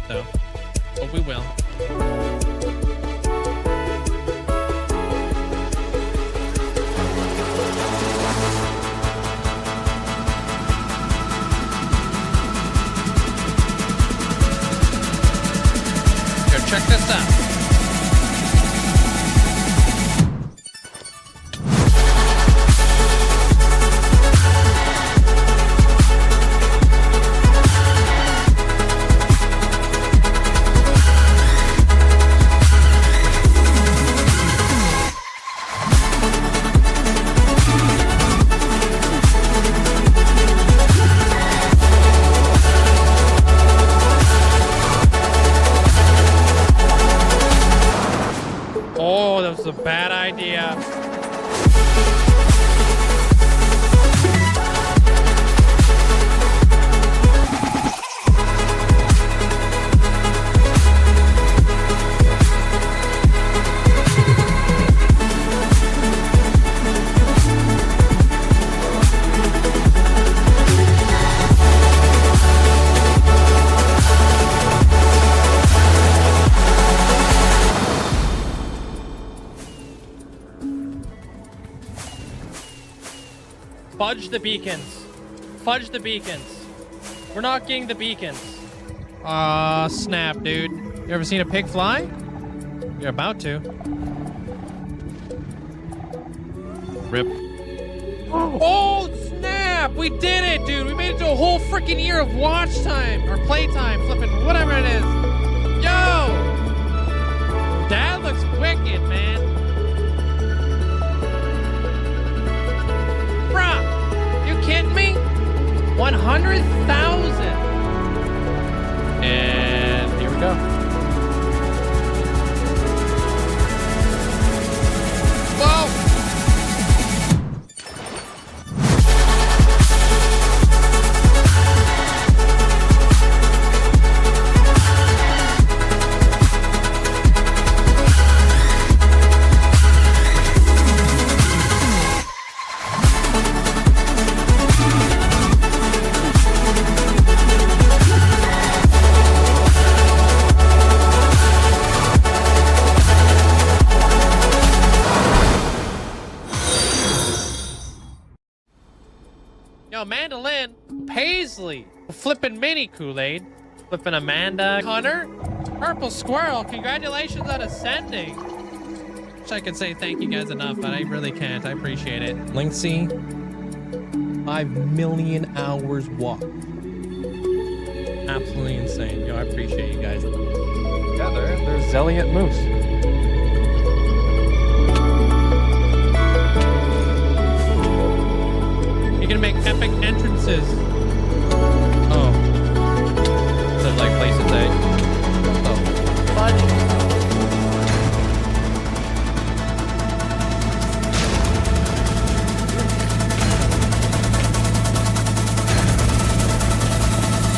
though. But we will. Here, check this out. Oh, that was a bad idea. Fudge the beacons. Fudge the beacons. We're not getting the beacons. Aw, snap, dude. You ever seen a pig fly? You're about to. Rip. Oh, snap! We did it, dude! We made it to a whole freaking year of watch time, or playtime, flipping, whatever it is. Yo! That looks wicked, man. Bruh! You kidding me? 100,000! And here we go. Whoa! Yo, Mandolin, Paisley, flipping mini Kool-Aid, flipping Amanda, Hunter, Purple Squirrel, congratulations on ascending. Wish I could say thank you guys enough, but I really can't. I appreciate it. Linkzzey, 5 million hours walked. Absolutely insane. Yo, I appreciate you guys. Yeah, there's Zelliot Moose. You're gonna make epic entrances. Oh. There's like places A. Oh. Fudge.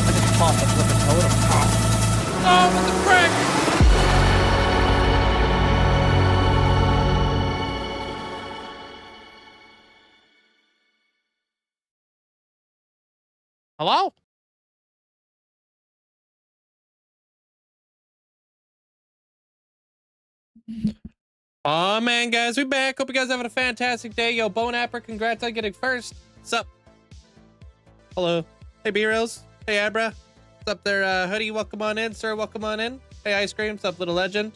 I just popped the flipping totem. Oh, what the frick? Hello? Oh man, guys, we back. Hope you guys having a fantastic day. Yo, Bone Apper, congrats on getting first. What's up? Hello. Hey, B-Rails. Hey, Abra. What's up there, Hoodie? Welcome on in, sir. Welcome on in. Hey, Ice Cream. What's up, Little Legend?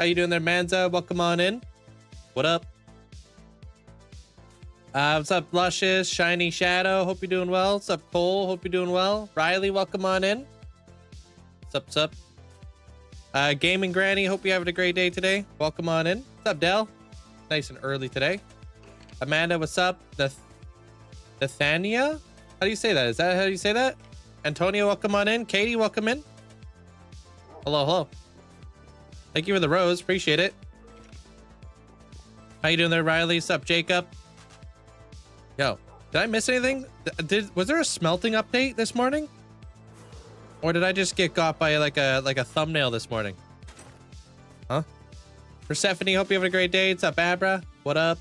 How you doing there, Manza? Welcome on in. What up? What's up, Luscious, Shiny Shadow? Hope you're doing well. What's up, Cole? Hope you're doing well. Riley, welcome on in. What's up, what's up? Gaming Granny, hope you're having a great day today. Welcome on in. What's up, Dell? Nice and early today. Amanda, what's up? Nathania? How do you say that? Is that how you say that? Antonio, welcome on in. Katie, welcome in. Hello, hello. Thank you for the rose. Appreciate it. How you doing there, Riley? What's up, Jacob? Yo, did I miss anything? Was there a smelting update this morning? Or did I just get got by like a thumbnail this morning? Huh? Persephone, hope you having a great day. What's up, Abra? What up?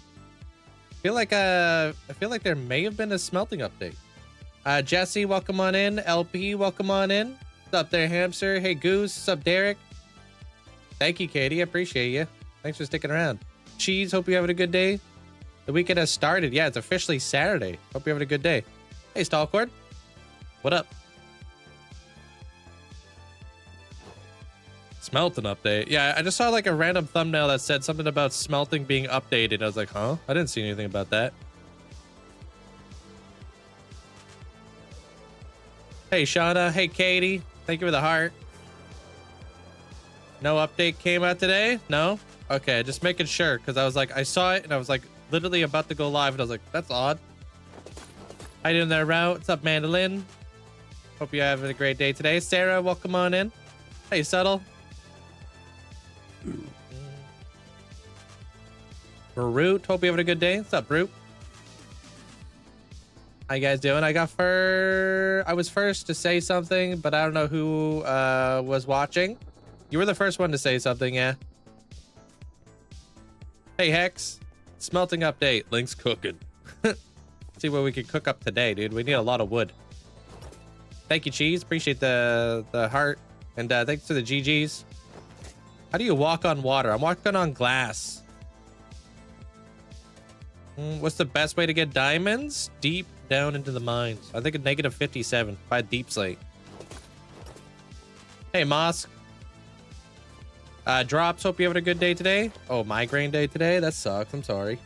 I feel like there may have been a smelting update. Jesse, welcome on in. LP, welcome on in. What's up there, Hamster? Hey, Goose. What's up, Derek? Thank you, Katie. I appreciate you. Thanks for sticking around. Cheese, hope you're having a good day. The weekend has started. Yeah, it's officially Saturday. Hope you're having a good day. Hey, Stalcord. What up? Smelting update. Yeah, I just saw like a random thumbnail that said something about smelting being updated. I was like, huh? I didn't see anything about that. Hey, Shauna. Hey, Katie. Thank you for the heart. No update came out today? No? Okay, just making sure, because I was like, I saw it and I was like literally about to go live and I was like, that's odd. How you doing there, Route? What's up, Mandolin? Hope you're having a great day today. Sarah, welcome on in. Hey, Subtle. Brute, hope you're having a good day. What's up, Brute? How you guys doing? I was first to say something, but I don't know who was watching. You were the first one to say something, yeah. Hey, Hex. Smelting update. Link's cooking. See what we can cook up today, dude. We need a lot of wood. Thank you, Cheese. Appreciate the heart. And thanks to the GGs. How do you walk on water? I'm walking on glass. What's the best way to get diamonds? Deep down into the mines. I think a negative 57 by deep slate. Hey, Mosk. Drops, hope you're having a good day today. Oh, migraine day today? That sucks. I'm sorry.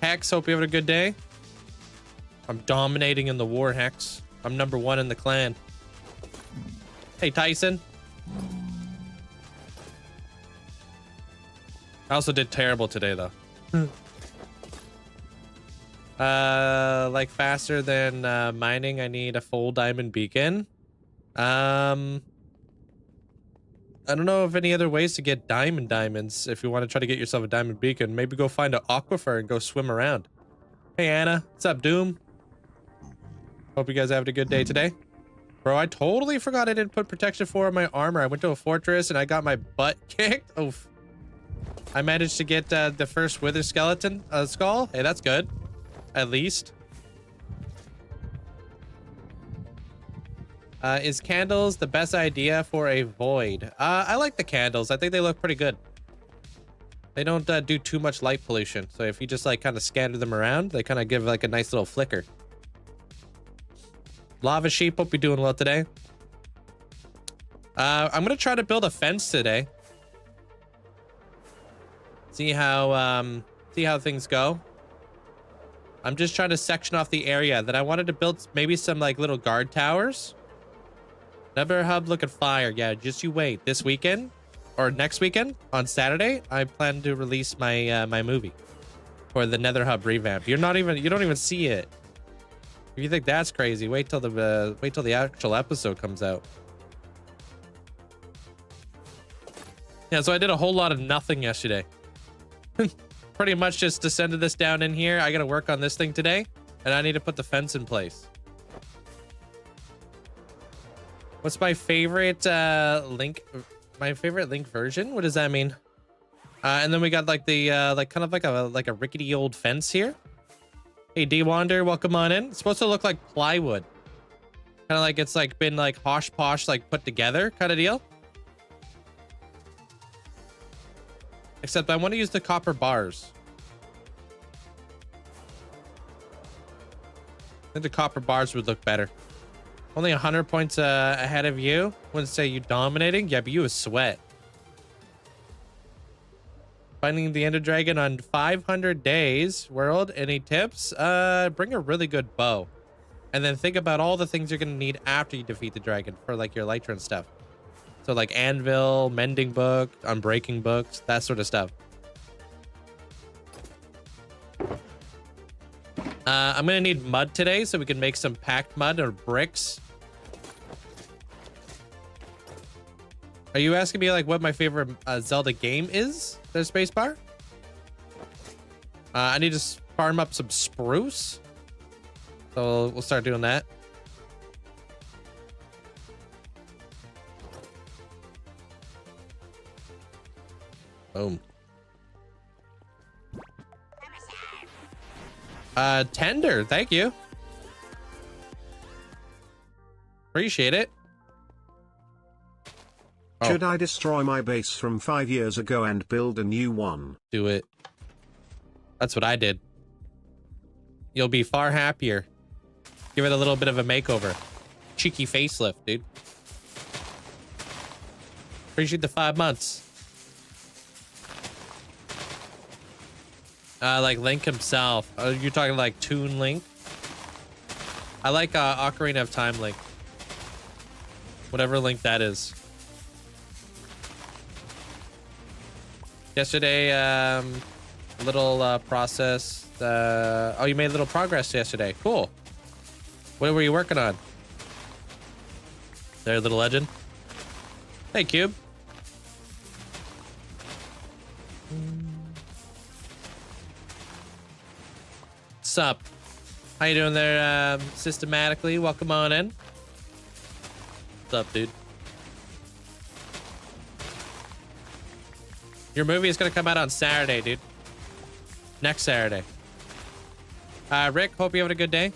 Hex, hope you're having a good day. I'm dominating in the war, Hex. I'm #1 in the clan. Hey, Tyson. I also did terrible today, though. Like faster than mining, I need a full diamond beacon. I don't know of any other ways to get diamonds. If you want to try to get yourself a diamond beacon, maybe go find an aquifer and go swim around. Hey, Anna. What's up, Doom? Hope you guys having a good day today. Bro, I totally forgot I didn't put protection 4 on my armor. I went to a fortress and I got my butt kicked. Oof. I managed to get the first wither skeleton skull. Hey, that's good. At least. Is candles the best idea for a void? I like the candles. I think they look pretty good. They don't do too much light pollution. So if you just like kind of scatter them around, they kind of give like a nice little flicker. Lava Sheep, hope you're doing well today. I'm gonna try to build a fence today. See how things go. I'm just trying to section off the area that I wanted to build maybe some like little guard towers. Nether hub looking fire. Yeah, just you wait. This weekend or next weekend on Saturday, I plan to release my my movie for the Nether hub revamp. You don't even see it. If you think that's crazy, wait till the actual episode comes out. Yeah, so I did a whole lot of nothing yesterday. Pretty much just descended this down in here. I gotta work on this thing today, and I need to put the fence in place. What's my favorite link? My favorite link version? What does that mean? And then we got like the like kind of like a rickety old fence here. Hey, D Wander, welcome on in. It's supposed to look like plywood, kind of like it's like been like hosh posh like put together kind of deal. Except I want to use the copper bars. I think the copper bars would look better. Only 100 points ahead of you. Wouldn't say you dominating. Yeah, but you a sweat. Finding the Ender Dragon on 500 days. World, any tips? Bring a really good bow. And then think about all the things you're going to need after you defeat the dragon for like your Elytra and stuff. So like anvil, mending book, unbreaking books, that sort of stuff. I'm going to need mud today so we can make some packed mud or bricks. Are you asking me like what my favorite Zelda game is? There's spacebar. I need to farm up some spruce. So we'll start doing that. Boom. Tender, thank you. Appreciate it. Oh. Should I destroy my base from 5 years ago and build a new one? Do it. That's what I did. You'll be far happier. Give it a little bit of a makeover. Cheeky facelift, dude. Appreciate the 5 months. Like Link himself. You're talking like Toon Link? I like Ocarina of Time Link. Whatever Link that is. Yesterday, little process. Oh, you made a little progress yesterday. Cool. What were you working on? There, little legend. Hey, Cube. What's up? How you doing there, systematically? Welcome on in. What's up, dude? Your movie is gonna come out on Saturday, dude. Next Saturday. Rick, hope you having a good day.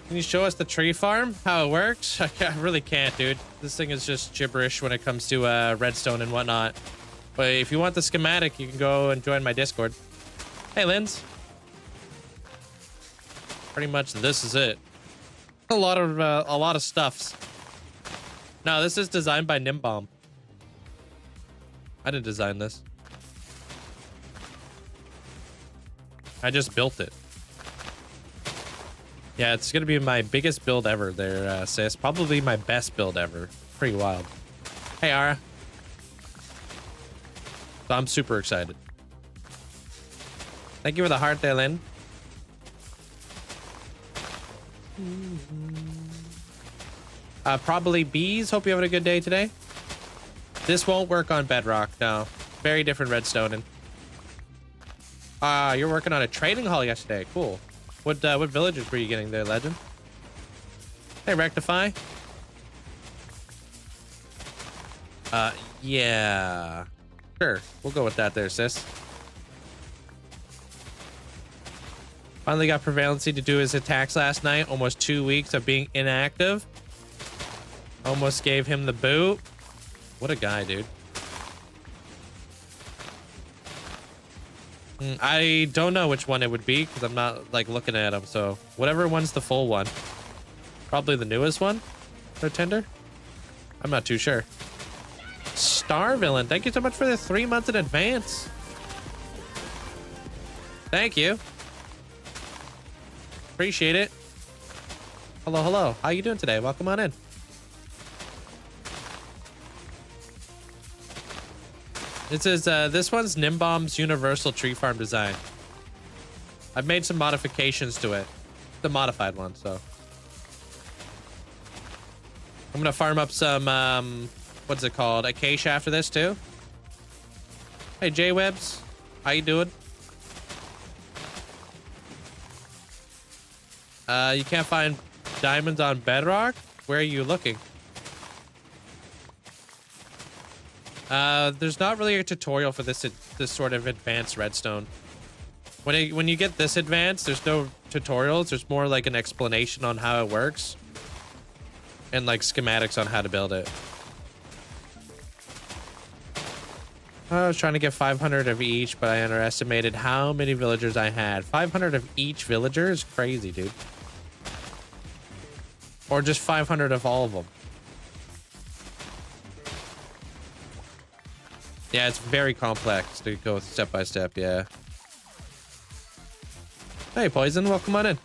Can you show us the tree farm? How it works? I really can't, dude. This thing is just gibberish when it comes to redstone and whatnot. But if you want the schematic, you can go and join my Discord. Hey, Linz. Pretty much this is it. A lot of stuffs. No, this is designed by Nimbomb. I didn't design this. I just built it. Yeah, it's gonna be my biggest build ever there, sis. Probably my best build ever. Pretty wild. Hey, Ara. So I'm super excited. Thank you for the heart there, Lynn. Probably bees. Hope you're having a good day today. This won't work on bedrock, no. Very different redstone. You're working on a trading hall yesterday. Cool. What villagers were you getting there, legend? Hey, Rectify. Yeah. Sure. We'll go with that there, sis. Finally got Prevalency to do his attacks last night. Almost 2 weeks of being inactive. Almost gave him the boot. What a guy, dude. I don't know which one it would be because I'm not like looking at them. So whatever one's the full one. Probably the newest one. Pretender. I'm not too sure. Star Villain, thank you so much for the 3 months in advance. Thank you. Appreciate it. Hello, hello. How you doing today? Welcome on in. It says, this one's Nimbomb's universal tree farm design. I've made some modifications to it. The modified one, so. I'm gonna farm up some, what's it called? Acacia after this, too. Hey, J-Webs. How you doing? You can't find diamonds on bedrock? Where are you looking? There's not really a tutorial for this sort of advanced redstone. When you get this advanced, there's no tutorials. There's more like an explanation on how it works. And like schematics on how to build it. I was trying to get 500 of each, but I underestimated how many villagers I had. 500 of each villager is crazy, dude. Or just 500 of all of them. Yeah, it's very complex to go step by step, yeah. Hey, Poison, welcome on in.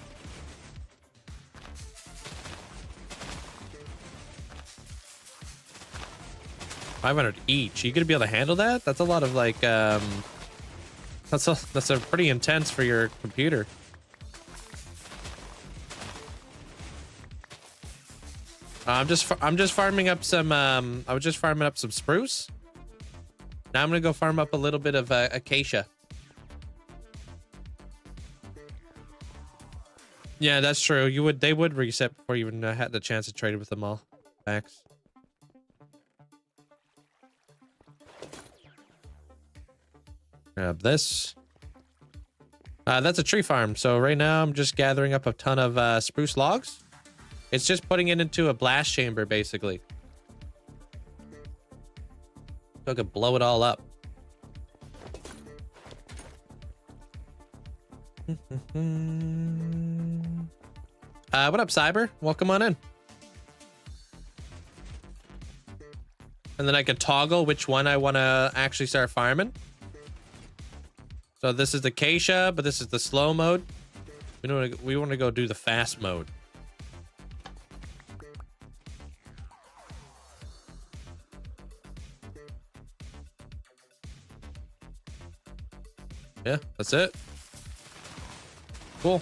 $500 each. You gonna be able to handle that? That's a lot of like, that's a pretty intense for your computer. I'm just farming up some. I was just farming up some spruce. Now I'm gonna go farm up a little bit of acacia. Yeah, that's true. They would reset before you even had the chance to trade with them all. Facts. Grab this. That's a tree farm. So right now I'm just gathering up a ton of spruce logs. It's just putting it into a blast chamber, basically. So I could blow it all up. What up, Cyber? Welcome on in. And then I could toggle which one I want to actually start farming. So this is the Acacia, but this is the slow mode. We want to go do the fast mode. Yeah, that's it. Cool.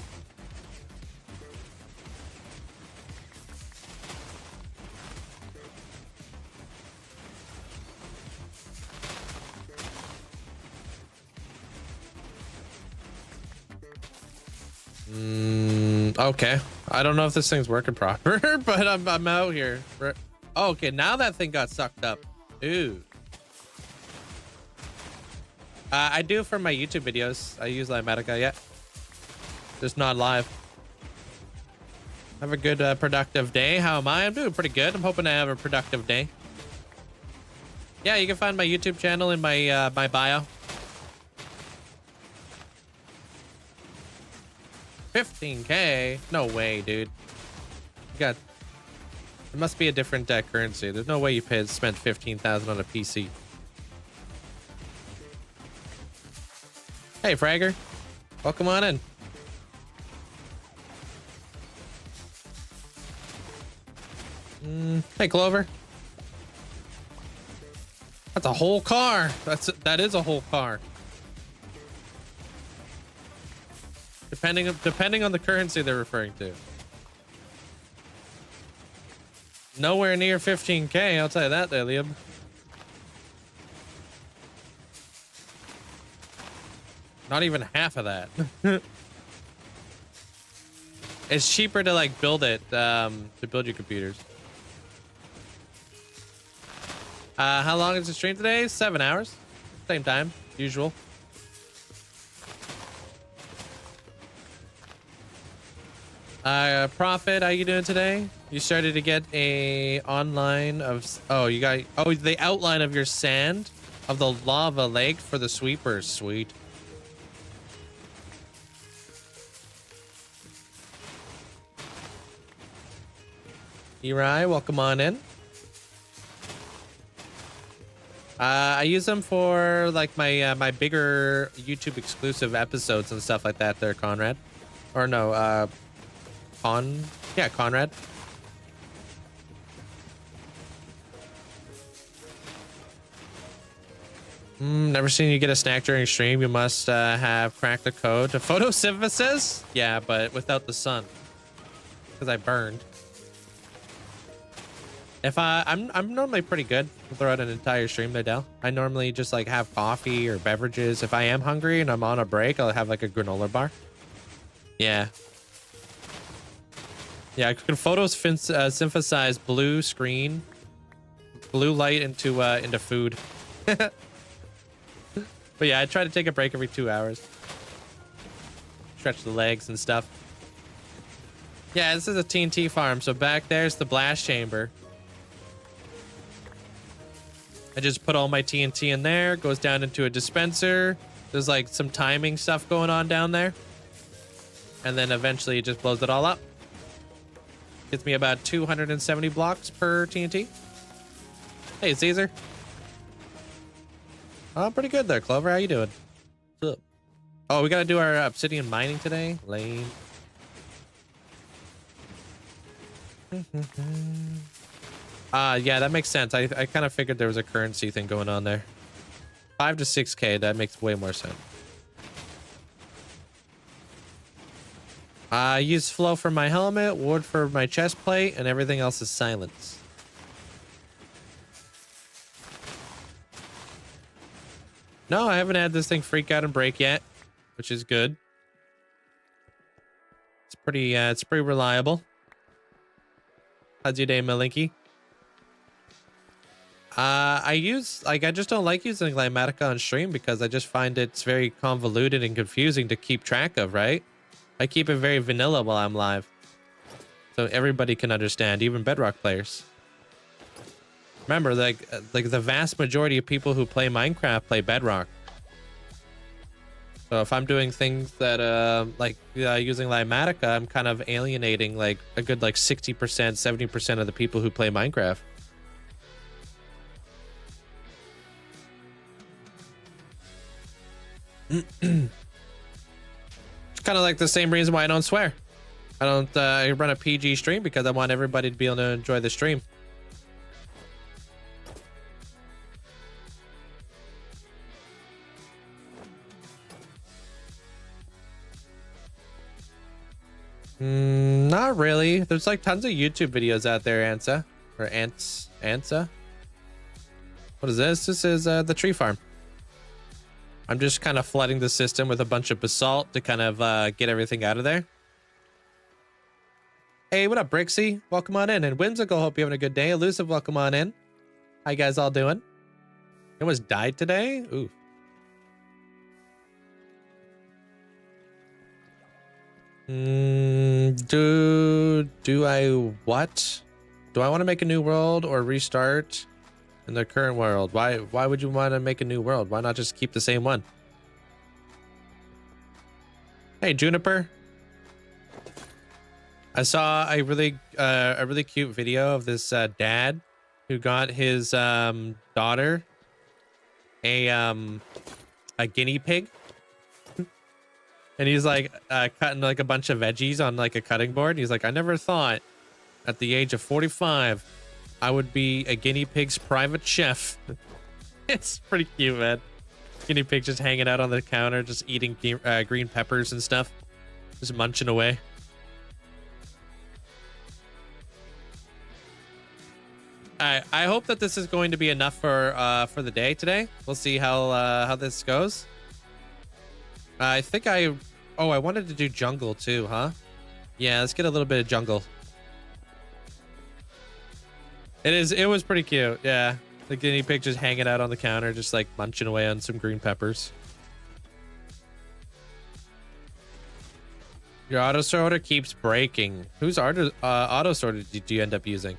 Okay. I don't know if this thing's working proper, but I'm out here. Oh, okay, now that thing got sucked up. Ooh. I do for my YouTube videos. I use Linkzzey, yeah. Just not live. Have a good productive day. How am I? I'm doing pretty good. I'm hoping to have a productive day. Yeah, you can find my YouTube channel in my my bio. 15K? No way, dude. You got... It must be a different currency. There's no way you spent 15,000 on a PC. Hey, Fragger. Welcome on in. Hey, Clover. That's a whole car. That is a whole car. Depending on the currency they're referring to. Nowhere near 15K, I'll tell you that there, Liam. Not even half of that. It's cheaper to like build it, to build your computers. How long is the stream today? 7 hours. Same time, usual. Prophet, how you doing today? You started to get a online of... Oh, you got... Oh, the outline of your sand of the lava lake for the sweepers. Sweet. Eri, welcome on in. I use them for like my my bigger YouTube exclusive episodes and stuff like that there, Conrad. Or no, yeah, Conrad. Never seen you get a snack during stream. You must have cracked the code to photosynthesis. Yeah, but without the sun, because I burned. If I'm normally pretty good throughout an entire stream, though, Del. I normally just like have coffee or beverages. If I am hungry and I'm on a break, I'll have like a granola bar. Yeah. Yeah, I can photosynthesize blue light into food. But yeah, I try to take a break every 2 hours. Stretch the legs and stuff. Yeah, this is a TNT farm. So back there's the blast chamber. I just put all my TNT in there. Goes down into a dispenser. There's like some timing stuff going on down there. And then eventually it just blows it all up. Gets me about 270 blocks per TNT. Hey, Caesar. Oh, pretty good there, Clover. How you doing? What's up? Oh, we gotta do our obsidian mining today. Lame. Yeah, that makes sense. I kind of figured there was a currency thing going on there. 5 to 6K, that makes way more sense. I use flow for my helmet, wood for my chest plate, and everything else is silence. No, I haven't had this thing freak out and break yet, which is good. It's pretty reliable. How's your day, Malinky? I just don't like using Linkzzey on stream because I just find it's very convoluted and confusing to keep track of, right? I keep it very vanilla while I'm live. so everybody can understand, even Bedrock players. Remember, like the vast majority of people who play Minecraft play Bedrock. So if I'm doing things that using Limatica, I'm kind of alienating like a good like 60%, 70% of the people who play Minecraft. It's kind of like the same reason why I don't swear. I don't I run a PG stream because I want everybody to be able to enjoy the stream. Not really. There's like tons of YouTube videos out there, Ansa. Or Ansa. What is this? This is the tree farm. I'm just kind of flooding the system with a bunch of basalt to kind of get everything out of there. Hey, what up, Brixie? Welcome on in. And Whimsical, hope you're having a good day. Elusive, welcome on in. How you guys all doing? It was died today? Ooh. Do I what? Do I want to make a new world or restart in the current world? Why would you want to make a new world? Why not just keep the same one? Hey, Juniper. I saw a really cute video of this dad who got his daughter a guinea pig. And he's like cutting like a bunch of veggies on like a cutting board. He's like, I never thought at the age of 45 I would be a guinea pig's private chef. It's pretty cute, man. Guinea pig just hanging out on the counter, just eating green peppers and stuff, just munching away. I hope that this is going to be enough for the day today. We'll see how this goes. I think I wanted to do jungle too, huh? Yeah, let's get a little bit of jungle. It was pretty cute, yeah. The guinea pig just hanging out on the counter, just like munching away on some green peppers. Your auto sorter keeps breaking. Whose auto sorter did you end up using?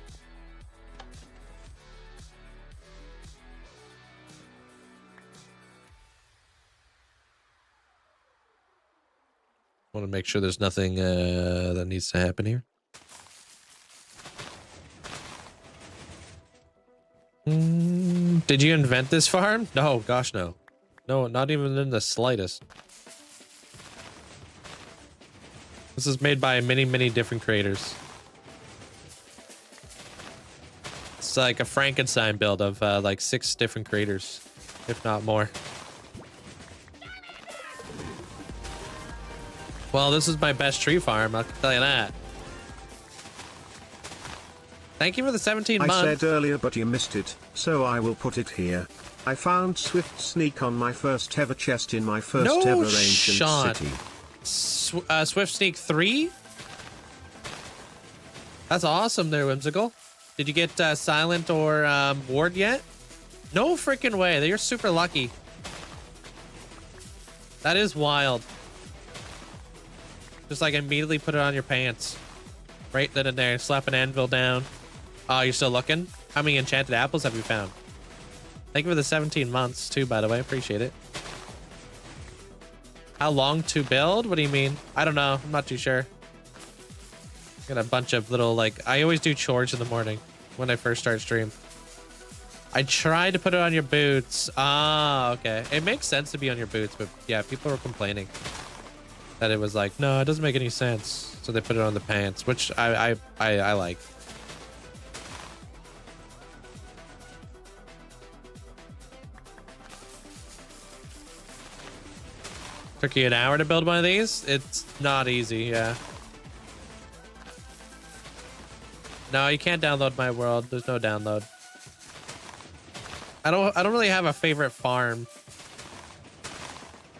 Want to make sure there's nothing that needs to happen here. Did you invent this farm? No, gosh, no. No, not even in the slightest. This is made by many different creators. It's like a Frankenstein build of like 6 different creators, if not more. Well, this is my best tree farm, I can tell you that. Thank you for the 17 months. I said earlier, but you missed it, so I will put it here. I found Swift Sneak on my first ever chest in my first ever ancient city. Swift Sneak 3? That's awesome there, Whimsical. Did you get Silent or Ward yet? No freaking way. You're super lucky. That is wild. Just like immediately put it on your pants. Right then and there. Slap an anvil down. Oh, you're still looking? How many enchanted apples have you found? Thank you for the 17 months too, by the way. Appreciate it. How long to build? What do you mean? I don't know. I'm not too sure. Got a bunch of little, like, I always do chores in the morning when I first start stream. I tried to put it on your boots. Ah, okay. It makes sense to be on your boots, but yeah, people were complaining that it was like, no, it doesn't make any sense. So they put it on the pants, which I like. Took you an hour to build one of these? It's not easy, yeah. No, you can't download my world. There's no download. I don't really have a favorite farm.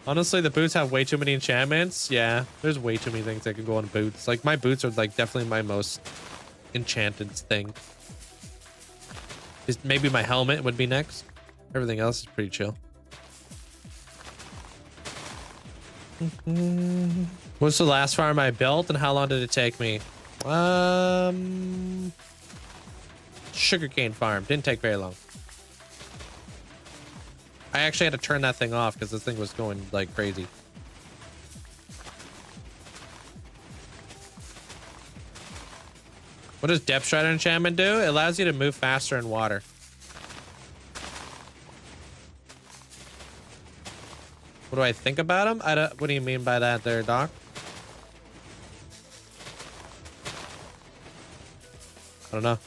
Honestly, the boots have way too many enchantments. Yeah, there's way too many things that can go on boots. Like, my boots are like definitely my most enchanted thing. Maybe my helmet would be next. Everything else is pretty chill. What's the last farm I built and how long did it take me? Sugarcane farm. Didn't take very long. I actually had to turn that thing off because this thing was going like crazy. What does Depth Strider enchantment do? It allows you to move faster in water. What do I think about him? What do you mean by that there, Doc? I don't know.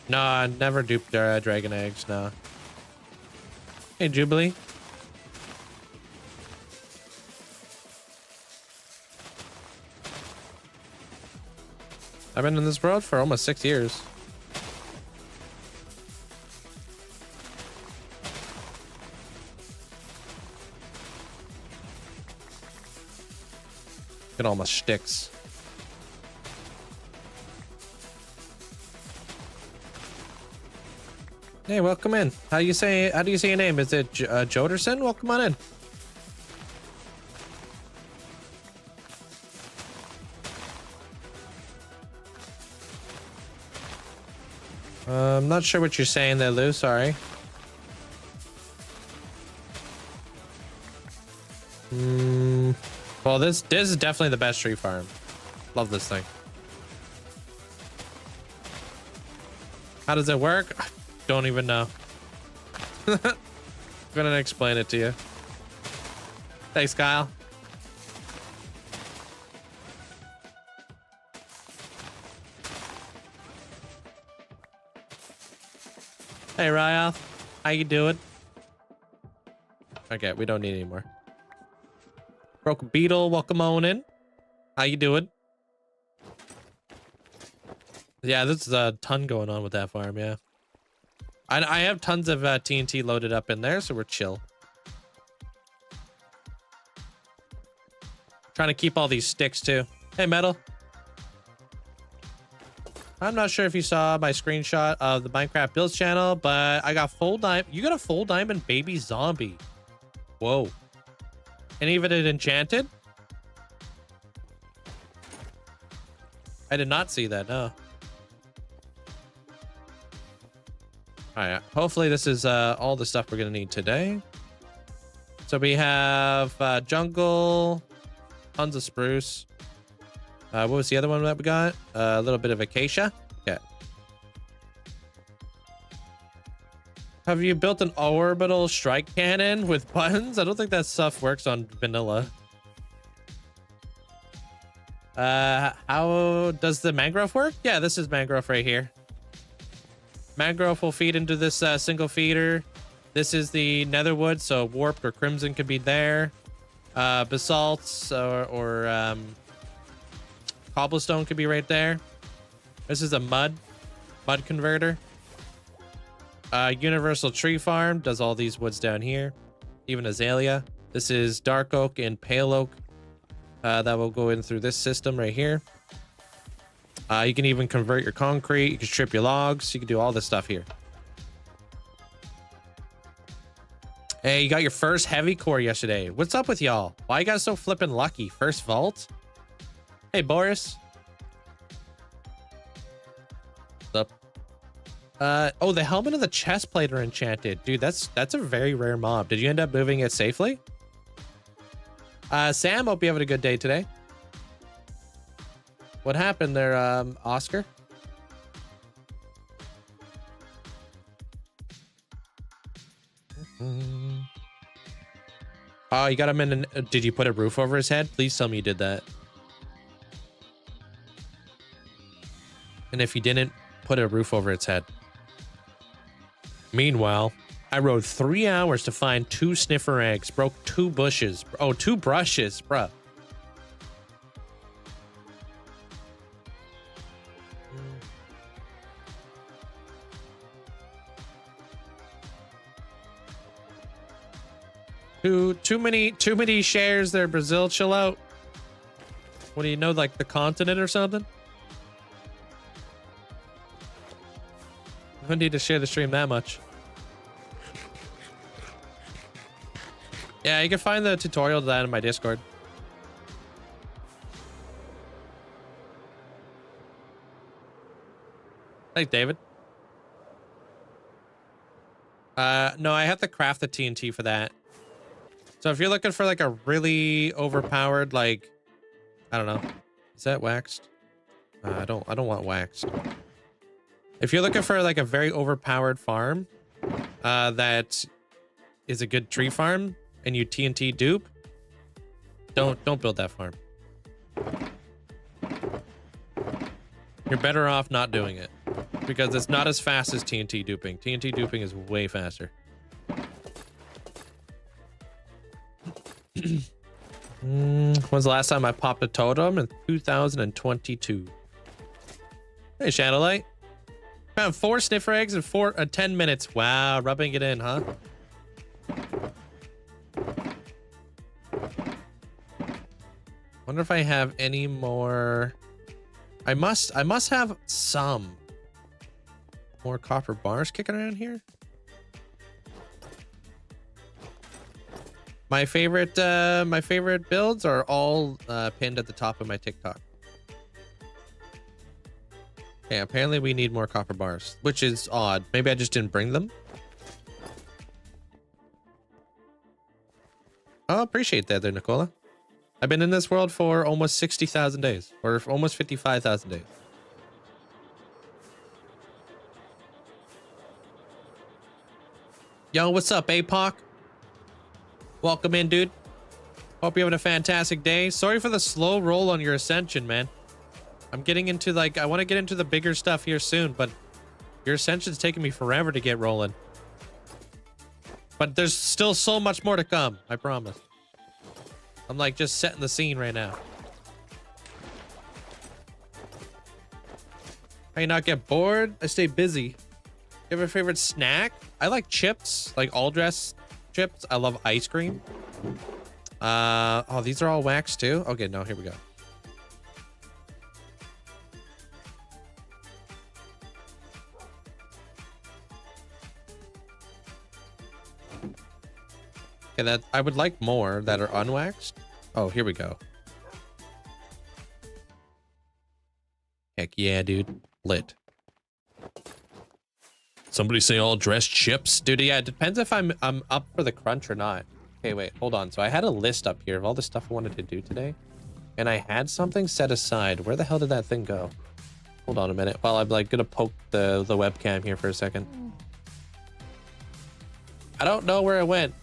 No, I never duped dragon eggs, no. Hey, Jubilee. I've been in this world for almost 6 years. Look at all my shticks. Hey, welcome in. How do you say your name? Is it Joderson? Welcome on in. I'm not sure what you're saying there, Lou. Sorry. Well, this is definitely the best tree farm. Love this thing. How does it work? I don't even know. I'm gonna explain it to you. Thanks, Kyle. Hey, Ryle. How you doing? Okay, we don't need any more. Broken Beetle, welcome on in. How you doing? Yeah, there's a ton going on with that farm, yeah. I have tons of TNT loaded up in there, so we're chill. Trying to keep all these sticks, too. Hey, Metal. I'm not sure if you saw my screenshot of the Minecraft Builds channel, but I got full diamond. You got a full diamond baby zombie. Whoa. And even it enchanted? I did not see that, no. Alright, hopefully this is all the stuff we're gonna need today. So we have jungle, tons of spruce. What was the other one that we got? A little bit of acacia. Okay. Have you built an orbital strike cannon with buttons? I don't think that stuff works on vanilla. How does the mangrove work? Yeah, this is mangrove right here. Mangrove will feed into this single feeder. This is the netherwood, so warped or crimson could be there. Basalts or cobblestone could be right there. This is a mud converter. Universal tree farm does all these woods down here. Even azalea. This is dark oak and pale oak. That will go in through this system right here. You can even convert your concrete. You can strip your logs. You can do all this stuff here. Hey, you got your first heavy core yesterday. What's up with y'all? Why you guys so flippin' lucky? First vault? Hey, Boris. What's up? Oh, the helmet and the chest plate are enchanted. Dude, that's a very rare mob. Did you end up moving it safely? Sam, hope you having a good day today. What happened there, Oscar? Oh, you got him in. Did you put a roof over his head? Please tell me you did that. And if you didn't, put a roof over its head. Meanwhile, I rode 3 hours to find 2 sniffer eggs, broke 2 bushes. Oh, 2 brushes, bruh. Too many shares there, Brazil. Chill out. What do you know, like the continent or something? I don't need to share the stream that much. Yeah, you can find the tutorial to that in my Discord. Thanks, David. No, I have to craft the TNT for that. So if you're looking for like a really overpowered, like, I don't know, is that waxed? I don't want waxed. If you're looking for like a very overpowered farm, that is a good tree farm, and you TNT dupe, don't build that farm. You're better off not doing it because it's not as fast as TNT duping. TNT duping is way faster. When's the last time I popped a totem? In 2022. Hey, Shadowlight. Found 4 sniffer eggs in 10 minutes. Wow, rubbing it in, huh? Wonder if I have any more. I must have some more copper bars kicking around here. My favorite builds are all pinned at the top of my TikTok. Okay, apparently we need more copper bars, which is odd. Maybe I just didn't bring them. Oh, appreciate that there, Nicola. I've been in this world for almost 60,000 days, or almost 55,000 days. Yo, what's up, APOC? Welcome in, dude. Hope you're having a fantastic day. Sorry for the slow roll on your ascension, man. I'm getting into, like, I want to get into the bigger stuff here soon, but your ascension's taking me forever to get rolling. But there's still so much more to come, I promise. I'm like just setting the scene right now. How you not get bored? I stay busy. You have a favorite snack? I like chips, like all dress chips. I love ice cream. Oh, these are all wax too? Okay, no, here we go. Okay, that I would like more that are unwaxed. Oh, here we go. Heck yeah, dude. Lit. Somebody say all dressed chips? Dude, yeah, it depends if I'm up for the crunch or not. Okay, wait, hold on. So I had a list up here of all the stuff I wanted to do today. And I had something set aside. Where the hell did that thing go? Hold on a minute while I'm like gonna poke the webcam here for a second. I don't know where it went.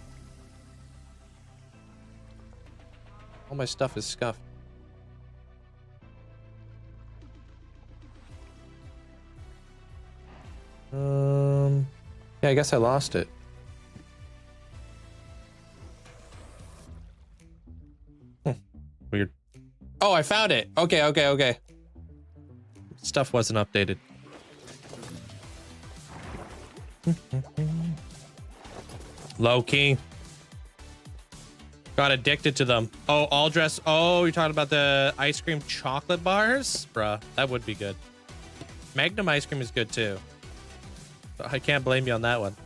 All my stuff is scuffed. Yeah, I guess I lost it. Weird. Oh, I found it. Okay. Stuff wasn't updated. Low key. Got addicted to them. Oh, all dress. Oh, you're talking about the ice cream chocolate bars? Bruh, that would be good. Magnum ice cream is good too. I can't blame you on that one.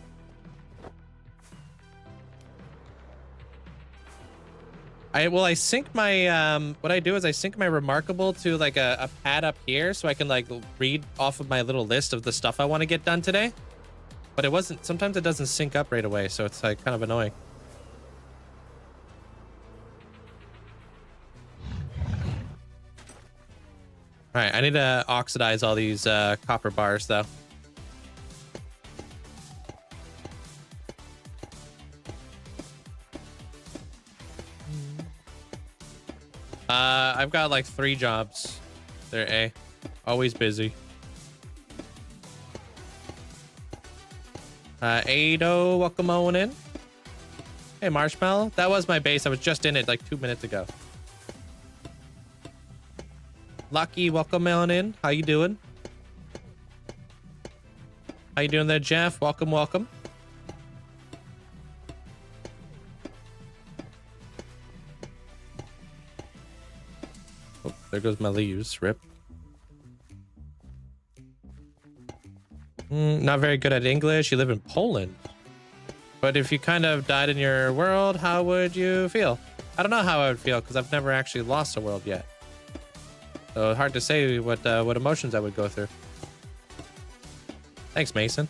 I sync my what I do is I sync my Remarkable to like a pad up here so I can like read off of my little list of the stuff I want to get done today. But it wasn't, sometimes it doesn't sync up right away, so it's like kind of annoying. All right, I need to oxidize all these copper bars though. I've got like 3 jobs. They're A. Always busy. Ado, welcome on in. Hey, Marshmallow. That was my base. I was just in it like 2 minutes ago. Lucky, welcome on in. How you doing? How you doing there, Jeff? Welcome. Oh, there goes my leaves. Rip. Not very good at English. You live in Poland. But if you kind of died in your world, how would you feel? I don't know how I would feel because I've never actually lost a world yet. So hard to say what emotions I would go through. Thanks, Mason.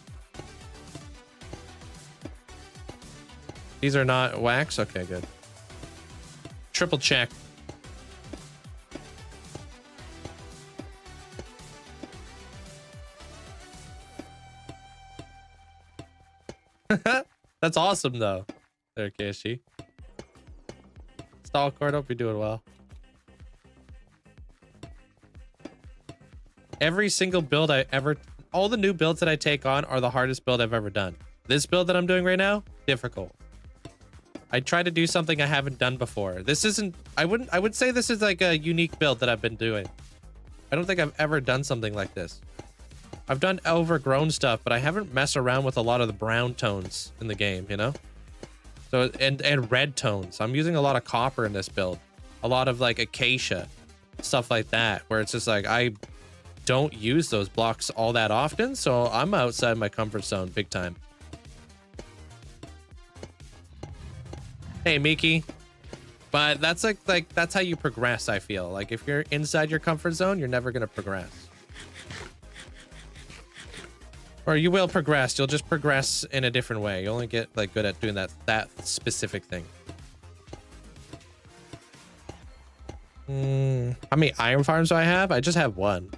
These are not wax? Okay, good. Triple check. That's awesome, though. There, KSG. Stalkord, hope you're doing well. Every single build all the new builds that I take on are the hardest build I've ever done. This build that I'm doing right now, difficult. I try to do something I haven't done before. This isn't, I would say this is like a unique build that I've been doing. I don't think I've ever done something like this. I've done overgrown stuff, but I haven't messed around with a lot of the brown tones in the game, you know? So, and red tones. I'm using a lot of copper in this build. A lot of like acacia, stuff like that, where it's just like, I don't use those blocks all that often, so I'm outside my comfort zone big time. Hey, Miki. But that's like that's how you progress, I feel. Like if you're inside your comfort zone, you're never gonna progress. Or you will progress, you'll just progress in a different way. You only get like good at doing that specific thing. How many iron farms do I have? I just have one.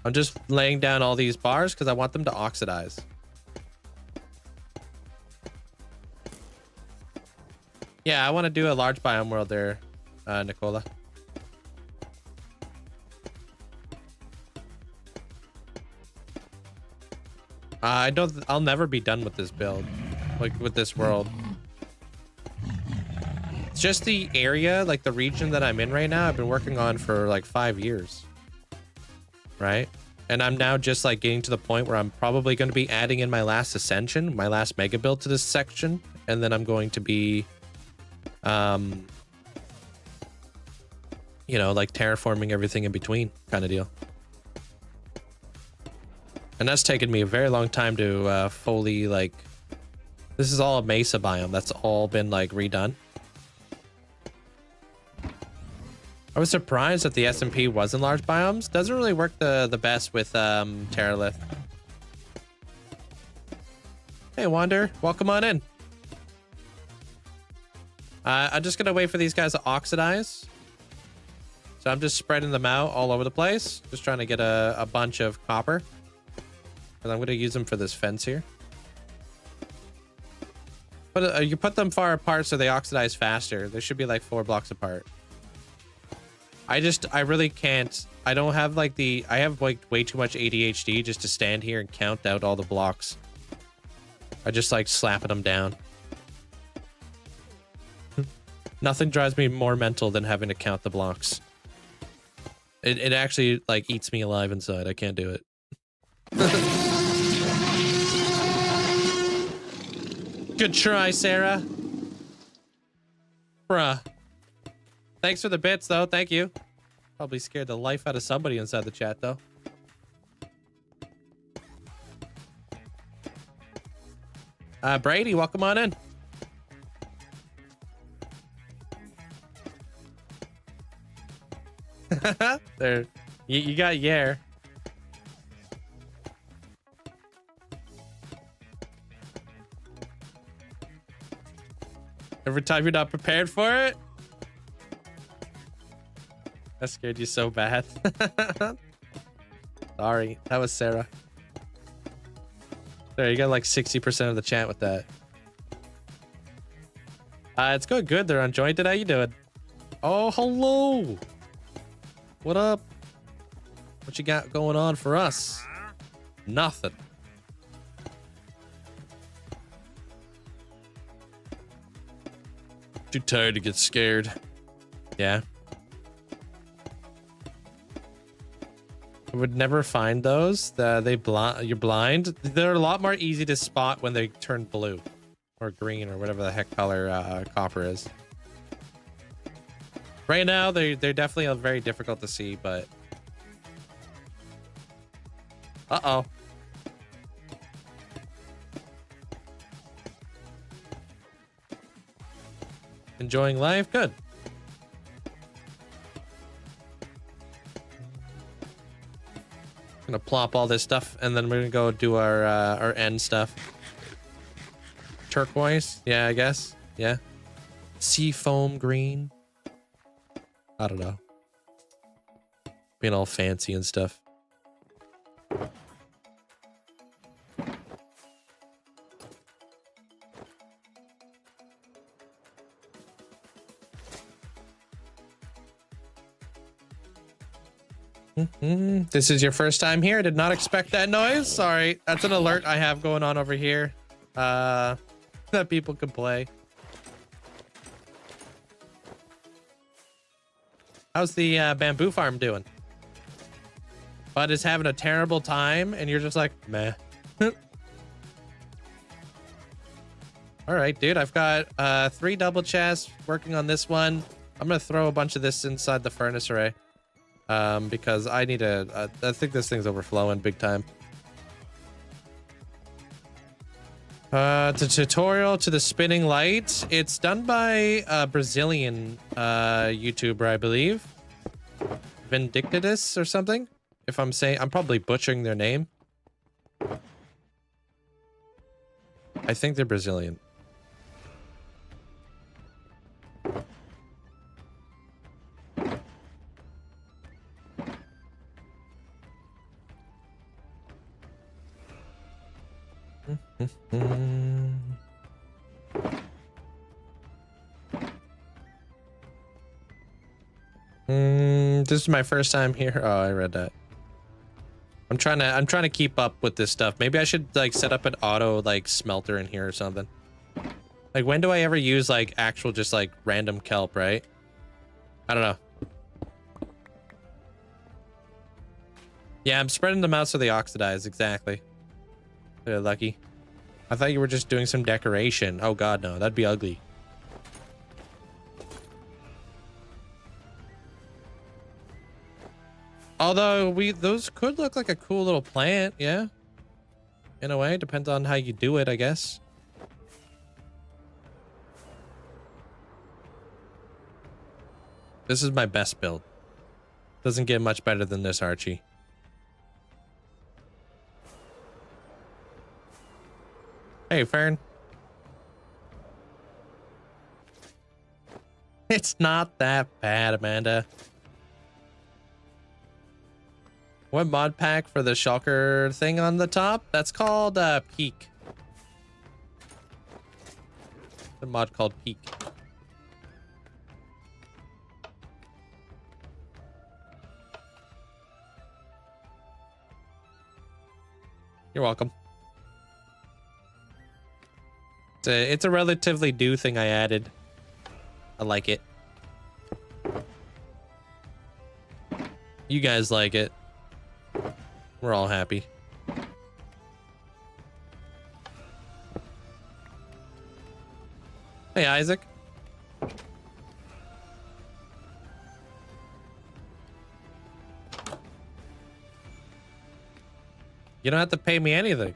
I'm just laying down all these bars because I want them to oxidize. Yeah, I want to do a large biome world there, Nicola. I'll never be done with this build, like with this world. It's just the area, like the region that I'm in right now, I've been working on for like 5 years. Right? And I'm now just like getting to the point where I'm probably going to be adding in my last ascension, my last mega build to this section. And then I'm going to be, you know, like terraforming everything in between kind of deal. And that's taken me a very long time to fully like, this is all a mesa biome. That's all been like redone. I was surprised that the SMP was in large biomes. Doesn't really work the best with Terralith. Hey, Wander, welcome on in. I'm just gonna wait for these guys to oxidize. So I'm just spreading them out all over the place. Just trying to get a bunch of copper. And I'm gonna use them for this fence here. But you put them far apart so they oxidize faster. They should be like 4 blocks apart. I really can't. I don't have like I have like way too much ADHD just to stand here and count out all the blocks. I just like slapping them down. Nothing drives me more mental than having to count the blocks. It actually like eats me alive inside. I can't do it. Good try, Sarah. Bruh. Thanks for the bits, though. Thank you. Probably scared the life out of somebody inside the chat, though. Brady, welcome on in. There. You got Yair. Every time you're not prepared for it? That scared you so bad. Sorry, that was Sarah. There, you got like 60% of the chat with that. It's going good. They're on Jointed. How you doing? Oh, hello. What up? What you got going on for us? Nothing. Too tired to get scared. Yeah. I would never find those. You're blind. They're a lot more easy to spot when they turn blue or green or whatever the heck color copper is. Right now, they're definitely very difficult to see, but... Uh-oh. Enjoying life? Good. Gonna plop all this stuff, and then we're gonna go do our end stuff. Turquoise, yeah, I guess, yeah. Sea foam green. I don't know. Being all fancy and stuff. This is your first time here. Did not expect that noise. Sorry, that's an alert I have going on over here. That people can play. How's the bamboo farm doing? Bud is having a terrible time, and you're just like, meh. All right, dude. I've got 3 double chests working on this one. I'm gonna throw a bunch of this inside the furnace array. Because I need to, I think this thing's overflowing big time. The tutorial to the spinning light. It's done by a Brazilian YouTuber, I believe. Vindictus or something. If I'm saying, I'm probably butchering their name. I think they're Brazilian. This is my first time here. Oh, I read that. I'm trying to keep up with this stuff. Maybe I should like set up an auto like smelter in here or something. Like when do I ever use like actual just like random kelp, right? I don't know. Yeah, I'm spreading them out so they oxidize, exactly. They're lucky. I thought you were just doing some decoration. Oh god, no, that'd be ugly. Although those could look like a cool little plant, yeah. In a way, depends on how you do it, I guess. This is my best build. Doesn't get much better than this, Archie. Hey, Fern. It's not that bad, Amanda. What mod pack for the shulker thing on the top? That's called Peak. The mod called Peak. You're welcome. It's a relatively new thing I added. I like it. You guys like it. We're all happy. Hey, Isaac. You don't have to pay me anything.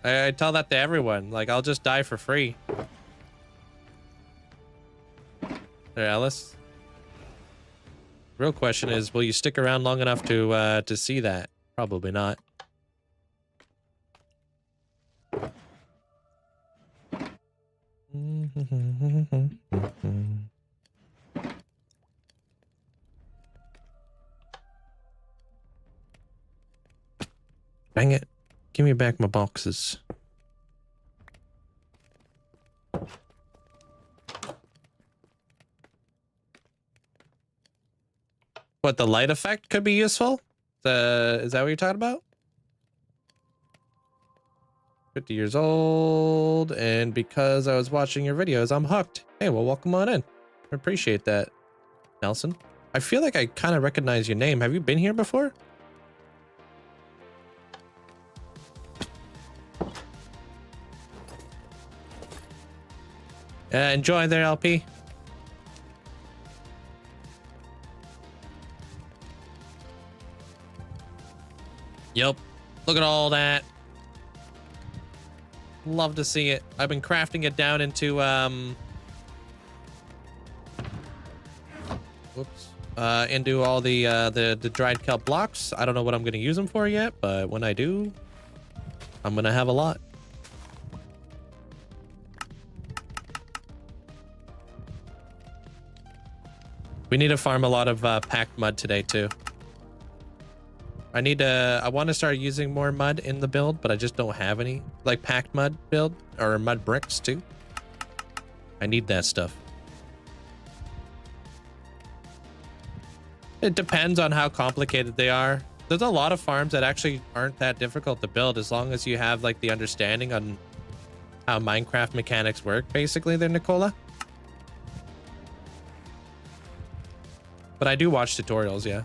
I tell that to everyone. Like, I'll just die for free. There, Alice. Real question is, will you stick around long enough to see that? Probably not. Dang it. Give me back my boxes. What, the light effect could be useful? Is that what you're talking about? 50 years old, and because I was watching your videos, I'm hooked. Hey, well, welcome on in. I appreciate that, Nelson. I feel like I kind of recognize your name. Have you been here before? Enjoy there, LP. Yep. Look at all that. Love to see it. I've been crafting it down into, whoops. into all the dried kelp blocks. I don't know what I'm gonna use them for yet, but when I do, I'm gonna have a lot. We need to farm a lot of packed mud today too. I want to start using more mud in the build, but I just don't have any like packed mud build or mud bricks too. I need that stuff. It depends on how complicated they are. There's a lot of farms that actually aren't that difficult to build as long as you have like the understanding on how Minecraft mechanics work, basically there, Nicola. But I do watch tutorials, yeah.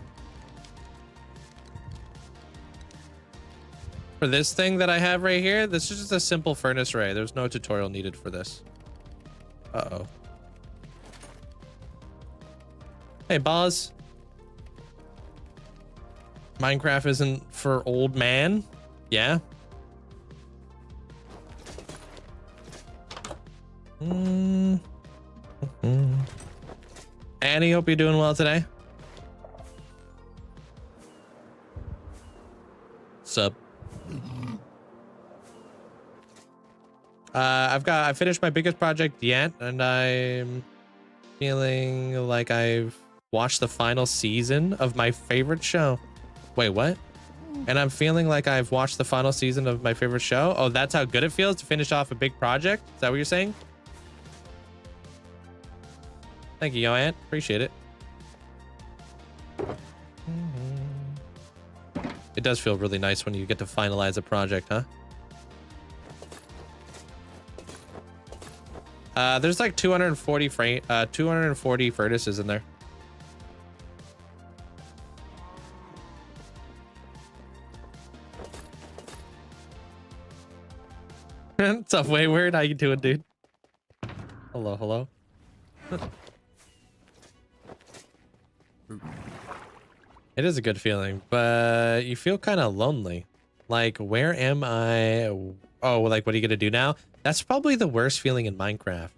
For this thing that I have right here, this is just a simple furnace array. There's no tutorial needed for this. Uh-oh. Hey, Boz. Minecraft isn't for old man? Yeah. Annie, hope you're doing well today. Sup? I finished my biggest project yet, and I'm feeling like I've watched the final season of my favorite show. Wait, what? And I'm feeling like I've watched the final season of my favorite show. Oh, that's how good it feels to finish off a big project? Is that what you're saying? Thank you, Yoann. Appreciate it. It does feel really nice when you get to finalize a project, huh? There's like 240 furnaces in there. What's up, Wayward? How you doing, dude? Hello, hello. It is a good feeling, but you feel kind of lonely. Like, where am I? Oh, like, what are you gonna do now? That's probably the worst feeling in Minecraft.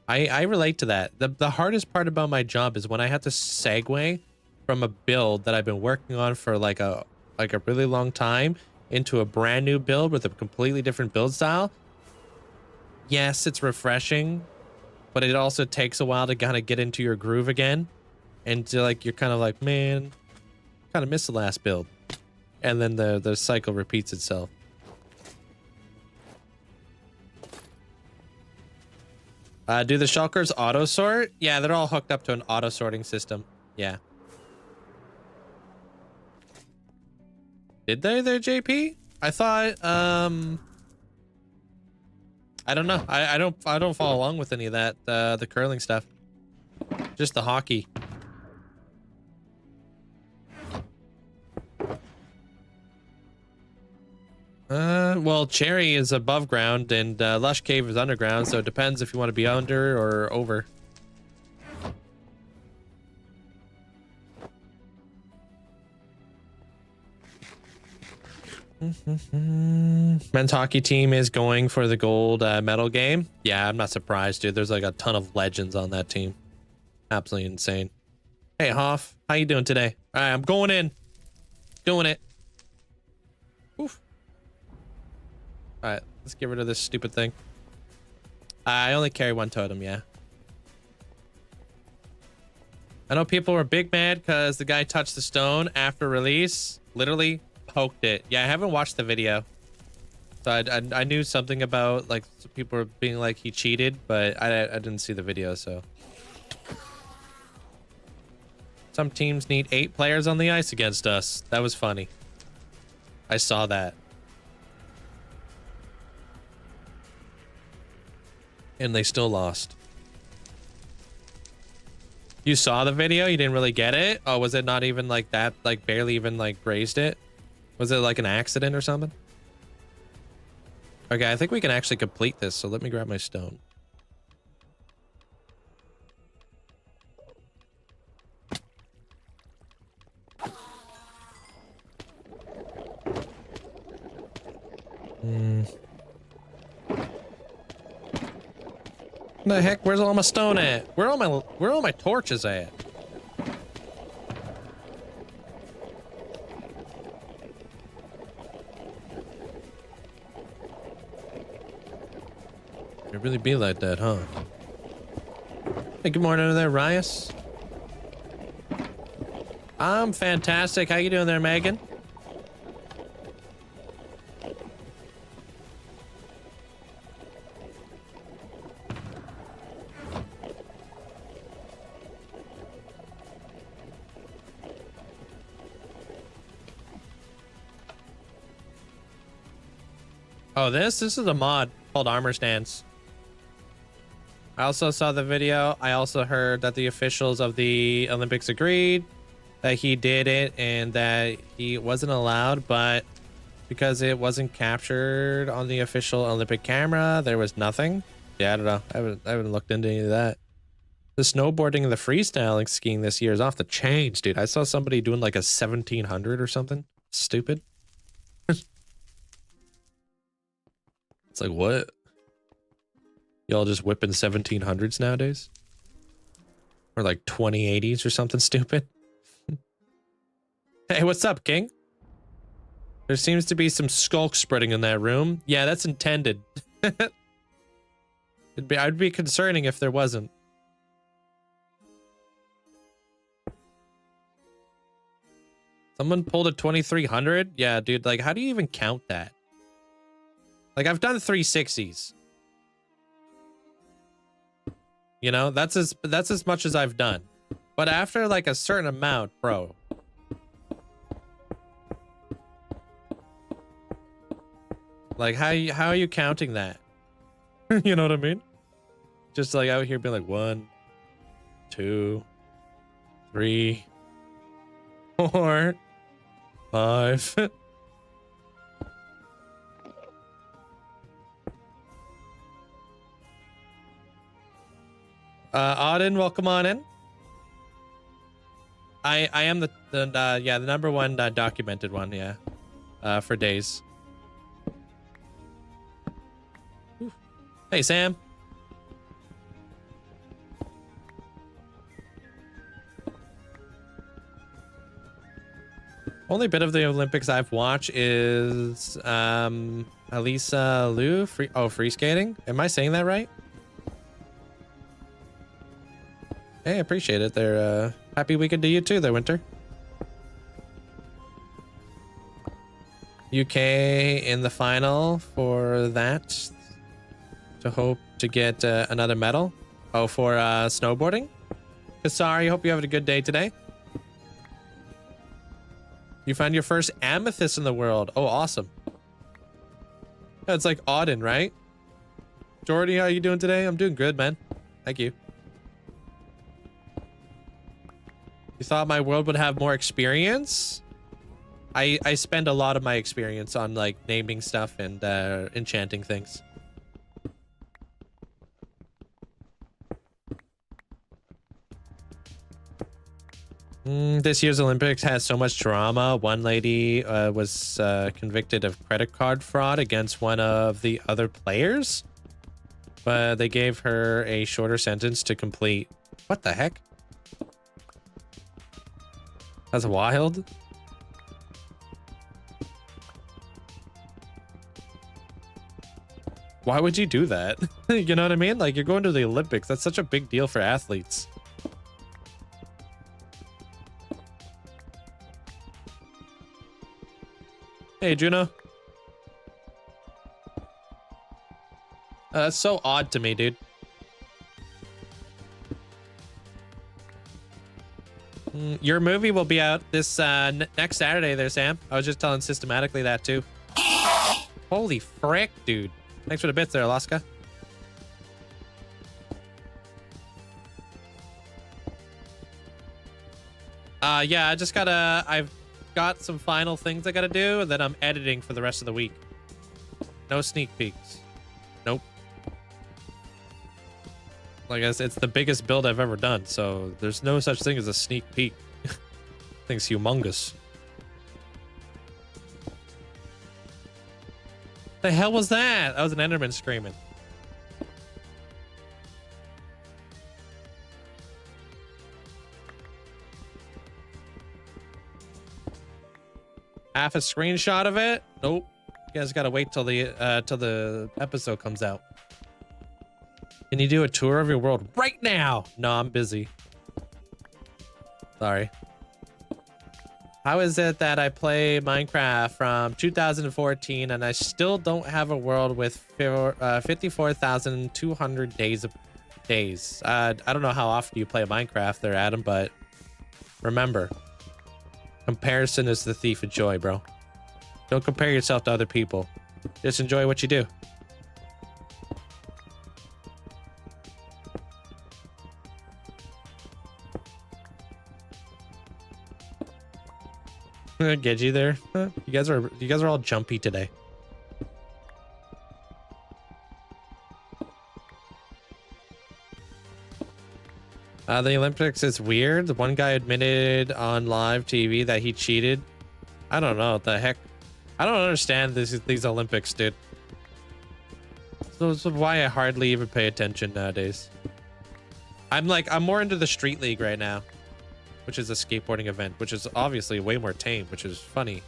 I relate to that. The hardest part about my job is when I have to segue from a build that I've been working on for like a really long time into a brand new build with a completely different build style. Yes, it's refreshing, but it also takes a while to kind of get into your groove again. And to like, you're kind of like, man, kind of missed the last build. And then the cycle repeats itself. Do the shulkers auto sort? Yeah, they're all hooked up to an auto sorting system. Yeah. Did they there, JP? I thought, I don't know. I don't follow along with any of that, the curling stuff. Just the hockey. Well, Cherry is above ground and Lush Cave is underground, so it depends if you want to be under or over. Men's hockey team is going for the gold medal game. Yeah, I'm not surprised, dude. There's like a ton of legends on that team. Absolutely insane. Hey, Hoff, how you doing today? All right, I'm going in. Doing it. Oof. All right, let's get rid of this stupid thing. I only carry one totem, yeah. I know people were big mad because the guy touched the stone after release. Literally poked it. Yeah, I haven't watched the video. So I knew something about, like, people were being like he cheated, but I didn't see the video, so. Some teams need 8 players on the ice against us. That was funny. I saw that. And they still lost. You saw the video? You didn't really get it? Oh, was it not even like that? Like barely even like grazed it? Was it like an accident or something? Okay, I think we can actually complete this. So let me grab my stone. The heck, where's all my stone at? Where are all my torches at? It really be like that, huh? Hey, good morning there, Rias. I'm fantastic. How you doing there, Megan? Oh, this is a mod called Armor Stance. I also saw the video. I also heard that the officials of the Olympics agreed that he did it and that he wasn't allowed, but because it wasn't captured on the official Olympic camera, there was nothing. Yeah, I don't know. I haven't looked into any of that. The snowboarding and the freestyling skiing this year is off the chains, dude. I saw somebody doing like a 1700 or something. Stupid. It's like, what? Y'all just whipping 1700s nowadays? Or like 2080s or something stupid? Hey, what's up, King? There seems to be some skulk spreading in that room. Yeah, that's intended. I'd be concerning if there wasn't. Someone pulled a 2300? Yeah, dude, like, how do you even count that? Like, I've done 360s. You know, that's as much as I've done. But after like a certain amount, bro. Like, how are you counting that? You know what I mean? Just like out here being like 1, 2, 3, 4, 5. Auden, welcome on in. I am the number one documented one, yeah, for days. Ooh. Hey, Sam. Only bit of the Olympics I've watched is Elisa Liu free skating. Am I saying that right? Hey, I appreciate it. They're happy weekend to you too there, Winter. UK in the final for that. To hope to get another medal. Oh, for snowboarding? Kasari, hope you have a good day today. You found your first amethyst in the world. Oh, awesome. That's like Auden, right? Jordy, how you doing today? I'm doing good, man. Thank you. You thought my world would have more experience? I spend a lot of my experience on like naming stuff and enchanting things. This year's Olympics has so much drama. One lady was convicted of credit card fraud against one of the other players, but they gave her a shorter sentence to complete. What the heck? That's wild. Why would you do that? You know what I mean? Like, you're going to the Olympics. That's such a big deal for athletes. Hey, Juno. That's so odd to me, dude. Your movie will be out this next Saturday there, Sam. I was just telling Systematically that too. Holy frick, dude. Thanks for the bits there, Alaska. Yeah, I've got some final things I gotta do, and then I'm editing for the rest of the week. No sneak peeks. Nope. Like I said, it's the biggest build I've ever done, so there's no such thing as a sneak peek. Thing's humongous. The hell was that? That was an Enderman screaming. Half a screenshot of it? Nope. You guys gotta wait till the episode comes out. Can you do a tour of your world right now? No, I'm busy. Sorry. How is it that I play Minecraft from 2014 and I still don't have a world with 54,200 days of days? I don't know how often you play Minecraft there, Adam, but remember, comparison is the thief of joy, bro. Don't compare yourself to other people. Just enjoy what you do. Get you there? Huh? You guys are all jumpy today. The Olympics is weird. The one guy admitted on live TV that he cheated. I don't know what the heck. I don't understand these Olympics, dude. So this is why I hardly even pay attention nowadays. I'm more into the Street League right now, which is a skateboarding event, which is obviously way more tame, which is funny.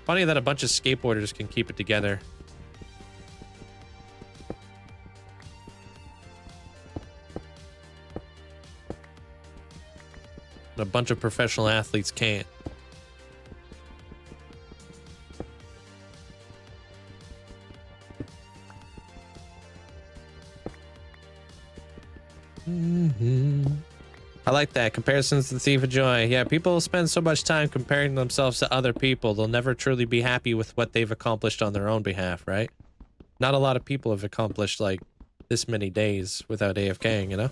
Funny that a bunch of skateboarders can keep it together. A bunch of professional athletes can't. I like that. Comparisons to the thief of joy. Yeah, people spend so much time comparing themselves to other people, they'll never truly be happy with what they've accomplished on their own behalf, right? Not a lot of people have accomplished like this many days without AFKing, you know?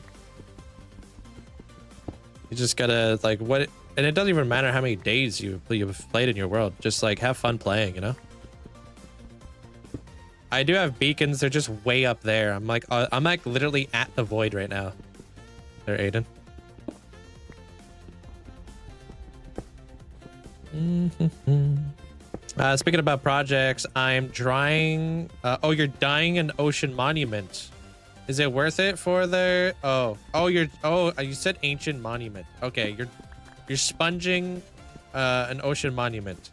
You just gotta like what, and it doesn't even matter how many days you've played in your world. Just like have fun playing, you know? I do have beacons. They're just way up there. I'm like literally at the void right now. There, Aiden. Speaking about projects, I'm drawing. Oh, you're dyeing an ocean monument. Is it worth it for the? You said ancient monument. Okay, you're sponging an ocean monument.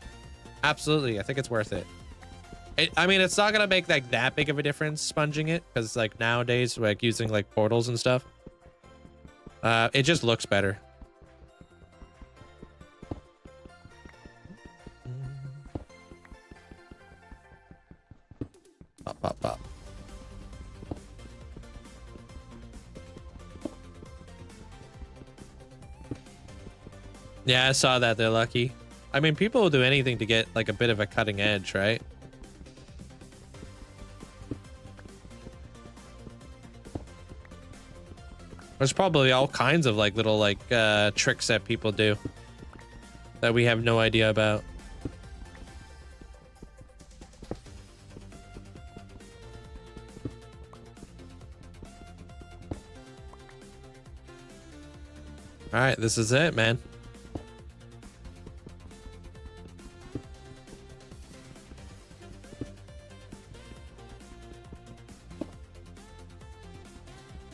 Absolutely, I think it's worth it. I mean, it's not gonna make like that big of a difference sponging it, because like nowadays, like using like portals and stuff, it just looks better. Pop, pop, pop. Yeah, I saw that. They're lucky. I mean, people will do anything to get like a bit of a cutting edge, right? There's probably all kinds of like little like tricks that people do that we have no idea about. All right, this is it, man.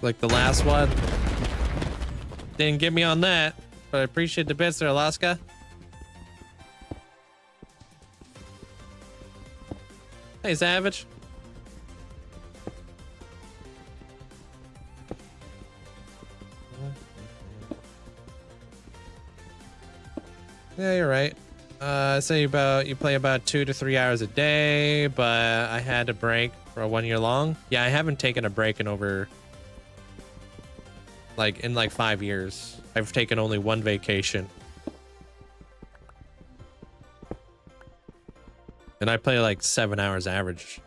Like the last one. Didn't get me on that, but I appreciate the bits there, Alaska. Hey, Savage. Yeah, you're right. Say you play about 2 to 3 hours a day, but I had a break for 1 year long. Yeah, I haven't taken a break in over in 5 years. I've taken only one vacation. And I play like 7 hours average.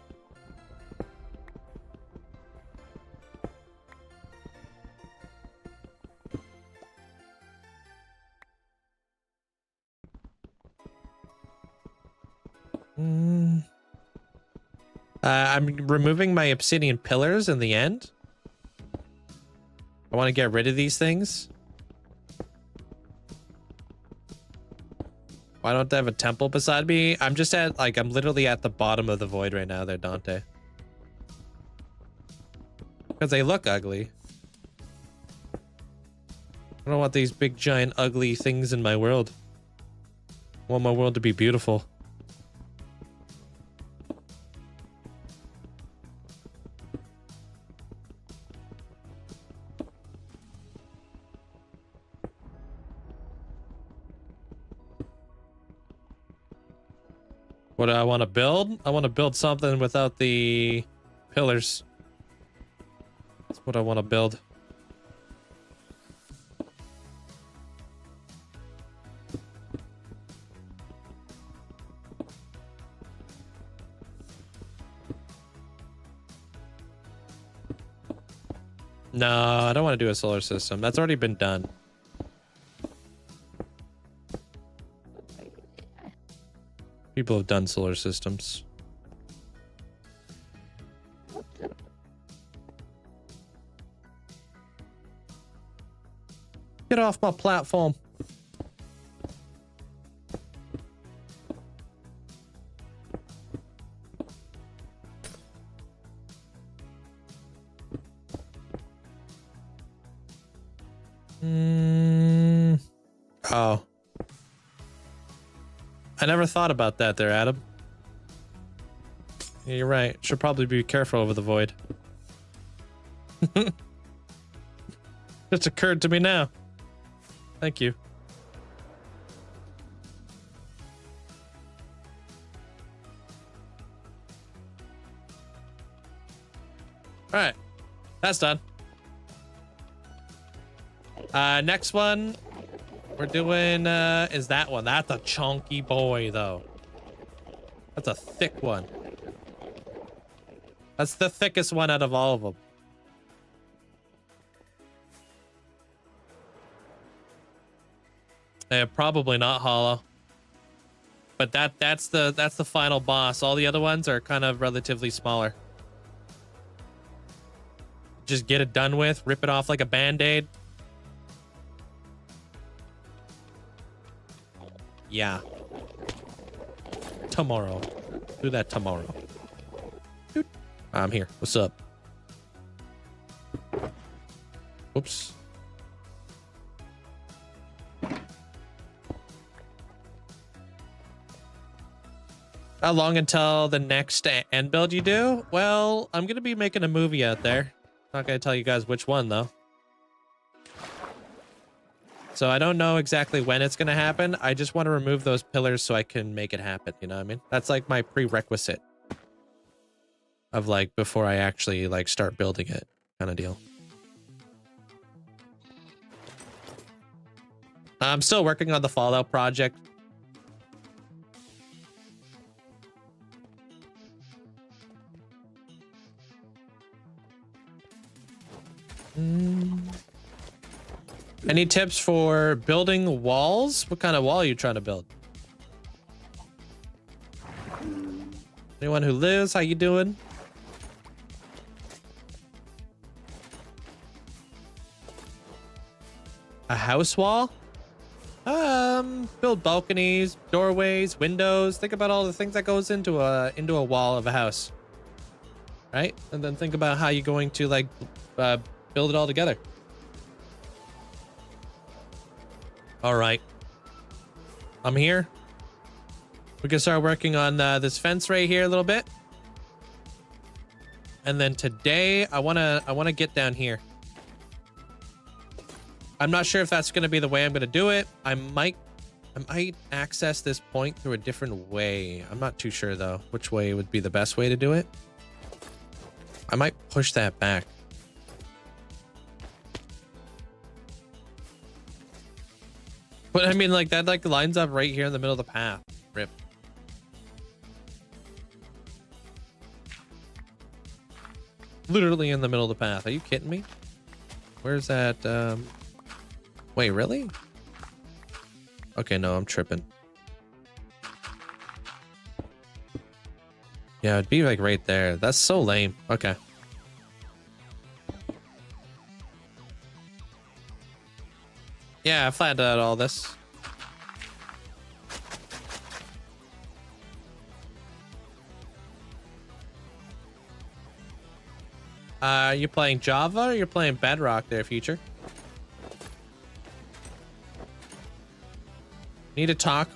I'm removing my obsidian pillars in the end. I want to get rid of these things. Why don't they have a temple beside me? I'm just at I'm literally at the bottom of the void right now there, Dante. Because they look ugly. I don't want these big giant ugly things in my world. I want my world to be beautiful. What do I want to build? I want to build something without the pillars. That's what I want to build. No, I don't want to do a solar system. That's already been done. People have done solar systems. Get off my platform. Oh. I never thought about that there, Adam. Yeah, you're right. Should probably be careful over the void. Just occurred to me now. Thank you. All right. That's done. Next one we're doing is that one. That's a chunky boy though. That's a thick one. That's the thickest one out of all of them. Probably not hollow. But that's the final boss. All the other ones are kind of relatively smaller. Just get it done with, rip it off like a band-aid. Yeah. Tomorrow. Do that tomorrow. Dude. I'm here. What's up? Oops. How long until the next end build you do? Well, I'm going to be making a movie out there. Not going to tell you guys which one, though. So I don't know exactly when it's going to happen. I just want to remove those pillars so I can make it happen. You know what I mean? That's like my prerequisite of like before I actually like start building it kind of deal. I'm still working on the Fallout project. Any tips for building walls? What kind of wall are you trying to build? Anyone who lives, how you doing? A house wall? Build balconies, doorways, windows. Think about all the things that goes into a wall of a house. Right? And then think about how you're going to like build it all together. All right. I'm here. We can start working on this fence right here a little bit. And then today I want to get down here. I'm not sure if that's going to be the way I'm going to do it. I might access this point through a different way. I'm not too sure though which way would be the best way to do it. I might push that back. But I mean, like that like lines up right here in the middle of the path. Rip. Literally in the middle of the path. Are you kidding me? Where's that? Wait, really? Okay, no, I'm tripping. Yeah, it'd be like right there. That's so lame. Okay. Yeah, I flattened out all this. You playing Java or you're playing Bedrock there, Future? Need to talk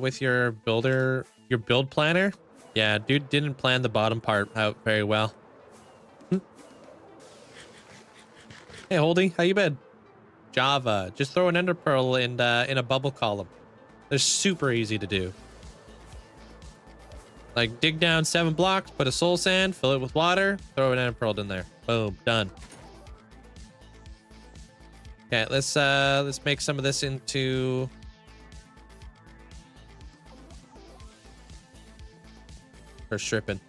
with your builder, your build planner. Yeah, dude didn't plan the bottom part out very well. Hey, Holdy, how you been? Java, just throw an ender pearl in a bubble column. They're super easy to do. Like dig down 7 blocks, put a soul sand, fill it with water, throw an ender pearl in there. Boom, done. Okay, let's make some of this into for stripping.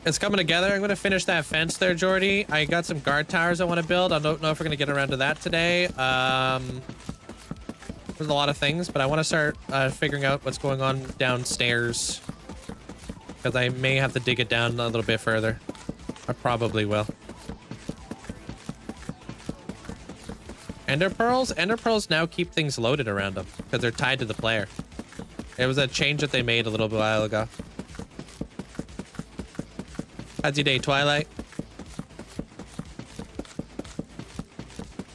It's coming together. I'm gonna finish that fence there, Jordy. I got some guard towers I want to build. I don't know if we're gonna get around to that today. There's a lot of things, but I want to start figuring out what's going on downstairs, because I may have to dig it down a little bit further. I probably will. Ender pearls? Ender pearls now keep things loaded around them because they're tied to the player. It was a change that they made a little while ago. How's your day, Twilight?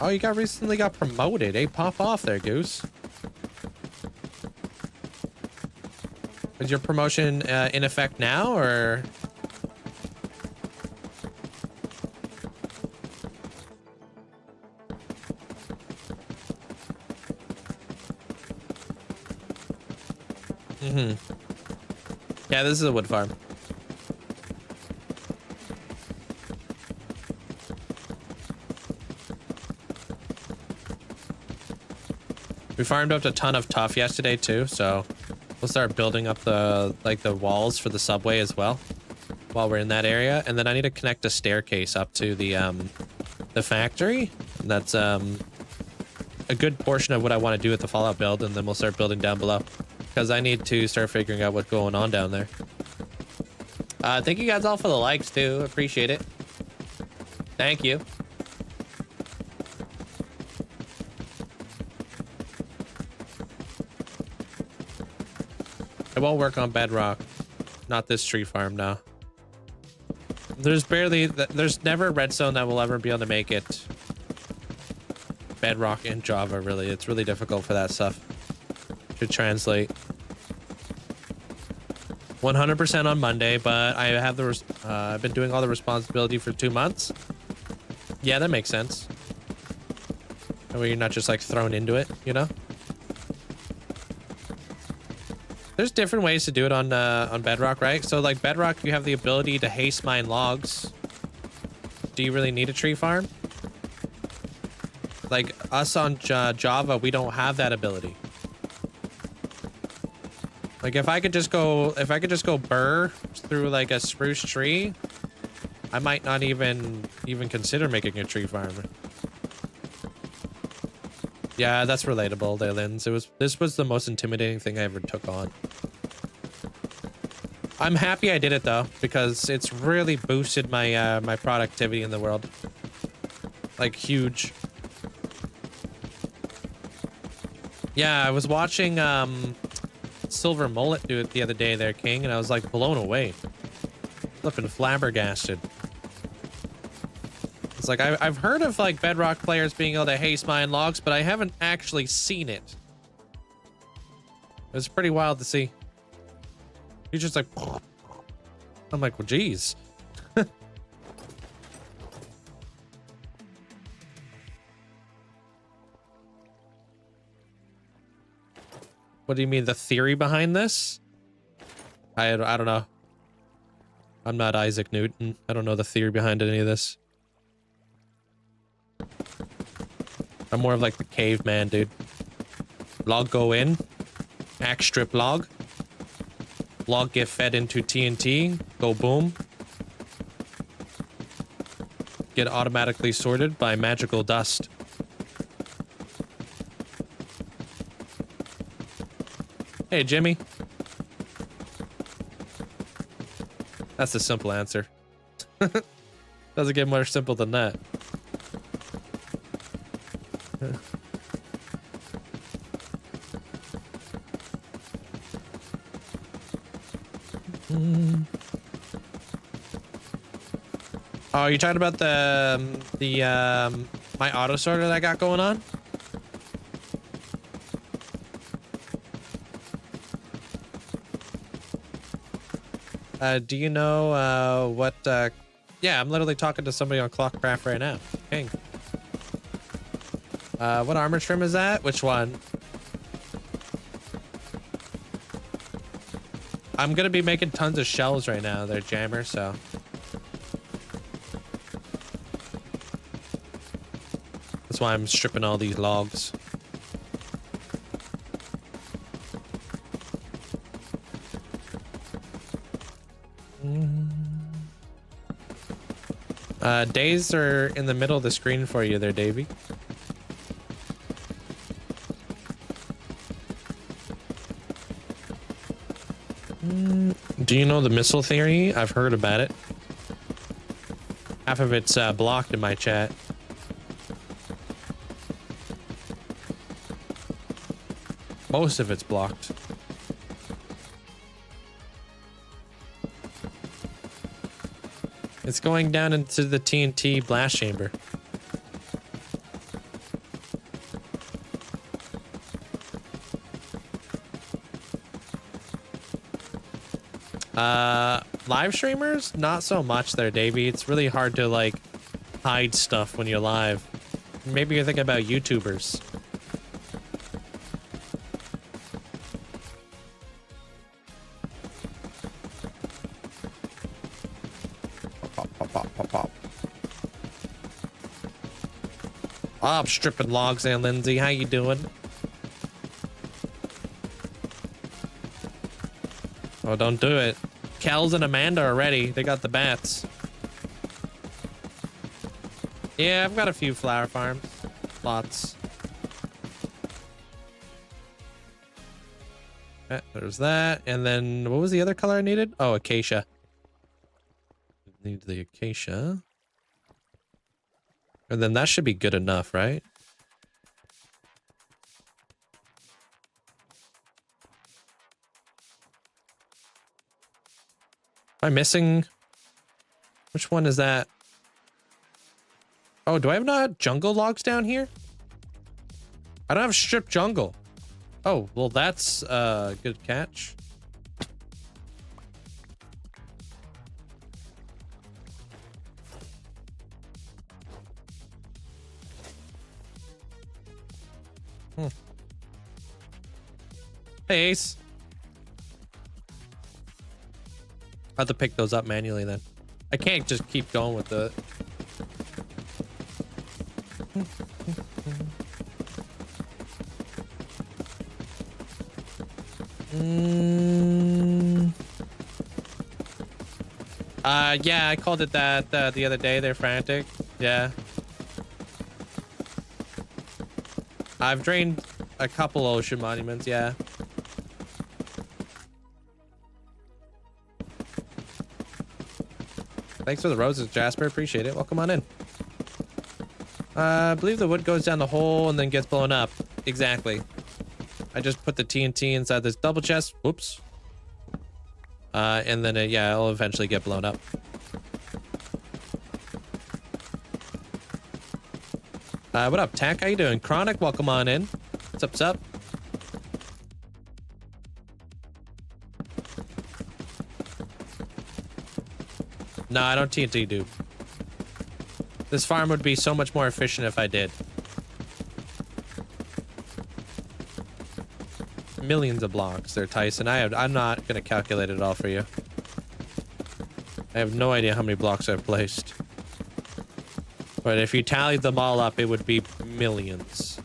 Oh, you recently got promoted. Hey, pop off there, Goose. Is your promotion in effect now, or? Mm-hmm. Yeah, this is a wood farm. We farmed up a ton of tough yesterday too, so we'll start building up the walls for the subway as well while we're in that area. And then I need to connect a staircase up to the factory. And that's a good portion of what I want to do with the Fallout build, and then we'll start building down below because I need to start figuring out what's going on down there. Thank you guys all for the likes too. Appreciate it. Thank you. It won't work on bedrock. Not this tree farm now. There's never redstone that will ever be able to make it bedrock in Java, really. It's really difficult for that stuff to translate. 100% on Monday, but I have I've been doing all the responsibility for 2 months. Yeah, that makes sense. Where you're not just like thrown into it, you know? There's different ways to do it on Bedrock, right? So like Bedrock, you have the ability to haste mine logs. Do you really need a tree farm? Like us on Java, we don't have that ability. Like if I could just go burr through like a spruce tree, I might not even consider making a tree farm. Yeah, that's relatable there, Linz. This was the most intimidating thing I ever took on. I'm happy I did it though, because it's really boosted my my productivity in the world. Like huge. Yeah, I was watching Silver Mullet do it the other day there, King, and I was like blown away. Flipping flabbergasted. It's like I've heard of like Bedrock players being able to haste mine logs, but I haven't actually seen it. It was pretty wild to see. He's just like, I'm like, well, geez. What do you mean, the theory behind this? I don't know. I'm not Isaac Newton. I don't know the theory behind any of this. I'm more of like the caveman, dude. Log go in. Axe strip log. Log get fed into TNT. Go boom. Get automatically sorted by magical dust. Hey, Jimmy. That's the simple answer. Doesn't get more simple than that. Oh, you're talking about my auto sorter that I got going on? Do you know what? Yeah, I'm literally talking to somebody on Clockcraft right now. King. What armor trim is that? Which one? I'm gonna be making tons of shells right now. They're jammer, so. That's why I'm stripping all these logs. Days are in the middle of the screen for you there, Davey. Do you know the missile theory? I've heard about it. Half of it's blocked in my chat. Most of it's blocked. It's going down into the TNT blast chamber. Live streamers? Not so much there, Davey. It's really hard to like hide stuff when you're live. Maybe you're thinking about YouTubers. I'm stripping logs there, Linkzzey. How you doing? Oh, don't do it. Kels and Amanda are ready. They got the bats. Yeah, I've got a few flower farms. Lots. There's that. And then what was the other color I needed? Oh, acacia. Need the acacia. And then that should be good enough, right? Am I missing? Which one is that? Oh, do I have not jungle logs down here? I don't have strip jungle. Oh, well, that's a good catch. Hey, Ace. I have to pick those up manually then. I can't just keep going with the... Yeah, I called it that the other day. They're frantic. Yeah. I've drained a couple ocean monuments, yeah. Thanks for the roses, Jasper. Appreciate it. Welcome on in. I believe the wood goes down the hole and then gets blown up. Exactly. I just put the TNT inside this double chest. Whoops. And then, yeah, it'll eventually get blown up. What up, Tack? How you doing? Chronic, welcome on in. What's up? No, I don't TNT, dude. This farm would be so much more efficient if I did. Millions of blocks there, Tyson. I'm not gonna calculate it all for you. I have no idea how many blocks I've placed. But if you tallied them all up, it would be millions.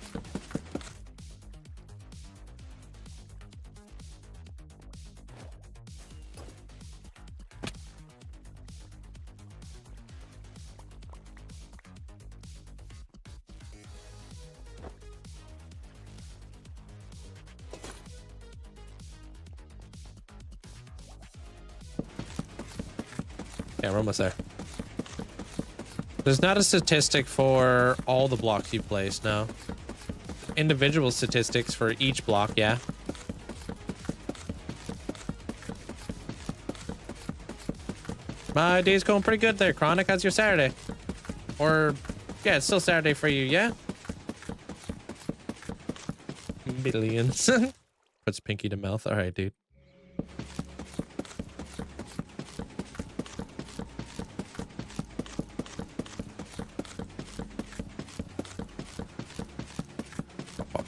Yeah, we're almost there. There's not a statistic for all the blocks you place, no. Individual statistics for each block, yeah. My day's going pretty good there, Chronic. How's your Saturday? Or, yeah, it's still Saturday for you, yeah? Millions. Puts pinky to mouth. All right, dude.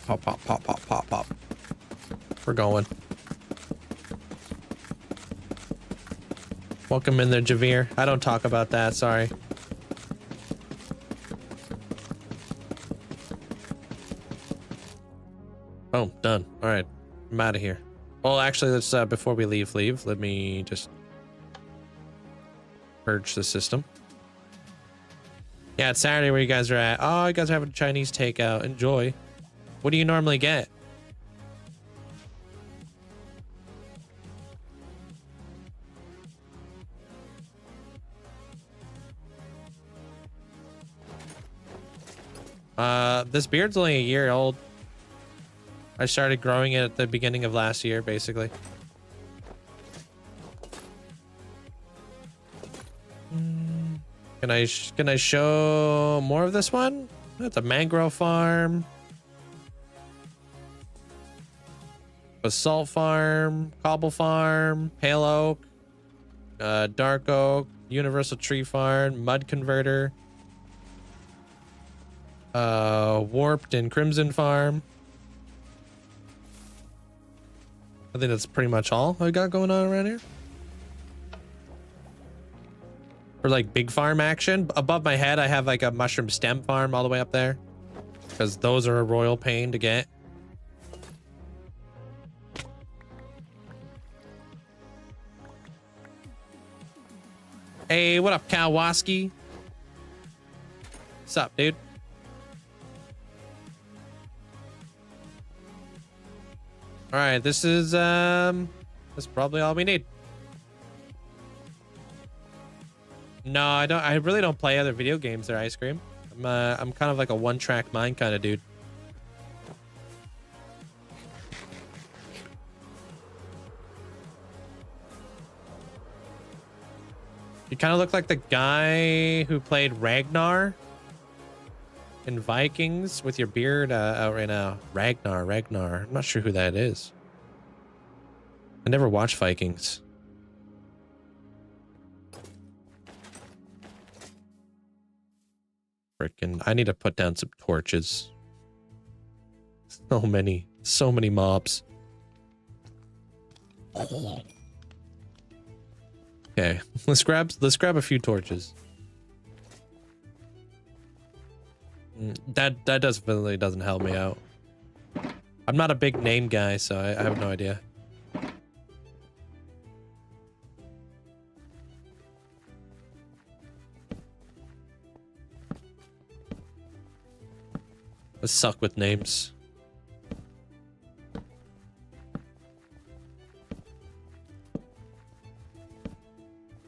Pop, pop, pop, pop, pop, pop. We're going. Welcome in there, Javier. I don't talk about that, sorry. Oh, done. All right, I'm out of here. Well, actually, let's, before we leave, let me just purge the system. Yeah, it's Saturday where you guys are at. Oh, you guys are having Chinese takeout. Enjoy. What do you normally get? This beard's only a year old. I started growing it at the beginning of last year, basically. Can I show more of this one? That's a mangrove farm. Basalt farm, cobble farm, pale oak, dark oak, universal tree farm, mud converter, warped and crimson farm. I think that's pretty much all I got going on around here. For like big farm action, above my head, I have like a mushroom stem farm all the way up there, because those are a royal pain to get. Hey, what up, Kowalski? What's up, dude? All right, this is probably all we need. No, I don't. I really don't play other video games there, Ice Cream. I'm kind of like a one-track mind kind of dude. You kind of look like the guy who played Ragnar in Vikings with your beard out right now. Ragnar. I'm not sure who that is. I never watched Vikings. Frickin', I need to put down some torches. So many mobs. Okay, let's grab a few torches. That definitely doesn't help me out. I'm not a big name guy, so I have no idea. I suck with names.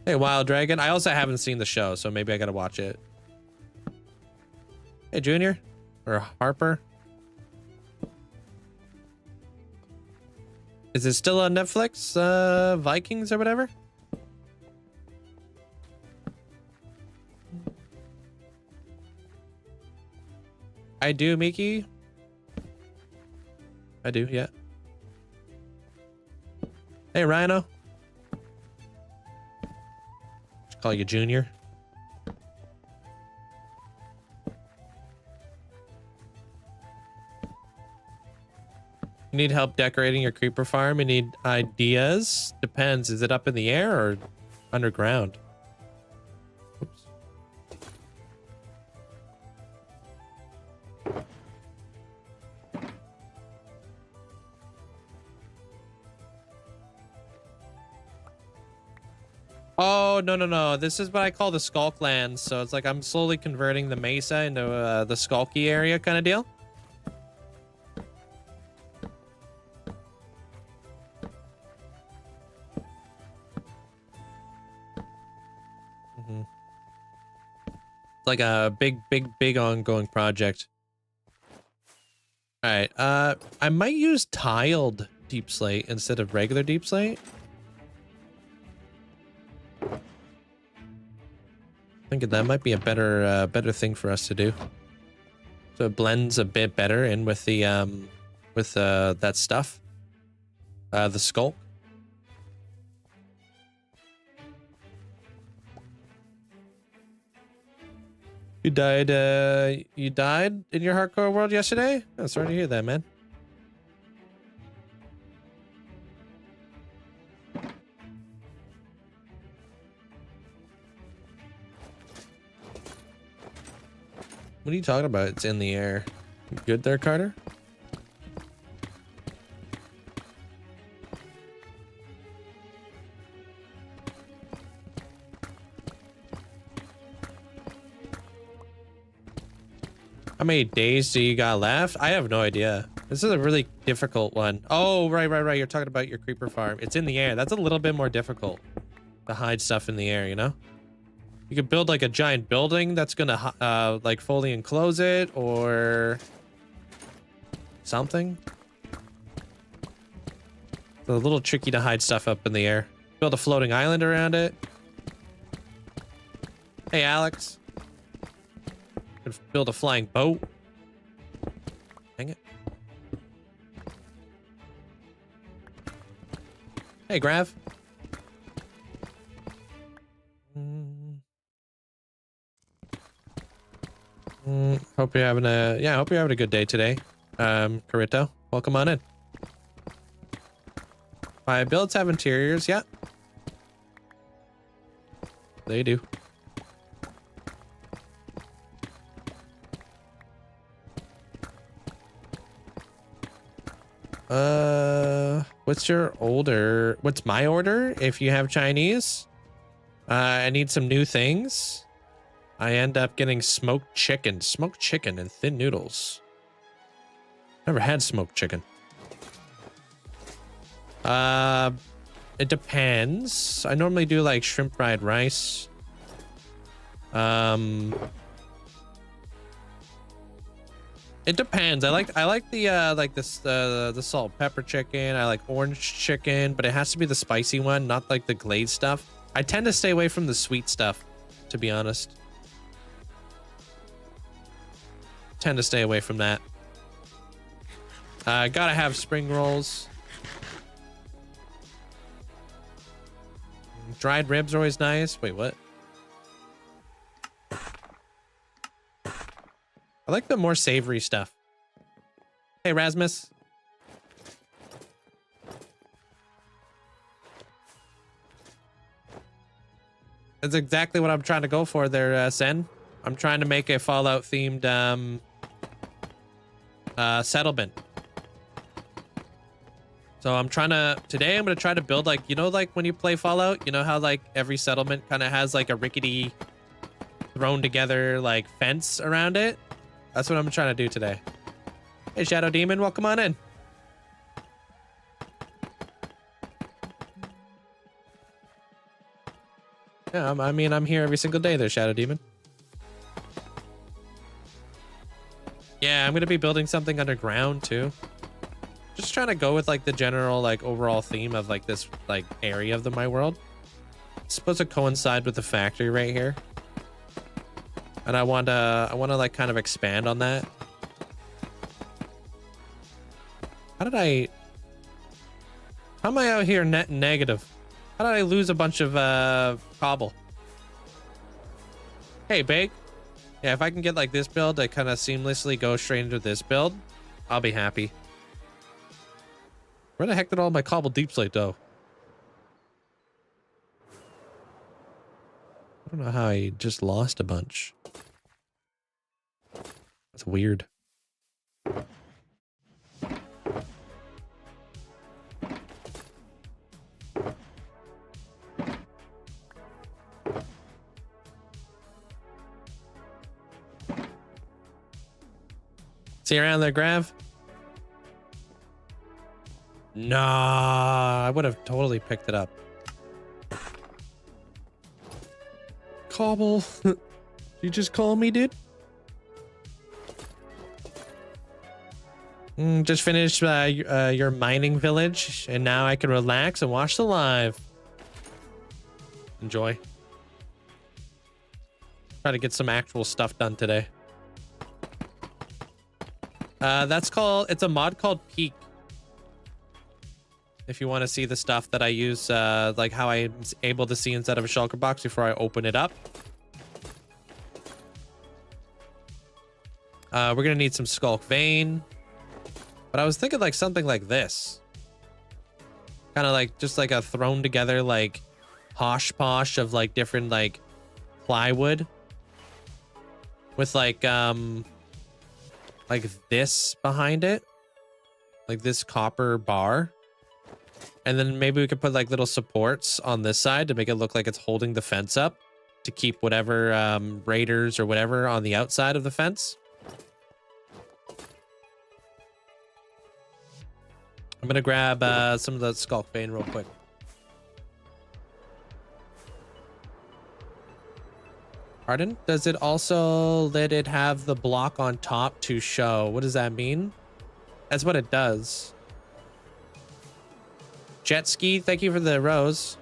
Hey, Wild Dragon. I also haven't seen the show, so maybe I gotta watch it. Hey, Junior. Or Harper. Is it still on Netflix? Vikings or whatever? I do, Miki. I do, yeah. Hey, Rhino. Just call you Junior. You need help decorating your creeper farm? You need ideas? Depends. Is it up in the air or underground? Oops. Oh, no. This is what I call the Skulk Lands. So it's like I'm slowly converting the mesa into the Skulky area kind of deal. It's like a big ongoing project. All right. I might use tiled deep slate instead of regular deep slate. I think that might be a better thing for us to do. So it blends a bit better in with the that stuff. The skulk. You died in your hardcore world yesterday? Oh, sorry to hear that, man. What are you talking about? It's in the air. You good there, Carter? How many days do you got left? I have no idea. This is a really difficult one. Oh, right. You're talking about your creeper farm. It's in the air. That's a little bit more difficult to hide stuff in the air, you know? You could build like a giant building that's gonna like fully enclose it or something. It's a little tricky to hide stuff up in the air. Build a floating island around it. Hey, Alex. Could build a flying boat. Dang it. Hey, Grav. Hope you're having a good day today. Carito, welcome on in. My builds have interiors, yeah. They do. What's my order? If you have Chinese, I need some new things. I end up getting smoked chicken and thin noodles. Never had smoked chicken. It depends. I normally do like shrimp fried rice. It depends. I like the salt pepper chicken. I like orange chicken, but it has to be the spicy one, not like the glazed stuff. I tend to stay away from the sweet stuff, to be honest. Tend to stay away from that. Gotta have spring rolls. Dried ribs are always nice. Wait, what? I like the more savory stuff. Hey, Rasmus. That's exactly what I'm trying to go for there, Sen. I'm trying to make a Fallout themed settlement. So today I'm gonna try to build like, you know, like when you play Fallout, you know how like every settlement kind of has like a rickety thrown together like fence around it? That's what I'm trying to do today. Hey, Shadow Demon, welcome on in. Yeah, I'm here every single day there, Shadow Demon. Yeah, I'm gonna be building something underground too. Just trying to go with like the general like overall theme of like this like area of my world. It's supposed to coincide with the factory right here. And I want to like kind of expand on that. How am I out here net negative? How did I lose a bunch of cobble? Hey, Bake. Yeah, if I can get like this build to kind of seamlessly go straight into this build, I'll be happy. Where the heck did all my cobble deep slate go? I don't know how I just lost a bunch. That's weird. See you around there, Grav? Nah, I would have totally picked it up. Cobble. You just call me, dude? Just finished your mining village, and now I can relax and watch the live. Enjoy. Try to get some actual stuff done today. It's a mod called Peak. If you want to see the stuff that I use, like how I'm able to see inside of a shulker box before I open it up. We're gonna need some Skulk Vein. But I was thinking like something like this. Kind of like just like a thrown together like posh of like different like plywood. With like this behind it. Like this copper bar. And then maybe we could put like little supports on this side to make it look like it's holding the fence up. To keep whatever raiders or whatever on the outside of the fence. I'm gonna grab some of the Skulk Vein real quick. Pardon? Does it also let it have the block on top to show? What does that mean? That's what it does. Jet Ski, thank you for the rose.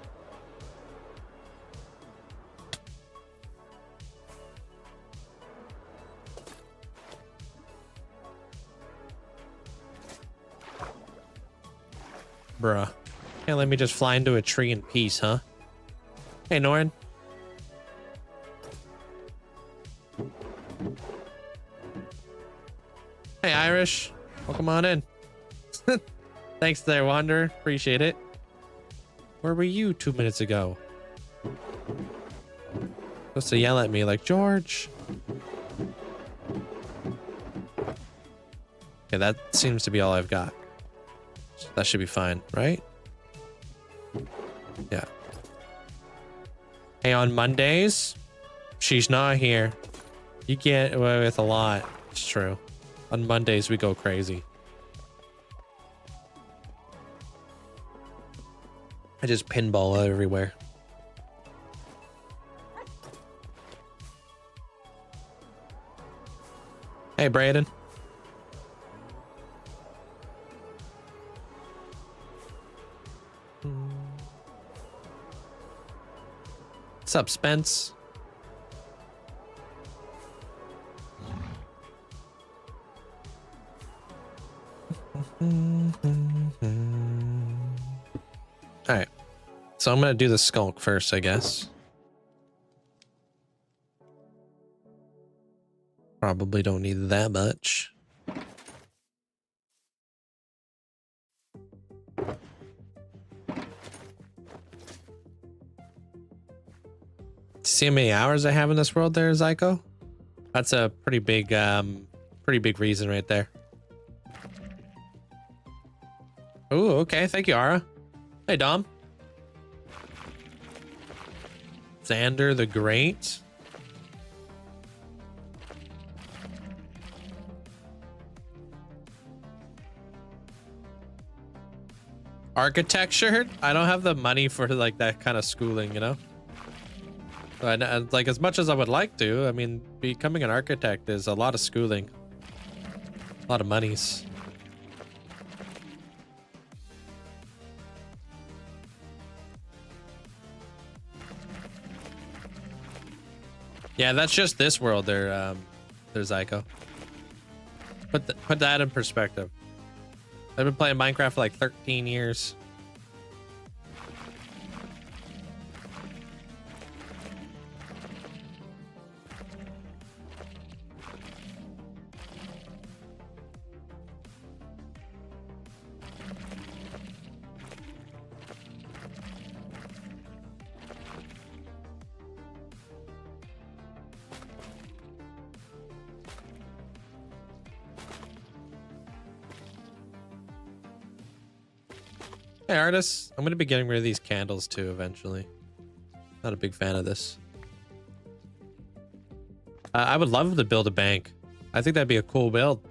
Bruh. Can't let me just fly into a tree in peace, huh? Hey, Norin. Hey, Irish. Welcome on in. Thanks there, Wanderer. Appreciate it. Where were you 2 minutes ago? Supposed to yell at me like, George. Okay, that seems to be all I've got. So that should be fine, right? Yeah. Hey, on Mondays, she's not here. You get away with a lot. It's true. On Mondays, we go crazy. I just pinball everywhere. Hey, Brandon. What's up, Spence? All right, so I'm gonna do the Skulk first, I guess. Probably don't need that much. See how many hours I have in this world there, Zyko? That's a pretty big reason right there. Oh, okay. Thank you, Ara. Hey, Dom. Xander the Great. Architecture? I don't have the money for like that kind of schooling, you know? And like as much as I would like to, I mean, becoming an architect is a lot of schooling. A lot of monies. Yeah, that's just this world there, Zyko. Put that in perspective. I've been playing Minecraft for like 13 years. Hey, artists. I'm going to be getting rid of these candles too eventually. Not a big fan of this. I would love to build a bank. I think that'd be a cool build.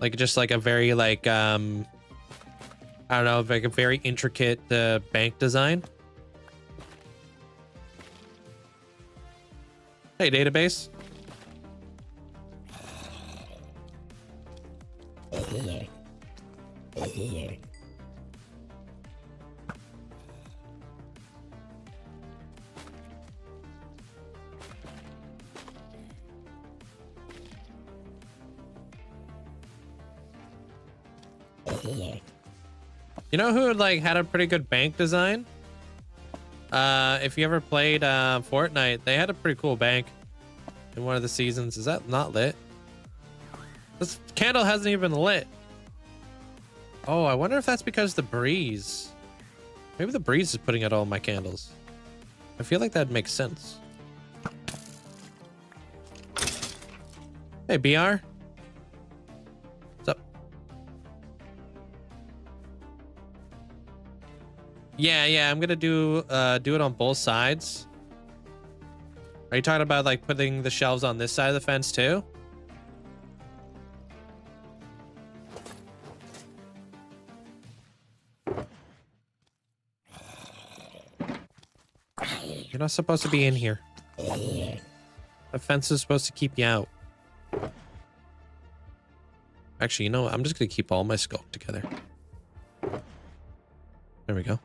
Like just like a very like, I don't know, like a very intricate bank design. Hey, database. You know who like had a pretty good bank design? If you ever played Fortnite, they had a pretty cool bank in one of the seasons. Is that not lit? This candle hasn't even been lit. Oh, I wonder if that's because the breeze. Maybe the breeze is putting out all my candles. I feel like that makes sense. Hey, BR. What's up? Yeah, I'm gonna do it on both sides. Are you talking about like putting the shelves on this side of the fence too? You're not supposed to be in here. The fence is supposed to keep you out. Actually, you know what? I'm just gonna keep all my skulk together. There we go.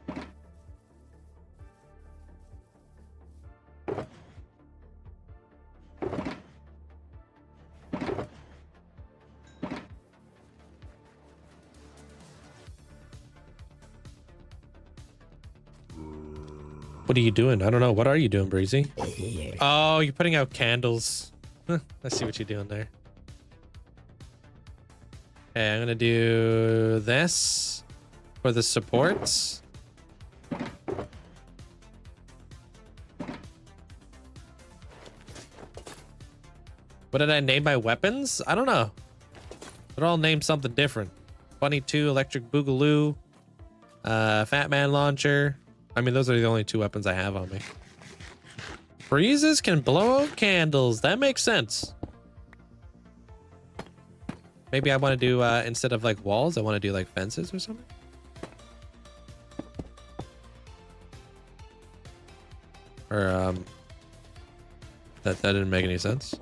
What are you doing? I don't know. What are you doing, Breezy? Oh, you're putting out candles. I see what you're doing there. Okay, I'm gonna do this for the supports. What did I name my weapons? I don't know. They're all named something different. Bunny 2, Electric Boogaloo, Fat Man Launcher. I mean, those are the only two weapons I have on me. Breezes can blow out candles. That makes sense. Maybe I want to do, instead of like walls, I want to do like fences or something. Or, that didn't make any sense.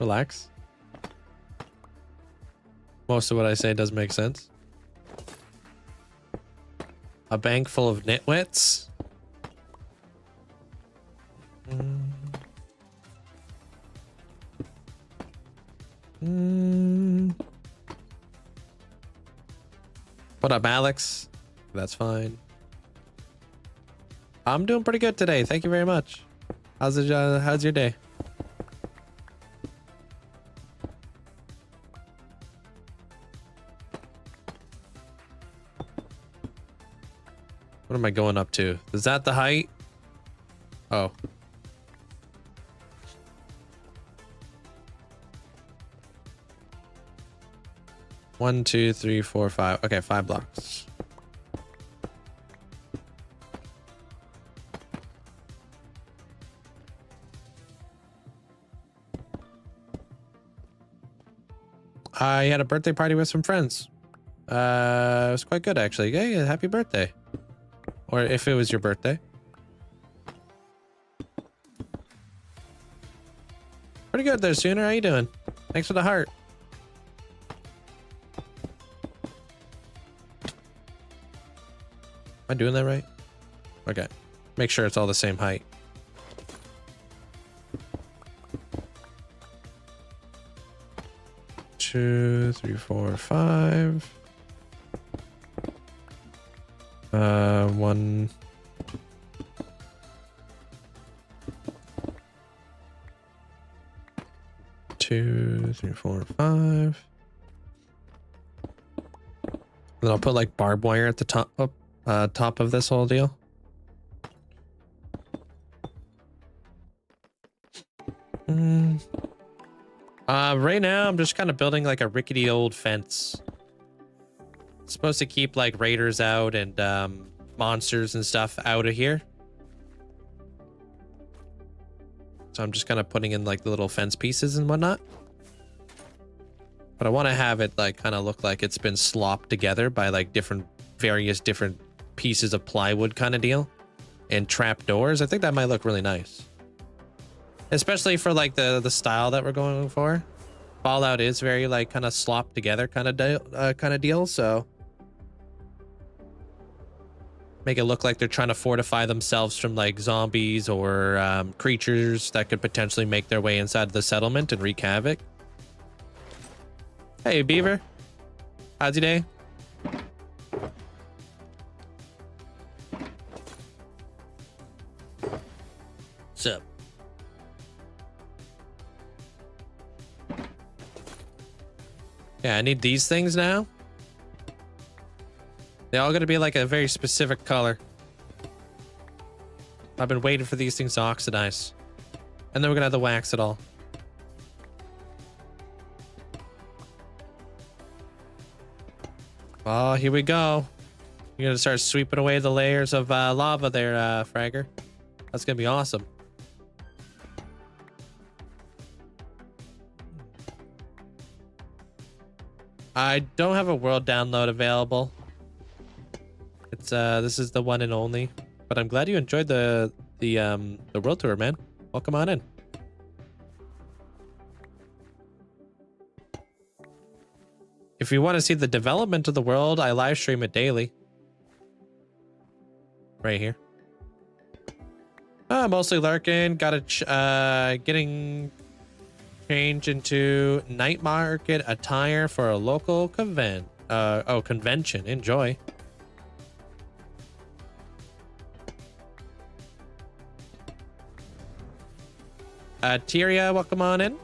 Relax. Most of what I say does make sense. A bank full of nitwits. What up, Alex? That's fine. I'm doing pretty good today. Thank you very much. How's your day? What am I going up to? Is that the height? Oh. One, two, three, four, five. Okay, 5 blocks. I had a birthday party with some friends. It was quite good, actually. Hey, happy birthday. Or if it was your birthday. Pretty good there, Sooner. How you doing? Thanks for the heart. Am I doing that right? Okay. Make sure it's all the same height. Two, three, four, 5. 1. Two, three, four, 5. Then I'll put like barbed wire at the top of this whole deal. Right now I'm just kind of building like a rickety old fence. It's supposed to keep like raiders out and monsters and stuff out of here. So I'm just kind of putting in like the little fence pieces and whatnot. But I want to have it like kind of look like it's been slopped together by like various different pieces of plywood kind of deal. And trap doors. I think that might look really nice. Especially for like the style that we're going for. Fallout is very like kind of slopped together kind of deal, so Make it look like they're trying to fortify themselves from like zombies or creatures that could potentially make their way inside the settlement and wreak havoc. Hey, Beaver. How's your day? What's up? Yeah, I need these things now. They all gotta be like a very specific color. I've been waiting for these things to oxidize. And then we're gonna have to wax it all. Oh, here we go. You're gonna start sweeping away the layers of lava there, Fragger. That's gonna be awesome. I don't have a world download available. It's this is the one and only. But I'm glad you enjoyed the world tour, man. Welcome on in. If you want to see the development of the world, I live stream it daily. Right here. Mostly lurking. Got getting changed into night market attire for a local convention. Enjoy. Tyria, welcome on in.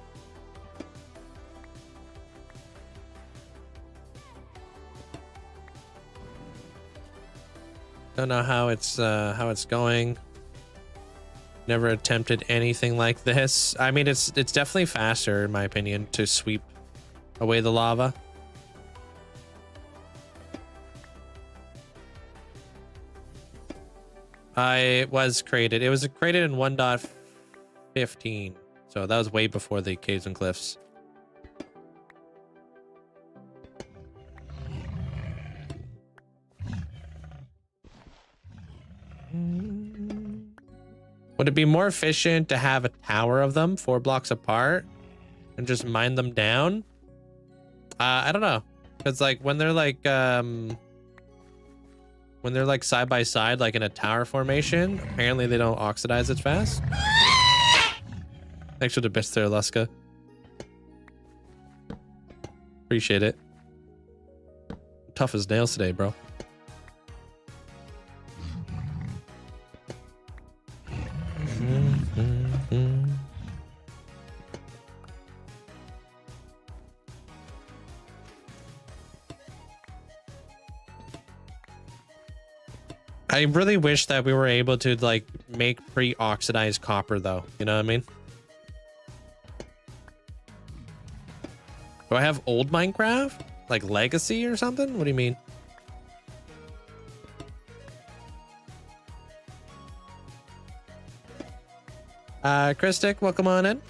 Don't know how it's going. Never attempted anything like this. I mean, it's definitely faster, in my opinion, to sweep away the lava. It was created in 1.15, so that was way before the caves and cliffs. Would it be more efficient to have a tower of them 4 blocks apart and just mine them down? I don't know, because like when they're like side by side, like in a tower formation, apparently they don't oxidize as fast. Thanks for the best there, Luska. Appreciate it. Tough as nails today, bro. I really wish that we were able to like make pre-oxidized copper though. You know what I mean? Do I have old Minecraft? Like legacy or something? What do you mean? Christic, welcome on in.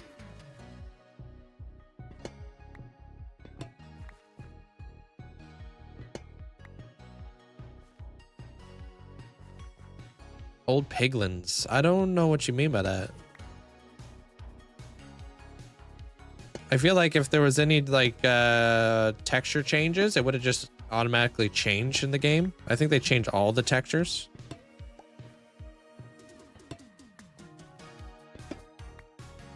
Old piglins. I don't know what you mean by that. I feel like if there was any like texture changes, it would have just automatically changed in the game. I think they changed all the textures.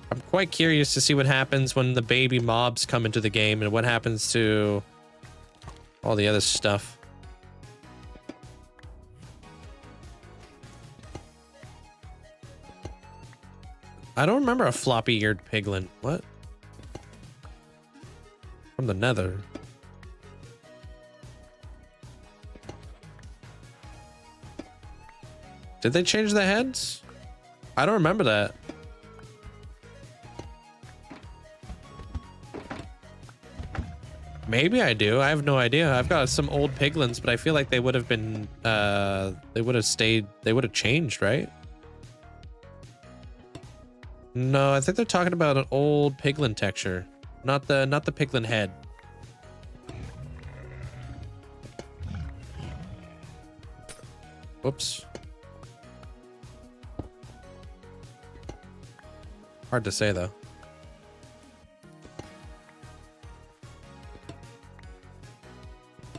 I'm quite curious to see what happens when the baby mobs come into the game and what happens to all the other stuff. I don't remember a floppy-eared piglin. What? From the nether. Did they change the heads? I don't remember that. Maybe I do. I have no idea. I've got some old piglins, but I feel like they would have been, they would have stayed, they would have changed, right? No, I think they're talking about an old piglin texture, not the piglin head. Whoops. Hard to say though.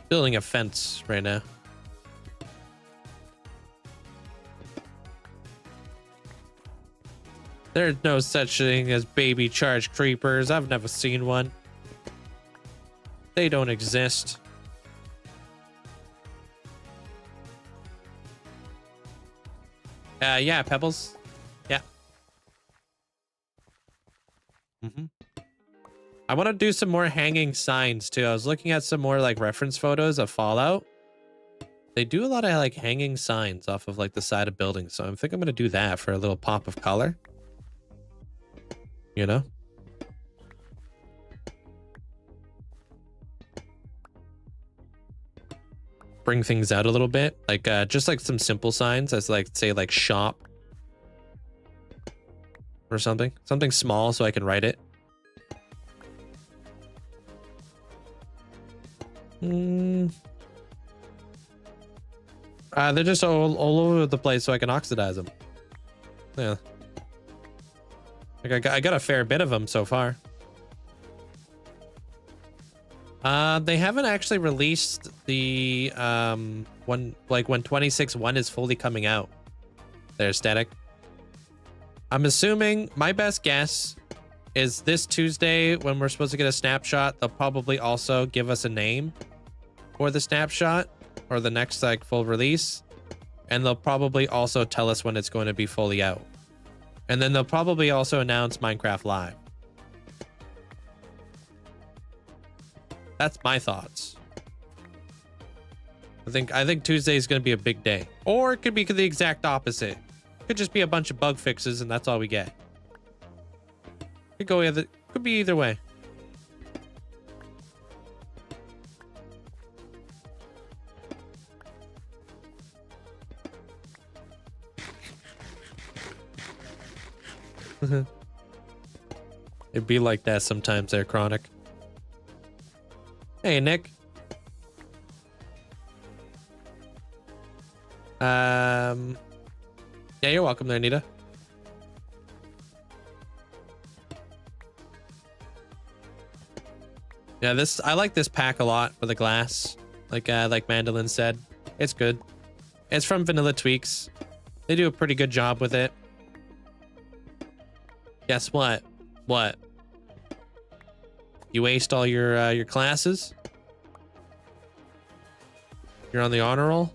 Building a fence right now. There's no such thing as baby charge creepers. I've never seen one. They don't exist. Yeah, Pebbles. Yeah. I want to do some more hanging signs too. I was looking at some more like reference photos of Fallout. They do a lot of like hanging signs off of like the side of buildings. So I think I'm going to do that for a little pop of color. You know? Bring things out a little bit. Like just like some simple signs as like say like shop or something. Something small so I can write it. They're just all over the place so I can oxidize them. Yeah. Like I got a fair bit of them so far. They haven't actually released the when 26.1 is fully coming out. Their aesthetic. I'm assuming my best guess is this Tuesday when we're supposed to get a snapshot. They'll probably also give us a name for the snapshot or the next like full release, and they'll probably also tell us when it's going to be fully out, and then they'll probably also announce Minecraft Live. That's my thoughts. I think Tuesday is going to be a big day, or it could be the exact opposite. Could just be a bunch of bug fixes and that's all we get. Could be either way. It'd be like that sometimes there, Chronic. Hey, Nick. Yeah, you're welcome there, Nita. Yeah, I like this pack a lot for the glass. Like Mandolin said, it's good. It's from Vanilla Tweaks. They do a pretty good job with it. Guess what? What? You aced all your classes? You're on the honor roll?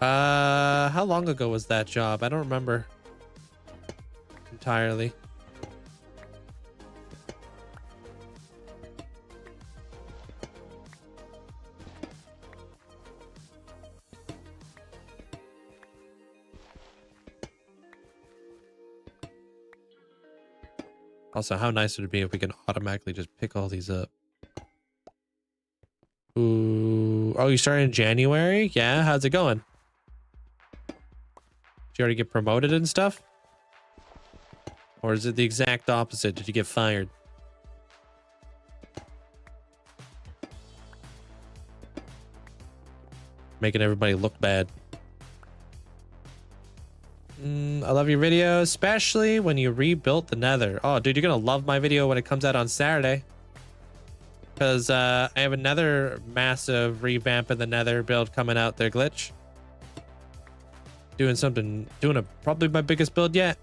How long ago was that job? I don't remember entirely. Also, how nice would it be if we can automatically just pick all these up? Ooh. Oh, you started in January? Yeah, how's it going? Did you already get promoted and stuff? Or is it the exact opposite? Did you get fired? Making everybody look bad. I love your video, especially when you rebuilt the nether. Oh, dude, you're gonna love my video when it comes out on Saturday. Because I have another massive revamp of the nether build coming out there, Glitch. Doing probably my biggest build yet.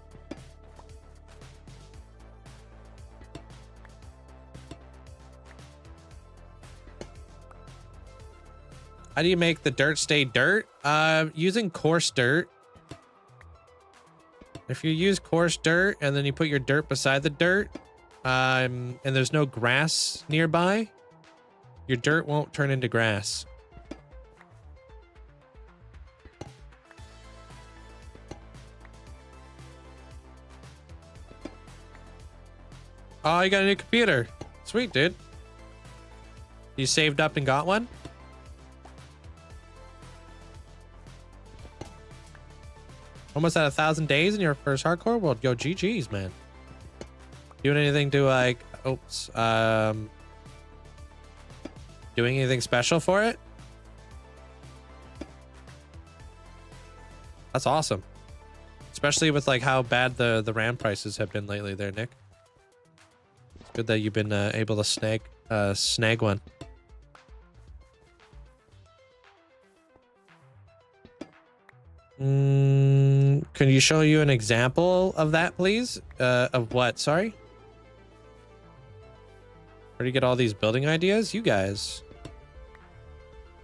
How do you make the dirt stay dirt? Using coarse dirt. If you use coarse dirt and then you put your dirt beside the dirt, and there's no grass nearby, your dirt won't turn into grass. Oh, you got a new computer. Sweet, dude. You saved up and got one? Almost at 1,000 days in your first hardcore world. Yo, GG's, man. Doing anything to like, doing anything special for it? That's awesome. Especially with like how bad the RAM prices have been lately there, Nick. It's good that you've been able to snag one. Can you show you an example of that, please? Of what? Sorry? Where do you get all these building ideas? You guys.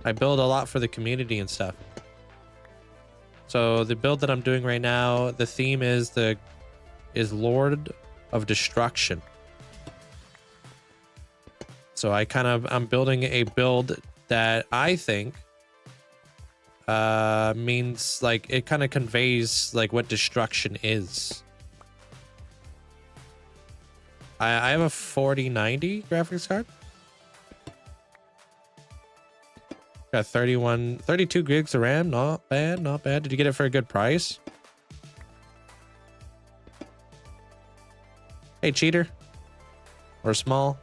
I build a lot for the community and stuff. So the build that I'm doing right now, the theme is Lord of Destruction. So I'm building a build that I think means like it kind of conveys like what destruction is. I have a 4090 graphics card. Got 32 gigs of RAM. Not bad, not bad. Did you get it for a good price? Hey, cheater. Or small.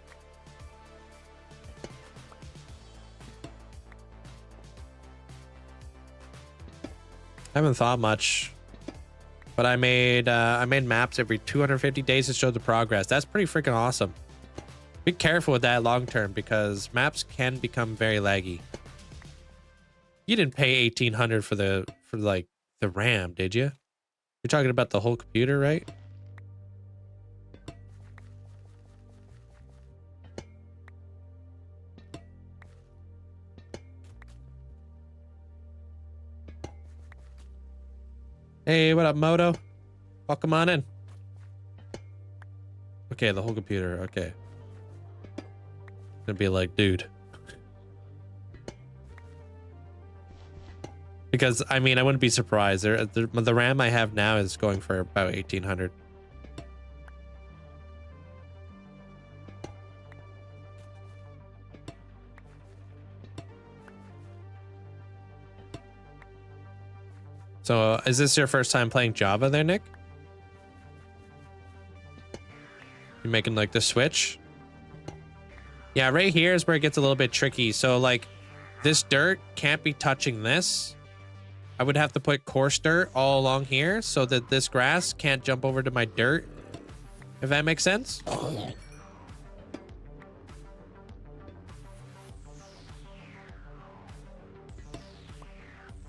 I haven't thought much, but I made maps every 250 days to show the progress. That's pretty freaking awesome. Be careful with that long term because maps can become very laggy. You didn't pay 1,800 for like the RAM, did you? You're talking about the whole computer, right? Hey, what up, Moto? Welcome on in. Okay, the whole computer. Okay. Gonna be like, dude. Because, I mean, I wouldn't be surprised. The RAM I have now is going for about 1,800. So, is this your first time playing Java there, Nick? You're making like the switch? Yeah, right here is where it gets a little bit tricky. So, like, this dirt can't be touching this. I would have to put coarse dirt all along here so that this grass can't jump over to my dirt. If that makes sense.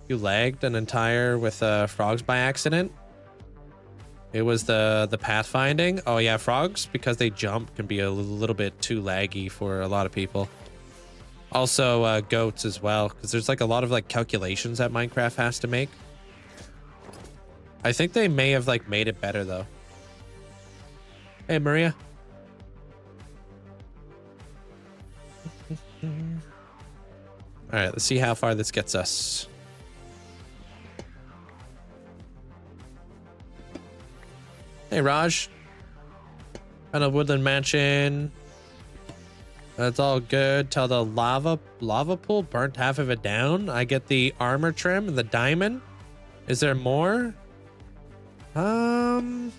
You lagged an entire with frogs by accident. It was the pathfinding. Oh yeah, frogs, because they jump, can be a little bit too laggy for a lot of people. Also goats as well, because there's like a lot of like calculations that Minecraft has to make. I think they may have like made it better though. Hey Maria. All right, let's see how far this gets us. Hey Raj. Kind of woodland mansion. That's all good. Till the lava pool burnt half of it down. I get the armor trim and the diamond. Is there more? What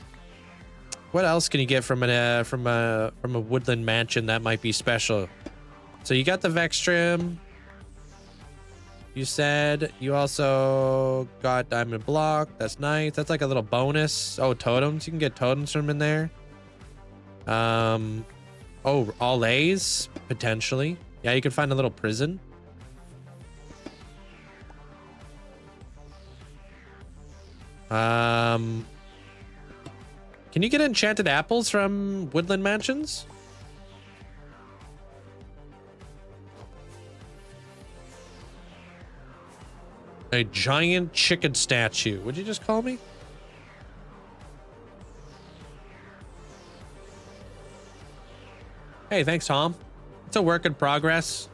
else can you get from a woodland mansion that might be special? So you got the Vex trim. You said you also got diamond block. That's nice. That's like a little bonus. Oh, totems. You can get totems from in there. Oh, all A's potentially. Yeah, you could find a little prison. Can you get enchanted apples from woodland mansions? A giant chicken statue. Would you just call me? Hey, thanks, Tom. It's a work in progress.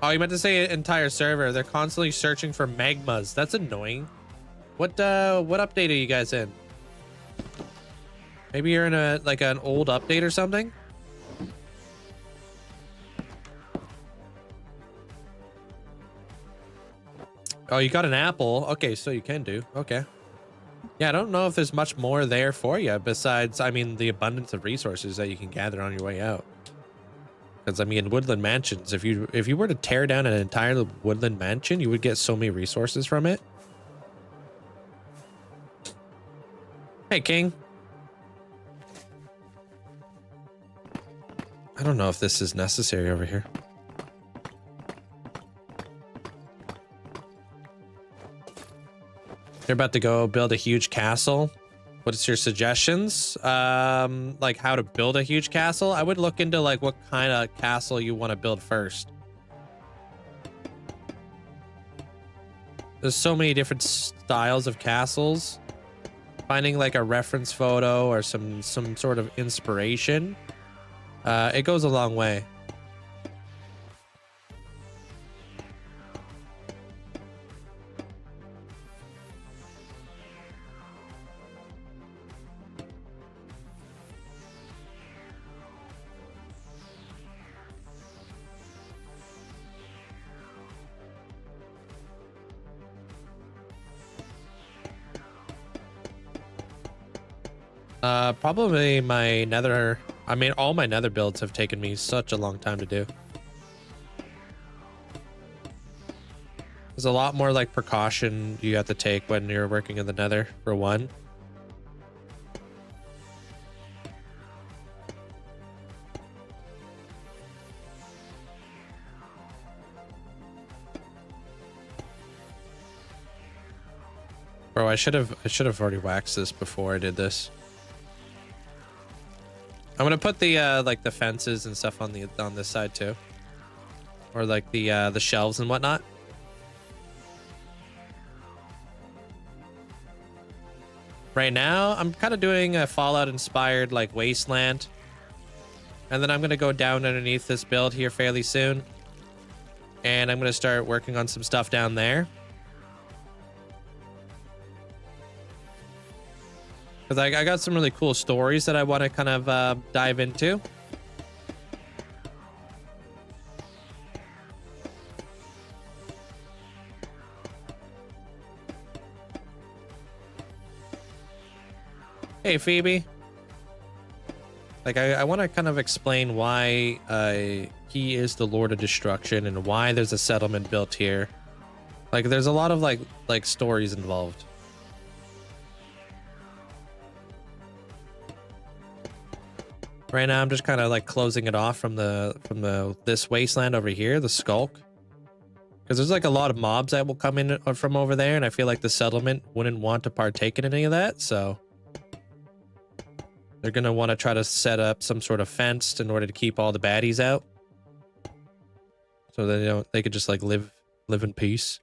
Oh, you meant to say entire server. They're constantly searching for magmas. That's annoying. What update are you guys in? Maybe you're in an old update or something? Oh, you got an apple. Okay, so you can do. Okay. Yeah, I don't know if there's much more there for you besides, I mean, the abundance of resources that you can gather on your way out. Because, I mean, woodland mansions, if you were to tear down an entire woodland mansion, you would get so many resources from it. Hey, King. I don't know if this is necessary over here. You're about to go build a huge castle. What's your suggestions? Like how to build a huge castle? I would look into like what kind of castle you want to build first. There's so many different styles of castles. Finding like a reference photo or some sort of inspiration, it goes a long way. Probably my nether, I mean, all my nether builds have taken me such a long time to do. There's a lot more like precaution you have to take when you're working in the nether, for one. Bro, I should have already waxed this before I did this. I'm gonna put the like the fences and stuff on this side too, or like the shelves and whatnot. Right now, I'm kind of doing a Fallout inspired like wasteland, and then I'm gonna go down underneath this build here fairly soon, and I'm gonna start working on some stuff down there. Because I got some really cool stories that I want to kind of dive into. Hey, Phoebe. Like, I want to kind of explain why he is the Lord of Destruction and why there's a settlement built here. Like, there's a lot of like stories involved. Right now, I'm just kind of like closing it off from this wasteland over here, the Skulk, because there's like a lot of mobs that will come in from over there, and I feel like the settlement wouldn't want to partake in any of that, so they're gonna want to try to set up some sort of fence in order to keep all the baddies out, so they could just like live in peace.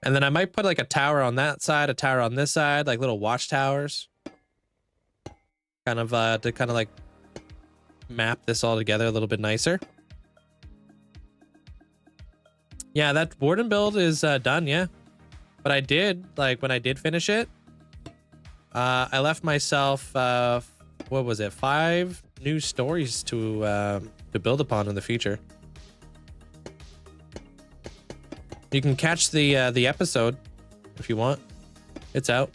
And then I might put like a tower on that side, a tower on this side, like little watchtowers. Kind of to kind of like map this all together a little bit nicer. Yeah, that warden build is done, yeah. But I did, like when I did finish it, I left myself, what was it, 5 new stories to build upon in the future. You can catch the episode if you want. It's out.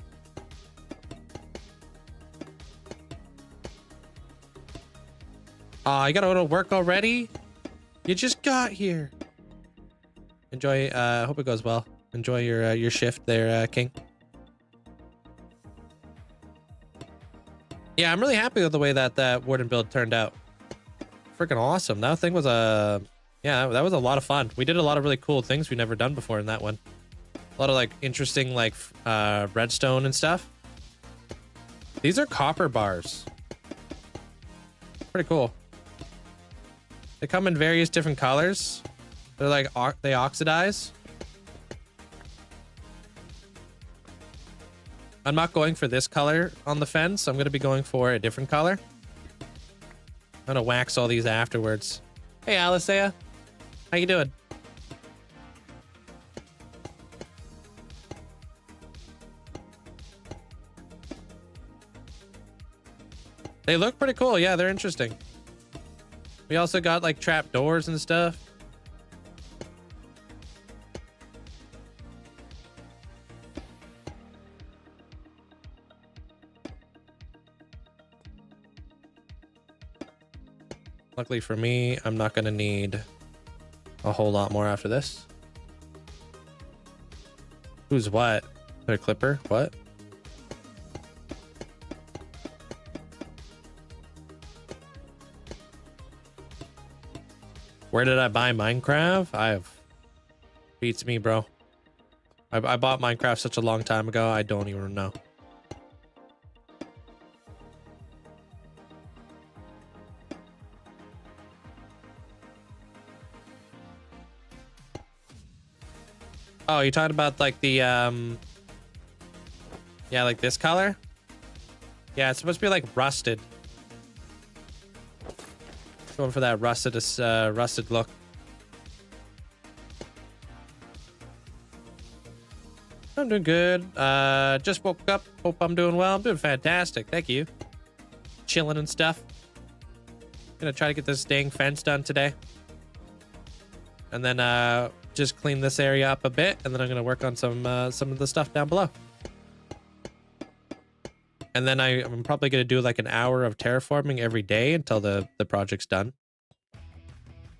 Aw, you gotta go to work already? You just got here. Enjoy, hope it goes well. Enjoy your shift there, King. Yeah, I'm really happy with the way that warden build turned out. Freaking awesome. That thing was yeah, that was a lot of fun. We did a lot of really cool things we've never done before in that one. A lot of like interesting like redstone and stuff. These are copper bars. Pretty cool. They come in various different colors. They're like they oxidize. I'm not going for this color on the fence. I'm going to be going for a different color. I'm going to wax all these afterwards. Hey, Alicea. How you doing? They look pretty cool. Yeah, they're interesting. We also got like trap doors and stuff. Luckily for me, I'm not going to need a whole lot more after this. Who's what? Their clipper? What? Where did I buy Minecraft? Beats me, bro. I bought Minecraft such a long time ago, I don't even know. Oh, you're talking about like the yeah, like this color? Yeah, it's supposed to be like rusted. Going for that rusted look. I'm doing good. Just woke up. Hope I'm doing well. I'm doing fantastic. Thank you. Chilling and stuff. Gonna try to get this dang fence done today. And then just clean this area up a bit, and then I'm gonna work on some of the stuff down below. And then I'm probably gonna do like an hour of terraforming every day until the project's done.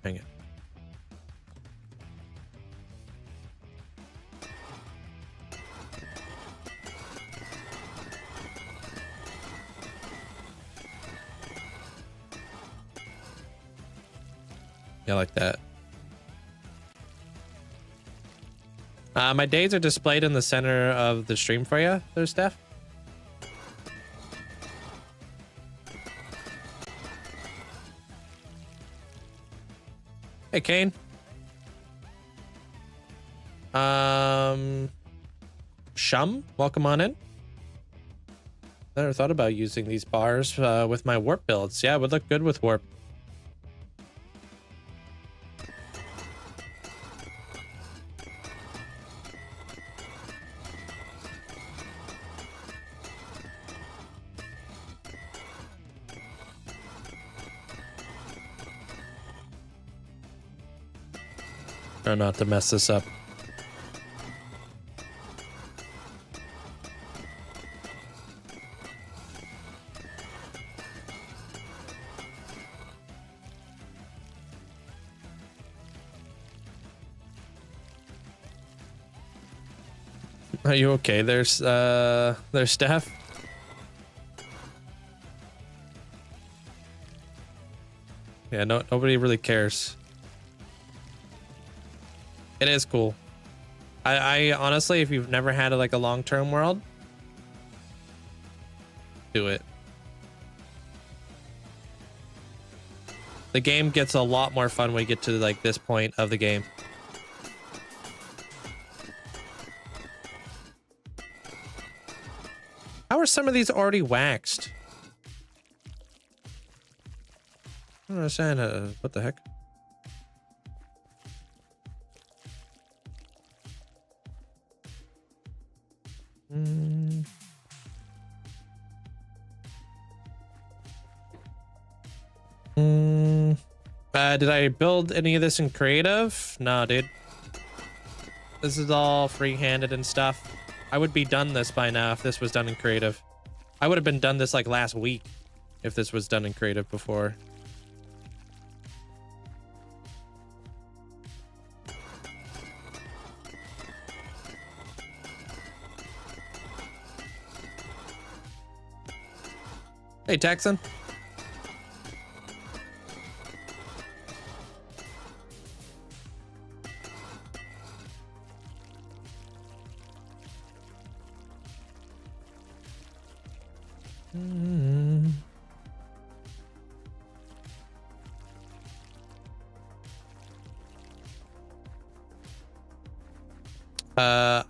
Hang it. Yeah, like that. My days are displayed in the center of the stream for you, there, Steph. Hey, Kane. Shum, welcome on in. I never thought about using these bars with my warp builds. Yeah, it would look good with warp. Try not to mess this up. Are you okay? There's Steph. Yeah, nobody really cares. It is cool. I honestly, if you've never had like a long-term world, do it. The game gets a lot more fun when you get to like this point of the game. How are some of these already waxed? I don't understand. What the heck? Did I build any of this in creative? No, dude. This is all free-handed and stuff. I would be done this by now if this was done in creative. I would have been done this like last week if this was done in creative before. Hey, Texan.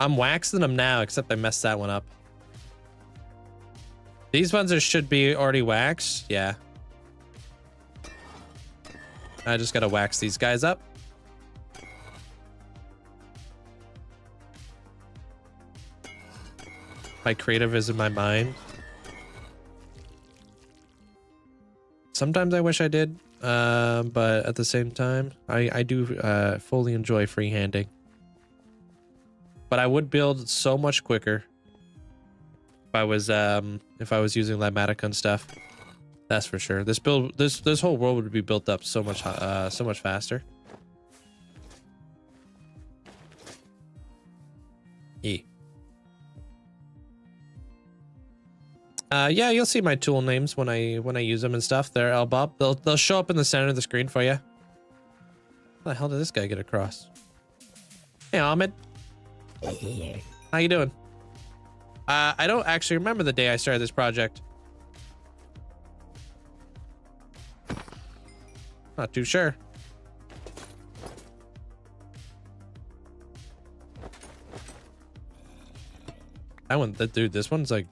I'm waxing them now, except I messed that one up. These ones should be already waxed. Yeah. I just gotta wax these guys up. My creative is in my mind. Sometimes I wish I did, but at the same time, I do fully enjoy freehanding. But I would build so much quicker if I was using Limatica and stuff. That's for sure. This whole world would be built up so much faster. E. Yeah, you'll see my tool names when I use them and stuff. They're Elbob. They'll show up in the center of the screen for you. How the hell did this guy get across? Hey, Ahmed. How you doing? I don't actually remember the day I started this project. Not too sure. Dude, this one's like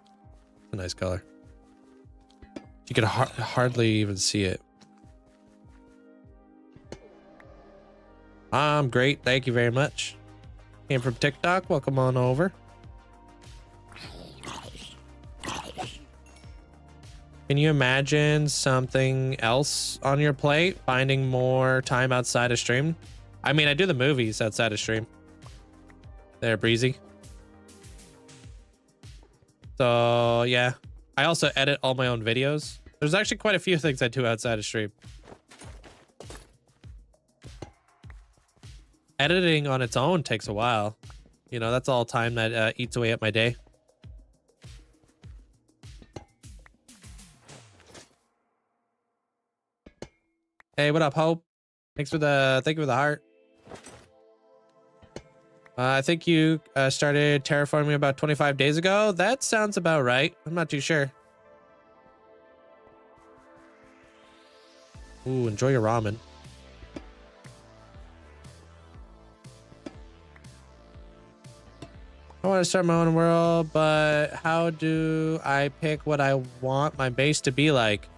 a nice color. You could hardly even see it. Great. Thank you very much. Came from TikTok. Welcome on over. Can you imagine something else on your plate? Finding more time outside of stream? I mean, I do the movies outside of stream. There, Breezy. So, yeah. I also edit all my own videos. There's actually quite a few things I do outside of stream. Editing on its own takes a while. You know, that's all time that eats away at my day. Hey, what up, Hope? Thank you for the heart. I think you started terraforming about 25 days ago. That sounds about right. I'm not too sure. Ooh, enjoy your ramen. I want to start my own world, but how do I pick what I want my base to be like?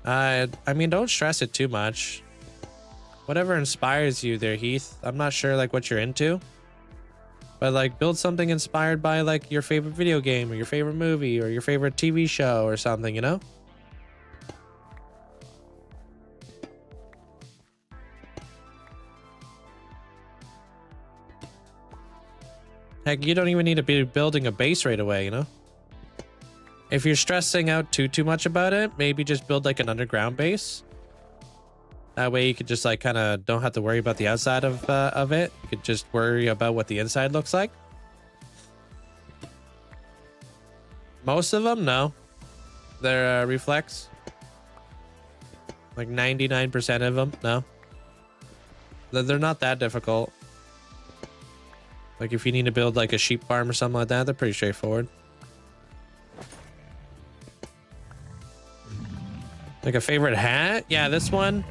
I mean, don't stress it too much. Whatever inspires you there, Heath. I'm not sure like what you're into. But like build something inspired by like your favorite video game or your favorite movie or your favorite TV show or something, you know? Heck, you don't even need to be building a base right away, you know? If you're stressing out too much about it, maybe just build like an underground base. That way you could just like kind of don't have to worry about the outside of it. You could just worry about what the inside looks like. Most of them, no. They're reflex. Like 99% of them, no. They're not that difficult. Like if you need to build like a sheep farm or something like that, they're pretty straightforward. Like a favorite hat? Yeah, this one.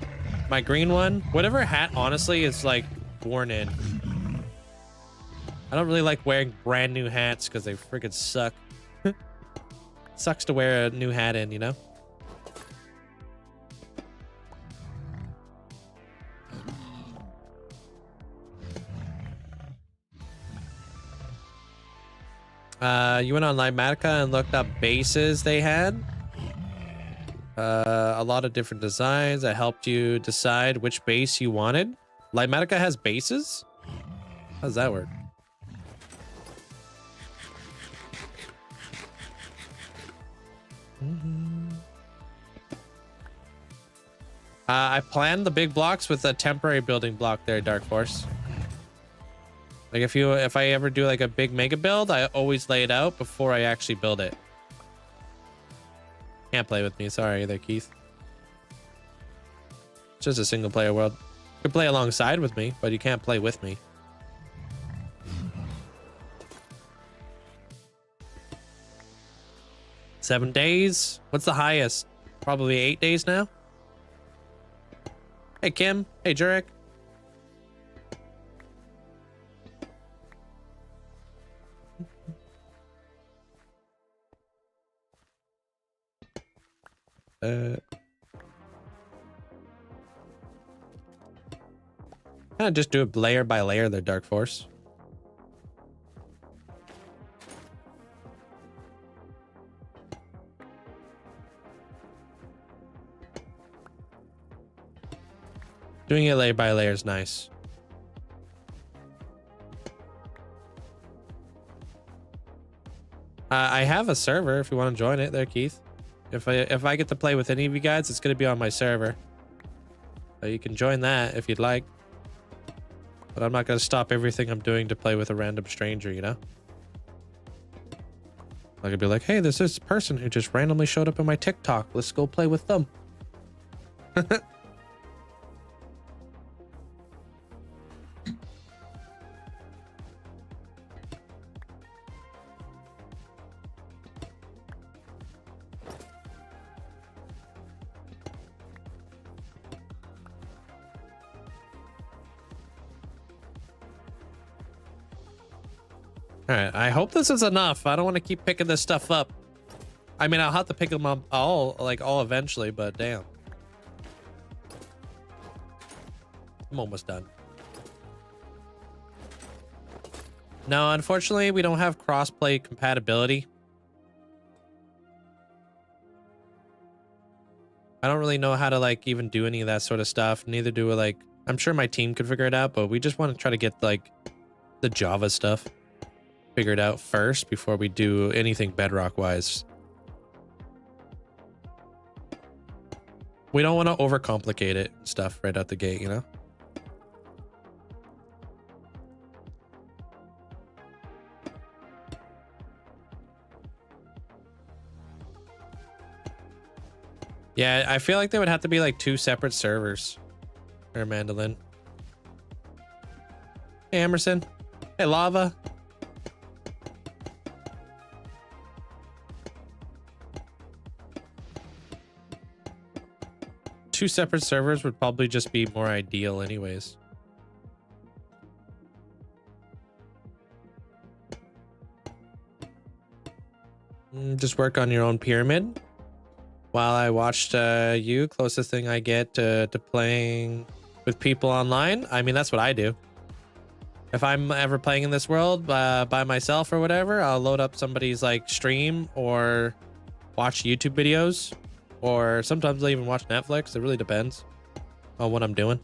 My green one. Whatever hat, honestly, is like worn in. I don't really like wearing brand new hats because they freaking suck. Sucks to wear a new hat in, you know? You went on Linkzzey and looked up bases they had. A lot of different designs that helped you decide which base you wanted. Linkzzey has bases? How does that work? I planned the big blocks with a temporary building block there, Dark Force. Like if I ever do like a big mega build, I always lay it out before I actually build it. Can't play with me, sorry there, Keith. It's just a single player world. You can play alongside with me, but you can't play with me. Seven days? What's the highest? Probably 8 days now? Hey, Kim. Hey, Jurek. Kind of just do it layer by layer there, Dark Force. Doing it layer by layer is nice. I have a server if you want to join it there, Keith. If I get to play with any of you guys, it's going to be on my server. So you can join that if you'd like. But I'm not going to stop everything I'm doing to play with a random stranger, you know? I could be like, hey, there's this person who just randomly showed up in my TikTok. Let's go play with them. All right, I hope this is enough. I don't want to keep picking this stuff up. I mean, I'll have to pick them up all eventually, but damn. I'm almost done. No, unfortunately, we don't have cross-play compatibility. I don't really know how to like even do any of that sort of stuff. Neither do we, like, I'm sure my team could figure it out, but we just want to try to get like the Java stuff figured out first before we do anything Bedrock wise. We don't want to overcomplicate it and stuff right out the gate, you know? Yeah, I feel like they would have to be like 2 separate servers. Or Mandolin. Hey, Emerson. Hey, Lava. Two separate servers would probably just be more ideal anyways. Just work on your own pyramid. While I watched you, closest thing I get to playing with people online. I mean, that's what I do. If I'm ever playing in this world by myself or whatever, I'll load up somebody's like stream or watch YouTube videos, or sometimes I'll even watch Netflix. It really depends on what I'm doing.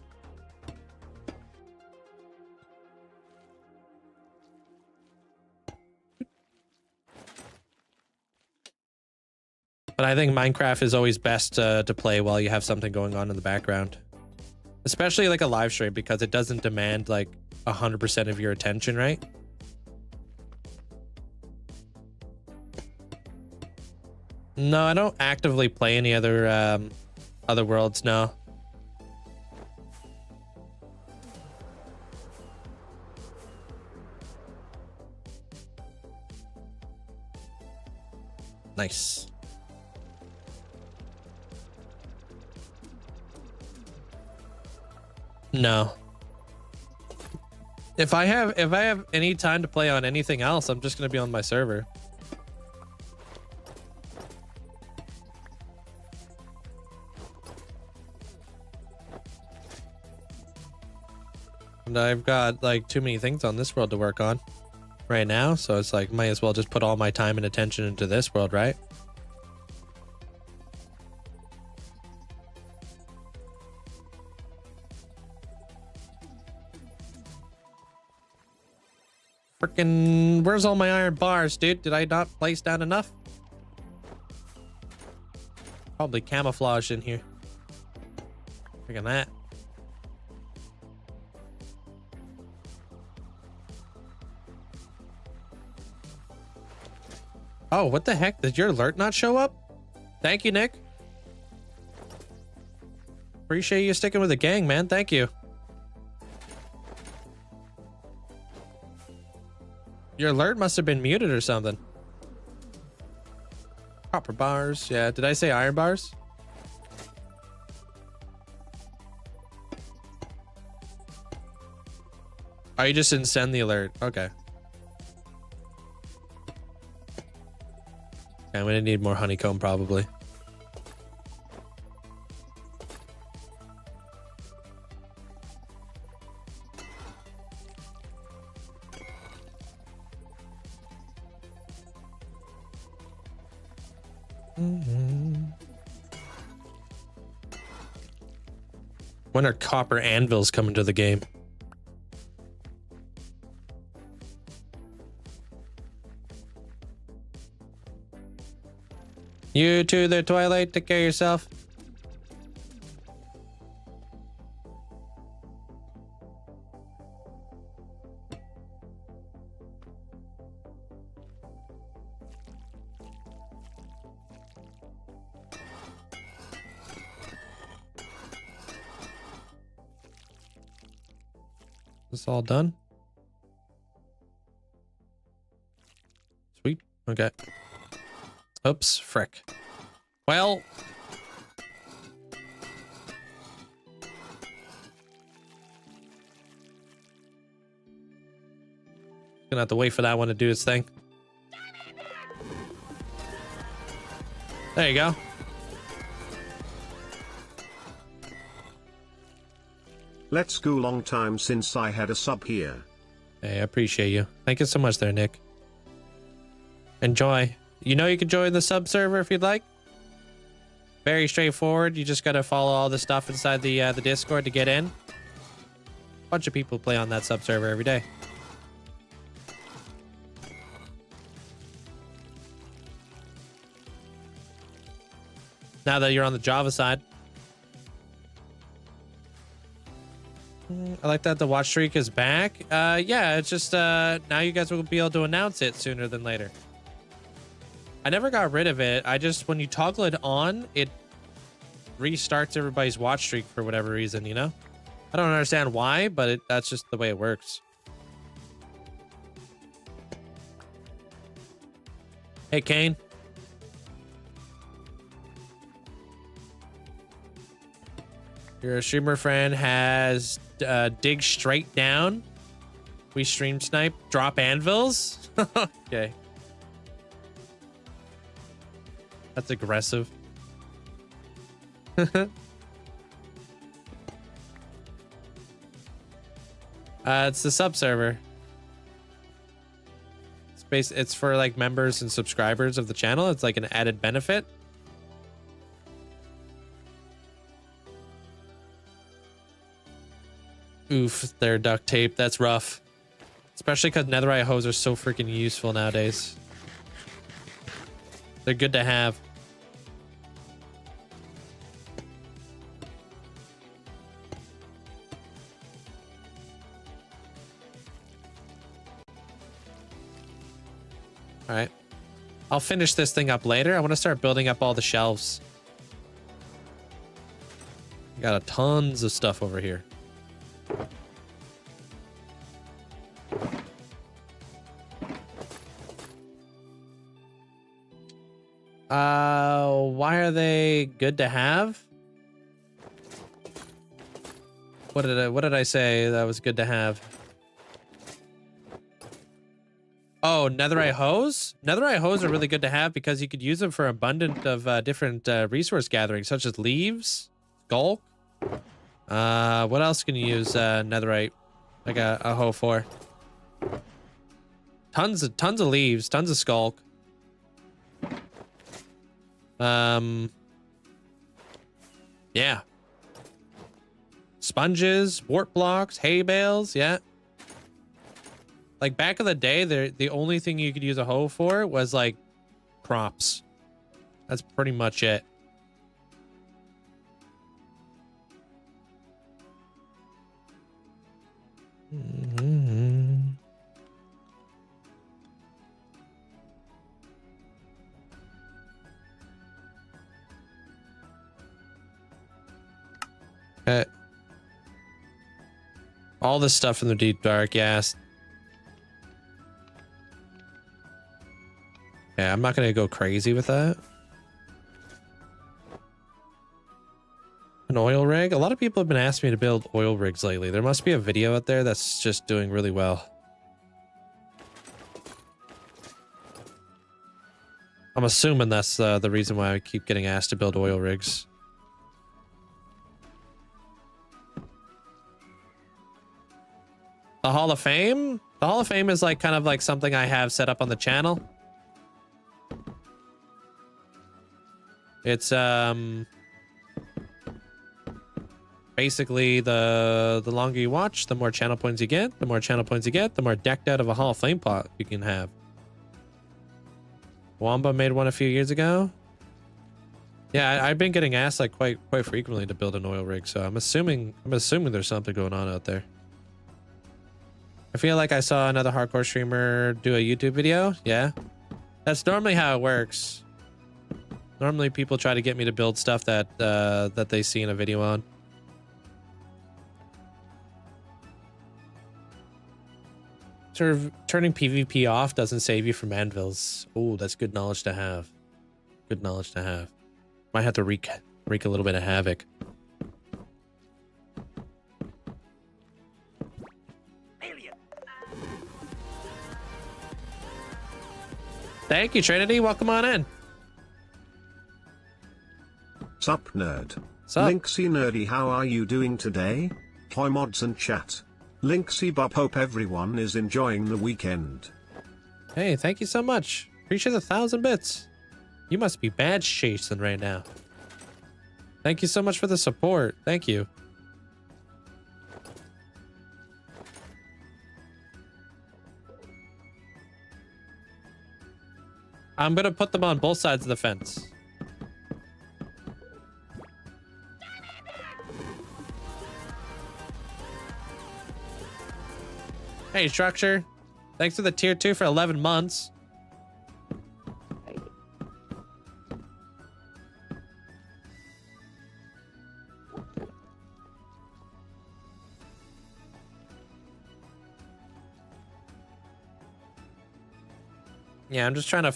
But I think Minecraft is always best to play while you have something going on in the background. Especially like a live stream, because it doesn't demand like 100% of your attention, right? No, I don't actively play any other worlds, no. Nice. No. If I have any time to play on anything else, I'm just gonna be on my server. And I've got like too many things on this world to work on right now, so it's like might as well just put all my time and attention into this world, right? Frickin', where's all my iron bars, dude? Did I not place down enough? Probably camouflaged in here. Look at that. Oh, what the heck? Did your alert not show up? Thank you, Nick. Appreciate you sticking with the gang, man. Thank you. Your alert must have been muted or something. Copper bars. Yeah, did I say iron bars? Oh, you just didn't send the alert. Okay. I'm gonna need more honeycomb probably. When are copper anvils coming to the game? You to the Twilight, take care of yourself. This all done? Sweet. Okay. Oops, frick. Well, Gonna have to wait for that one to do its thing. There you go. Let's go. Long time since I had a sub here. Hey, I appreciate you. Thank you so much there, Nick. Enjoy. You know you can join the sub server if you'd like. Very straightforward. You just gotta follow all the stuff inside the Discord to get in. Bunch of people play on that sub server every day. Now that you're on the Java side. I like that the watch streak is back. Yeah, it's just now you guys will be able to announce it sooner than later. I never got rid of it. I just, when you toggle it on, it restarts everybody's watch streak for whatever reason, you know? I don't understand why, but that's just the way it works. Hey, Kane. Your streamer friend has dig straight down. We stream snipe, drop anvils. Okay. That's aggressive. It's the sub server. It's for like members and subscribers of the channel. It's like an added benefit. Oof, their duct tape. That's rough. Especially because netherite hose are so freaking useful nowadays. They're good to have. All right. I'll finish this thing up later. I want to start building up all the shelves. Got tons of stuff over here. Why are they good to have? What did I say that was good to have? Oh, netherite hose? Netherite hose are really good to have because you could use them for abundant of different resource gatherings, such as leaves, skulk. What else can you use netherite like a hoe for? Tons of leaves, tons of skulk. Yeah. Sponges, wart blocks, hay bales, yeah. Like back in the day, the only thing you could use a hoe for was like crops. That's pretty much it. All this stuff from the deep dark, yes. Yeah, I'm not gonna go crazy with that. An oil rig? A lot of people have been asking me to build oil rigs lately. There must be a video out there that's just doing really well. I'm assuming that's the reason why I keep getting asked to build oil rigs. The Hall of Fame? The Hall of Fame is like kind of like something I have set up on the channel. It's basically the longer you watch, the more channel points you get. The more channel points you get, the more decked out of a Hall of Fame pot you can have. Wamba made one a few years ago. Yeah, I've been getting asked like quite frequently to build an oil rig, so I'm assuming there's something going on out there. I feel like I saw another hardcore streamer do a YouTube video. Yeah, that's normally how it works. Normally people try to get me to build stuff that that they see in a video on. Sort of turning PvP off doesn't save you from anvils. Oh, that's good knowledge to have. Good knowledge to have. Might have to wreak a little bit of havoc. Thank you, Trinity. Welcome on in. Sup, nerd. Sup? Linkzzey nerdy, how are you doing today? Hi mods and chat. Linkzzey bub, hope everyone is enjoying the weekend. Hey, thank you so much. Appreciate the 1,000 bits. You must be badge chasing right now. Thank you so much for the support. Thank you. I'm gonna put them on both sides of the fence. Hey, Structure. Thanks for the tier 2 for 11 months. Yeah, I'm just trying to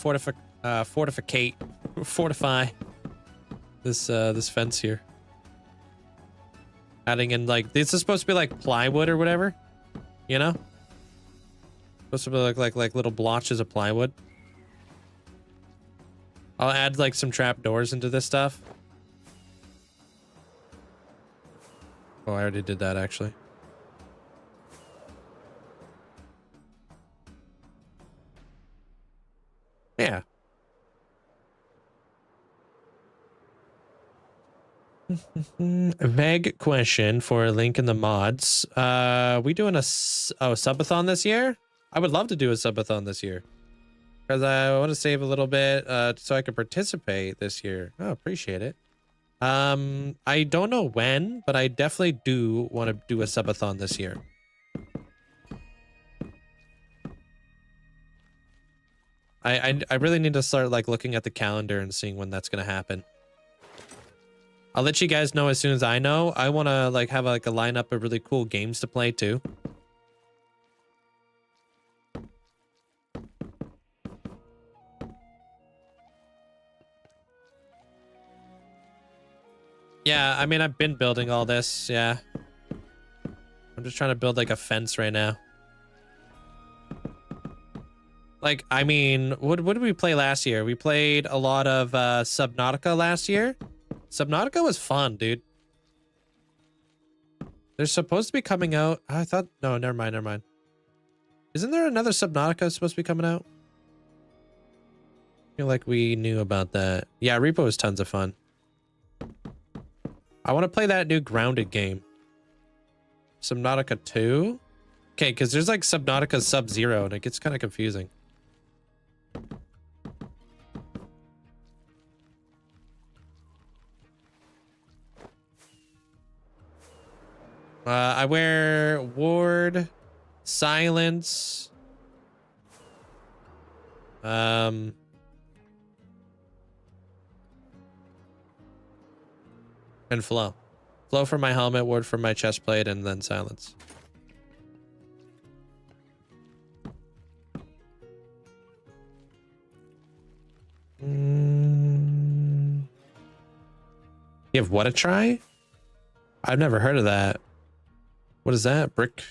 fortify this fence here. Adding in like this is supposed to be like plywood or whatever, you know? Supposed to be like little blotches of plywood. I'll add like some trap doors into this stuff. Oh, I already did that actually. Yeah. A vague question for a link in the mods. We doing a subathon this year? I would love to do a subathon this year. Because I want to save a little bit so I can participate this year. Oh, appreciate it. I don't know when, but I definitely do want to do a subathon this year. I really need to start like looking at the calendar and seeing when that's gonna happen. I'll let you guys know as soon as I know. I want to like have like a lineup of really cool games to play too. Yeah, I mean I've been building all this. Yeah, I'm just trying to build like a fence right now. Like, I mean, what did we play last year? We played a lot of Subnautica last year. Subnautica was fun, dude. They're supposed to be coming out. I thought, no, never mind. Isn't there another Subnautica supposed to be coming out? I feel like we knew about that. Yeah, Repo was tons of fun. I want to play that new Grounded game. Subnautica 2? Okay, because there's like Subnautica Sub-Zero and it gets kind of confusing. I wear Ward, Silence, and Flow. Flow for my helmet, Ward for my chest plate, and then Silence. You have what a try? I've never heard of that. What is that? Brick?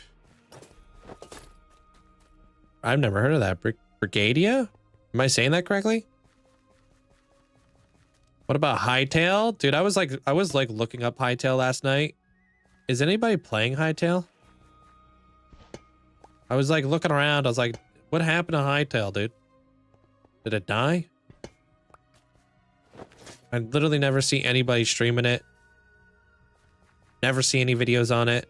I've never heard of that. Brigadia? Am I saying that correctly? What about Hightail? Dude, I was like looking up Hightail last night. Is anybody playing Hightail? I was like looking around. I was like, what happened to Hightail, dude? Did it die? I literally never see anybody streaming it. Never see any videos on it.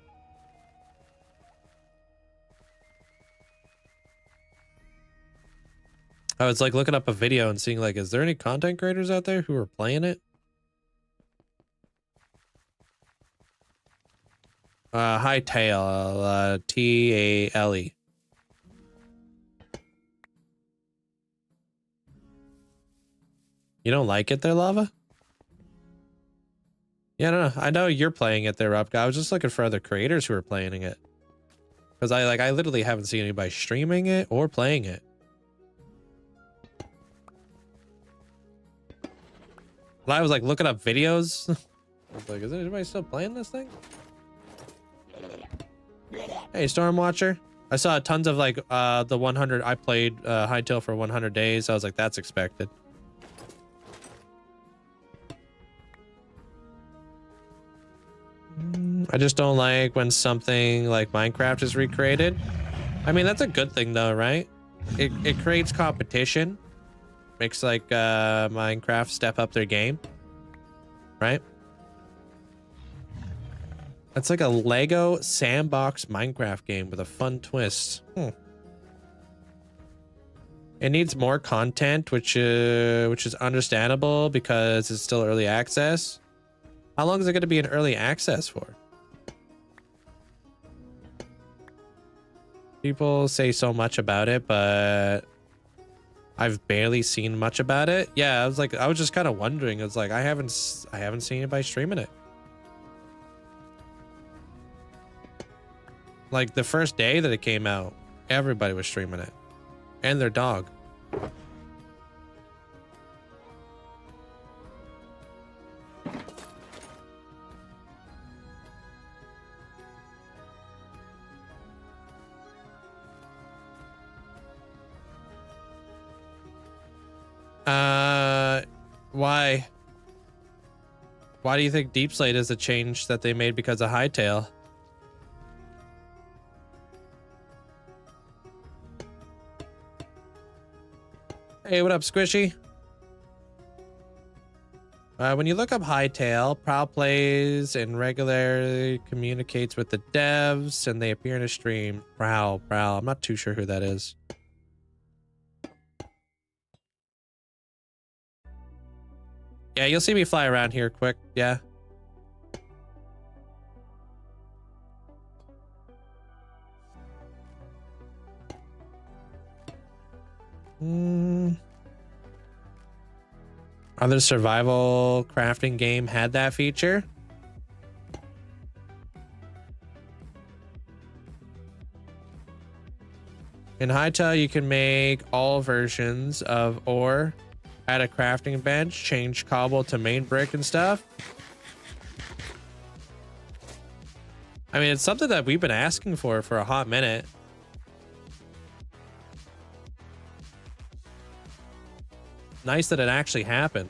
I was like looking up a video and seeing like, is there any content creators out there who are playing it? Hightail, T-A-L-E. You don't like it there, Lava? Yeah, no, I know you're playing it there, Rupka. I was just looking for other creators who are playing it. Because I literally haven't seen anybody streaming it or playing it. But I was like looking up videos. I was like, is anybody still playing this thing? Hey, Stormwatcher. I saw tons of like the 100. I played Hightail for 100 days. I was like, that's expected. I just don't like when something like Minecraft is recreated. I mean, that's a good thing though, right? It creates competition. Makes like Minecraft step up their game, right? That's like a Lego sandbox Minecraft game with a fun twist. It needs more content, which is understandable because it's still early access. How long is it going to be in early access for? People say so much about it, but I've barely seen much about it. Yeah, I was just kind of wondering. It's like I haven't seen anybody streaming it. Like the first day that it came out, everybody was streaming it, and their dog. Why? Why do you think Deep Slate is a change that they made because of Hightail? Hey, what up, Squishy? When you look up Hightail, Prowl plays and regularly communicates with the devs, and they appear in a stream. Prowl. I'm not too sure who that is. Yeah, you'll see me fly around here quick. Yeah. Other survival crafting game had that feature. In Hightail, you can make all versions of ore, add a crafting bench, change cobble to main brick and stuff. I mean, it's something that we've been asking for a hot minute. Nice that it actually happened.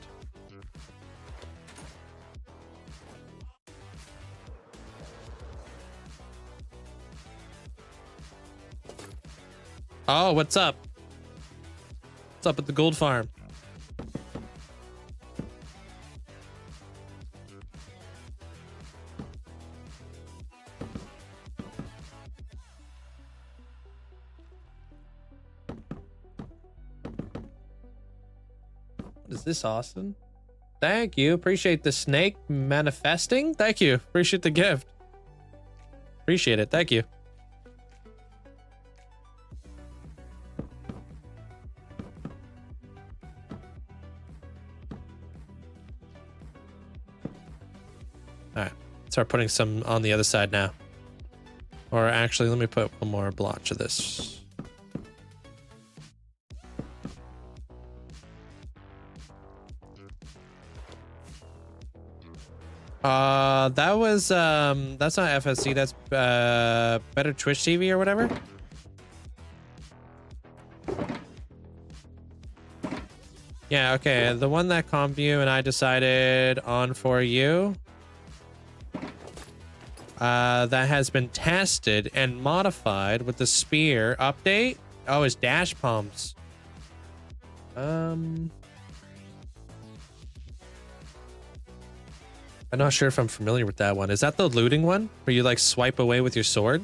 Oh, what's up? What's up at the gold farm? What is this, Austin? Thank you. Appreciate the snake manifesting. Thank you. Appreciate the gift. Appreciate it. Thank you. All right. Start putting some on the other side now. Or actually, let me put one more blotch of this. That was that's not FSC, that's Better Twitch TV or whatever. Yeah, okay, the one that CompView and I decided on for you, that has been tested and modified with the spear update. Oh, it's dash pumps. I'm not sure if I'm familiar with that one. Is that the looting one where you like swipe away with your sword?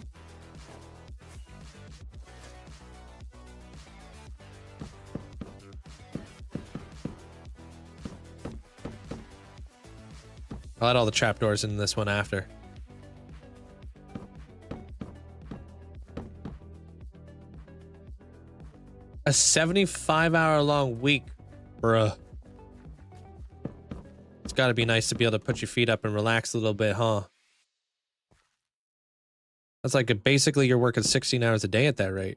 I'll add all the trapdoors in this one after. A 75-hour-long week, bruh. It's got to be nice to be able to put your feet up and relax a little bit, huh? That's like basically you're working 16 hours a day at that rate.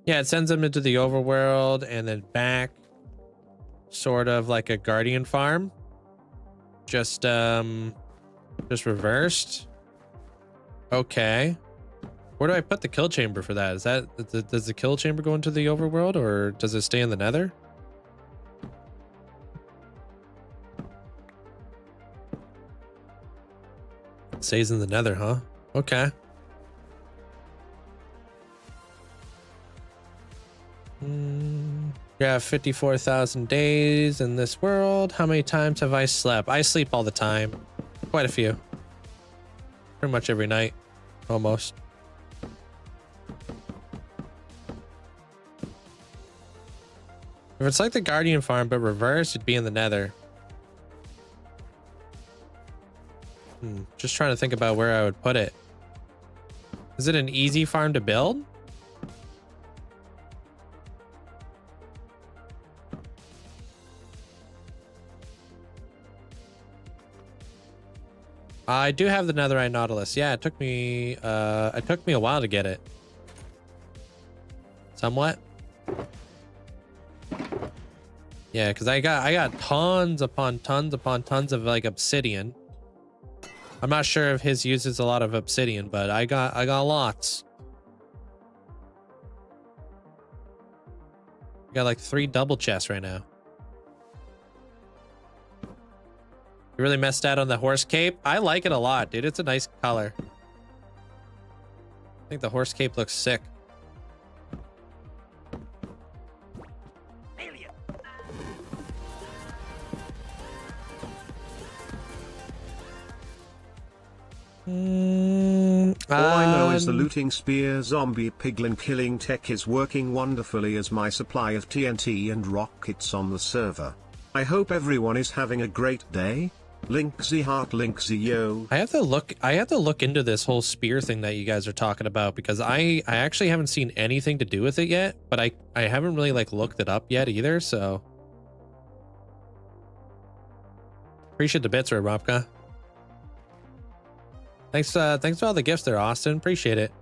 Yeah, it sends them into the overworld and then back. Sort of like a guardian farm. Just reversed. Okay. Where do I put the kill chamber for that? Is that, does the kill chamber go into the overworld or does it stay in the nether? It stays in the nether, huh? Okay. Yeah, 54,000 days in this world. How many times have I slept? I sleep all the time. Quite a few. Pretty much every night. Almost. If it's like the Guardian farm but reversed, it'd be in the nether. Just trying to think about where I would put it. Is it an easy farm to build? I do have the netherite nautilus. Yeah, it took me a while to get it. Somewhat. Yeah, because I got tons upon tons upon tons of like obsidian. I'm not sure if his uses a lot of obsidian, but I got lots. I got like 3 double chests right now. You really messed out on the horse cape. I like it a lot, dude. It's a nice color. I think the horse cape looks sick. All I know is the looting spear zombie piglin killing tech is working wonderfully as my supply of TNT and rockets on the server. I hope everyone is having a great day. Linkzzey heart Linkzzey yo. I have to look into this whole spear thing that you guys are talking about because I actually haven't seen anything to do with it yet, but I haven't really like looked it up yet either, so appreciate the bits, Robka. Thanks for all the gifts there, Austin. Appreciate it.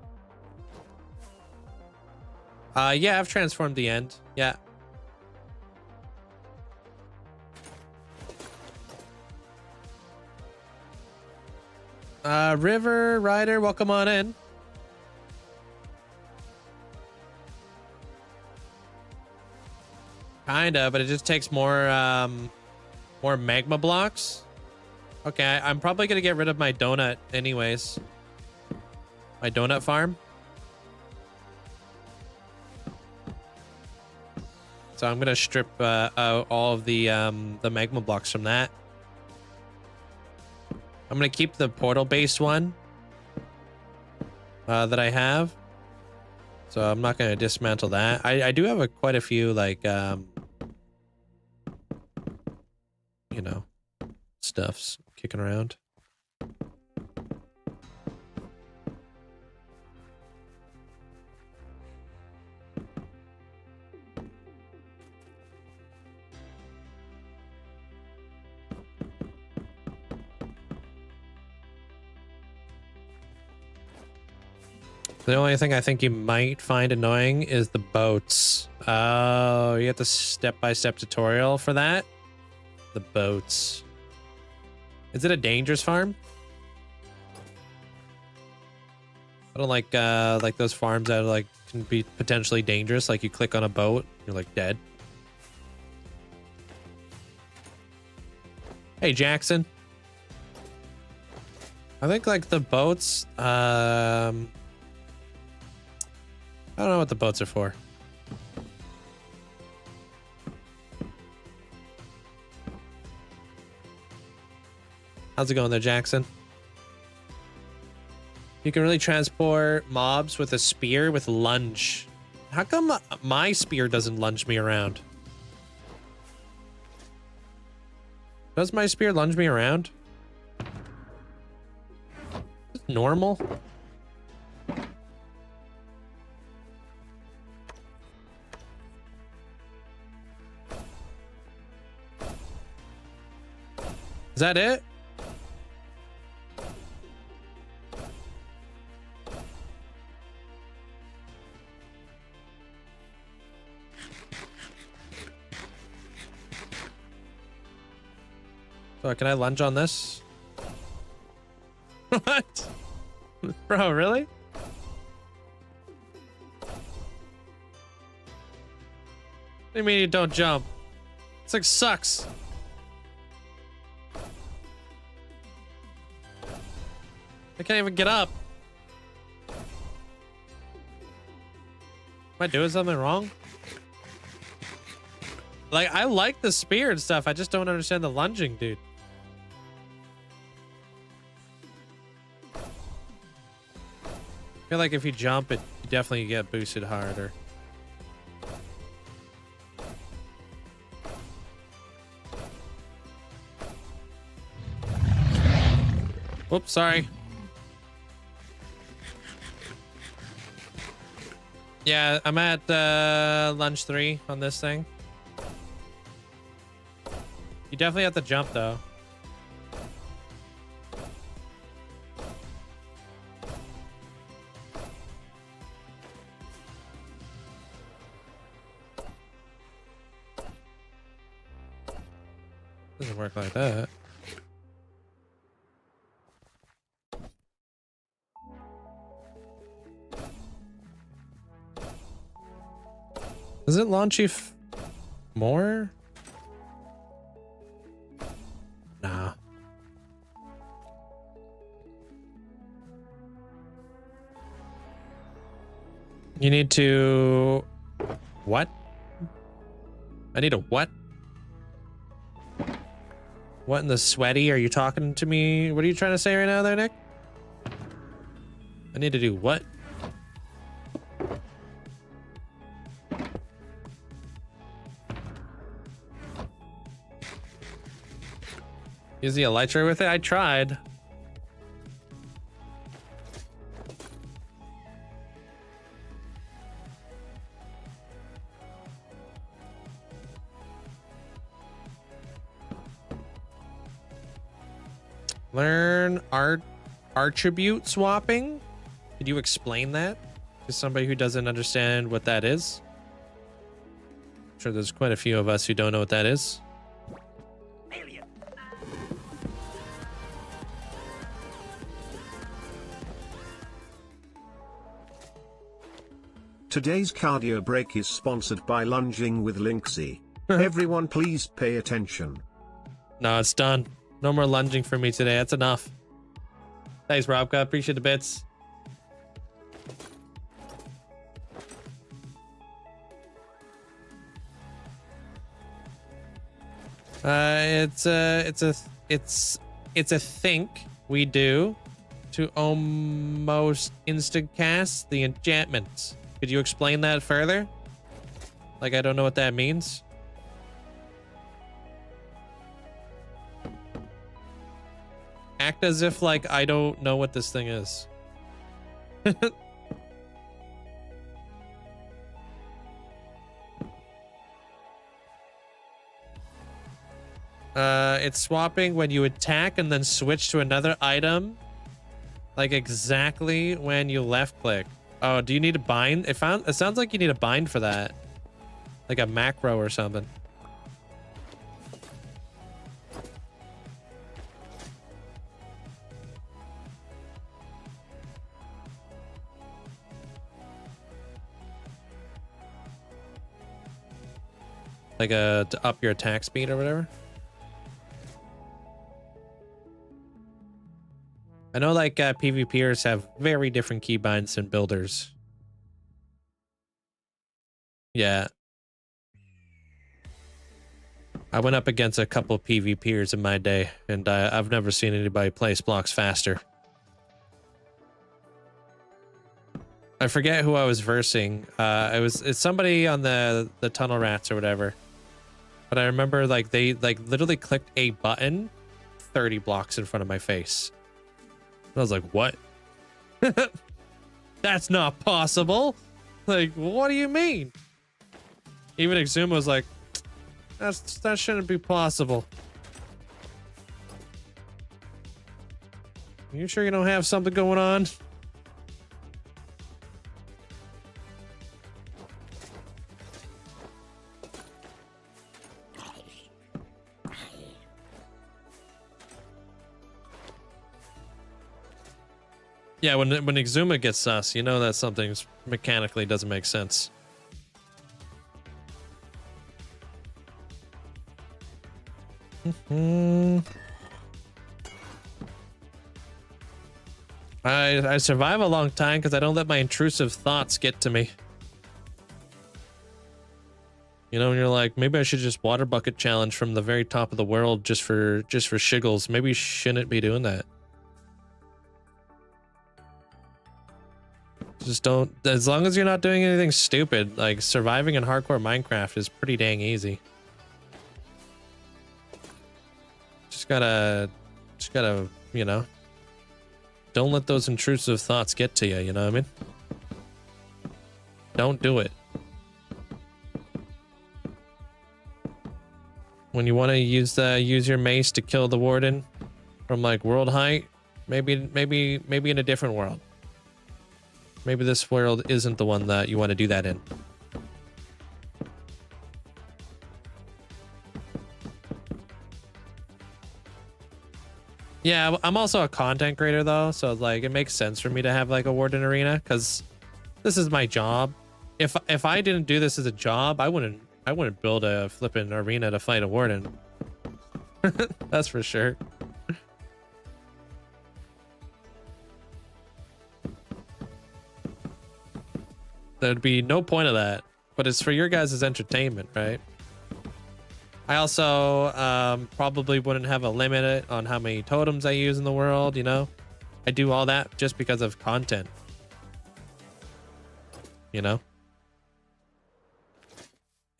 Yeah, I've transformed the end. Yeah. River Rider, welcome on in. Kinda, but it just takes more magma blocks. Okay, I'm probably gonna get rid of my donut anyways. My donut farm. So I'm gonna strip out all of the magma blocks from that. I'm gonna keep the portal-based one that I have. So I'm not gonna dismantle that. I do have quite a few like you know, stuffs kicking around. The only thing I think you might find annoying is the boats. Oh, you have the step-by-step tutorial for that? The boats. Is it a dangerous farm? I don't like those farms that like can be potentially dangerous. Like you click on a boat, you're like dead. Hey, Jackson. I think like the boats, I don't know what the boats are for. How's it going there, Jackson? You can really transport mobs with a spear with lunge. How come my spear doesn't lunge me around? Does my spear lunge me around? Is it normal? Is that it? So can I lunge on this? What? Bro, really? What do you mean you don't jump? This like sucks. I can't even get up. Am I doing something wrong? Like, I like the spear and stuff. I just don't understand the lunging, dude. I feel like if you jump, you definitely get boosted harder. Whoops, sorry. Yeah, I'm at lunge 3 on this thing. You definitely have to jump, though. Doesn't work like that. Does it launch you more? Nah. You need to... What? I need a what? What in the sweaty? Are you talking to me? What are you trying to say right now there, Nick? I need to do what? Use the elytra with it? I tried. Learn attribute swapping? Could you explain that to somebody who doesn't understand what that is? I'm sure there's quite a few of us who don't know what that is. Today's cardio break is sponsored by Lunging with Linkzzey. Everyone please pay attention. No, it's done. No more lunging for me today. That's enough. Thanks, Robka. Appreciate the bits. It's a think we do to almost instant cast the enchantments. Could you explain that further? Like, I don't know what that means. Act as if like I don't know what this thing is. It's swapping when you attack and then switch to another item, like exactly when you left click. Oh, do you need a bind? It sounds like you need a bind for that, like a macro or something. Like to up your attack speed or whatever. I know like PvPers have very different keybinds than builders. Yeah. I went up against a couple PvPers in my day, and I've never seen anybody place blocks faster. I forget who I was versing. It's somebody on the tunnel rats or whatever. But I remember like they like literally clicked a button 30 blocks in front of my face. I was like, what? That's not possible. Like, what do you mean? Even Exuma was like, that shouldn't be possible. Are you sure you don't have something going on? Yeah, when Exuma gets sus, you know that something's mechanically doesn't make sense. I survive a long time because I don't let my intrusive thoughts get to me. You know, when you're like, maybe I should just water bucket challenge from the very top of the world just for shiggles. Maybe you shouldn't be doing that. Just don't, as long as you're not doing anything stupid, like surviving in hardcore Minecraft is pretty dang easy. Just gotta, you know, don't let those intrusive thoughts get to you, you know what I mean? Don't do it. When you want to use your mace to kill the warden from like world height, maybe in a different world. Maybe this world isn't the one that you want to do that in. Yeah, I'm also a content creator though, so like it makes sense for me to have like a warden arena because this is my job. If I didn't do this as a job, I wouldn't build a flippin' arena to fight a warden. That's for sure. There'd be no point of that, but it's for your guys' entertainment, right? I also probably wouldn't have a limit on how many totems I use in the world, you know? I do all that just because of content. You know?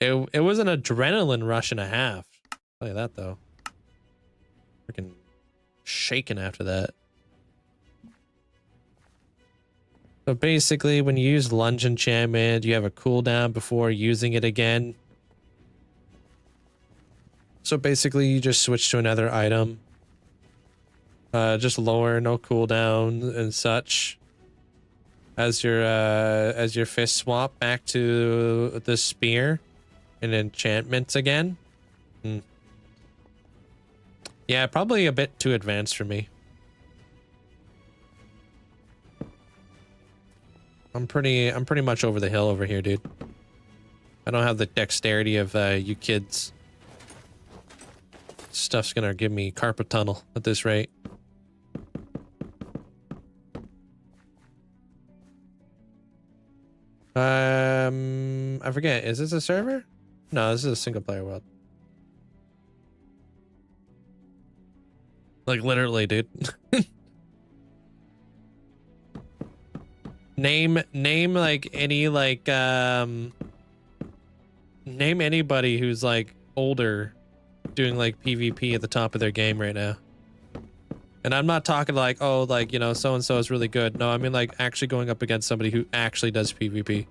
It was an adrenaline rush and a half. I'll tell you that though. Freaking shaking after that. So basically, when you use lunge enchantment, you have a cooldown before using it again. So basically, you just switch to another item. Just lower, no cooldown and such. As your fist swap back to the spear and enchantments again. Yeah, probably a bit too advanced for me. I'm pretty much over the hill over here, dude. I don't have the dexterity of you kids. Stuff's gonna give me carpal tunnel at this rate. I forget. Is this a server? No, this is a single player world. Like literally, dude. Name like any like name anybody who's like older doing like PvP at the top of their game right now. And I'm not talking like, oh, like, you know, so and so is really good. No, I mean like actually going up against somebody who actually does PvP.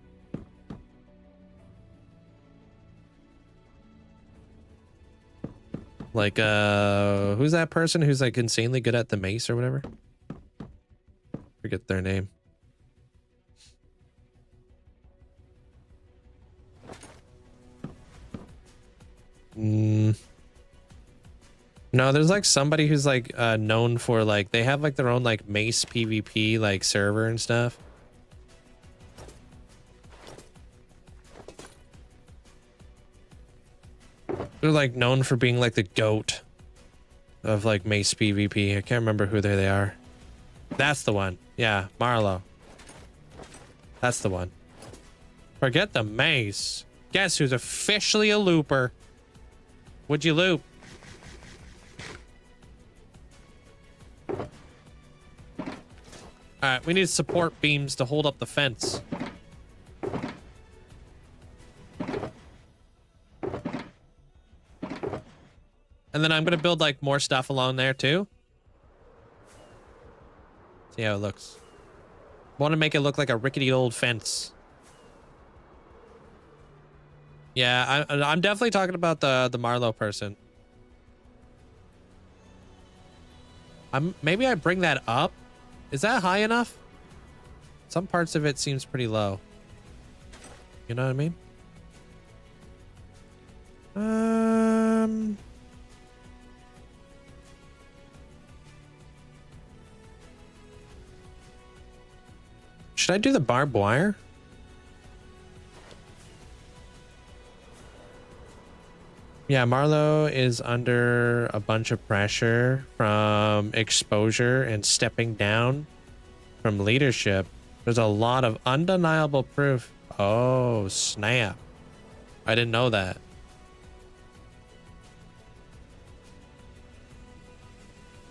Like who's that person who's like insanely good at the mace or whatever? Forget their name. No, there's like somebody who's like known for like they have like their own like mace PvP like server and stuff. They're like known for being like the GOAT of like mace PvP. I can't remember who they are. That's the one. Yeah, Marlo. That's the one. Forget the mace. Guess who's officially a looper? Would you loop? Alright, we need support beams to hold up the fence. And then I'm gonna build like more stuff along there too. See how it looks. Want to make it look like a rickety old fence. Yeah, I'm definitely talking about the Marlowe person. Maybe I bring that up. Is that high enough? Some parts of it seems pretty low. You know what I mean? Should I do the barbed wire? Yeah, Marlowe is under a bunch of pressure from exposure and stepping down from leadership. There's a lot of undeniable proof. Oh, snap. I didn't know that.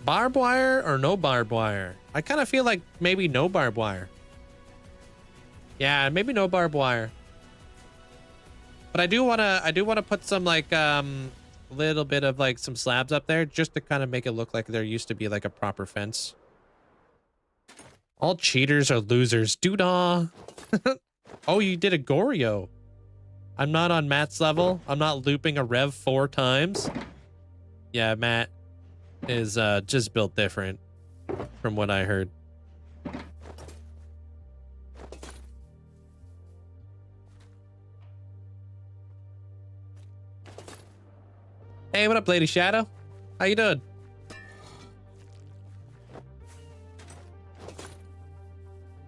Barbed wire or no barbed wire? I kind of feel like maybe no barbed wire. Yeah, maybe no barbed wire. But I do want to put some like little bit of like some slabs up there just to kind of make it look like there used to be like a proper fence. All cheaters are losers. Doodah. Oh, you did a Goryo. I'm not on Matt's level. I'm not looping a rev 4 times. Yeah, Matt is just built different from what I heard. Hey, what up, Lady Shadow? How you doing?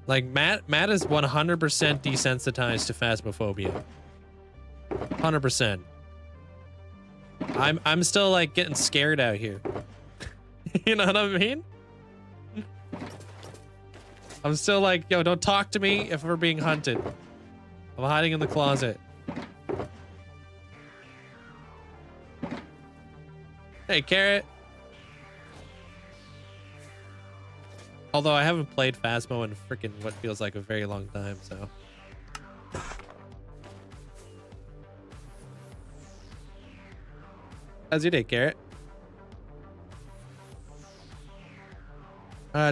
Like Matt is 100% desensitized to phasmophobia. 100%. I'm still like getting scared out here. You know what I mean? I'm still like, yo, don't talk to me if we're being hunted. I'm hiding in the closet. Hey, Carrot. Although I haven't played Phasmo in freaking what feels like a very long time, so. How's your day, Carrot?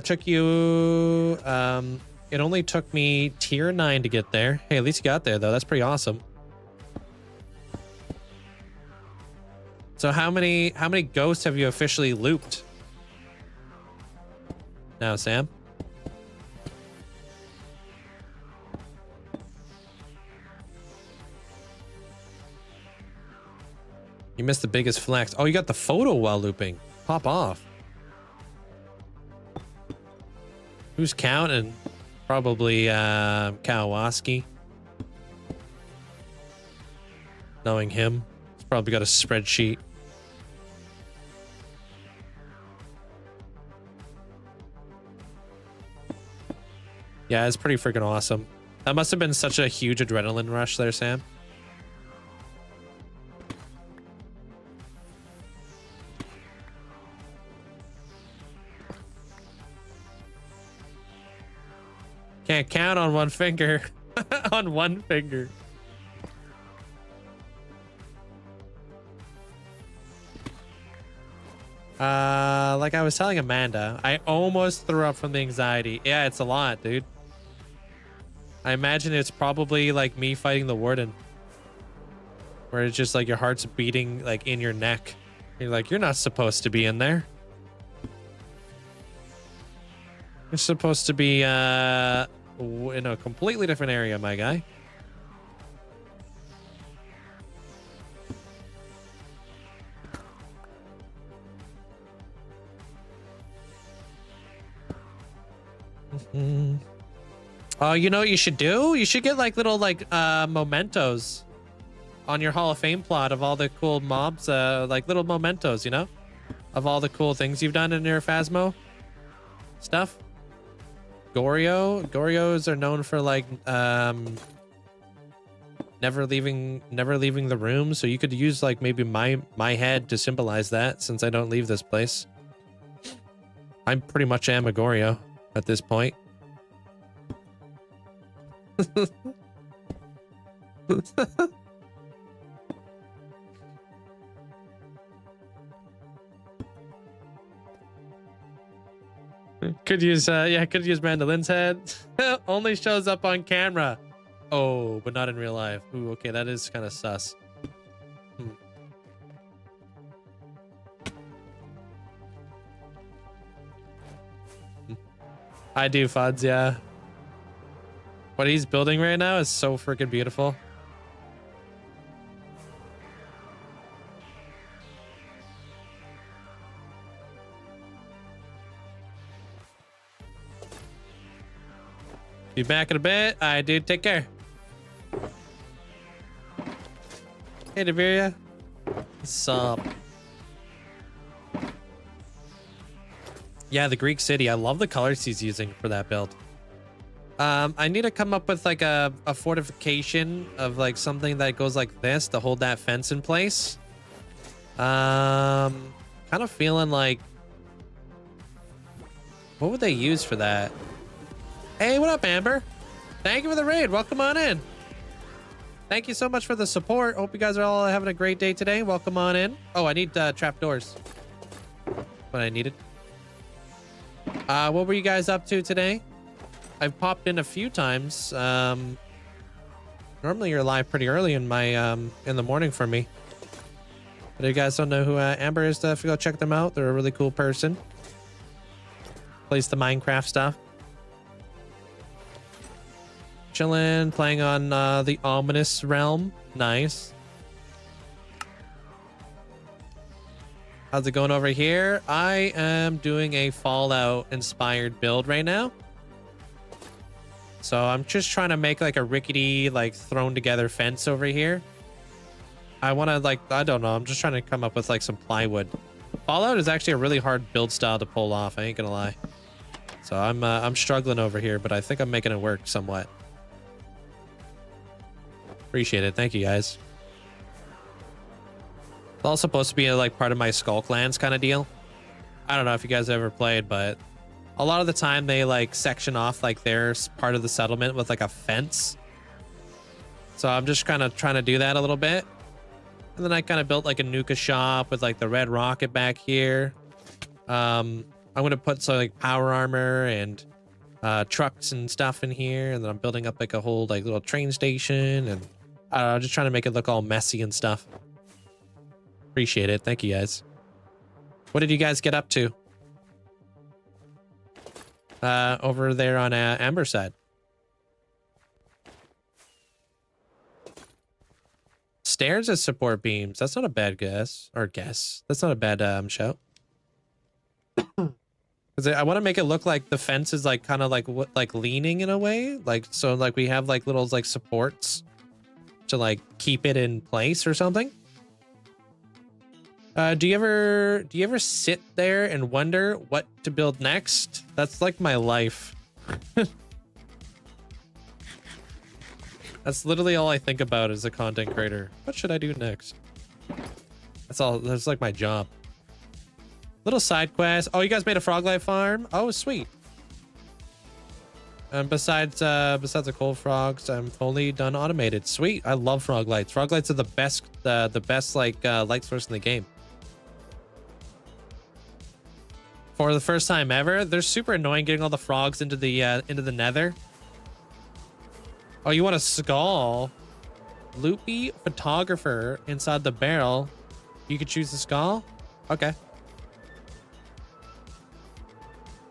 Took you, it only took me tier 9 to get there. Hey, at least you got there though. That's pretty awesome. So how many ghosts have you officially looped? Now, Sam? You missed the biggest flex. Oh, you got the photo while looping. Pop off. Who's counting? Probably Kawaski. Knowing him. He's probably got a spreadsheet. Yeah, it's pretty freaking awesome. That must have been such a huge adrenaline rush there, Sam. Can't count on one finger. On one finger. Like I was telling Amanda, I almost threw up from the anxiety. Yeah, it's a lot, dude. I imagine it's probably like me fighting the warden. Where it's just like your heart's beating like in your neck. You're like, you're not supposed to be in there. You're supposed to be in a completely different area, my guy. Oh, you know what you should do? You should get like little like mementos on your Hall of Fame plot of all the cool mobs, like little mementos, you know, of all the cool things you've done in your Phasmo stuff. Gorios are known for like never leaving the room, so you could use like maybe my head to symbolize that, since I don't leave this place. I'm pretty much am a Gorio at this point. Could use could use Mandolin's head. Only shows up on camera. Oh, but not in real life. Ooh, okay, that is kind of sus. I do, Fuds, yeah. What he's building right now is so freaking beautiful. Be back in a bit. I do. Take care. Hey, Deveria. What's up? Yeah, the Greek city. I love the colors he's using for that build. I need to come up with like a fortification of like something that goes like this to hold that fence in place. Kind of feeling like, what would they use for that? Hey, what up, Amber? Thank you for the raid. Welcome on in. Thank you so much for the support. Hope you guys are all having a great day today. Welcome on in. Oh, I need trapdoors. What I needed. What were you guys up to today? I've popped in a few times. Normally you're live pretty early in my in the morning for me. But if you guys don't know who Amber is, if you go check them out, they're a really cool person. Plays the Minecraft stuff. Chilling, playing on the Ominous Realm. Nice. How's it going over here? I am doing a Fallout inspired build right now. So I'm just trying to make like a rickety, like thrown together fence over here. I want to like, I don't know. I'm just trying to come up with like some plywood. Fallout is actually a really hard build style to pull off. I ain't gonna lie. So I'm struggling over here, but I think I'm making it work somewhat. Appreciate it. Thank you guys. It's all supposed to be like part of my Skull Clans kind of deal. I don't know if you guys ever played, but a lot of the time they like section off like their part of the settlement with like a fence. So I'm just kind of trying to do that a little bit. And then I kind of built like a Nuka shop with like the red rocket back here. I'm going to put some like power armor and trucks and stuff in here. And then I'm building up like a whole like little train station. And I'm just trying to make it look all messy and stuff. Appreciate it. Thank you guys. What did you guys get up to? Over there on Amber's side. Stairs as support beams. That's not a bad guess. Or guess. That's not a bad shout. Because I want to make it look like the fence is like kind of like leaning in a way. Like, so like we have like little like supports to like keep it in place or something. Do you ever sit there and wonder what to build next? That's like my life. That's literally all I think about as a content creator. What should I do next? That's all. That's like my job. Little side quest. Oh, you guys made a frog life farm? Oh, sweet. And besides the coal frogs, I'm fully done automated. Sweet. I love frog lights. Frog lights are the best like light source in the game. For the first time ever, they're super annoying getting all the frogs into the nether. Oh, you want a skull? Loopy photographer inside the barrel. You could choose the skull? Okay.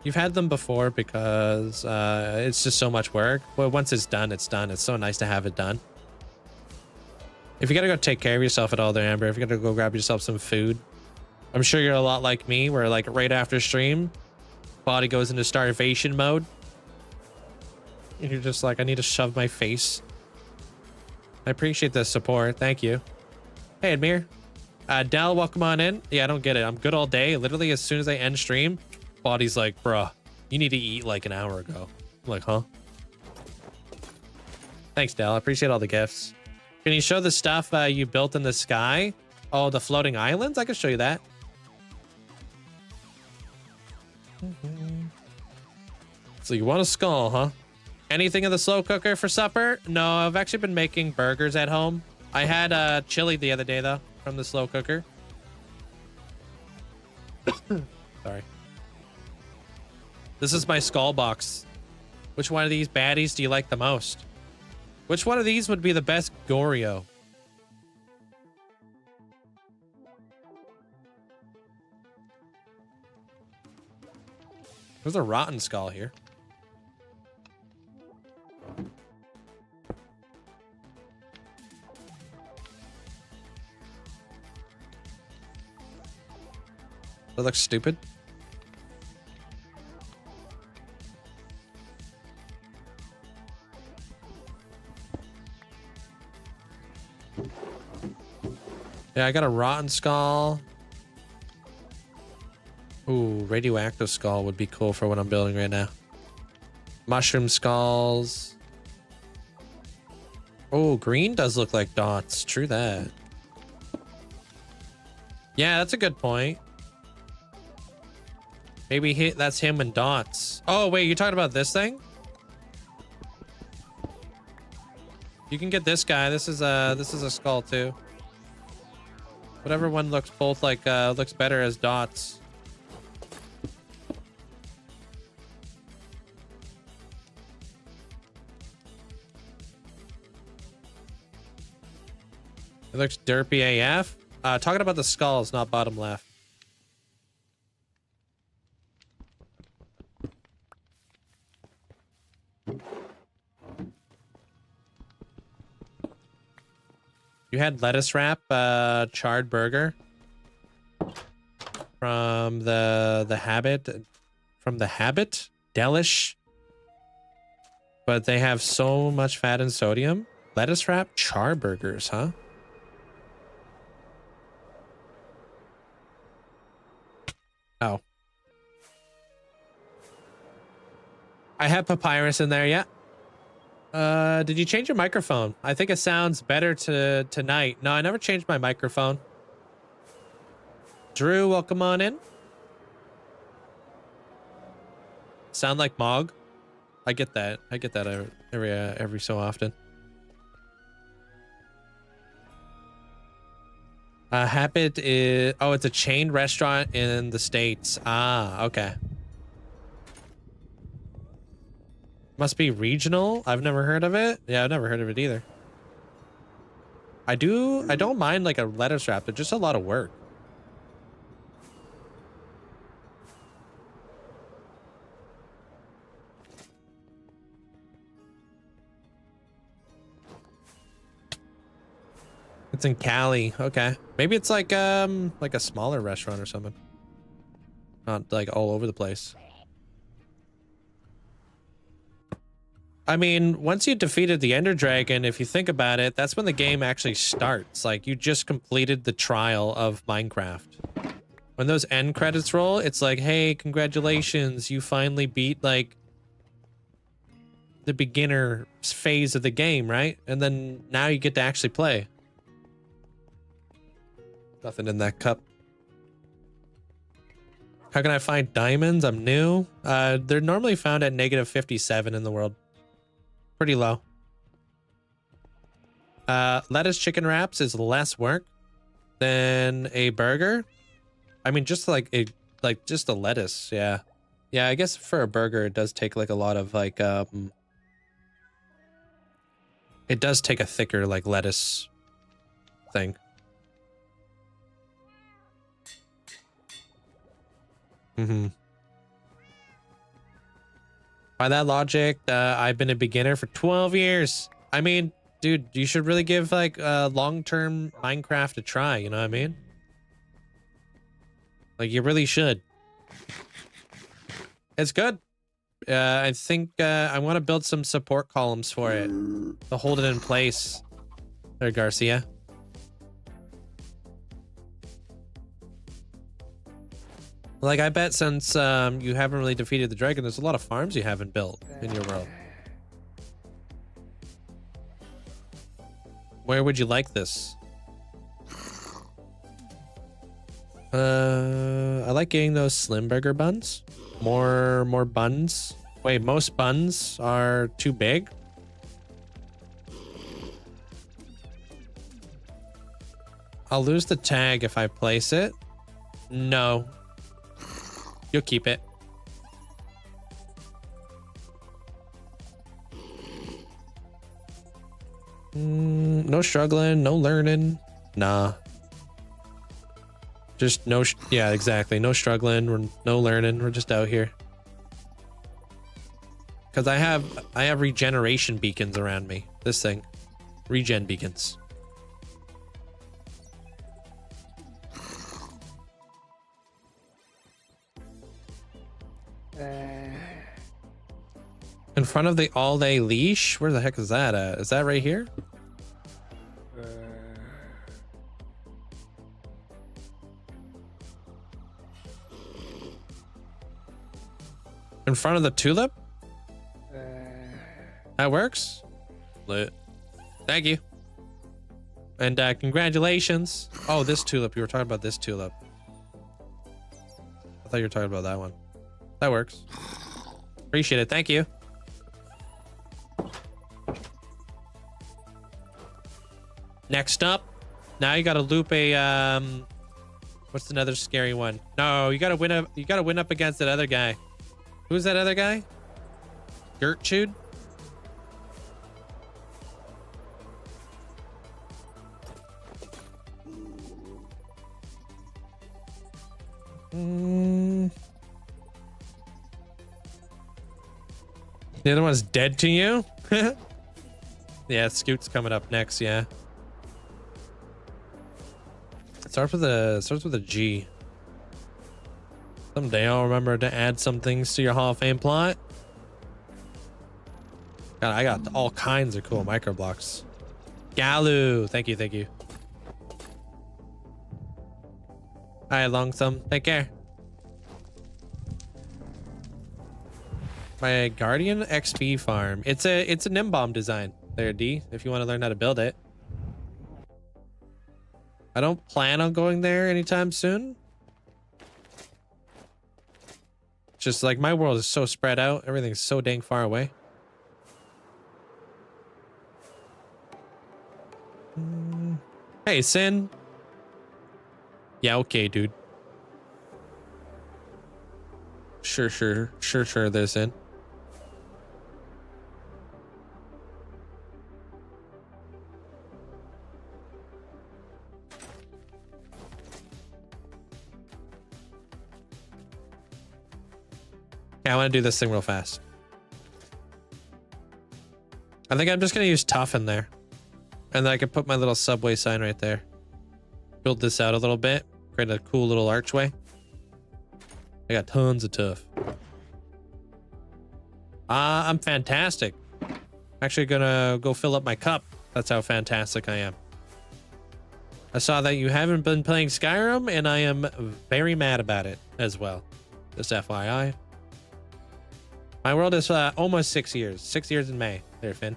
You've had them before because it's just so much work. But once it's done, it's done. It's so nice to have it done. If you gotta go take care of yourself at all there, Amber, if you gotta go grab yourself some food, I'm sure you're a lot like me, where like right after stream, body goes into starvation mode. And you're just like, I need to shove my face. I appreciate the support. Thank you. Hey, Admir. Dell, welcome on in. Yeah, I don't get it. I'm good all day. Literally, as soon as I end stream, body's like, bruh, you need to eat like an hour ago. I'm like, huh? Thanks, Dell. I appreciate all the gifts. Can you show the stuff you built in the sky? Oh, the floating islands? I can show you that. So you want a skull, huh? Anything in the slow cooker for supper? No, I've actually been making burgers at home. I had chili the other day, though, from the slow cooker. Sorry. This is my skull box. Which one of these baddies do you like the most? Which one of these would be the best Goryo? There's a rotten skull here. That looks stupid. Yeah, I got a rotten skull. Ooh, radioactive skull would be cool for what I'm building right now. Mushroom skulls. Oh, green does look like dots. True that. Yeah, that's a good point. Maybe that's him and dots. Oh, wait, you're talking about this thing? You can get this guy. This is a skull too. Whatever one looks both like looks better as dots. It looks derpy AF. Talking about the skulls, not bottom left. You had lettuce wrap, charred burger from the habit, delish. But they have so much fat and sodium. Lettuce wrap char burgers, huh? Oh. I have papyrus in there, yeah. Did you change your microphone? I think it sounds better tonight. No, I never changed my microphone. Drew, welcome on in. Sound like Mog? I get that. I get that every so often. Habit is... Oh, it's a chain restaurant in the States. Ah, okay. Must be regional. I've never heard of it. Yeah, I've never heard of it either. I don't mind like a lettuce wrap. They're just a lot of work. It's in Cali. Okay. Maybe it's like a smaller restaurant or something. Not like all over the place. I mean, once you defeated the Ender Dragon, if you think about it, that's when the game actually starts. Like, you just completed the trial of Minecraft. When those end credits roll, it's like, hey, congratulations, you finally beat, like, the beginner phase of the game, right? And then now you get to actually play. Nothing in that cup. How can I find diamonds? I'm new. They're normally found at -57 in the world. Pretty low. Lettuce chicken wraps is less work than a burger. I mean, just like just a lettuce. Yeah. Yeah, I guess for a burger, it does take like a lot of like, it does take a thicker like lettuce thing. Mm-hmm. By that logic, I've been a beginner for 12 years. I mean, dude, you should really give like long-term Minecraft a try, you know what I mean? Like, you really should. It's good. I think I want to build some support columns for it to hold it in place. There, Garcia. Like, I bet since you haven't really defeated the dragon, there's a lot of farms you haven't built in your world. Where would you like this? I like getting those slim burger buns. More buns. Wait, most buns are too big? I'll lose the tag if I place it. No. You'll keep it. No struggling, no learning. Nah. Just no, yeah, exactly. No struggling, we're no learning. We're just out here. Cause I have regeneration beacons around me. This thing, regen beacons. In front of the all-day leash? Where the heck is that at? Is that right here? In front of the tulip? That works? Lit. Thank you. And congratulations. Oh, this tulip. You were talking about this tulip. I thought you were talking about that one. That works. Appreciate it. Thank you. Next up. Now you gotta loop a what's another scary one? No, you gotta win up against that other guy. Who's that other guy? Gertrude? The other one's dead to you? Yeah, Scoot's coming up next, yeah. It starts with a G. Someday I'll remember to add some things to your Hall of Fame plot. God, I got all kinds of cool microblocks. Galu, thank you, thank you. All right, Longsome, take care. My Guardian XP farm. It's a Nimbomb design there, D, if you want to learn how to build it. I don't plan on going there anytime soon. Just like my world is so spread out, everything's so dang far away. Hey, Sin. Yeah, okay, dude. Sure, there's Sin. Okay, I want to do this thing real fast. I think I'm just going to use tough in there. And then I can put my little subway sign right there. Build this out a little bit. Create a cool little archway. I got tons of tough. I'm fantastic. Actually gonna go fill up my cup. That's how fantastic I am. I saw that you haven't been playing Skyrim, and I am very mad about it as well. Just FYI. My world is almost 6 years. 6 years in May. There, Finn.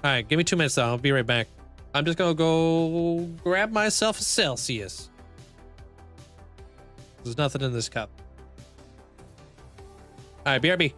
All right, give me 2 minutes though. I'll be right back. I'm just gonna go grab myself a Celsius. There's nothing in this cup. All right, BRB.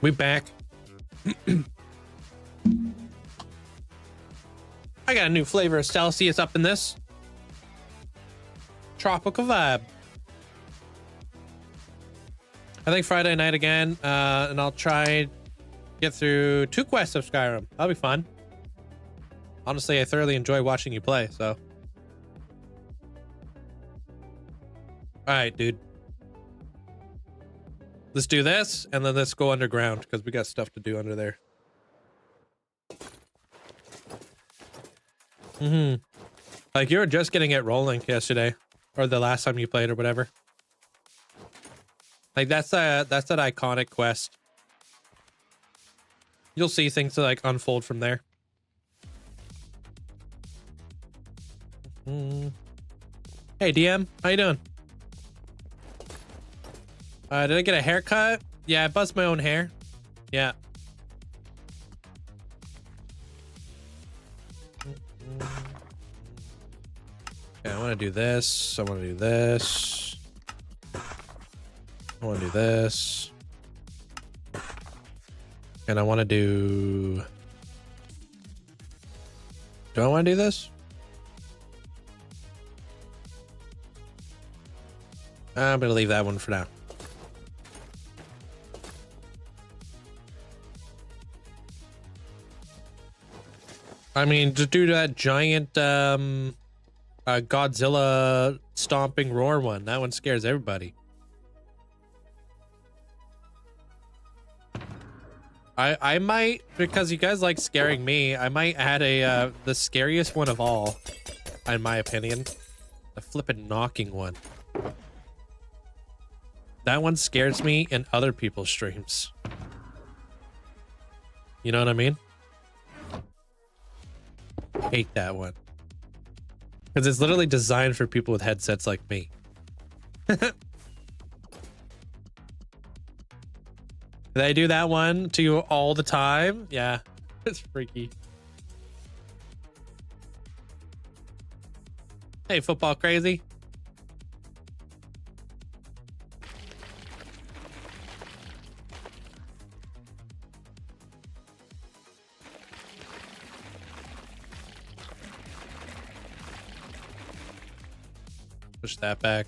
We back. I got a new flavor of Celsius up in this. Tropical vibe. I think Friday night again, and I'll try get through 2 quests of Skyrim. That'll be fun. Honestly, I thoroughly enjoy watching you play, so. All right, dude. Let's do this, and then let's go underground, because we got stuff to do under there. Like, you were just getting it rolling yesterday, or the last time you played, or whatever. Like, that's that iconic quest. You'll see things like unfold from there. Hey, DM, how you doing? Did I get a haircut? Yeah, I buzzed my own hair. Yeah. Okay, I want to do this. I want to do this. I want to do this. And I want to do... Do I want to do this? I'm going to leave that one for now. I mean, to do that giant Godzilla stomping roar one, that one scares everybody. I might, because you guys like scaring me, I might add a the scariest one of all, in my opinion. The flippin' knocking one. That one scares me in other people's streams. You know what I mean? Hate that one. Because it's literally designed for people with headsets like me. Did I do that one to you all the time? Yeah, it's freaky. Hey, football crazy. Push that back.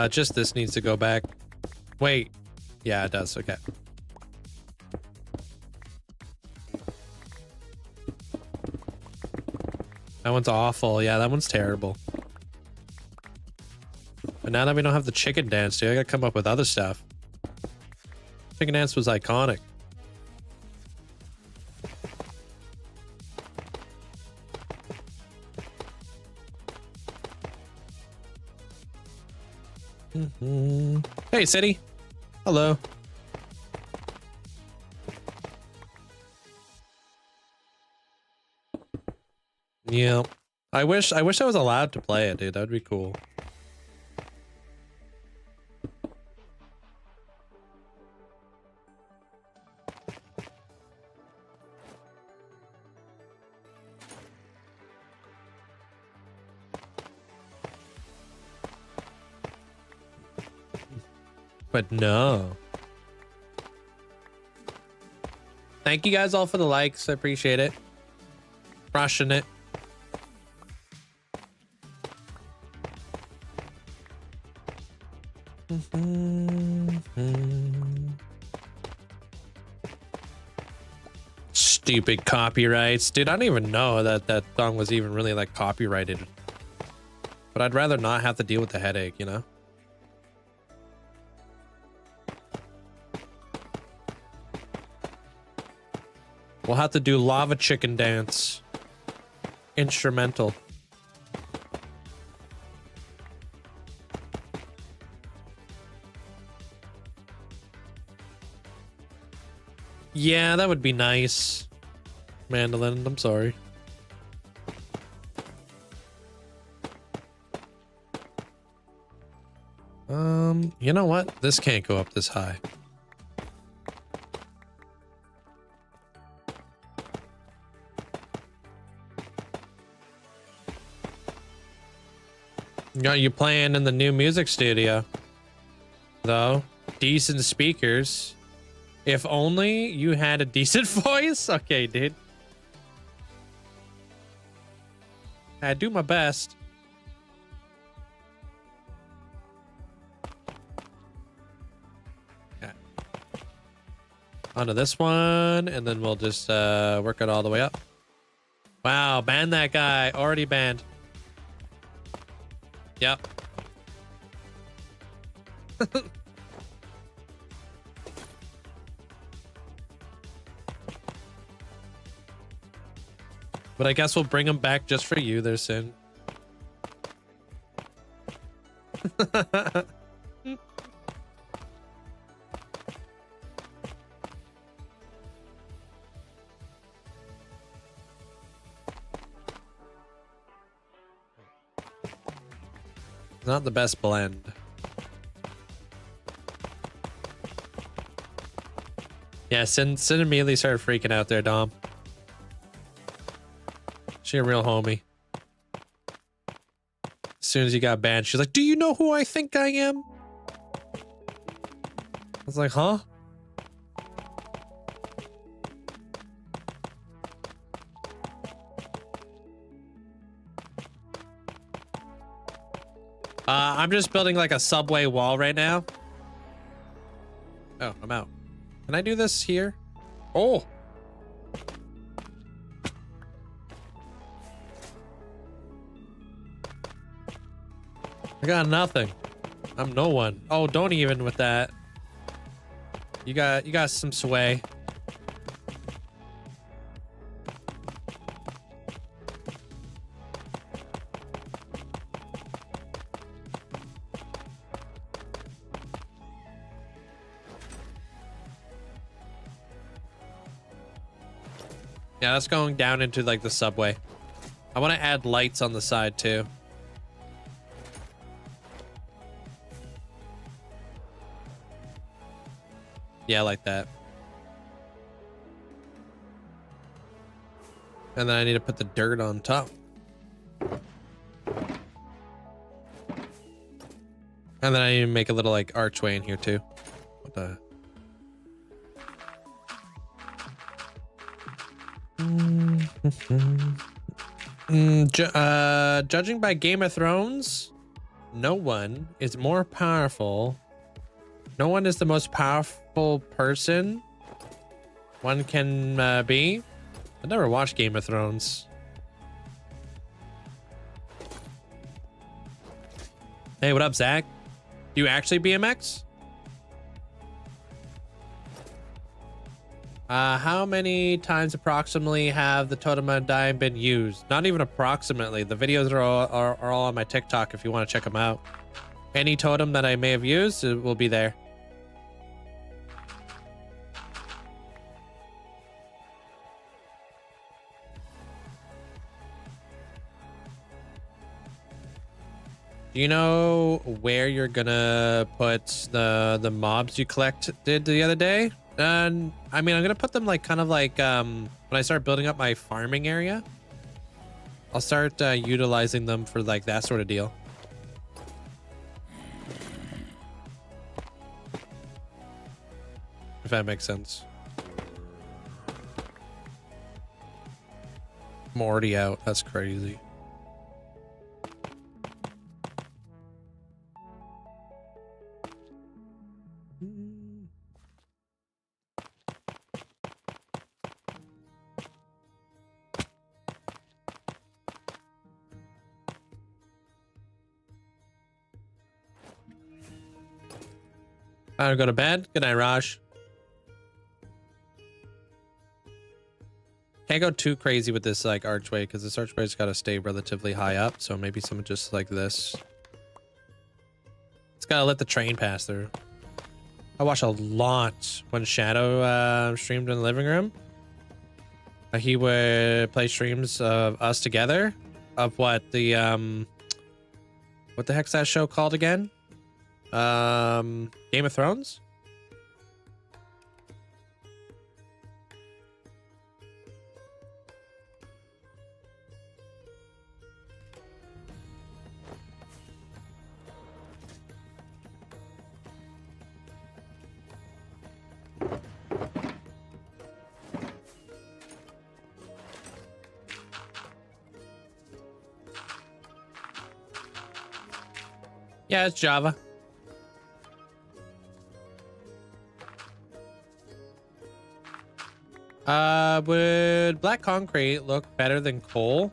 Just this needs to go back. Wait. Yeah, it does. Okay. That one's awful. Yeah, that one's terrible. But now that we don't have the chicken dance, dude, I gotta come up with other stuff. Chicken dance was iconic. Hey, City. Hello. Yeah. I wish I was allowed to play it, dude. That'd be cool. But no. Thank you guys all for the likes. I appreciate it. Crushing it. Stupid copyrights. Dude, I don't even know that that song was even really like copyrighted. But I'd rather not have to deal with the headache, you know? We'll have to do Lava Chicken Dance. Instrumental. Yeah, that would be nice. Mandolin, I'm sorry. You know what? This can't go up this high. Got you playing in the new music studio, though. decent speakers. If only you had a decent voice. Okay, dude. I do my best. Okay. Onto this one, and then we'll just work it all the way up. Wow, ban that guy. Already banned. Yep. But I guess we'll bring him back just for you there, Sin. Not the best blend. Yeah, Sin immediately started freaking out there, Dom. She a real homie. As soon as he got banned, she's like, "Do you know who I think I am?" I was like, "Huh?" I'm just building like a subway wall right now. Oh, I'm out. Can I do this here? Oh. I got nothing. I'm no one. Oh, don't even with that. You got some sway. Yeah, that's going down into like the subway. I want to add lights on the side too. Yeah, like that. And then I need to put the dirt on top. And then I need to make a little like archway in here too. What the? Judging by Game of Thrones, no one is more powerful. No one is the most powerful person one can be. I never watched Game of Thrones. Hey, what up, Zach? Do you actually BMX? How many times approximately have the Totem of Dying been used? Not even approximately. The videos are all on my TikTok if you want to check them out. Any totem that I may have used, it will be there. Do you know where you're gonna put the mobs you collected the other day? And I mean, I'm gonna put them like kind of like when I start building up my farming area, I'll start utilizing them for like that sort of deal. If that makes sense. I'm already out. That's crazy. Time to go to bed. Good night, Raj. Can't go too crazy with this like archway because this archway's got to stay relatively high up. So maybe something just like this. It's got to let the train pass through. I watched a lot when Shadow streamed in the living room. He would play streams of us together of what the heck's that show called again? Game of Thrones? Yeah, it's Java. Would black concrete look better than coal?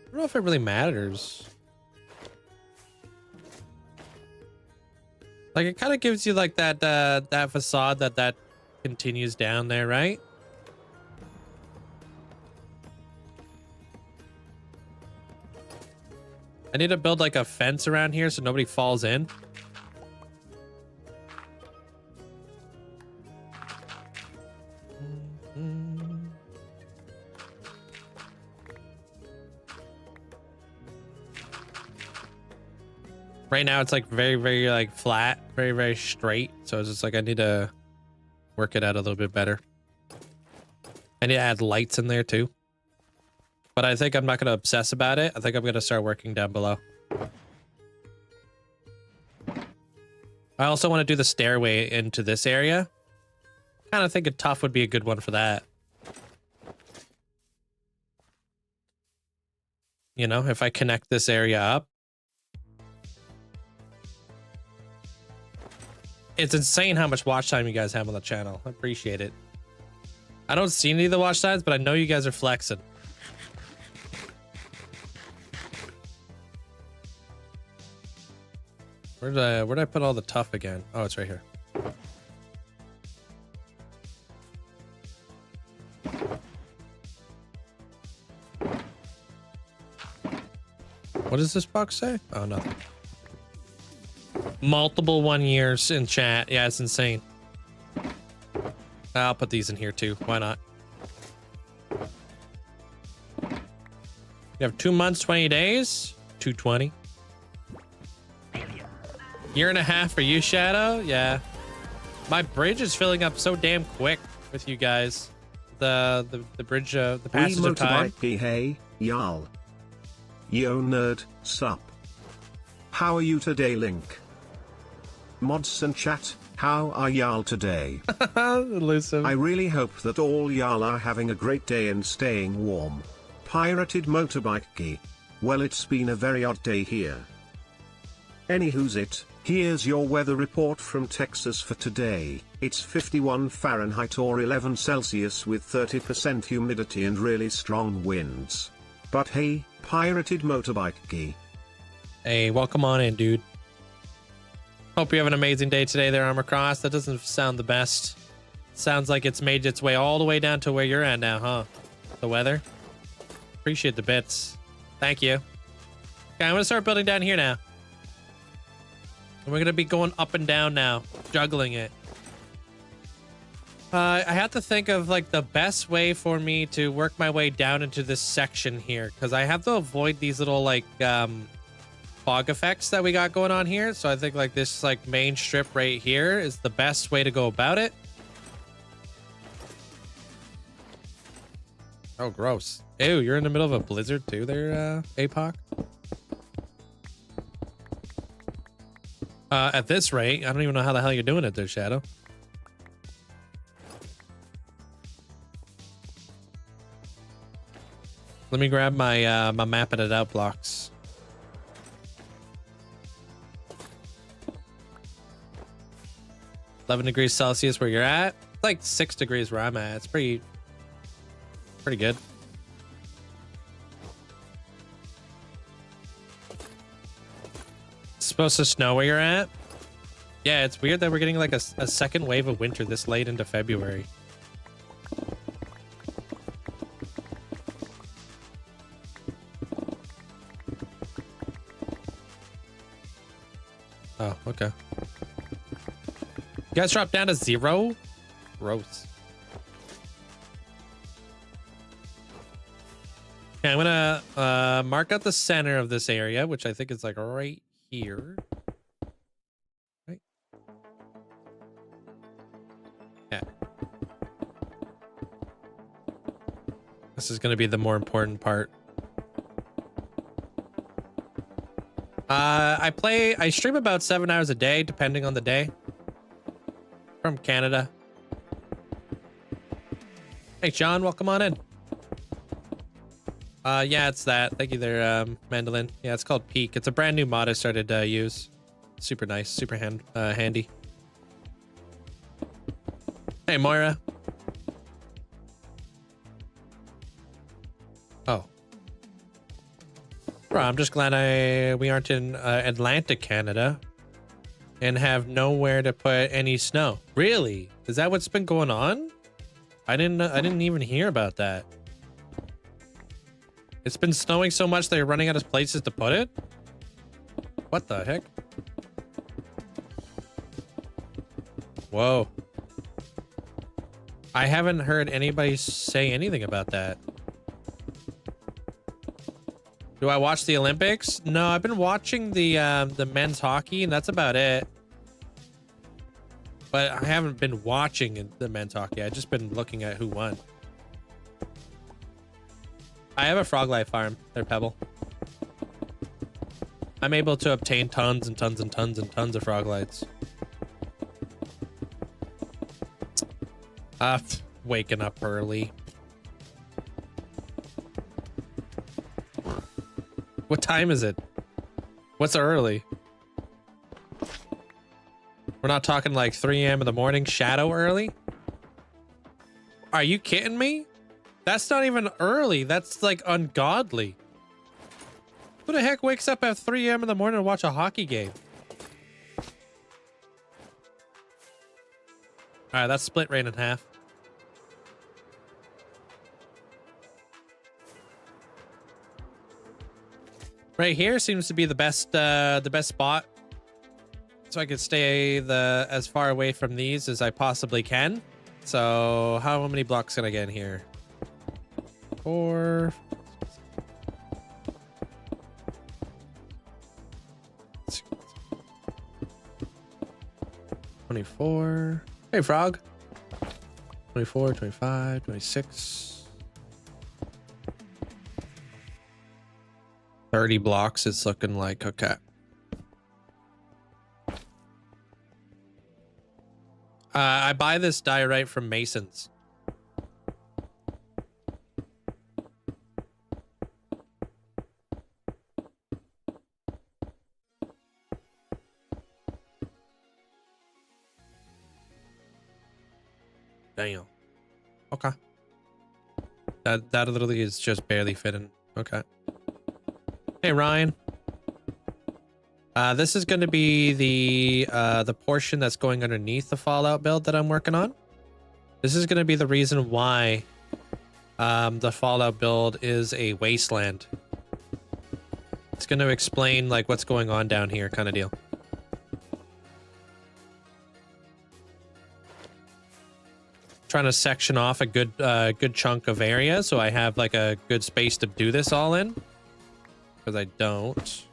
I don't know if it really matters. Like, it kind of gives you like that that facade that continues down there, right? I need to build like a fence around here so nobody falls in. Right now it's like very like flat, very straight. So it's just like I need to work it out a little bit better. I need to add lights in there too. But I think I'm not going to obsess about it. I think I'm going to start working down below. I also want to do the stairway into this area. Kind of think a tuff would be a good one for that. You know, if I connect this area up. It's insane how much watch time you guys have on the channel. I appreciate it. I don't see any of the watch times, but I know you guys are flexing. Where did I put all the tuff again? Oh, it's right here. What does this box say? Oh, nothing. Multiple 1 years in chat. Yeah, it's insane. I'll put these in here too. Why not? You have 2 months, 20 days. 220. Year and a half for you, Shadow? Yeah. My bridge is filling up so damn quick with you guys. The bridge, the passage of time. Hey, y'all. Yo, nerd, sup. How are you today, Link? Mods and chat, how are y'all today? Elusive. I really hope that all y'all are having a great day and staying warm. Pirated motorbike key. Well, it's been a very odd day here. Anywho's it, here's your weather report from Texas for today. It's 51 Fahrenheit or 11 Celsius with 30% humidity and really strong winds. But hey, pirated motorbike key. Hey, welcome on in, dude. Hope you have an amazing day today there, Armor Cross. That doesn't sound the best. Sounds like it's made its way all the way down to where you're at now, huh? The weather. Appreciate the bits. Thank you. Okay, I'm gonna start building down here now. And we're gonna be going up and down now, juggling it. I have to think of like the best way for me to work my way down into this section here, because I have to avoid these little like fog effects that we got going on here. So I think like this like main strip right here is the best way to go about it. Oh, gross. Ew, you're in the middle of a blizzard too there, APOC? At this rate, I don't even know how the hell you're doing it there, Shadow. Let me grab my my mapping it out blocks. -11 degrees Celsius where you're at. It's like 6 degrees where I'm at. It's pretty good. It's supposed to snow where you're at. Yeah, it's weird that we're getting like a second wave of winter this late into February. Oh, okay. You guys dropped down to 0? Gross. Okay, I'm gonna mark out the center of this area, which I think is like right here. Right? Yeah. This is gonna be the more important part. I stream about 7 hours a day, depending on the day. From Canada. Hey, John, welcome on in. Yeah, it's that. Thank you there, Mandolin. Yeah, it's called Peak. It's a brand new mod I started to use. Super nice, super handy. Hey, Moira. Oh. Bro, I'm just glad we aren't in Atlantic Canada and have nowhere to put any snow. Really? Is that what's been going on? I didn't even hear about that. It's been snowing so much they're running out of places to put it? What the heck? Whoa. I haven't heard anybody say anything about that. Do I watch the Olympics? No, I've been watching the men's hockey, and that's about it. But I haven't been watching the men's hockey. I've just been looking at who won. I have a frog life farm there, Pebble. I'm able to obtain tons and tons and tons and tons of frog lights. Waking up early. What time is it? What's early? We're not talking like 3 a.m. in the morning, shadow early? Are you kidding me? That's not even early. That's like ungodly. Who the heck wakes up at 3 a.m. in the morning to watch a hockey game? All right, that's split rain in half. Right here seems to be the best spot, so I could stay as far away from these as I possibly can. So how many blocks can I get in here? 4. 24. Hey, frog. 24, 25, 26. 30 blocks it's looking like. Okay. I buy this diorite from Masons. Damn. Okay. That literally is just barely fitting. Okay. Hey, Ryan. This is going to be the portion that's going underneath the Fallout build that I'm working on. This is going to be the reason why the Fallout build is a wasteland. It's going to explain like what's going on down here, kind of deal. Trying to section off a good chunk of area so I have like a good space to do this all in. Because I don't.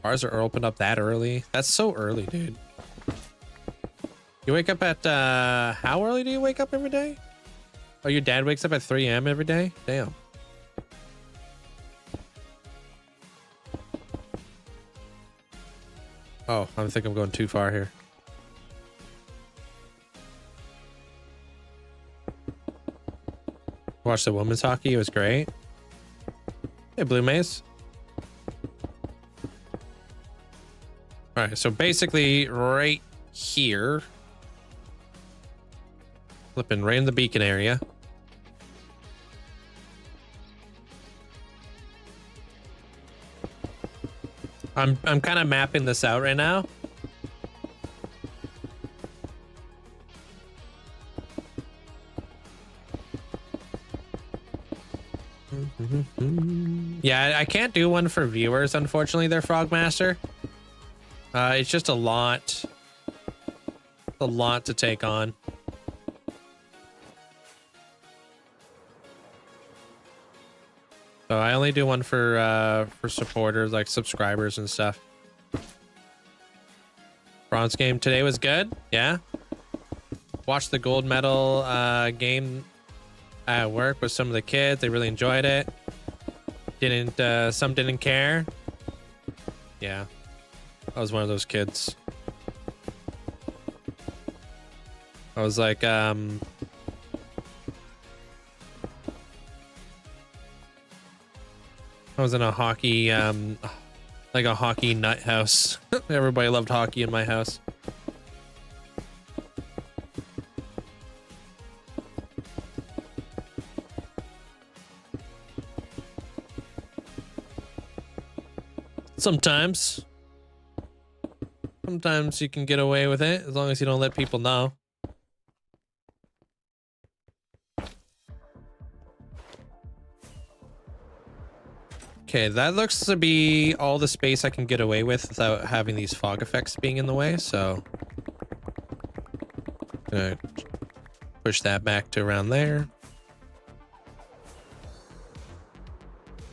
Bars are opened up that early. That's so early, dude. You wake up at how early do you wake up every day? Oh, your dad wakes up at 3 a.m. every day? Damn. Oh, I think I'm going too far here. Watched the women's hockey. It was great. Hey, Blue Maze. All right, so basically right here. Flipping right in the beacon area. I'm kind of mapping this out right now. Yeah, I can't do one for viewers, unfortunately, there, Frogmaster. It's just a lot to take on. So I only do one for supporters, like subscribers and stuff. Bronze game today was good. Yeah. Watched the gold medal game at work with some of the kids. They really enjoyed it. Some didn't care. Yeah. I was one of those kids. I was like, I was in a hockey, like a hockey nut house. Everybody loved hockey in my house. Sometimes you can get away with it as long as you don't let people know. Okay, that looks to be all the space I can get away with without having these fog effects being in the way, so gonna push that back to around there.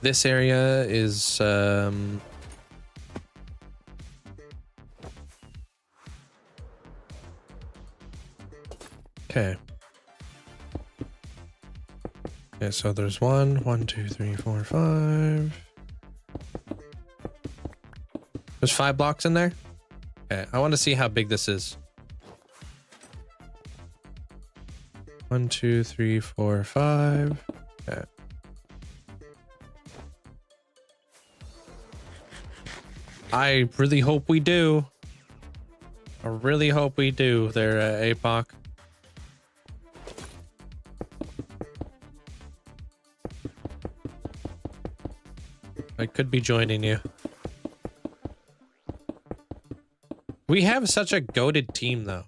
This area is okay. Okay, so there's 1, 2, 3, 4, 5. There's 5 blocks in there. Okay, I want to see how big this is. 1, 2, 3, 4, 5. Okay. I really hope we do. I really hope we do there, APOC. I could be joining you. We have such a goated team, though.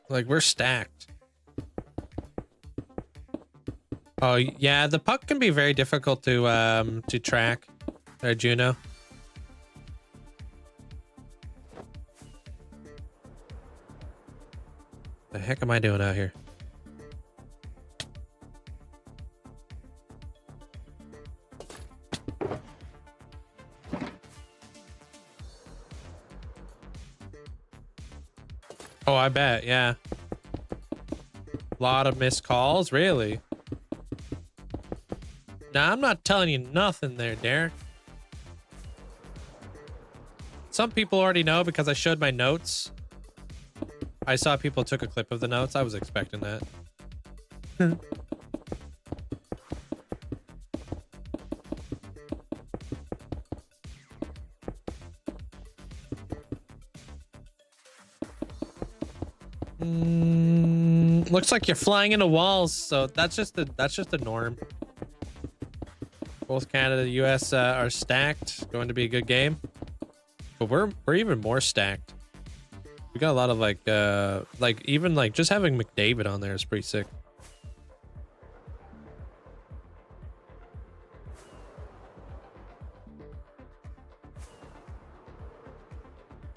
Like, we're stacked. Oh, yeah, the puck can be very difficult to track. There, Juno. The heck am I doing out here? Oh, I bet, yeah. A lot of missed calls, really? Nah, I'm not telling you nothing there, Derek. Some people already know because I showed my notes. I saw people took a clip of the notes. I was expecting that. Looks like you're flying into walls, so that's just the norm. Both Canada and the US are stacked. Going to be a good game. But we're even more stacked. We got a lot of like even like just having McDavid on there is pretty sick.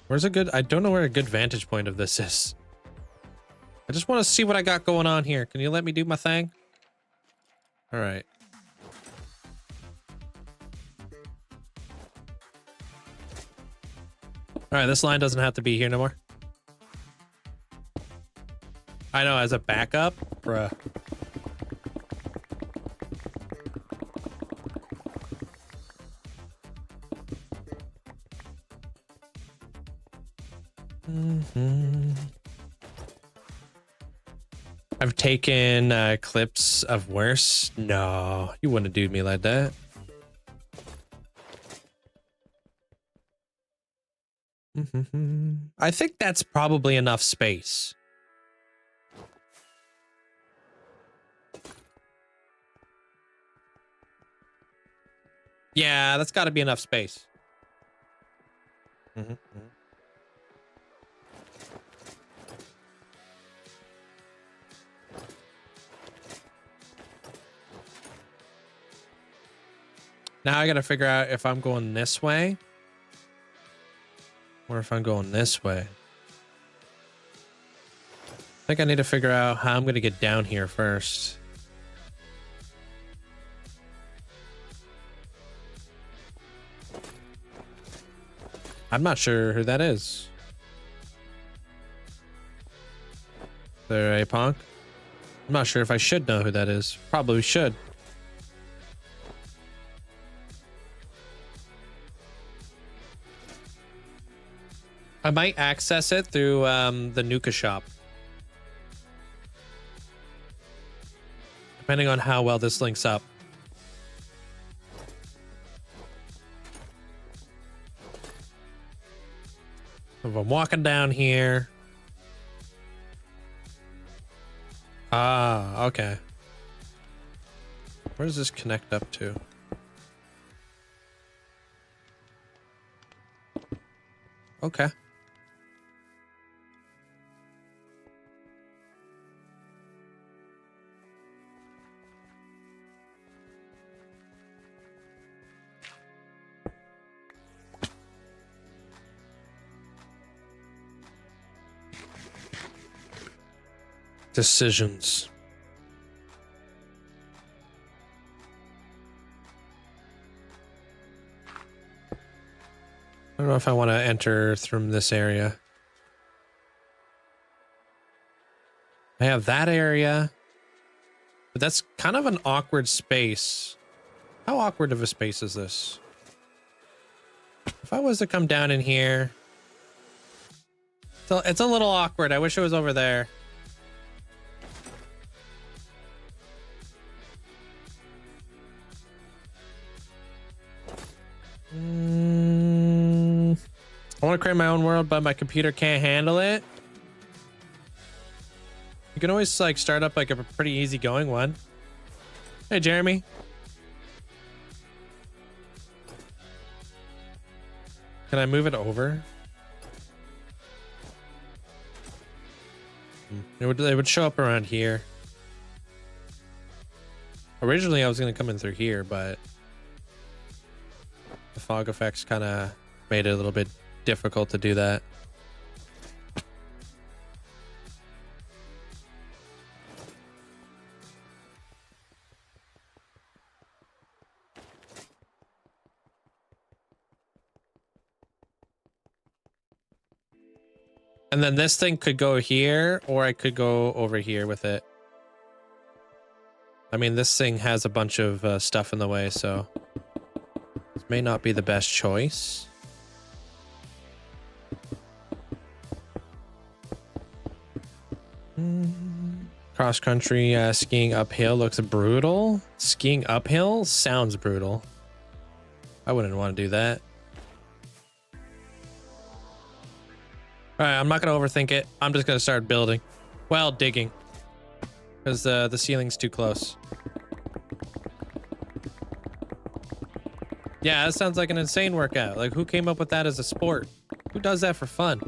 Where's a good, I don't know where a good vantage point of this is. I just want to see what I got going on here. Can you let me do my thing? All right. All right, this line doesn't have to be here no more. I know, as a backup, bruh. I've taken clips of worse. No, you wouldn't do me like that. I think that's probably enough space. Yeah, that's got to be enough space. Now I got to figure out if I'm going this way or if I'm going this way. I think I need to figure out how I'm going to get down here first. I'm not sure who that is. There, a punk. I'm not sure if I should know who that is. Probably should. I might access it through the Nuka shop. Depending on how well this links up. If I'm walking down here. Ah, okay. Where does this connect up to? Okay. Decisions. I don't know if I want to enter from this area. I have that area, but that's kind of an awkward space. How awkward of a space is this? If I was to come down in here, so it's a little awkward. I wish it was over there. I want to create my own world, but my computer can't handle it. You can always like start up like a pretty easy going one. Hey, Jeremy. Can I move it over? It would show up around here. Originally, I was going to come in through here, but the fog effects kind of made it a little bit difficult to do that. And then this thing could go here, or I could go over here with it. I mean, this thing has a bunch of stuff in the way, so this may not be the best choice. Cross country skiing uphill looks brutal. Skiing uphill sounds brutal. I wouldn't want to do that. All right, I'm not going to overthink it. I'm just going to start building. Well, digging. Because the ceiling's too close. Yeah, that sounds like an insane workout. Like, who came up with that as a sport? Who does that for fun?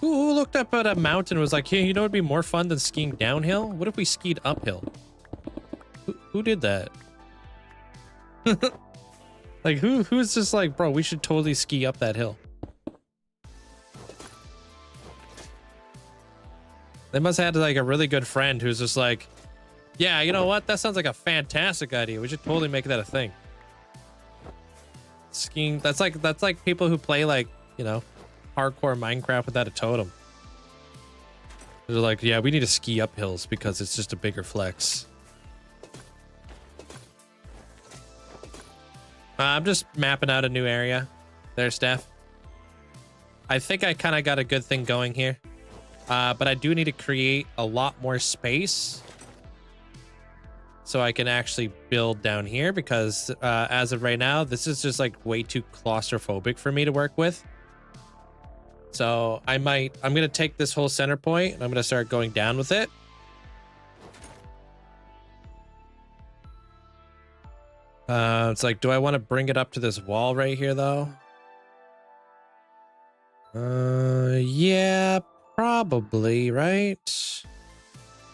Who looked up at a mountain and was like, hey, you know what'd be more fun than skiing downhill? What if we skied uphill? Who did that? Like, who's just like, bro, we should totally ski up that hill? They must have had like a really good friend who's just like, yeah, you know what? That sounds like a fantastic idea. We should totally make that a thing. Skiing, that's like people who play like, you know, hardcore Minecraft without a totem. They're like, yeah, we need to ski up hills because it's just a bigger flex. I'm just mapping out a new area. There's Steph. I think I kind of got a good thing going here. But I do need to create a lot more space so I can actually build down here because as of right now, this is just like way too claustrophobic for me to work with. So I'm going to take this whole center point and I'm going to start going down with it. It's like, do I want to bring it up to this wall right here though? Yeah, probably, right?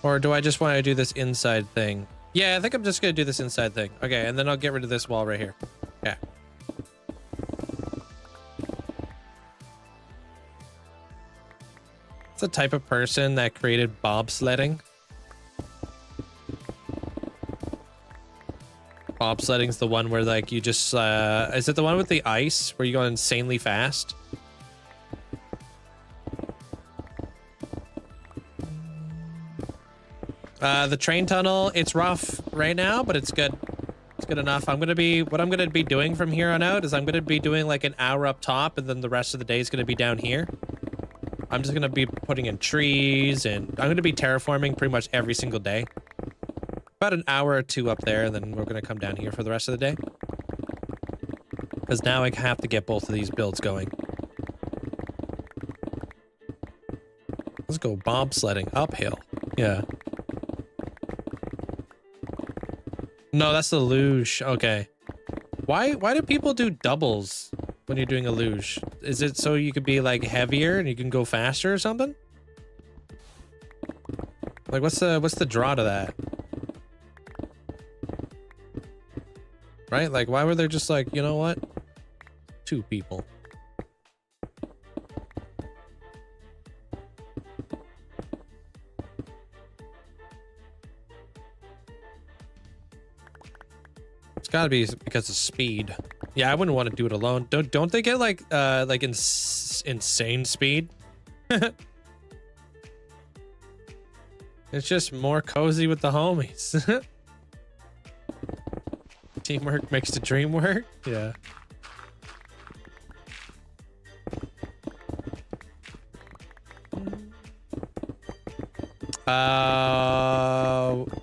Or do I just want to do this inside thing? Yeah, I think I'm just going to do this inside thing. Okay, and then I'll get rid of this wall right here. Yeah. It's the type of person that created bobsledding. Bobsledding's the one where like you just is it the one with the ice where you go insanely fast? The train tunnel, it's rough right now, but it's good. It's good enough. What I'm gonna be doing from here on out is I'm gonna be doing like an hour up top and then the rest of the day is gonna be down here. I'm just gonna be putting in trees and I'm gonna be terraforming pretty much every single day. About an hour or two up there, and then we're gonna come down here for the rest of the day. Because now I have to get both of these builds going. Let's go bobsledding uphill. Yeah. No, that's the luge. Okay. Why do people do doubles when you're doing a luge? Is it so you could be like heavier and you can go faster or something? Like what's the draw to that? Right? Like why were they just like, you know what? 2 people. It's gotta be because of speed. Yeah, I wouldn't want to do it alone. Don't they get like insane speed? It's just more cozy with the homies. Teamwork makes the dream work. Yeah.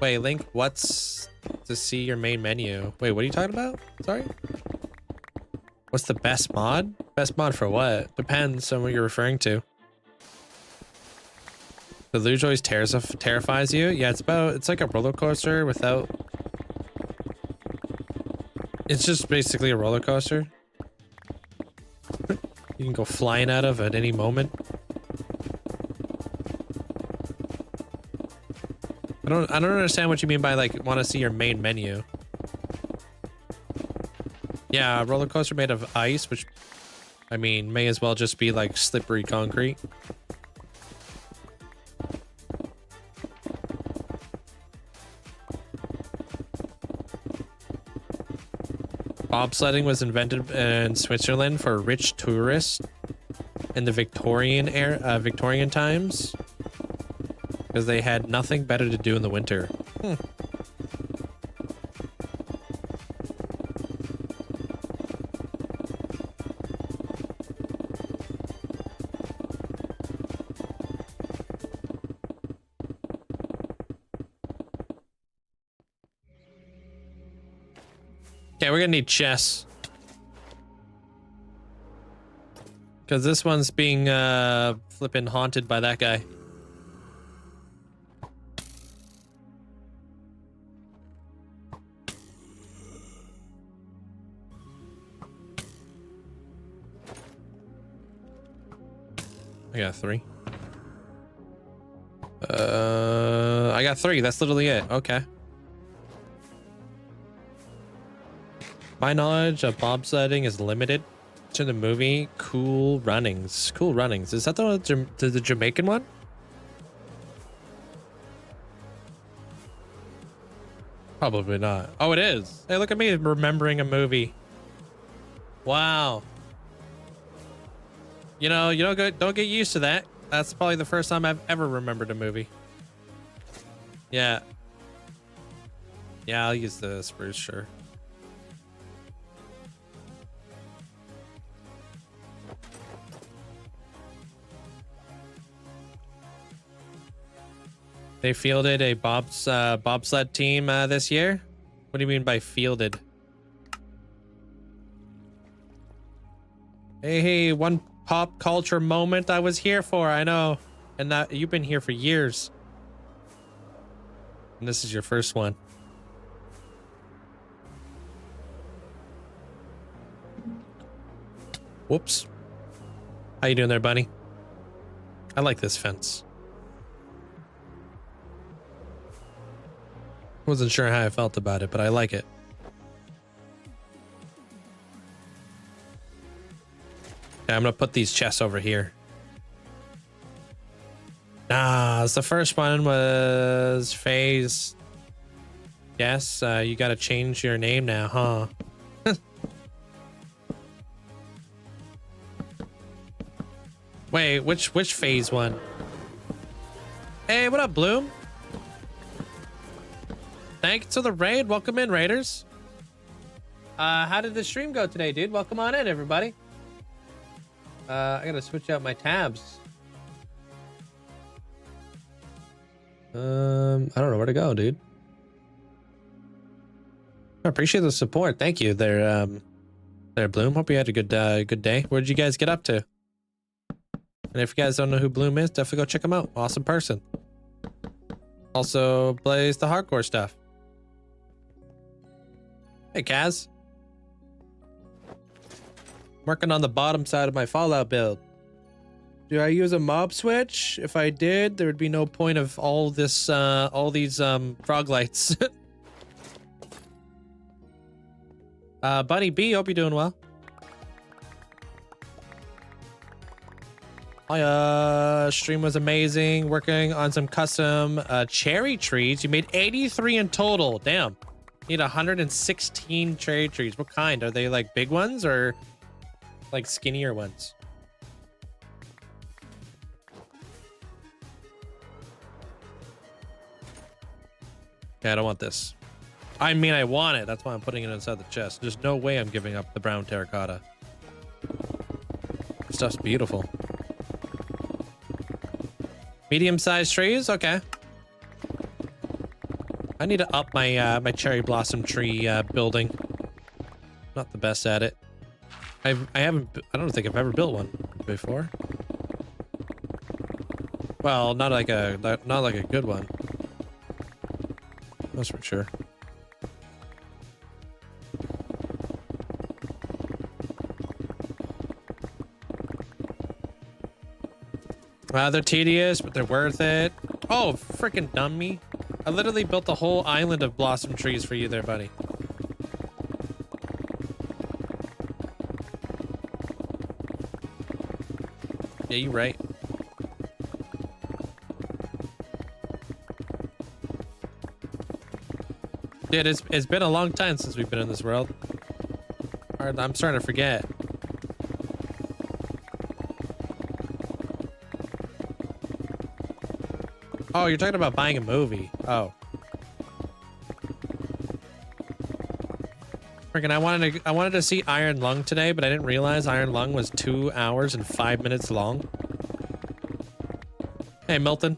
Wait, Link, what's to see your main menu? Wait, what are you talking about? Sorry? What's the best mod? Best mod for what? Depends on what you're referring to. The luge always terrifies you? Yeah, it's like a roller coaster without... It's just basically a roller coaster. You can go flying out of at any moment. I don't understand what you mean by like want to see your main menu. Yeah, a roller coaster made of ice, which I mean may as well just be like slippery concrete. Bobsledding was invented in Switzerland for rich tourists in the Victorian times because they had nothing better to do in the winter. Okay, we're gonna need chests. Because this one's being flippin' haunted by that guy. I got 3. I got 3. That's literally it. Okay. My knowledge of bobsledding is limited to the movie Cool Runnings. Cool Runnings. Is that the Jamaican one? Probably not. Oh, it is. Hey, look at me remembering a movie. Wow. You know, don't get used to that. That's probably the first time I've ever remembered a movie. Yeah. Yeah, I'll use the spruce, sure. They fielded a bobsled team this year? What do you mean by fielded? Hey, one pop culture moment I was here for, I know. And that you've been here for years. And this is your first one. Whoops. How you doing there, bunny? I like this fence. Wasn't sure how I felt about it, but I like it. Okay, I'm gonna put these chests over here. Nah, the first one was Phase. Yes, you gotta change your name now, huh? Wait, which Phase one? Hey, what up, Bloom? Thanks to the raid. Welcome in, raiders. How did the stream go today, dude? Welcome on in, everybody. I gotta switch out my tabs. I don't know where to go, dude. I appreciate the support. Thank you there, Bloom. Hope you had a good day. What did you guys get up to? And if you guys don't know who Bloom is, definitely go check him out. Awesome person. Also plays the hardcore stuff. Hey, Kaz. Working on the bottom side of my Fallout build. Do I use a mob switch? If I did, there would be no point of all this, all these, frog lights. Bunny B, hope you're doing well. Stream was amazing. Working on some custom, cherry trees. You made 83 in total. Damn. Need 116 cherry trees. What kind? Are they like big ones or like skinnier ones? Okay, I don't want this. I mean, I want it. That's why I'm putting it inside the chest. There's no way I'm giving up the brown terracotta. This stuff's beautiful. Medium-sized trees? Okay. I need to up my my cherry blossom tree building. Not the best at it. I don't think I've ever built one before. Well, not like a good one. That's for sure. They're tedious, but they're worth it. Oh, freaking dummy. I literally built a whole island of blossom trees for you there, buddy. Yeah, you're right. Dude, it's been a long time since we've been in this world. I'm starting to forget. Oh, you're talking about buying a movie. Oh. Freaking, I wanted to see Iron Lung today, but I didn't realize Iron Lung was 2 hours and 5 minutes long. Hey, Milton.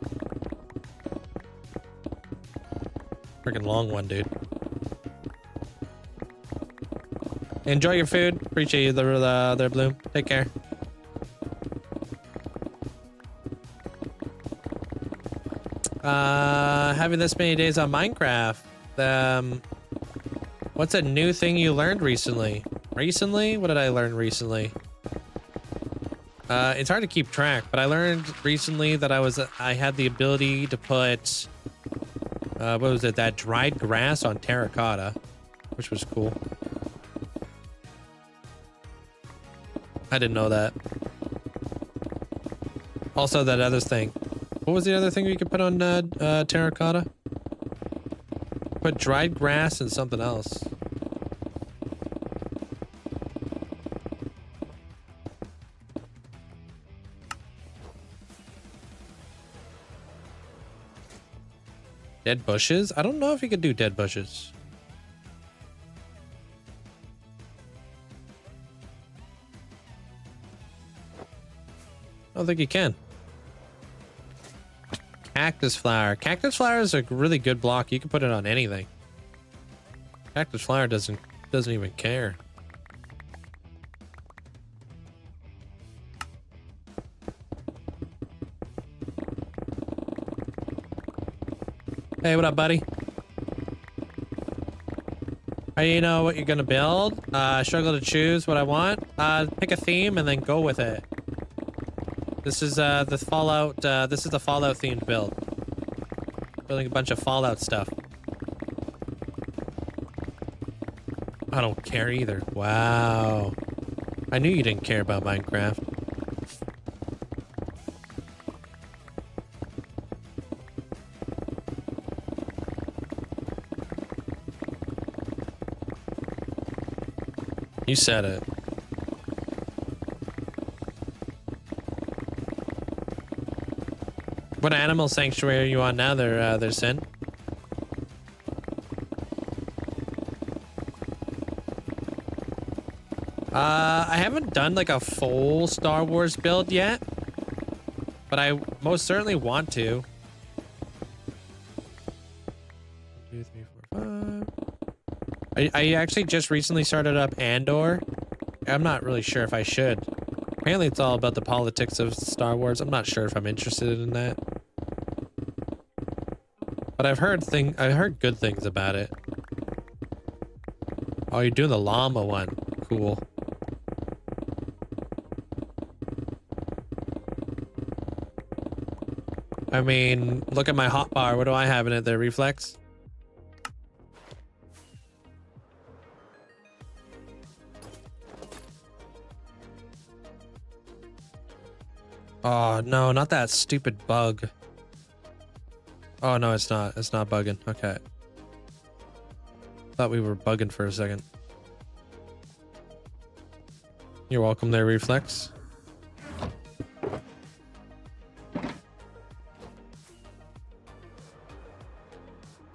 Freaking long one, dude. Enjoy your food. Appreciate you there, Bloom. Take care. Having this many days on Minecraft. What's a new thing you learned recently? Recently? What did I learn recently? It's hard to keep track, but I learned recently that I had the ability to put what was it? That dried grass on terracotta, which was cool. I didn't know that. Also, that other thing. What was the other thing you could put on terracotta? Put dried grass and something else. Dead bushes? I don't know if you could do dead bushes. I don't think you can. Cactus flower. Cactus flower is a really good block. You can put it on anything. Cactus flower doesn't even care. Hey, what up, buddy? How do you know what you're gonna build? Struggle to choose what I want. Pick a theme and then go with it. This is the Fallout. This is the Fallout themed build. Building a bunch of Fallout stuff. I don't care either. Wow. I knew you didn't care about Minecraft. You said it. What animal sanctuary are you on now there, Sin? I haven't done like a full Star Wars build yet, but I most certainly want to. 1, 2, 3, 4, 5. I actually just recently started up Andor. I'm not really sure if I should. Apparently it's all about the politics of Star Wars. I'm not sure if I'm interested in that. But I've heard good things about it. Oh, you're doing the llama one. Cool. I mean, look at my hotbar. What do I have in it there? Reflex? Oh, no, not that stupid bug. Oh, no, it's not. It's not bugging. Okay. Thought we were bugging for a second. You're welcome there, Reflex.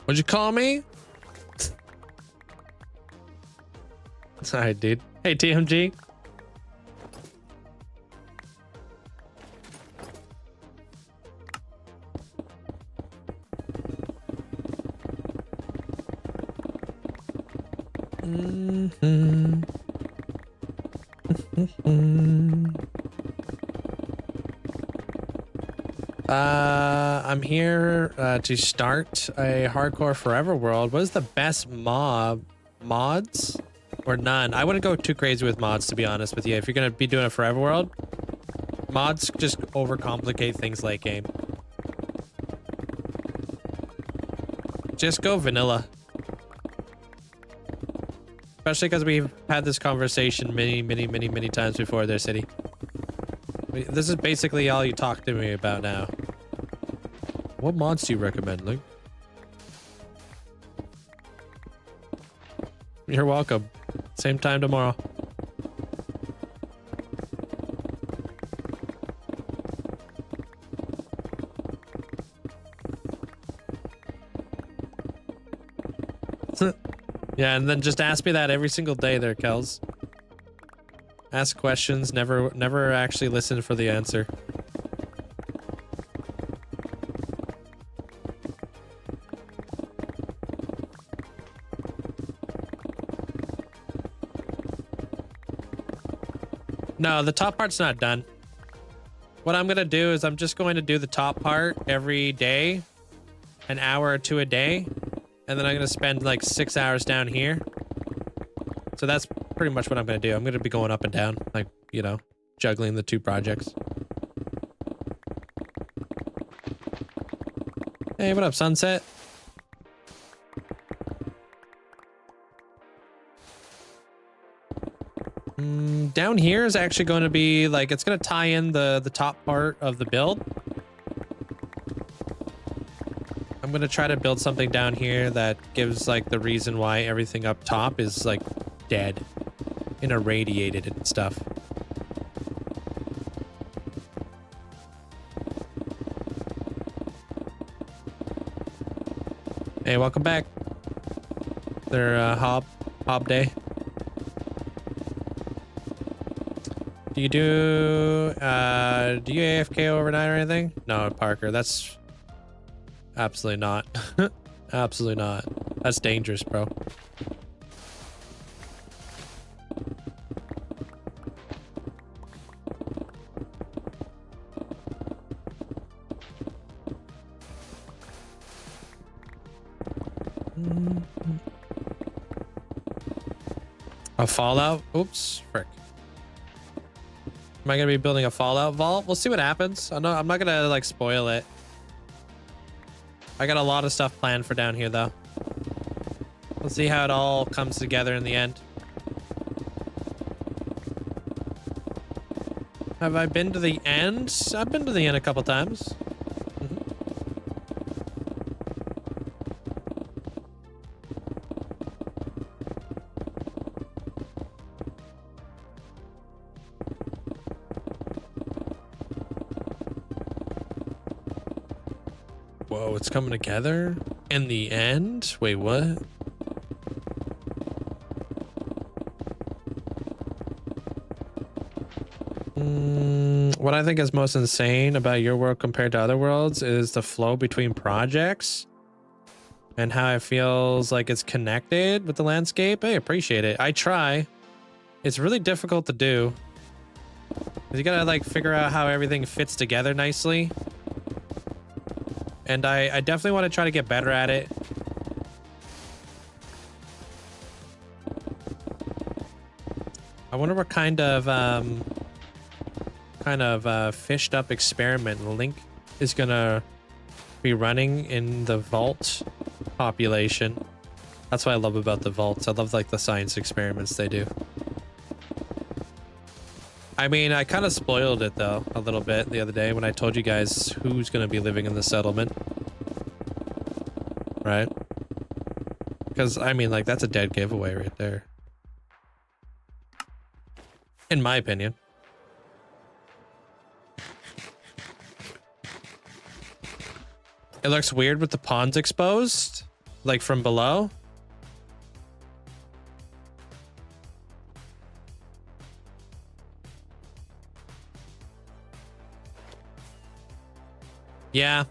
What'd you call me? Alright, dude. Hey, TMG. I'm here to start a hardcore forever world. What is the best mods or none? I wouldn't go too crazy with mods, to be honest with you. If you're gonna be doing a forever world, mods just overcomplicate things like game. Just go vanilla. Especially because we've had this conversation many times before there, City. This is basically all you talk to me about now. What mods do you recommend, Link? You're welcome. Same time tomorrow. Yeah, and then just ask me that every single day there, Kels. Ask questions, never actually listen for the answer. No, the top part's not done. What I'm gonna do is I'm just going to do the top part every day, an hour or two a day, and then I'm gonna spend like 6 hours down here. So that's pretty much what I'm gonna do. I'm gonna be going up and down, like, you know, juggling the two projects. Hey, what up, Sunset? Down here is actually going to be like, it's going to tie in the top part of the build. I'm going to try to build something down here that gives like the reason why everything up top is like dead and irradiated and stuff. Hey, welcome back. Their hob day. Do you AFK overnight or anything? No, Parker, that's absolutely not. Absolutely not. That's dangerous, bro. A Fallout? Oops, frick. Am I gonna be building a Fallout vault? We'll see what happens. I'm not gonna like spoil it. I got a lot of stuff planned for down here though. We'll see how it all comes together in the end. Have I been to the end? I've been to the end a couple times. Whoa, it's coming together in the end? Wait, what? What I think is most insane about your world compared to other worlds is the flow between projects and how it feels like it's connected with the landscape. I appreciate it. I try. It's really difficult to do. You gotta like figure out how everything fits together nicely. And I definitely want to try to get better at it. I wonder what kind of fished up experiment Link is gonna be running in the vault population. That's what I love about the vaults. I love like the science experiments they do. I mean, I kind of spoiled it though a little bit the other day when I told you guys who's gonna be living in the settlement, right? Because I mean, like, that's a dead giveaway right there, in my opinion. It looks weird with the ponds exposed, like from below. Yeah,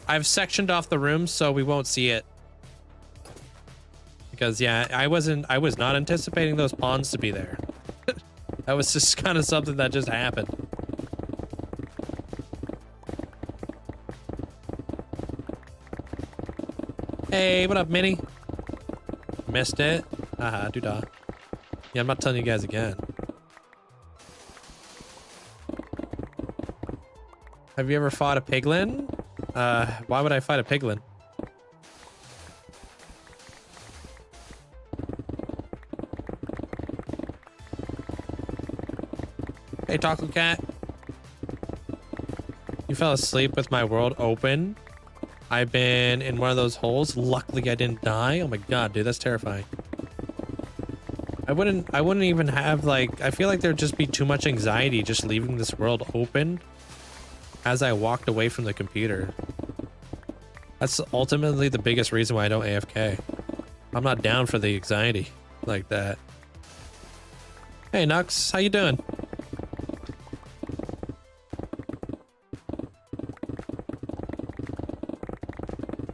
I've sectioned off the rooms so we won't see it. Because yeah, I was not anticipating those ponds to be there. That was just kind of something that just happened. Hey, what up, Minnie? Missed it? Haha, doo-dah. Yeah, I'm not telling you guys again. Have you ever fought a piglin? Why would I fight a piglin? Hey, Taco Cat. You fell asleep with my world open. I've been in one of those holes. Luckily, I didn't die. Oh my god, dude, that's terrifying. I wouldn't even have, like, I feel like there'd just be too much anxiety just leaving this world open as I walked away from the computer. That's ultimately the biggest reason why I don't AFK. I'm not down for the anxiety like that. Hey, Nux, how you doing?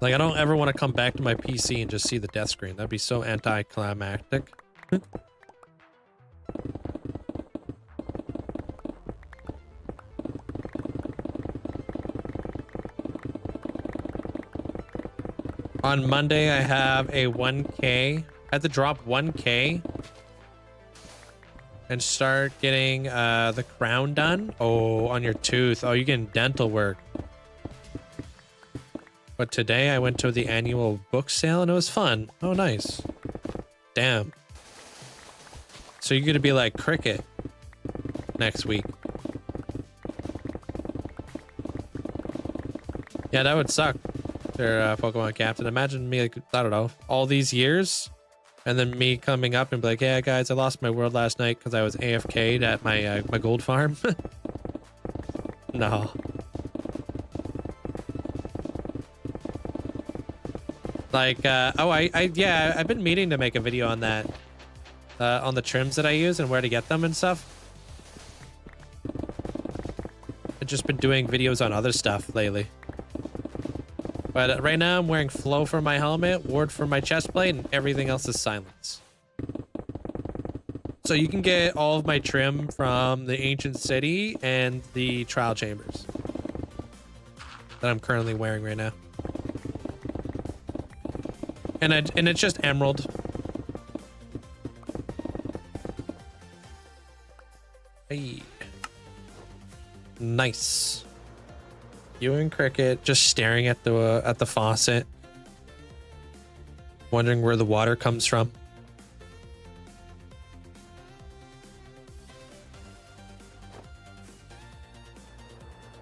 Like, I don't ever want to come back to my PC and just see the death screen. That'd be so anticlimactic. On Monday, I have a 1K. I had to drop 1K and start getting the crown done. Oh, on your tooth. Oh, you're getting dental work. But today I went to the annual book sale and it was fun. Oh, nice. Damn. So you're gonna be like Cricket next week. Yeah, that would suck. Their Pokemon captain. Imagine me, like, I don't know, all these years, and then me coming up and be like, "Yeah, guys, I lost my world last night because I was AFK'd at my my gold farm." No. Like, yeah, I've been meaning to make a video on that, on the trims that I use and where to get them and stuff. I've just been doing videos on other stuff lately. But right now I'm wearing Flow for my helmet, Ward for my chest plate, and everything else is Silence. So you can get all of my trim from the Ancient City and the Trial Chambers that I'm currently wearing right now. And it's just emerald. Hey. Nice. You and Cricket just staring at the faucet, wondering where the water comes from.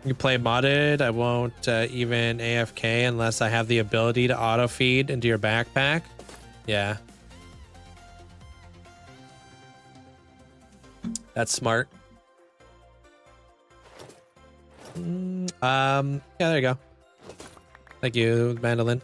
You play modded. I won't even AFK unless I have the ability to auto feed into your backpack. Yeah. That's smart. Yeah, there you go. Thank you, Mandolin.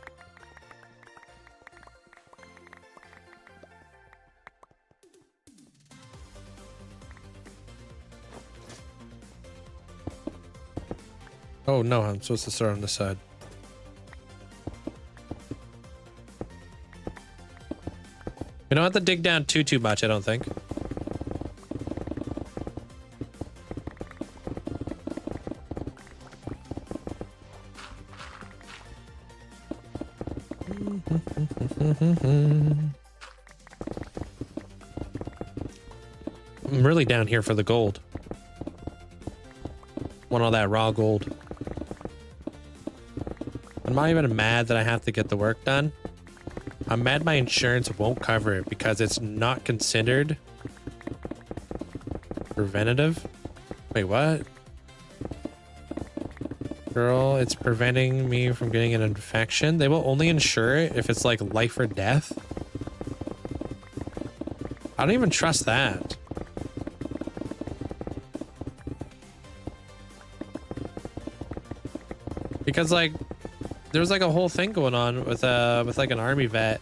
Oh no, I'm supposed to start on this side. You don't have to dig down too much, I don't think. I'm really down here for the gold. Want all that raw gold. I'm not even mad that I have to get the work done. I'm mad my insurance won't cover it because it's not considered preventative. Wait, what? Girl, it's preventing me from getting an infection. They will only insure it if it's like life or death. I don't even trust that. Because like there was like a whole thing going on with like an army vet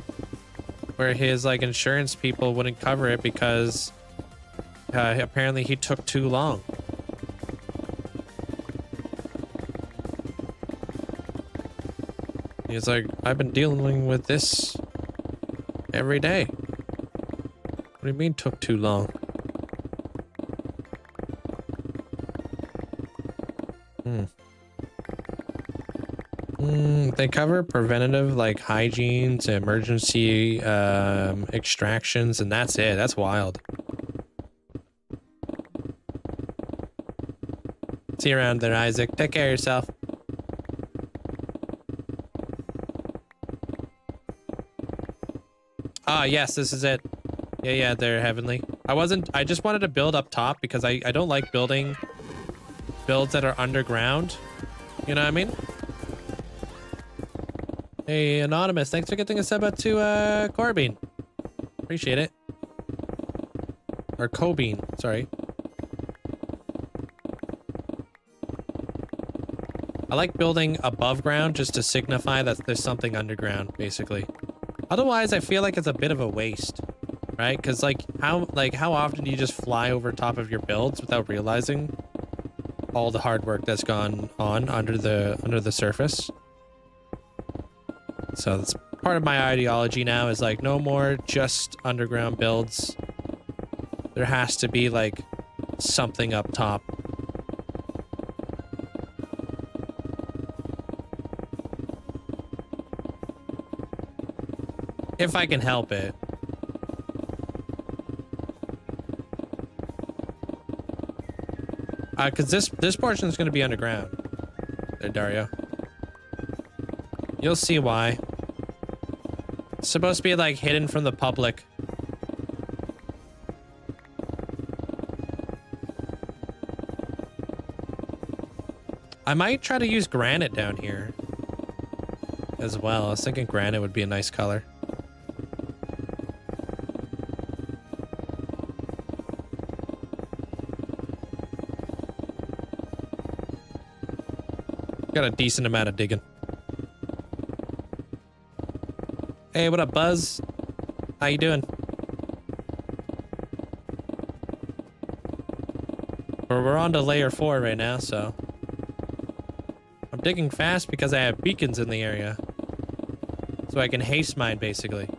where his like insurance people wouldn't cover it because apparently he took too long. He's like, I've been dealing with this every day. What do you mean took too long? They cover preventative like hygienes, emergency extractions, and that's it. That's wild. See you around there, Isaac. Take care of yourself. Ah, yes, this is it. Yeah, they're heavenly. I just wanted to build up top because I don't like building builds that are underground. You know what I mean? Hey, Anonymous, thanks for getting a sub out to Corbin. Appreciate it. Or Cobine, sorry. I like building above ground just to signify that there's something underground, basically. Otherwise, I feel like it's a bit of a waste, right? Because like how often do you just fly over top of your builds without realizing all the hard work that's gone on under the surface? So that's part of my ideology now is like no more just underground builds. There has to be like something up top. If I can help it. Because this portion is going to be underground. There, Dario. You'll see why. It's supposed to be like hidden from the public. I might try to use granite down here as well. I was thinking granite would be a nice color. Got a decent amount of digging. Hey, what up, Buzz? How you doing? We're on to layer 4 right now, so I'm digging fast because I have beacons in the area, so I can haste mine basically.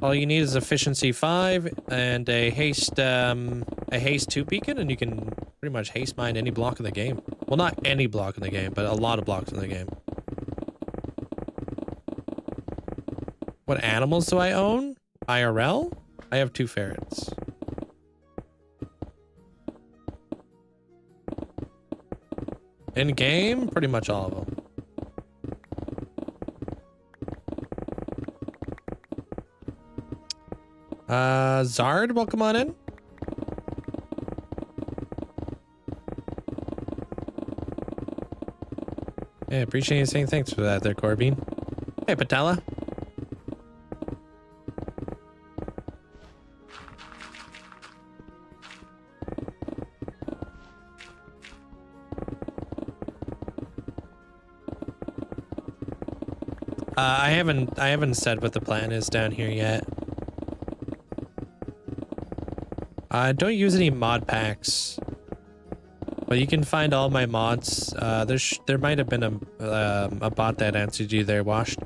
All you need is efficiency 5 and a haste 2 beacon, and you can pretty much haste mine any block in the game. Well, not any block in the game, but a lot of blocks in the game. What animals do I own? IRL? I have 2 ferrets. In game, pretty much all of them. Zard, welcome on in. Yeah, appreciate you saying thanks for that there, Corbin. Hey, Patella. I haven't said what the plan is down here yet. Don't use any mod packs. But you can find all my mods. There might have been a bot that answered you there, Washed.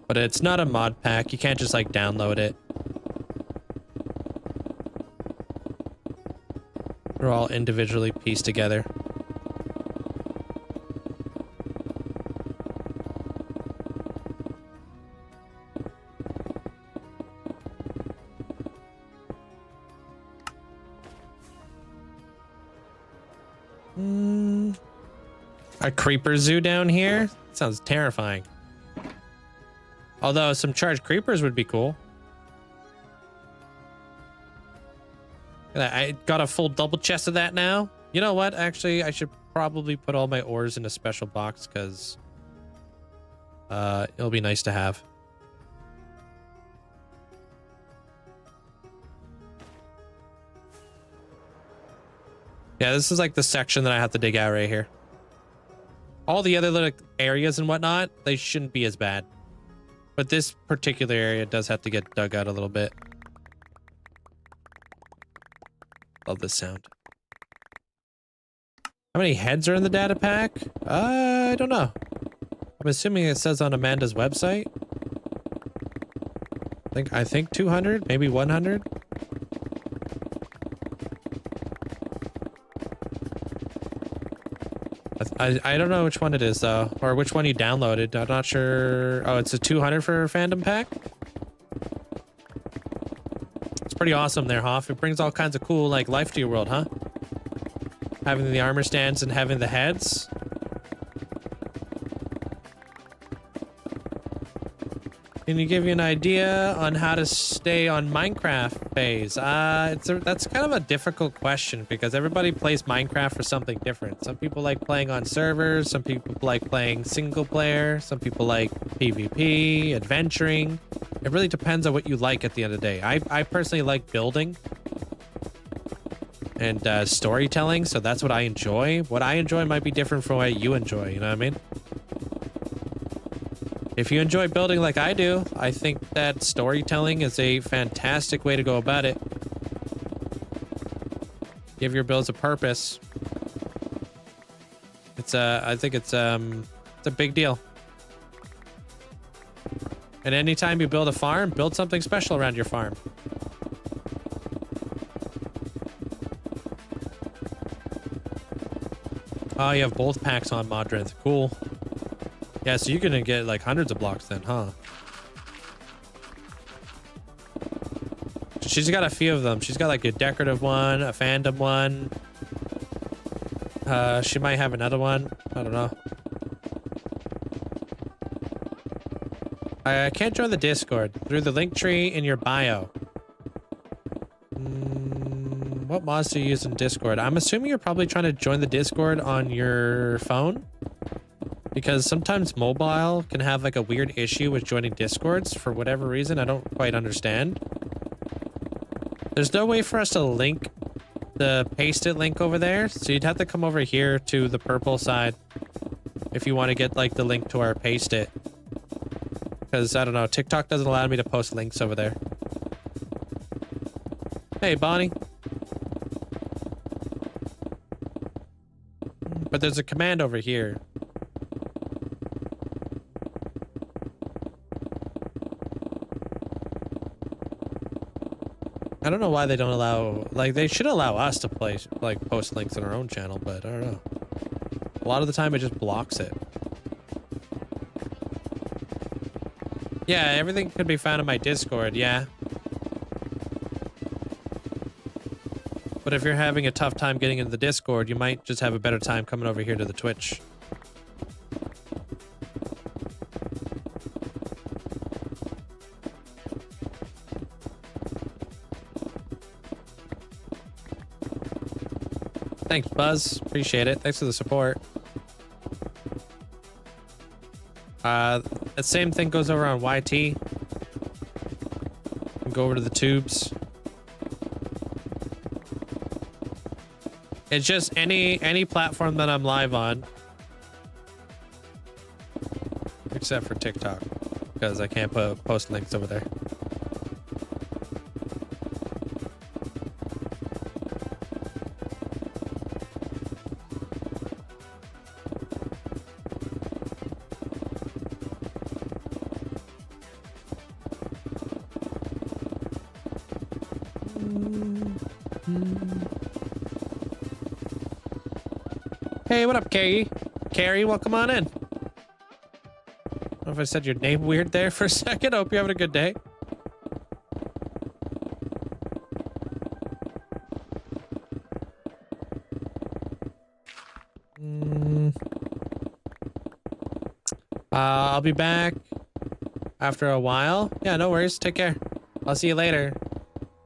But it's not a mod pack. You can't just like download it. They're all individually pieced together. A creeper zoo down here? Sounds terrifying. Although some charged creepers would be cool. I got a full double chest of that now. You know what? Actually, I should probably put all my ores in a special box because it'll be nice to have. Yeah, this is like the section that I have to dig out right here. All the other little areas and whatnot, they shouldn't be as bad. But this particular area does have to get dug out a little bit. Love this sound. How many heads are in the data pack? I don't know. I'm assuming it says on Amanda's website. I think 200, maybe 100. I don't know which one it is though, or which one you downloaded. I'm not sure. Oh, it's a 200 for fandom pack. It's pretty awesome there, Hoff. It brings all kinds of cool like life to your world, huh? Having the armor stands and having the heads. Can you give you an idea on how to stay on Minecraft phase? That's kind of a difficult question because everybody plays Minecraft for something different. Some people like playing on servers. Some people like playing single player. Some people like PvP, adventuring. It really depends on what you like at the end of the day. I personally like building and storytelling, so that's what I enjoy. What I enjoy might be different from what you enjoy, you know what I mean? If you enjoy building like I do, I think that storytelling is a fantastic way to go about it. Give your builds a purpose. I think it's a big deal. And anytime you build a farm, build something special around your farm. Oh, you have both packs on Modrinth. Cool. Yeah, so you're gonna get like hundreds of blocks then, huh? She's got a few of them. She's got like a decorative one, a fandom one. She might have another one. I don't know. I can't join the Discord through the link tree in your bio. What mods do you use in Discord? I'm assuming you're probably trying to join the Discord on your phone. Because sometimes mobile can have like a weird issue with joining Discords for whatever reason. I don't quite understand. There's no way for us to link the paste it link over there. So you'd have to come over here to the purple side if you want to get like the link to our paste it. Because I don't know, TikTok doesn't allow me to post links over there. Hey, Bonnie. But there's a command over here. I don't know why they don't allow, like, they should allow us to place, like, post links on our own channel, but I don't know. A lot of the time it just blocks it. Yeah, everything could be found in my Discord, yeah. But if you're having a tough time getting into the Discord, you might just have a better time coming over here to the Twitch. Thanks, Buzz. Appreciate it. Thanks for the support. The same thing goes over on YT. Go over to the tubes. It's just any platform that I'm live on. Except for TikTok. Because I can't post links over there. Hey, what up, Carrie? Carrie, welcome on in. I don't know if I said your name weird there for a second. I hope you're having a good day. I'll be back after a while. Yeah, no worries. Take care. I'll see you later.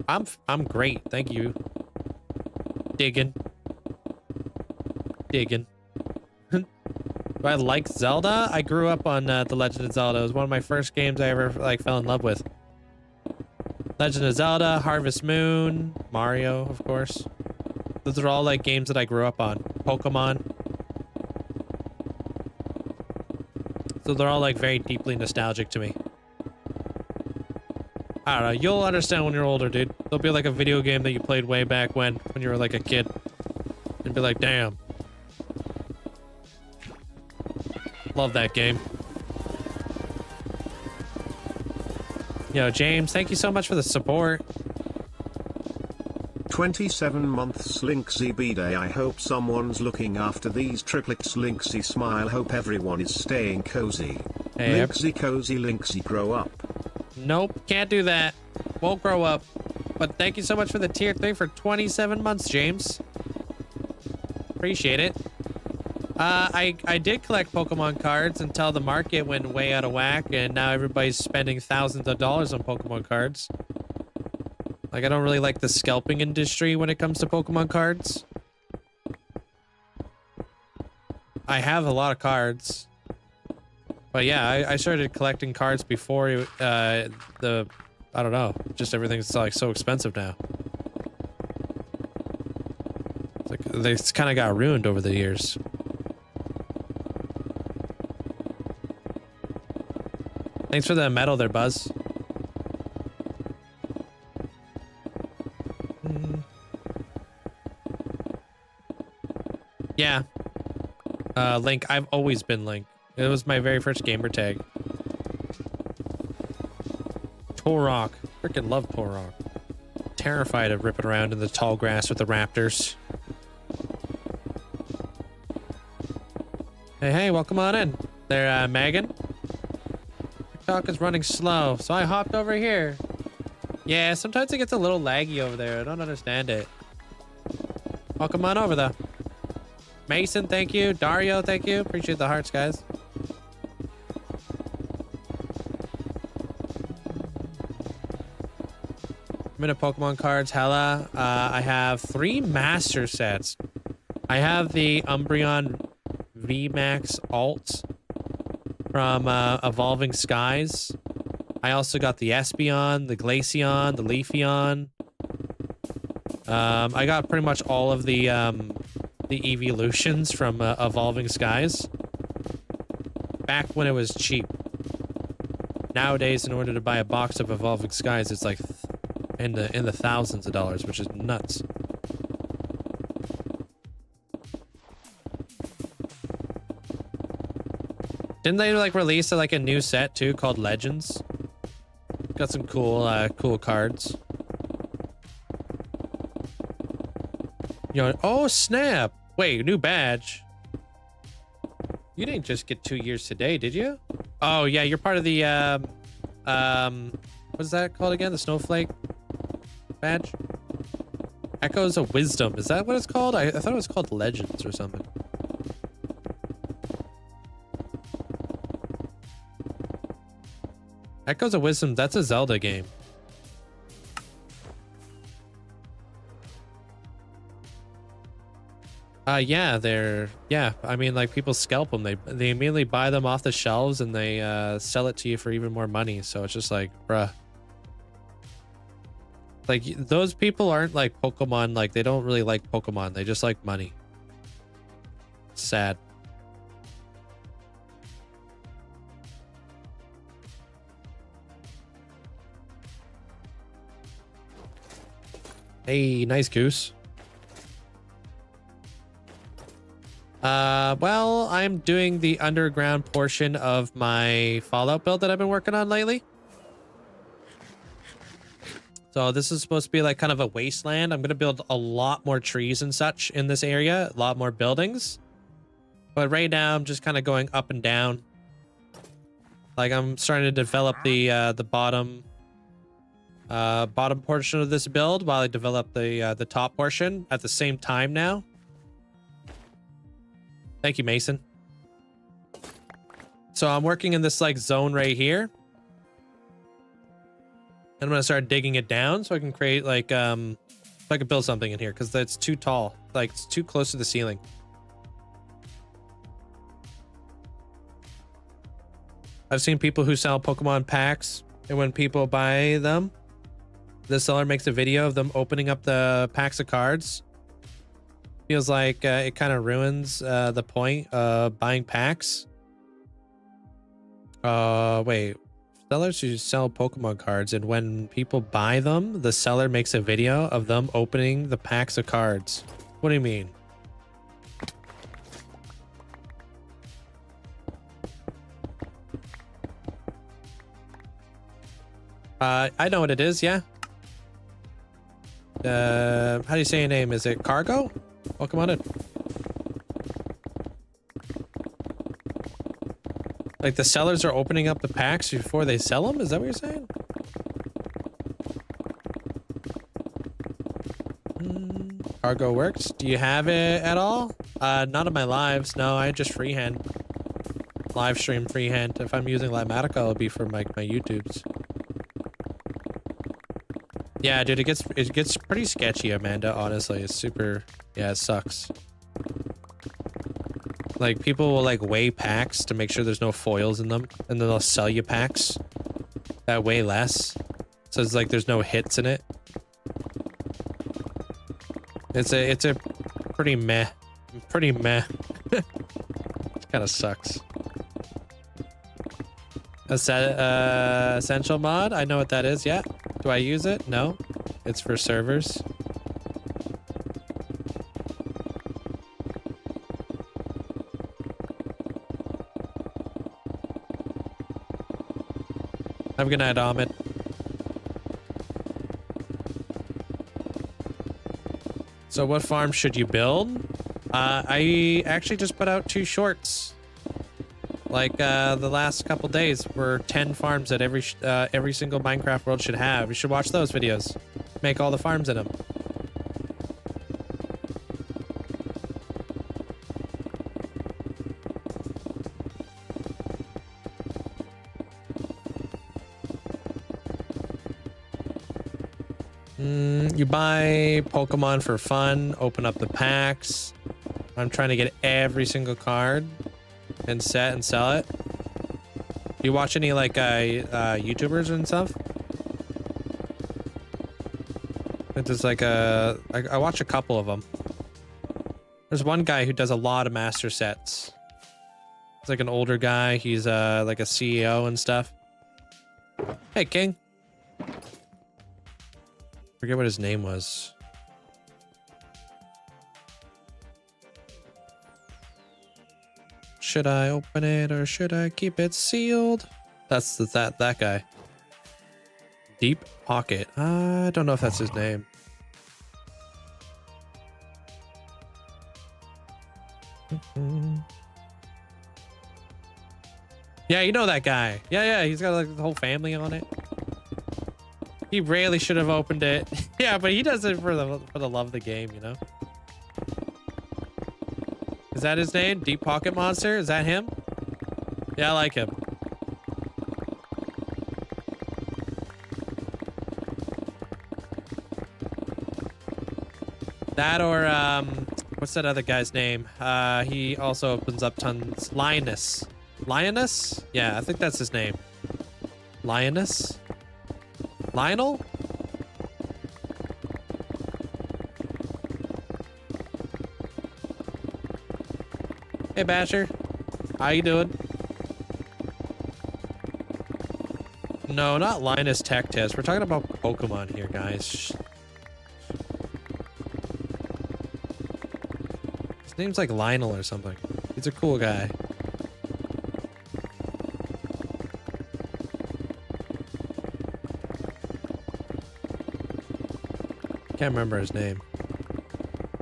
I'm great. Thank you. Digging. Do I like Zelda? I grew up on The Legend of Zelda. It was one of my first games I ever like fell in love with. Legend of Zelda, Harvest Moon, Mario, of course. Those are all like games that I grew up on. Pokemon. So they're all like very deeply nostalgic to me. I don't know. You'll understand when you're older, dude. There'll be like a video game that you played way back when you were like a kid. And be like, damn. Love that game. Yo, James, thank you so much for the support. 27 months Linkzzey B-Day. I hope someone's looking after these triplets. Linkzzey smile. Hope everyone is staying cozy. Hey, Linkzzey cozy. Linkzzey grow up. Nope, can't do that. Won't grow up. But thank you so much for the tier 3 for 27 months, James. Appreciate it. I did collect Pokemon cards until the market went way out of whack, and now everybody's spending thousands of dollars on Pokemon cards. Like, I don't really like the scalping industry when it comes to Pokemon cards. I have a lot of cards. But yeah, I started collecting cards before I don't know, just everything's like so expensive now. It's like they kind of got ruined over the years. Thanks for the medal there, Buzz. Yeah. Link. I've always been Link. It was my very first gamer tag. Torok. Freaking love Torok. Terrified of ripping around in the tall grass with the raptors. Hey, welcome on in. There, Megan. TikTok is running slow, so I hopped over here. Yeah, sometimes it gets a little laggy over there. I don't understand it. Welcome on over, though. Mason, thank you. Dario, thank you. Appreciate the hearts, guys. I'm into Pokemon cards, hella. I have 3 master sets. I have the Umbreon VMAX Alt from Evolving Skies. I also got the Espeon, the Glaceon, the Leafeon. I got pretty much all of the evolutions from Evolving Skies. Back when it was cheap. Nowadays, in order to buy a box of Evolving Skies, it's like in the thousands of dollars, which is nuts. Didn't they like release like a new set too called Legends? Got some cool cards. Oh snap! Wait, new badge. You didn't just get 2 years today, did you? Oh yeah, you're part of the what is that called again? The Snowflake badge? Echoes of Wisdom. Is that what it's called? I thought it was called Legends or something. Echoes of Wisdom, that's a Zelda game. Yeah, I mean, like, people scalp them. They immediately buy them off the shelves and they sell it to you for even more money. So it's just like, bruh. Like, those people aren't like Pokemon. Like, they don't really like Pokemon. They just like money. Sad. Hey, nice goose. Well, I'm doing the underground portion of my Fallout build that I've been working on lately. So this is supposed to be like kind of a wasteland. I'm going to build a lot more trees and such in this area, a lot more buildings. But right now I'm just kind of going up and down. Like I'm starting to develop the bottom portion of this build while I develop the top portion at the same time now. Thank you, Mason. So I'm working in this like zone right here. And I'm gonna start digging it down so I can create like so I can build something in here because it's too tall. Like it's too close to the ceiling. I've seen people who sell Pokemon packs, and when people buy them, the seller makes a video of them opening up the packs of cards. Feels like it kind of ruins the point of buying packs. Wait. Sellers who sell Pokemon cards, and when people buy them, the seller makes a video of them opening the packs of cards. What do you mean? I know what it is, yeah. How do you say your name? Is it Cargo? Welcome on in. Like the sellers are opening up the packs before they sell them? Is that what you're saying? Cargo works. Do you have it at all? Not on my lives. No, I just freehand. Live stream freehand. If I'm using Limatica, it'll be for my YouTubes. Yeah, dude, it gets pretty sketchy, Amanda, honestly. It's super, yeah, it sucks. Like, people will, like, weigh packs to make sure there's no foils in them, and then they'll sell you packs that weigh less. So it's like there's no hits in it. It's a pretty meh. It kind of sucks. Essential mod? I know what that is, yeah. Do I use it? No. It's for servers. Have a good night, Ahmed. So what farm should you build? I actually just put out 2 shorts. Like the last couple days were 10 farms that every single Minecraft world should have. You should watch those videos. Make all the farms in them. You buy Pokemon for fun, open up the packs. I'm trying to get every single card and set and sell it. You watch any like YouTubers and stuff? There's like I watch a couple of them. There's one guy who does a lot of master sets. He's like an older guy. He's like a CEO and stuff. Hey, King. Forget what his name was. Should I open it or should I keep it sealed? That's that guy. Deep Pocket. I don't know if that's his name. Yeah, you know that guy. Yeah, he's got like the whole family on it. He really should have opened it. Yeah, but he does it for the love of the game, you know? Is that his name? Deep Pocket Monster? Is that him? Yeah, I like him. That or, what's that other guy's name? He also opens up tons. Lioness. Lioness? Yeah, I think that's his name. Lioness? Lionel? Hey, Basher. How you doing? No, not Linus Tech Test. We're talking about Pokemon here, guys. His name's like Lionel or something. He's a cool guy. Can't remember his name.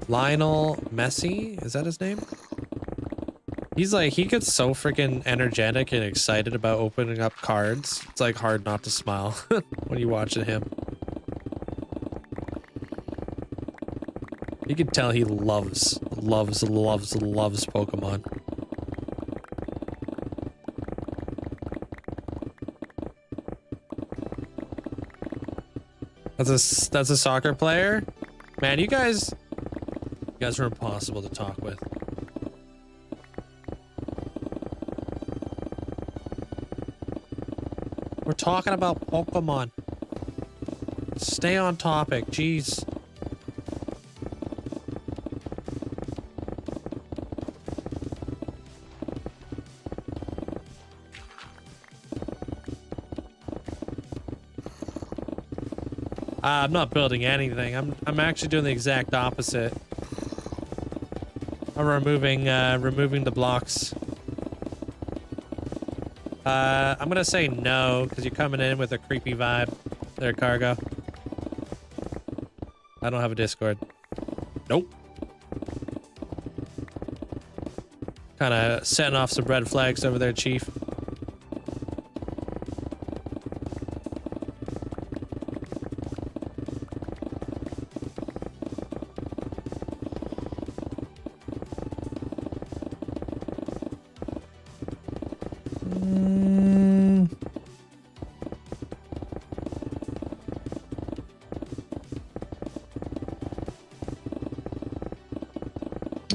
Lionel Messi? Is that his name? He's like, he gets so freaking energetic and excited about opening up cards. It's like hard not to smile when you're watching him. You can tell he loves Pokemon. That's a soccer player? Man, you guys are impossible to talk with. We're talking about Pokemon. Stay on topic, jeez. I'm not building anything. I'm actually doing the exact opposite. I'm removing the blocks. I'm gonna say no because you're coming in with a creepy vibe. There, Cargo. I don't have a Discord. Nope. Kind of setting off some red flags over there, Chief.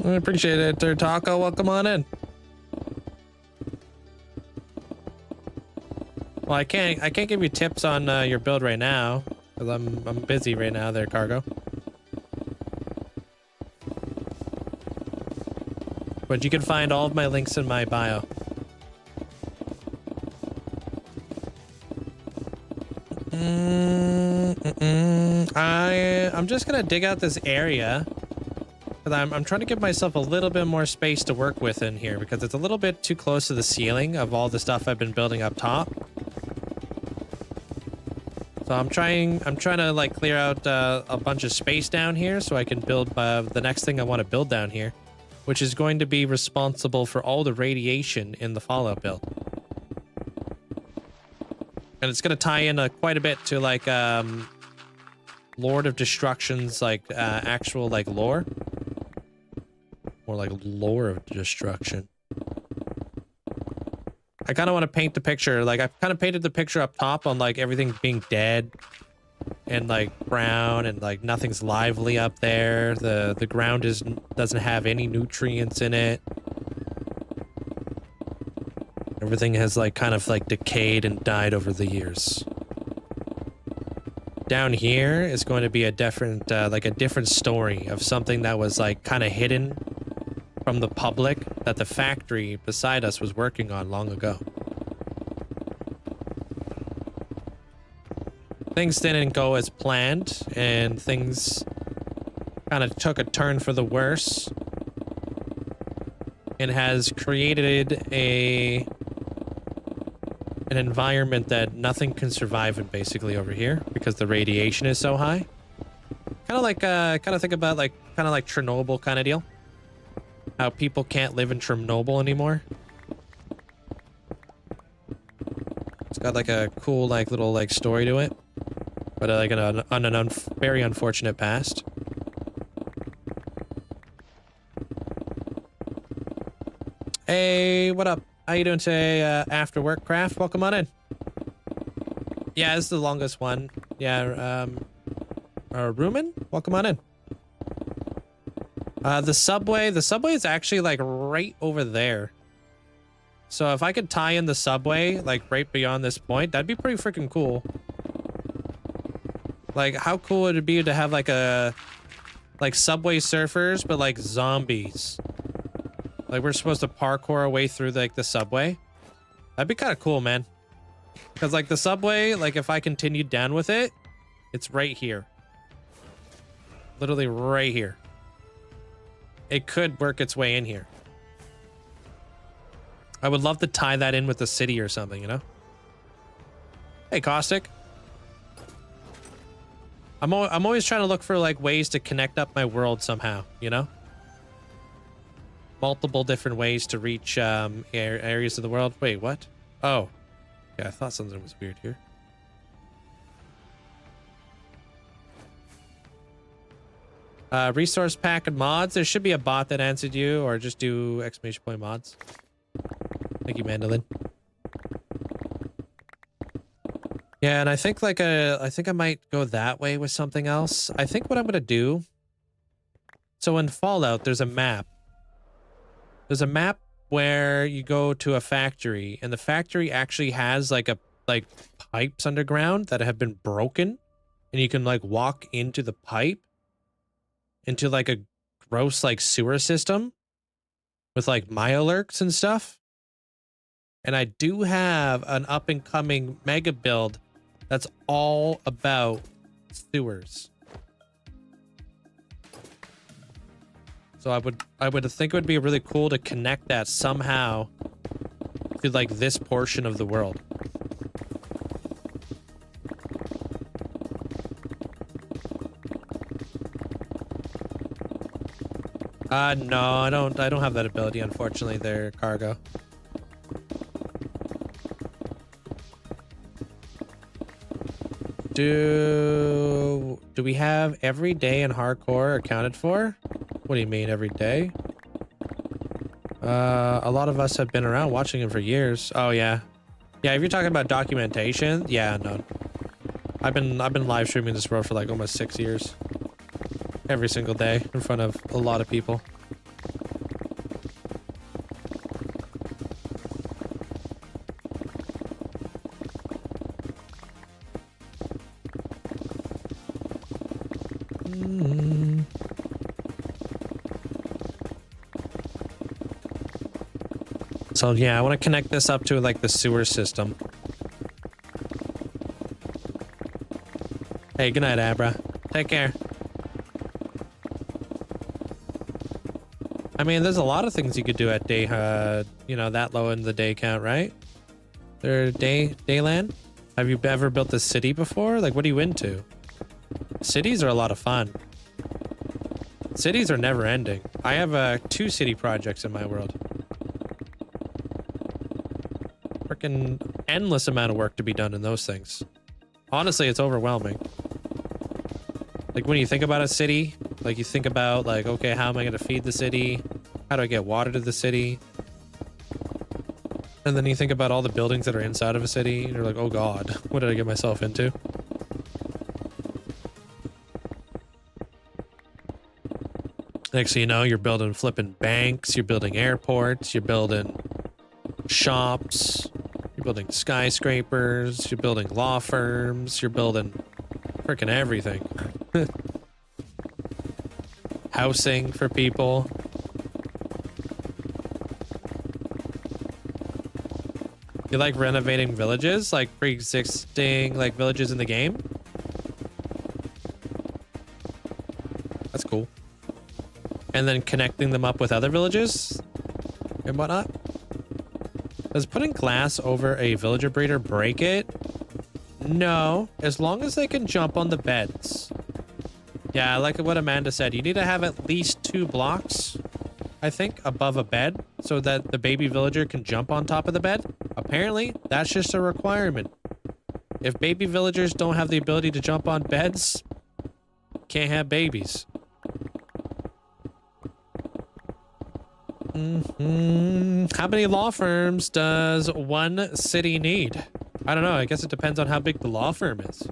I appreciate it, there, Taco. Welcome on in. Well, I can't give you tips on your build right now because I'm busy right now, there, Cargo. But you can find all of my links in my bio. I'm just gonna dig out this area. I'm trying to give myself a little bit more space to work with in here because it's a little bit too close to the ceiling of all the stuff I've been building up top. So I'm trying to like clear out a bunch of space down here so I can build the next thing I want to build down here, which is going to be responsible for all the radiation in the Fallout build. And it's going to tie in quite a bit to like Lord of Destruction's like actual like lore. More like lore of destruction. I kind of want to paint the picture. Like I've kind of painted the picture up top on like everything being dead and like brown and like nothing's lively up there. The ground doesn't have any nutrients in it. Everything has like kind of like decayed and died over the years. Down here is going to be a different like a different story of something that was like kind of hidden from the public that the factory beside us was working on long ago. Things didn't go as planned and things kind of took a turn for the worse. It has created an environment that nothing can survive in basically over here because the radiation is so high. Kind of think about like Chernobyl kind of deal. How people can't live in Chernobyl anymore. It's got like a cool like little like story to it, but like an very unfortunate past. Hey, what up? How you doing today, After Work Craft? Welcome on in. Yeah, this is the longest one. Yeah, Rumen? Welcome on in. The subway is actually like right over there. So if I could tie in the subway like right beyond this point, that'd be pretty freaking cool. Like how cool would it be to have like subway surfers, but like zombies? Like we're supposed to parkour our way through like the subway. That'd be kind of cool, man. Because like the subway, like if I continued down with it, it's right here. Literally right here. It could work its way in here. I would love to tie that in with the city or something, you know? Hey, Caustic. I'm always trying to look for like ways to connect up my world somehow, you know? multiple different ways to reach areas of the world. Wait, what? Oh, yeah, I thought something was weird here. Resource pack and mods. There should be a bot that answered you, or just do exclamation point mods. Thank you, Mandolin. Yeah, and I think like I think I might go that way with something else. I think what I'm gonna do. So in Fallout, there's a map. There's a map where you go to a factory, and the factory actually has like pipes underground that have been broken, and you can like walk into the pipe into like a gross like sewer system with like Myolurks and stuff. And I do have an up and coming mega build that's all about sewers. So I would think it would be really cool to connect that somehow to like this portion of the world. No, I don't have that ability, unfortunately, there, Cargo. Do we have every day in hardcore accounted for? What do you mean every day? A lot of us have been around watching him for years. Oh yeah. Yeah, if you're talking about documentation, yeah, no. I've been live streaming this world for like almost 6 years. Every single day in front of a lot of people. So yeah, I want to connect this up to like the sewer system. Hey, good night, Abra. Take care. I mean, there's a lot of things you could do at day, you know, that low in the day count, right? Dayland? Have you ever built a city before? Like, what are you into? Cities are a lot of fun. Cities are never ending. I have 2 city projects in my world. Freaking endless amount of work to be done in those things. Honestly, it's overwhelming. Like when you think about a city, like you think about like, okay, how am I going to feed the city? How do I get water to the city? And then you think about all the buildings that are inside of a city and you're like, oh God, what did I get myself into? Next thing you know, you're building flipping banks, you're building airports, you're building shops, you're building skyscrapers, you're building law firms, you're building freaking everything. Housing for people. You like renovating villages, like pre-existing like villages in the game? That's cool. And then connecting them up with other villages and whatnot. Does putting glass over a villager breeder break it? No, as long as they can jump on the beds. Yeah, like what Amanda said, you need to have at least 2 blocks, I think, above a bed so that the baby villager can jump on top of the bed. Apparently, that's just a requirement. If baby villagers don't have the ability to jump on beds, can't have babies. How many law firms does one city need? I don't know. I guess it depends on how big the law firm is.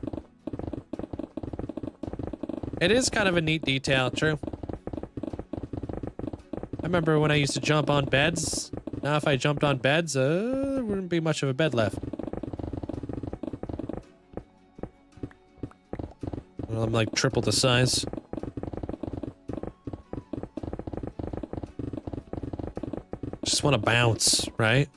It is kind of a neat detail, true. I remember when I used to jump on beds. Now if I jumped on beds, there wouldn't be much of a bed left. Well, I'm like triple the size. Just want to bounce, right?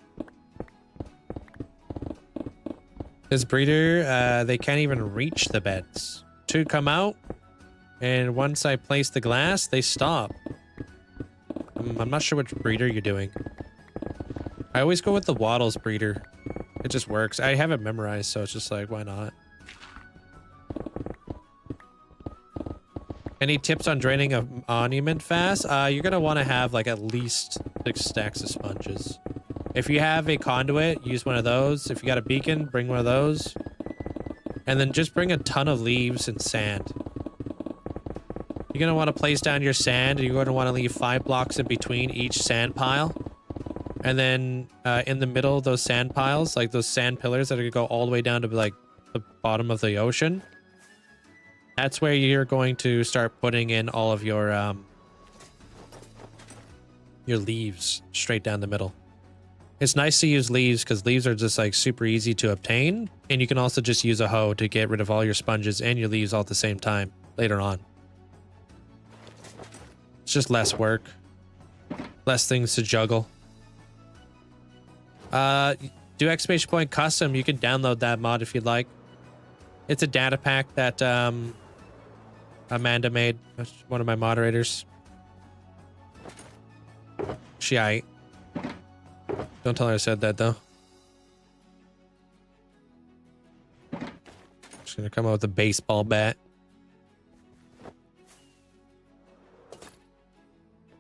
This breeder, they can't even reach the beds. 2 come out, and once I place the glass, they stop. I'm not sure which breeder you're doing. I always go with the Waddles breeder. It just works. I have it memorized, so it's just like, why not? Any tips on draining a monument fast? You're gonna want to have like at least 6 stacks of sponges. If you have a conduit, use one of those. If you got a beacon, bring one of those. And then just bring a ton of leaves and sand. You're gonna want to place down your sand, and you're going to want to leave 5 blocks in between each sand pile. And then in the middle of those sand piles, like those sand pillars that are gonna go all the way down to like the bottom of the ocean. That's where you're going to start putting in all of your leaves straight down the middle. It's nice to use leaves because leaves are just like super easy to obtain. And you can also just use a hoe to get rid of all your sponges and your leaves all at the same time later on. It's just less work. Less things to juggle. Do exclamation point custom. You can download that mod if you'd like. It's a data pack that Amanda made. That's one of my moderators. She aight. Don't tell her I said that though. Just gonna come out with a baseball bat.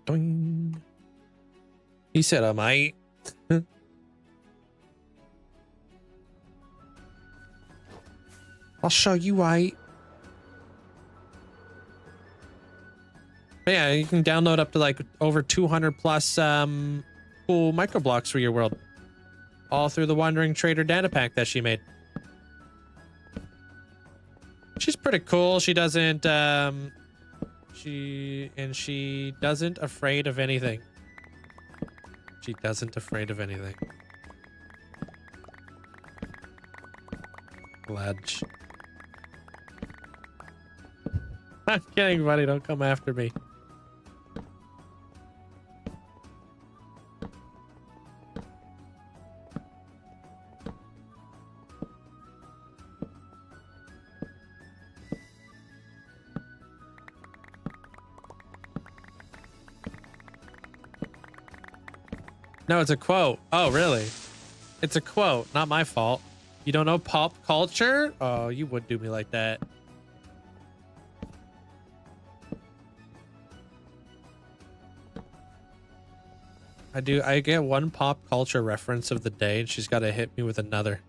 Doing. He said I might. I'll show you right. But yeah, you can download up to like over 200 plus cool microblocks for your world. All through the Wandering Trader data pack that she made. She's pretty cool. She doesn't she doesn't afraid of anything. She doesn't afraid of anything. Ledge. I'm kidding, buddy. Don't come after me. No, it's a quote. Oh, really? It's a quote. Not my fault. You don't know pop culture? Oh, you would do me like that. I do. I get one pop culture reference of the day, and she's got to hit me with another.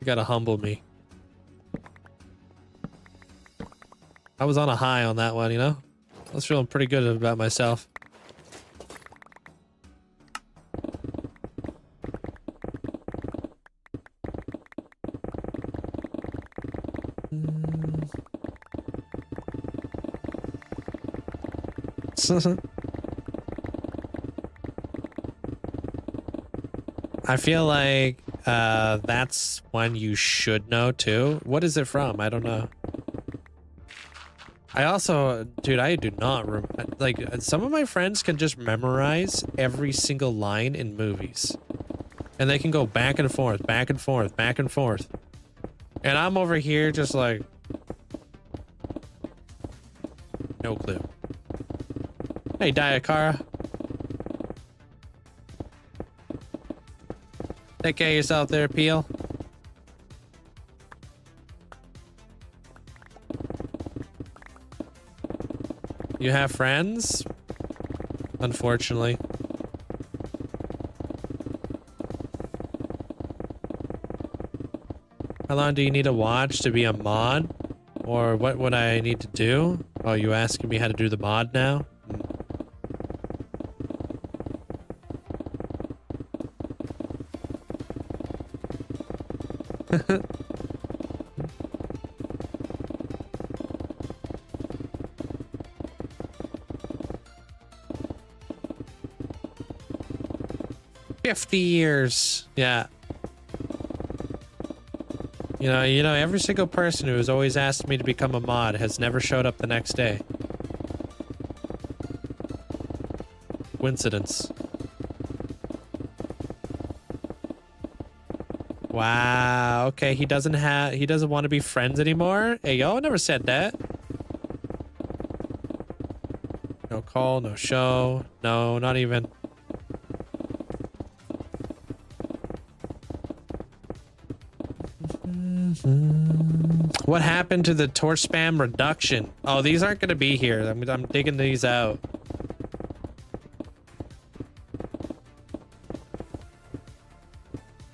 You got to humble me. I was on a high on that one, you know? I was feeling pretty good about myself. I feel like that's one you should know too. What is it from? I don't know. I also, dude, I do not like some of my friends can just memorize every single line in movies, and they can go back and forth, back and forth, back and forth, and I'm over here just like no clue. Hey, Diakara. Take care of yourself there, Peel. You have friends? Unfortunately. How long do you need to watch to be a mod? Or what would I need to do? Oh, you asking me how to do the mod now? 50 years. Yeah. You know, every single person who has always asked me to become a mod has never showed up the next day. Coincidence. Wow. Okay, he doesn't want to be friends anymore? Hey, yo, I never said that. No call, no show. No, not even. What happened to the torch spam reduction? Oh, these aren't going to be here. I'm digging these out.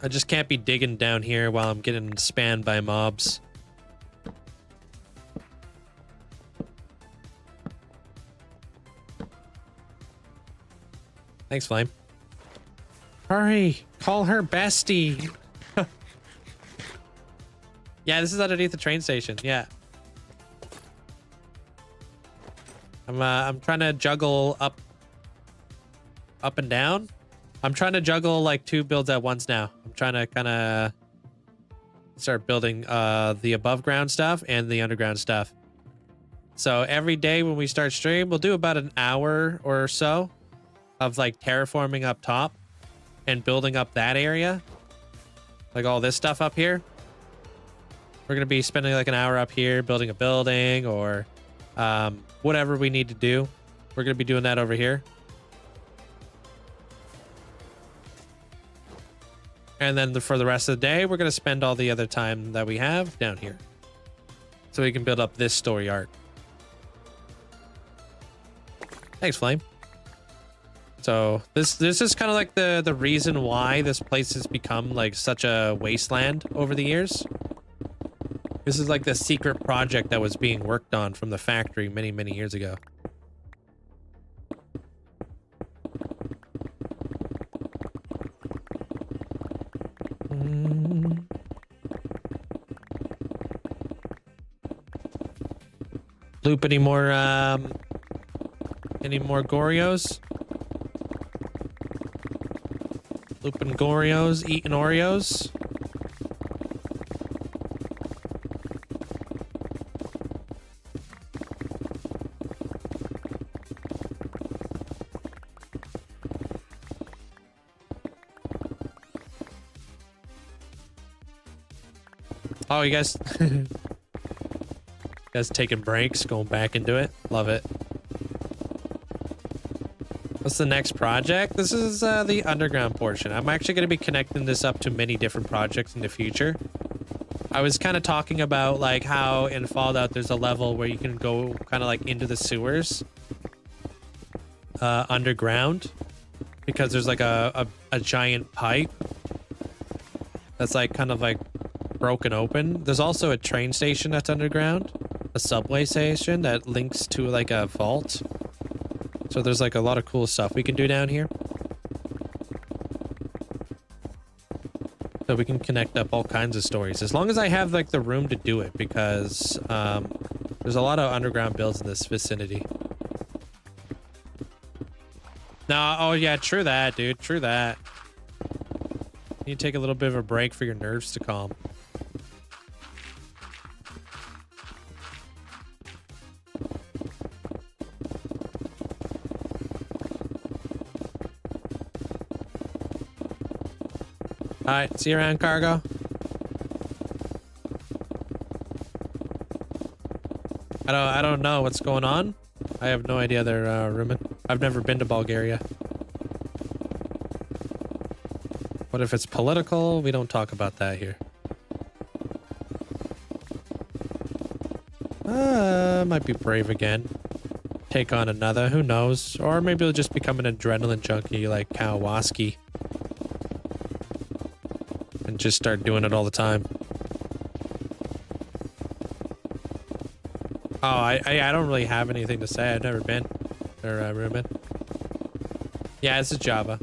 I just can't be digging down here while I'm getting spammed by mobs. Thanks, Flame. Hurry! Call her bestie! Yeah, this is underneath the train station. Yeah. I'm trying to juggle up and down. I'm trying to juggle like 2 builds at once now. I'm trying to kind of start building the above ground stuff and the underground stuff. So every day when we start stream, we'll do about an hour or so of like terraforming up top and building up that area. Like all this stuff up here. We're going to be spending like an hour up here building a building or whatever we need to do. We're going to be doing that over here. And then for the rest of the day, we're going to spend all the other time that we have down here. So we can build up this story arc. Thanks, Flame. So this is kind of like the reason why this place has become like such a wasteland over the years. This is like the secret project that was being worked on from the factory many, many years ago. Loop any more Gorios? Looping Gorios, eating Oreos. Oh, you guys, you guys taking breaks, going back into it. Love it. What's the next project? This is the underground portion. I'm actually going to be connecting this up to many different projects in the future. I was kind of talking about like how in Fallout there's a level where you can go kind of like into the sewers underground because there's like a giant pipe that's like kind of like broken open. There's also a train station that's underground, a subway station that links to like a vault. So there's like a lot of cool stuff we can do down here. So we can connect up all kinds of stories as long as I have like the room to do it, because there's a lot of underground builds in this vicinity. No, oh yeah, true that, dude. True that. You need to take a little bit of a break for your nerves to calm. All right, see you around, cargo. I don't know what's going on. I have no idea they're rooming. I've never been to Bulgaria. What if it's political? We don't talk about that here. Might be brave again. Take on another, who knows? Or maybe it'll just become an adrenaline junkie like Kowalski. And just start doing it all the time. Oh, I don't really have anything to say. I've never been. Or rooming. Yeah, it's a Java.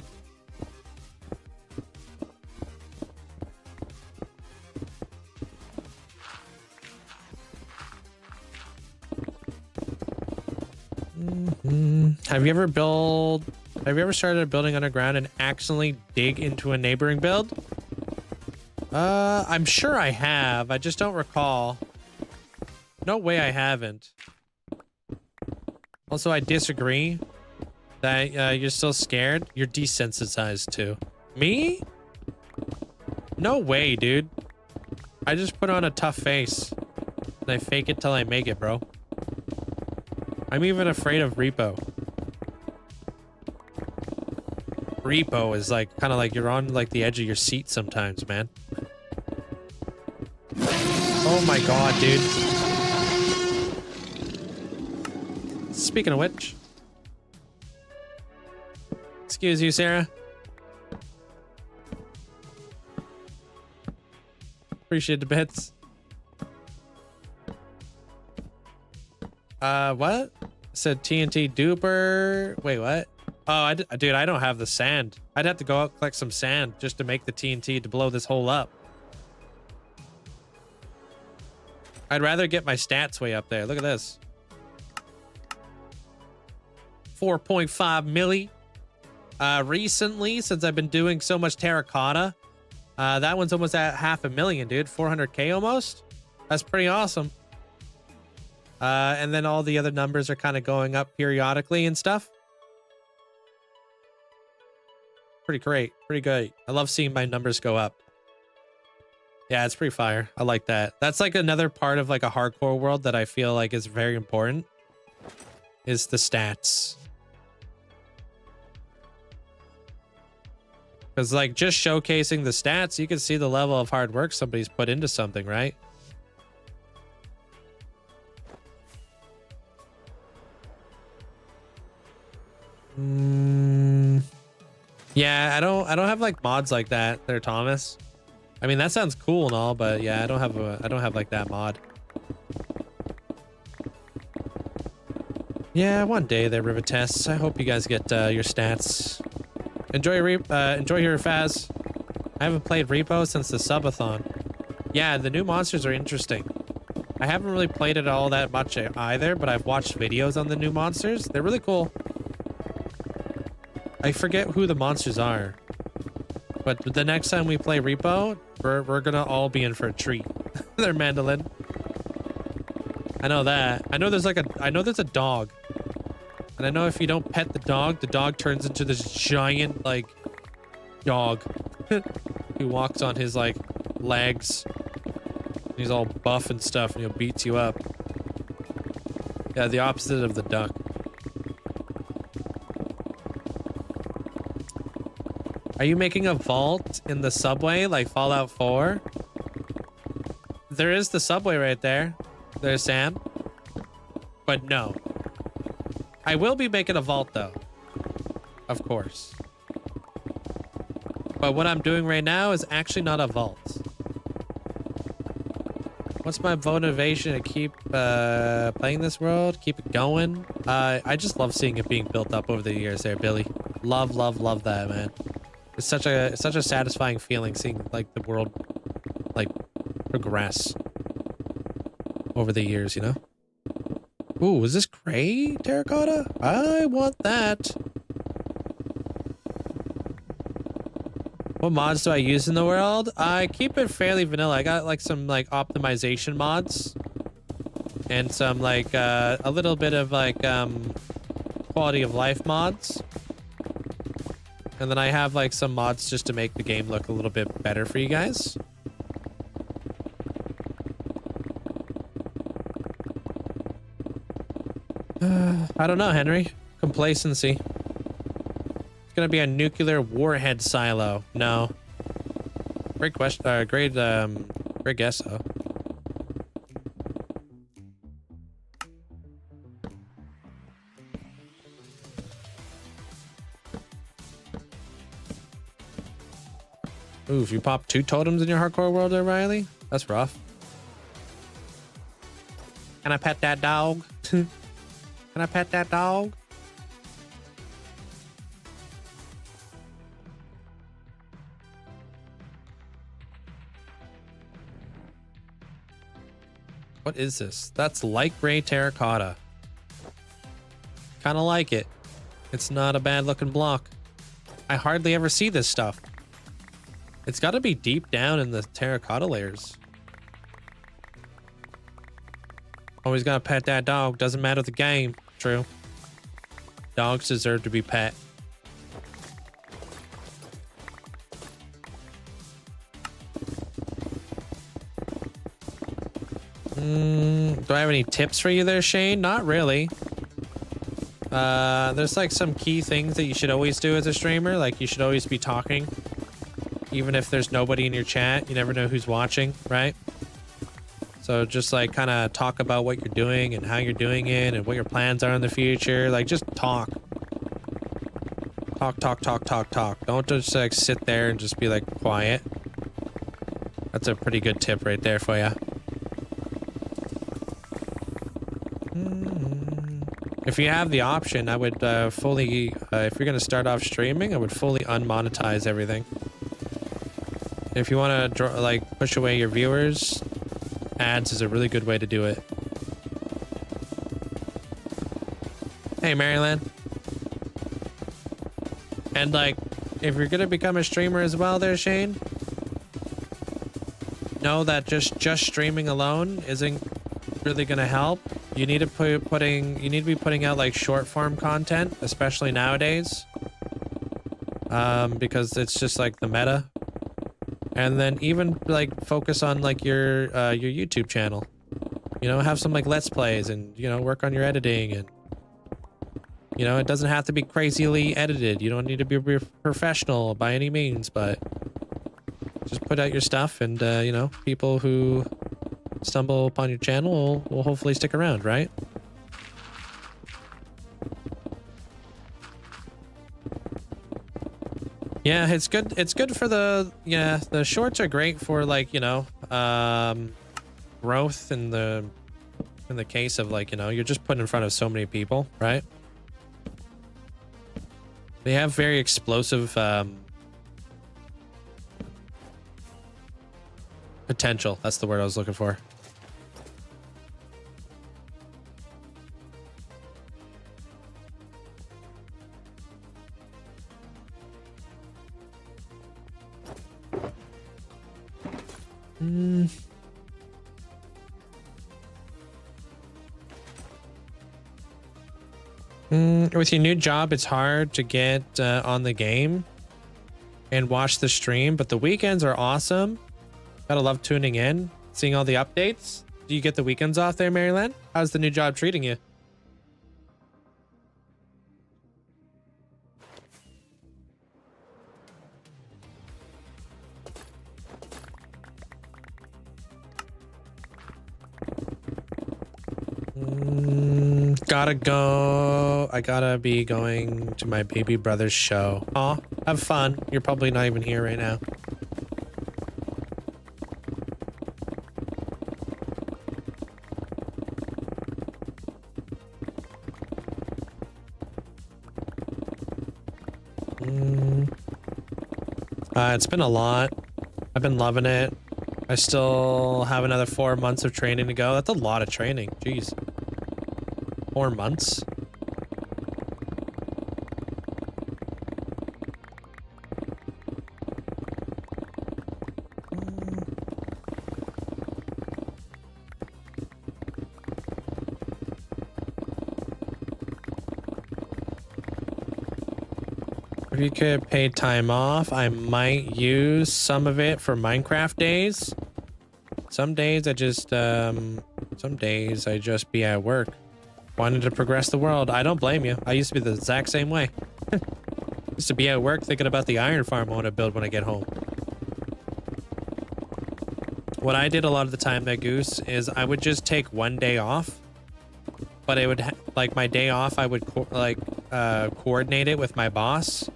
Have you ever started a building underground and accidentally dig into a neighboring build? I'm sure I have. I just don't recall. No way I haven't. Also, I disagree that you're still scared. You're desensitized too. Me? No way, dude. I just put on a tough face. And I fake it till I make it, bro. I'm even afraid of Repo. Repo is like kind of like you're on like the edge of your seat sometimes, man. Oh my god, dude. Speaking of which. Excuse you, Sarah. Appreciate the bits. What? Said TNT duper. Wait, what? Oh, dude, I don't have the sand. I'd have to go out collect some sand just to make the TNT to blow this hole up. I'd rather get my stats way up there. Look at this. 4.5 milli. Recently, since I've been doing so much terracotta, that one's almost at 500,000, dude. 400k almost. That's pretty awesome. And then all the other numbers are kind of going up periodically and stuff. Pretty great. Pretty good. I love seeing my numbers go up. Yeah, it's pretty fire. I like that. That's like another part of like a hardcore world that I feel like is very important. Is the stats. Because like just showcasing the stats, you can see the level of hard work somebody's put into something, right? Yeah, I don't have like mods like that there, Thomas. I mean, that sounds cool and all, but yeah, I don't have like that mod. Yeah, one day there, Rivet Tests. I hope you guys get your stats. Enjoy your Faz. I haven't played Repo since the subathon. Yeah, the new monsters are interesting. I haven't really played it all that much either, but I've watched videos on the new monsters. They're really cool. I forget who the monsters are. But the next time we play Repo, we're gonna all be in for a treat. They're mandolin. I know that. I know there's a dog. And I know if you don't pet the dog turns into this giant, like, dog. He walks on his, like, legs. He's all buff and stuff, and he beats you up. Yeah, the opposite of the duck. Are you making a vault in the subway, like Fallout 4? There is the subway right there. There's Sam. But no. I will be making a vault, though. Of course. But what I'm doing right now is actually not a vault. What's my motivation to keep playing this world? Keep it going? I just love seeing it being built up over the years there, Billy. Love, love, love that, man. It's such a satisfying feeling seeing like the world like progress over the years, you know? Ooh, is this gray terracotta? I want that. What mods do I use in the world? I keep it fairly vanilla. I got like some like optimization mods and some like a little bit of like quality of life mods. And then I have like some mods just to make the game look a little bit better for you guys. I don't know, Henry. Complacency. It's gonna be a nuclear warhead silo. No. Great question. Great guess though. Ooh, if you pop 2 totems in your hardcore world there, Riley? That's rough. Can I pet that dog? Can I pet that dog? What is this? That's light gray terracotta. Kind of like it. It's not a bad looking block. I hardly ever see this stuff. It's got to be deep down in the terracotta layers. Always gotta pet that dog. Doesn't matter the game. True. Dogs deserve to be pet. Do I have any tips for you there, Shane? Not really. There's like some key things that you should always do as a streamer. Like you should always be talking. Even if there's nobody in your chat, you never know who's watching, right? So just like kind of talk about what you're doing and how you're doing it and what your plans are in the future. Like just talk. Talk. Don't just like sit there and just be like quiet. That's a pretty good tip right there for you. If you have the option, I would fully, if you're going to start off streaming, I would fully unmonetize everything. If you want to like push away your viewers, ads is a really good way to do it. Hey, Maryland. And like, if you're going to become a streamer as well there, Shane, know that just streaming alone isn't really going to help. You need to be putting out like short form content, especially nowadays, because it's just like the meta. And then even like focus on like your YouTube channel. You know, have some like let's plays and work on your editing, and it doesn't have to be crazily edited. You don't need to be professional by any means, but just put out your stuff, and people who stumble upon your channel will hopefully stick around, right? Yeah, it's good. It's good for the shorts are great for like, growth in the case of like, you're just put in front of so many people, right? They have very explosive potential. That's the word I was looking for. With your new job, it's hard to get on the game and watch the stream, but the weekends are awesome. Gotta love tuning in, seeing all the updates. Do you get the weekends off there, Maryland? How's the new job treating you? Gotta go. I gotta be going to my baby brother's show. Aw, have fun. You're probably not even here right now. It's been a lot. I've been loving it. I still have another 4 months of training to go. That's a lot of training. Jeez. 4 months? If you could pay time off, I might use some of it for Minecraft days. Some days I just be at work. Wanting to progress the world. I don't blame you. I used to be the exact same way. Used to be at work thinking about the iron farm I want to build when I get home. What I did a lot of the time, that Goose, is I would just take one day off. But it would, like my day off, I would coordinate it with my boss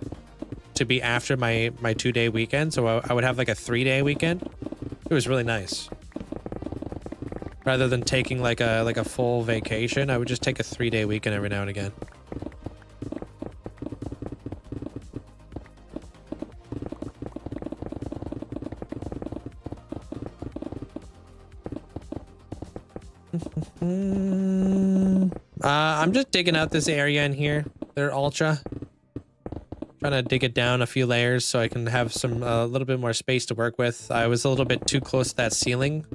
to be after my 2-day weekend. So I would have like a 3-day weekend. It was really nice. Rather than taking like a full vacation, I would just take a 3-day weekend every now and again. I'm just digging out this area in here. They're ultra. Trying to dig it down a few layers so I can have some a little bit more space to work with. I was a little bit too close to that ceiling.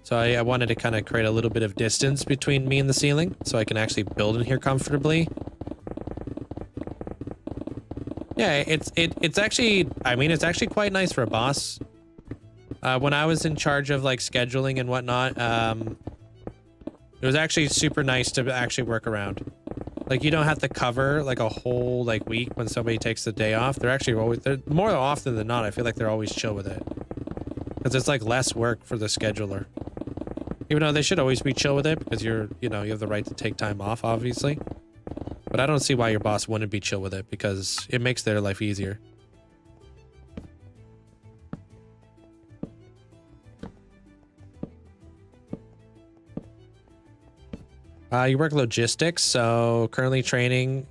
So I wanted to kind of create a little bit of distance between me and the ceiling so I can actually build in here comfortably. Yeah, it's actually, I mean, it's actually quite nice for a boss. When I was in charge of like scheduling and whatnot, it was actually super nice to actually work around. Like, you don't have to cover like a whole like week when somebody takes the day off. They're actually always, they're more often than not, I feel like they're always chill with it. Because it's like less work for the scheduler. Even though they should always be chill with it because you're, you know, you have the right to take time off, obviously. But I don't see why your boss wouldn't be chill with it because it makes their life easier. You work logistics, so currently training,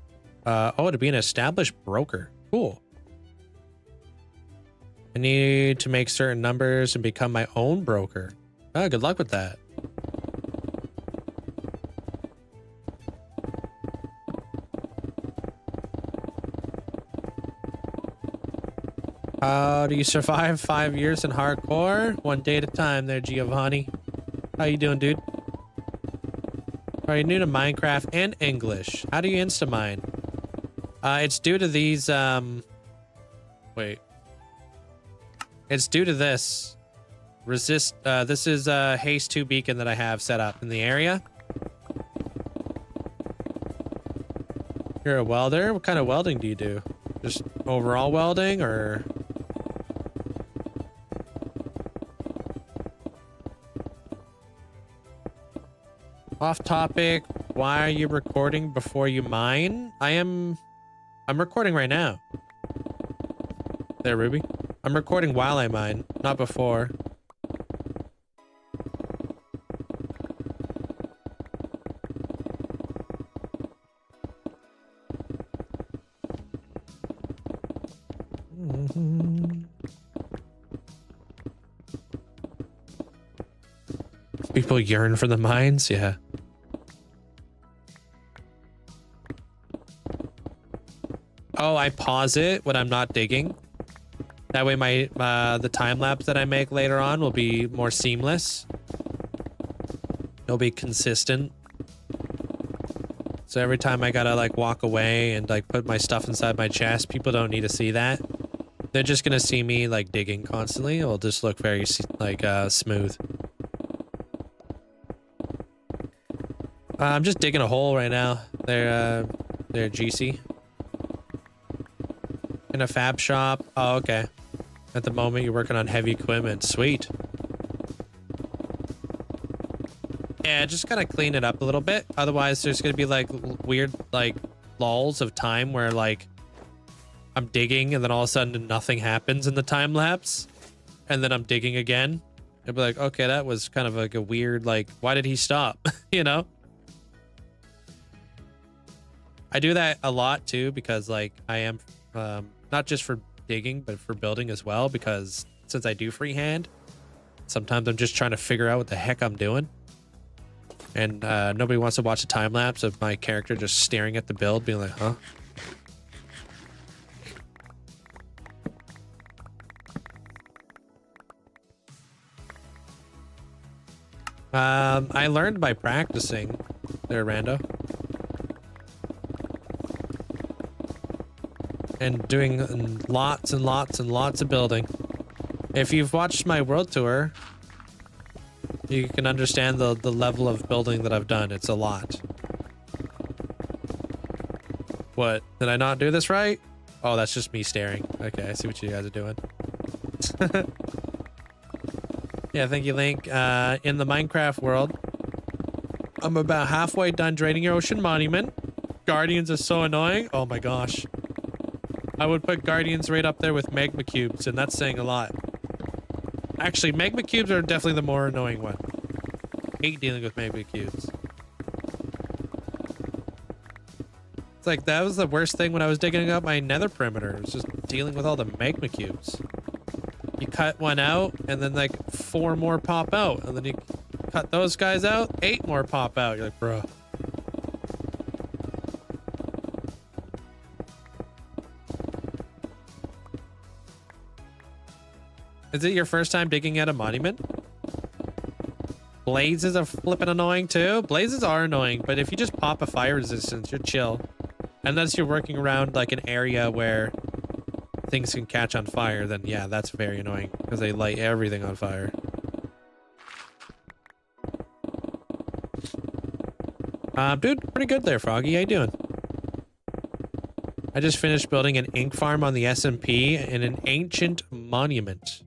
to be an established broker. Cool. I need to make certain numbers and become my own broker. Oh, good luck with that. How do you survive 5 years in hardcore? One day at a time there, Giovanni. How you doing, dude? Are you new to Minecraft and English? How do you insta-mine? It's due to these, wait. It's due to this. This is a Haste 2 beacon that I have set up in the area. You're a welder? What kind of welding do you do? Just overall welding, or...? Off topic, why are you recording before you mine? I'm recording right now. There, Ruby. I'm recording while I mine, not before. People yearn for the mines, yeah. Oh, I pause it when I'm not digging. That way the time lapse that I make later on will be more seamless. It'll be consistent. So every time I gotta like walk away and like put my stuff inside my chest, people don't need to see that. They're just gonna see me like digging constantly. It'll just look very like smooth. I'm just digging a hole right now. They're GC. In a fab shop. Oh, okay. At the moment, you're working on heavy equipment. Sweet. Yeah, just kind of clean it up a little bit. Otherwise, there's going to be like weird like lulls of time where like I'm digging and then all of a sudden nothing happens in the time lapse. And then I'm digging again. It'll be like, okay, that was kind of like a weird, like, why did he stop? You know? I do that a lot too because like I am not just for digging but for building as well, because since I do freehand, sometimes I'm just trying to figure out what the heck I'm doing, and nobody wants to watch a time lapse of my character just staring at the build being like, huh? I learned by practicing there, Rando. And doing lots and lots and lots of building. If you've watched my world tour, you can understand the level of building that I've done. It's a lot. What? Did I not do this right? Oh, that's just me staring. Okay, I see what you guys are doing. Yeah, thank you, Link. In the Minecraft world, I'm about halfway done draining your ocean monument. Guardians are so annoying. Oh my gosh. I would put Guardians right up there with Magma Cubes, and that's saying a lot. Actually, Magma Cubes are definitely the more annoying one. Hate dealing with Magma Cubes. It's like, that was the worst thing when I was digging up my nether perimeter. It was just dealing with all the Magma Cubes. You cut one out, and then like 4 more pop out. And then you cut those guys out, 8 more pop out. You're like, bro. Is it your first time digging at a monument? Blazes are flipping annoying too. Blazes are annoying, but if you just pop a fire resistance, you're chill. Unless you're working around like an area where things can catch on fire, then yeah, that's very annoying because they light everything on fire. Dude, pretty good there, Froggy. How you doing? I just finished building an ink farm on the SMP and an ancient monument.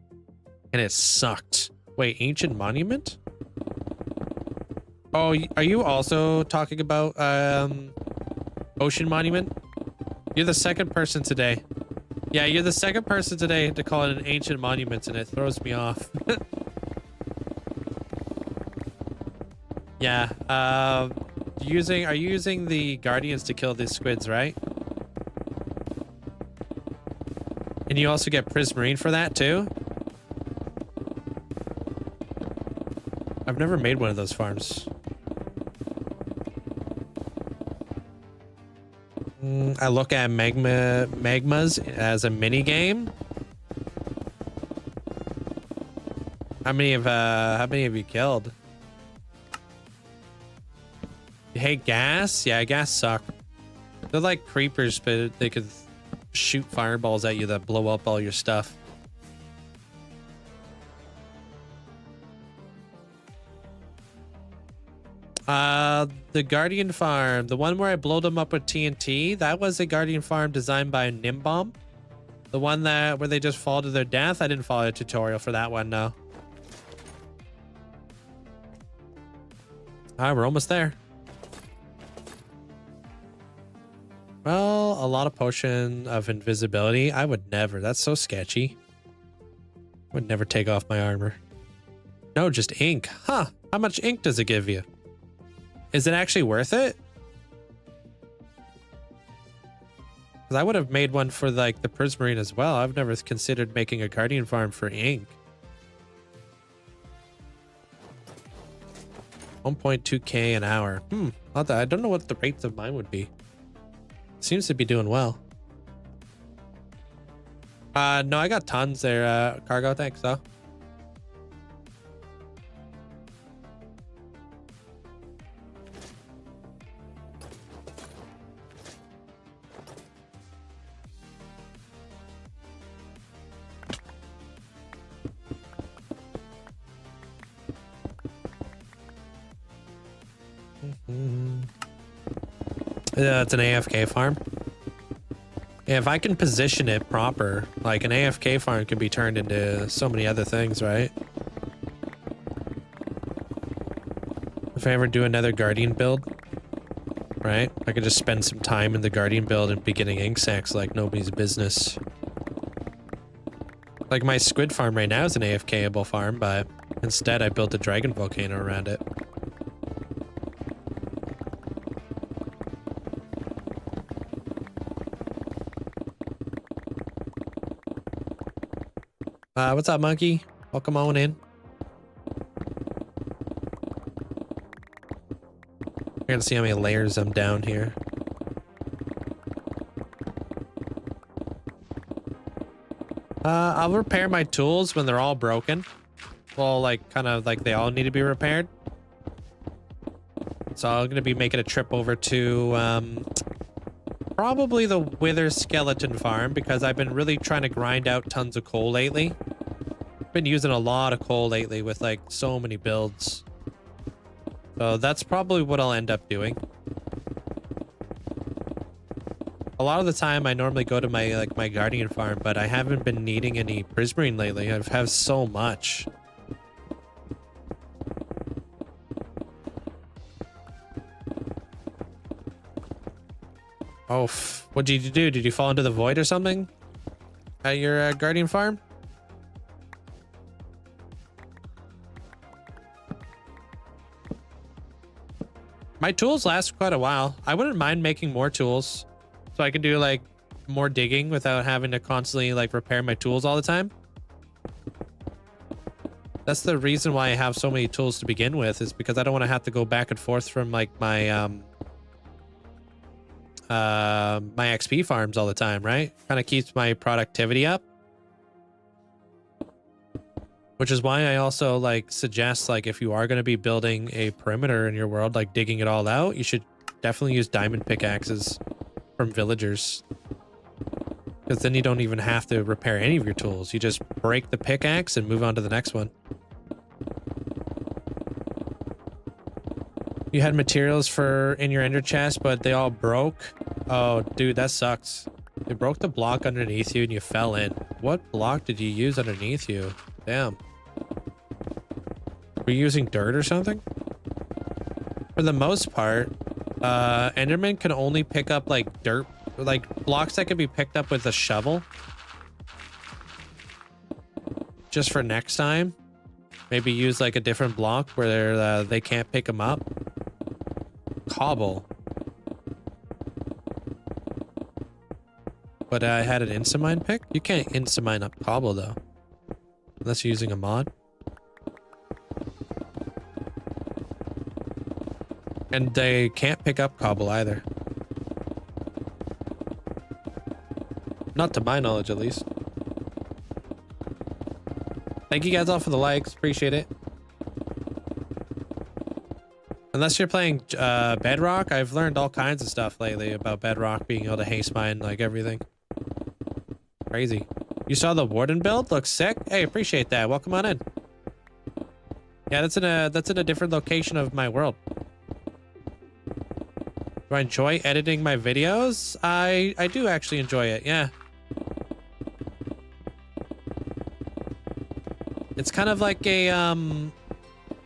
and it sucked. Wait, ancient monument? Oh, are you also talking about ocean monument? You're the second person today. Yeah, you're the second person today to call it an ancient monument, and it throws me off. Yeah. Are you using the guardians to kill these squids, right? And you also get Prismarine for that too? I've never made one of those farms. I look at magmas as a mini game. How many have you killed? You hate gas? Yeah, gas suck. They're like creepers, but they could shoot fireballs at you that blow up all your stuff. The Guardian Farm, the one where I blowed them up with TNT, that was a Guardian Farm designed by Nimbomb. The one where they just fall to their death, I didn't follow a tutorial for that one, no. All right, we're almost there. Well, a lot of potion of invisibility. I would never. That's so sketchy. I would never take off my armor. No, just ink. Huh. How much ink does it give you? Is it actually worth it? Because I would have made one for like the Prismarine as well. I've never considered making a Guardian Farm for ink. 1.2k an hour. I don't know what the rates of mine would be. Seems to be doing well. No, I got tons there, cargo. Thanks, though. Yeah, it's an AFK farm. Yeah, if I can position it proper, like an AFK farm can be turned into so many other things, right? If I ever do another Guardian build, right? I could just spend some time in the Guardian build and be getting ink sacks like nobody's business. Like my squid farm right now is an AFK-able farm, but instead I built a dragon volcano around it. What's up, monkey? Welcome on in. I gotta see how many layers I'm down here. I'll repair my tools when they're all broken. Well, like, kind of like they all need to be repaired. So I'm gonna be making a trip over to, probably the Wither Skeleton Farm, because I've been really trying to grind out tons of coal lately. Been using a lot of coal lately with like so many builds. So that's probably what I'll end up doing. A lot of the time I normally go to my Guardian farm, but I haven't been needing any Prismarine lately. I've had so much. Oh, what did you do? Did you fall into the void or something at your Guardian farm? My tools last quite a while. I wouldn't mind making more tools so I can do like more digging without having to constantly like repair my tools all the time. That's the reason why I have so many tools to begin with, is because I don't want to have to go back and forth from like my my XP farms all the time, right? Kind of keeps my productivity up. Which is why I also like suggest, like, if you are going to be building a perimeter in your world, like digging it all out, you should definitely use diamond pickaxes from villagers. Because then you don't even have to repair any of your tools. You just break the pickaxe and move on to the next one. You had materials in your ender chest, but they all broke. Oh, dude, that sucks. You broke the block underneath you and you fell in. What block did you use underneath you? Damn. We're using dirt or something? For the most part, Enderman can only pick up like dirt, like blocks that can be picked up with a shovel. Just for next time. Maybe use like a different block where they can't pick them up. Cobble. But I had an insta-mine pick? You can't insta-mine up cobble though. Unless you're using a mod. And they can't pick up cobble either. Not to my knowledge, at least. Thank you guys all for the likes. Appreciate it. Unless you're playing Bedrock, I've learned all kinds of stuff lately about Bedrock being able to haste mine like everything. Crazy. You saw the Warden build? Looks sick. Hey, appreciate that. Welcome on in. Yeah, that's in a different location of my world. Do I enjoy editing my videos? I do actually enjoy it, yeah. It's kind of like a,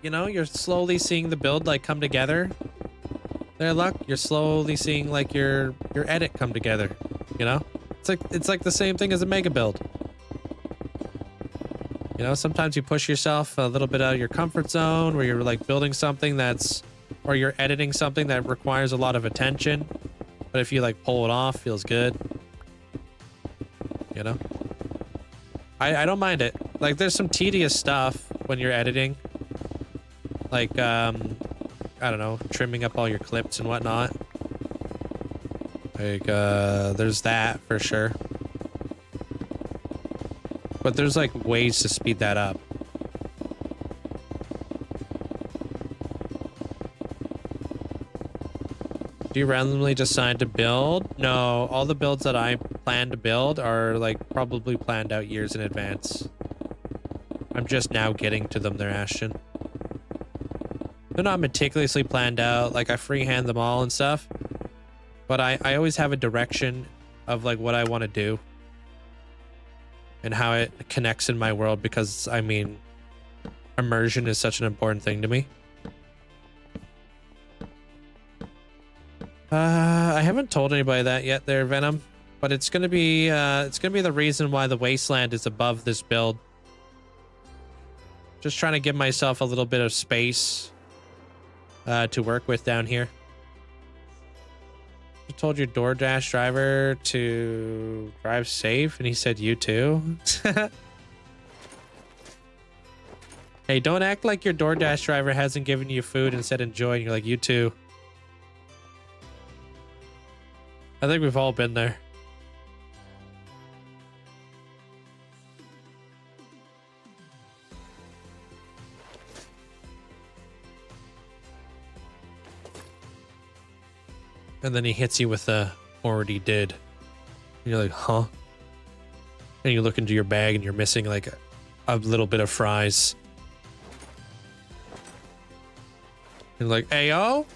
you know, you're slowly seeing the build like come together. There, Luck. You're slowly seeing like your edit come together, you know? It's like the same thing as a mega build. You know, sometimes you push yourself a little bit out of your comfort zone where you're like building something that's, or you're editing something that requires a lot of attention. But if you like pull it off, feels good. You know? I don't mind it. Like there's some tedious stuff when you're editing. Like, I don't know, trimming up all your clips and whatnot. Like, there's that for sure. But there's like ways to speed that up. Do you randomly decide to build? No, all the builds that I plan to build are like probably planned out years in advance. I'm just now getting to them there, Ashton. They're not meticulously planned out, like I freehand them all and stuff. But I always have a direction of like what I want to do. And how it connects in my world because, I mean, immersion is such an important thing to me. I haven't told anybody that yet there, Venom. But it's gonna be the reason why the wasteland is above this build. Just trying to give myself a little bit of space to work with down here. You told your DoorDash driver to drive safe, and he said you too. Hey, don't act like your DoorDash driver hasn't given you food and said enjoy, and you're like, you too. I think we've all been there. And then he hits you with the already did. And you're like, huh? And you look into your bag and you're missing like a little bit of fries. You're like, Ayo?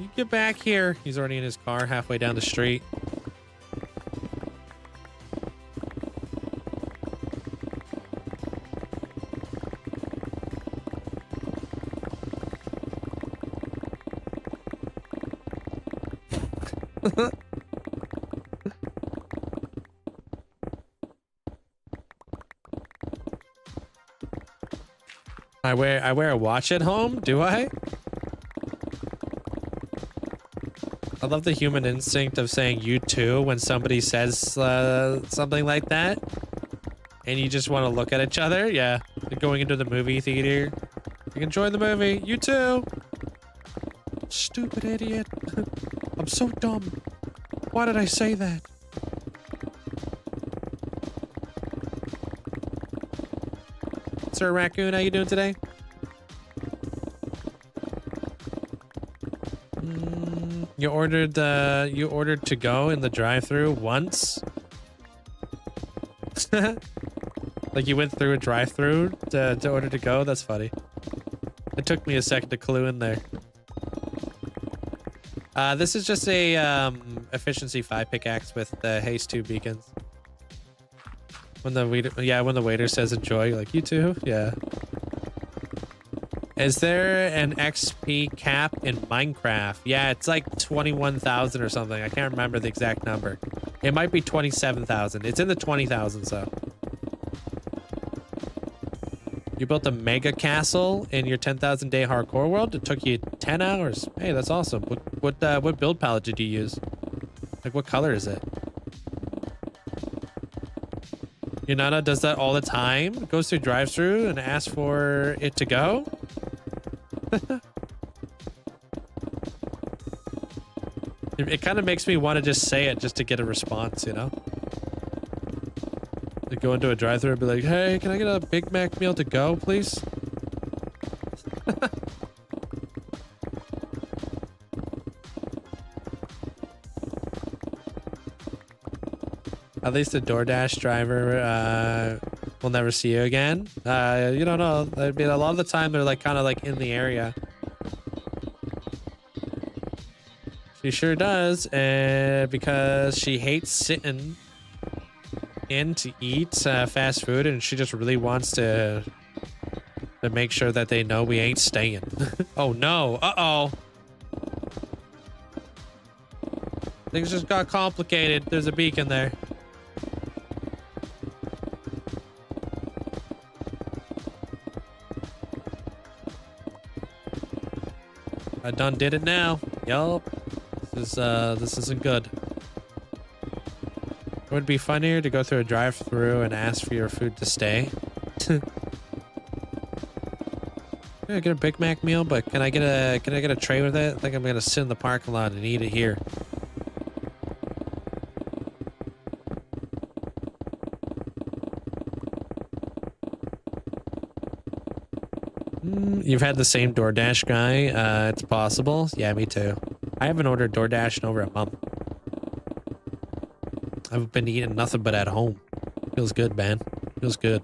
You get back here. He's already in his car halfway down the street. I wear a watch at home, do I? I love the human instinct of saying you too when somebody says something like that. And you just want to look at each other. Yeah. Like going into the movie theater. Like, enjoy the movie. You too. Stupid idiot. I'm so dumb. Why did I say that? Sir Raccoon, how you doing today? You ordered to go in the drive-thru once? Like you went through a drive-thru to order to go? That's funny. It took me a second to clue in there. This is just a efficiency 5 pickaxe with the haste 2 beacons. When the waiter, yeah, when the waiter says enjoy, you're like, you too? Yeah. Is there an XP cap in Minecraft? Yeah, it's like 21,000 or something. I can't remember the exact number. It might be 27,000. It's in the 20,000s though. You built a mega castle in your 10,000 day hardcore world. It took you 10 hours. Hey, that's awesome. What build palette did you use? Like, what color is it? Your Nana does that all the time. Goes through drive-through and asks for it to go. It kind of makes me want to just say it just to get a response, you know? To go into a drive-thru and be like, hey, can I get a Big Mac meal to go, please? At least the DoorDash driver will never see you again. You don't know. I mean, a lot of the time they're like kind of like in the area. She sure does, because she hates sitting in to eat fast food, and she just really wants to make sure that they know we ain't staying. Oh no! Uh-oh! Things just got complicated. There's a beacon there. I done did it now. Yup. This isn't good. It would be funnier to go through a drive-thru and ask for your food to stay. Yeah, get a Big Mac meal, but can I get a tray with it? I think I'm gonna sit in the parking lot and eat it here. You've had the same DoorDash guy. It's possible. Yeah, me too. I haven't ordered DoorDash in over a month. I've been eating nothing but at home. Feels good, man. Feels good.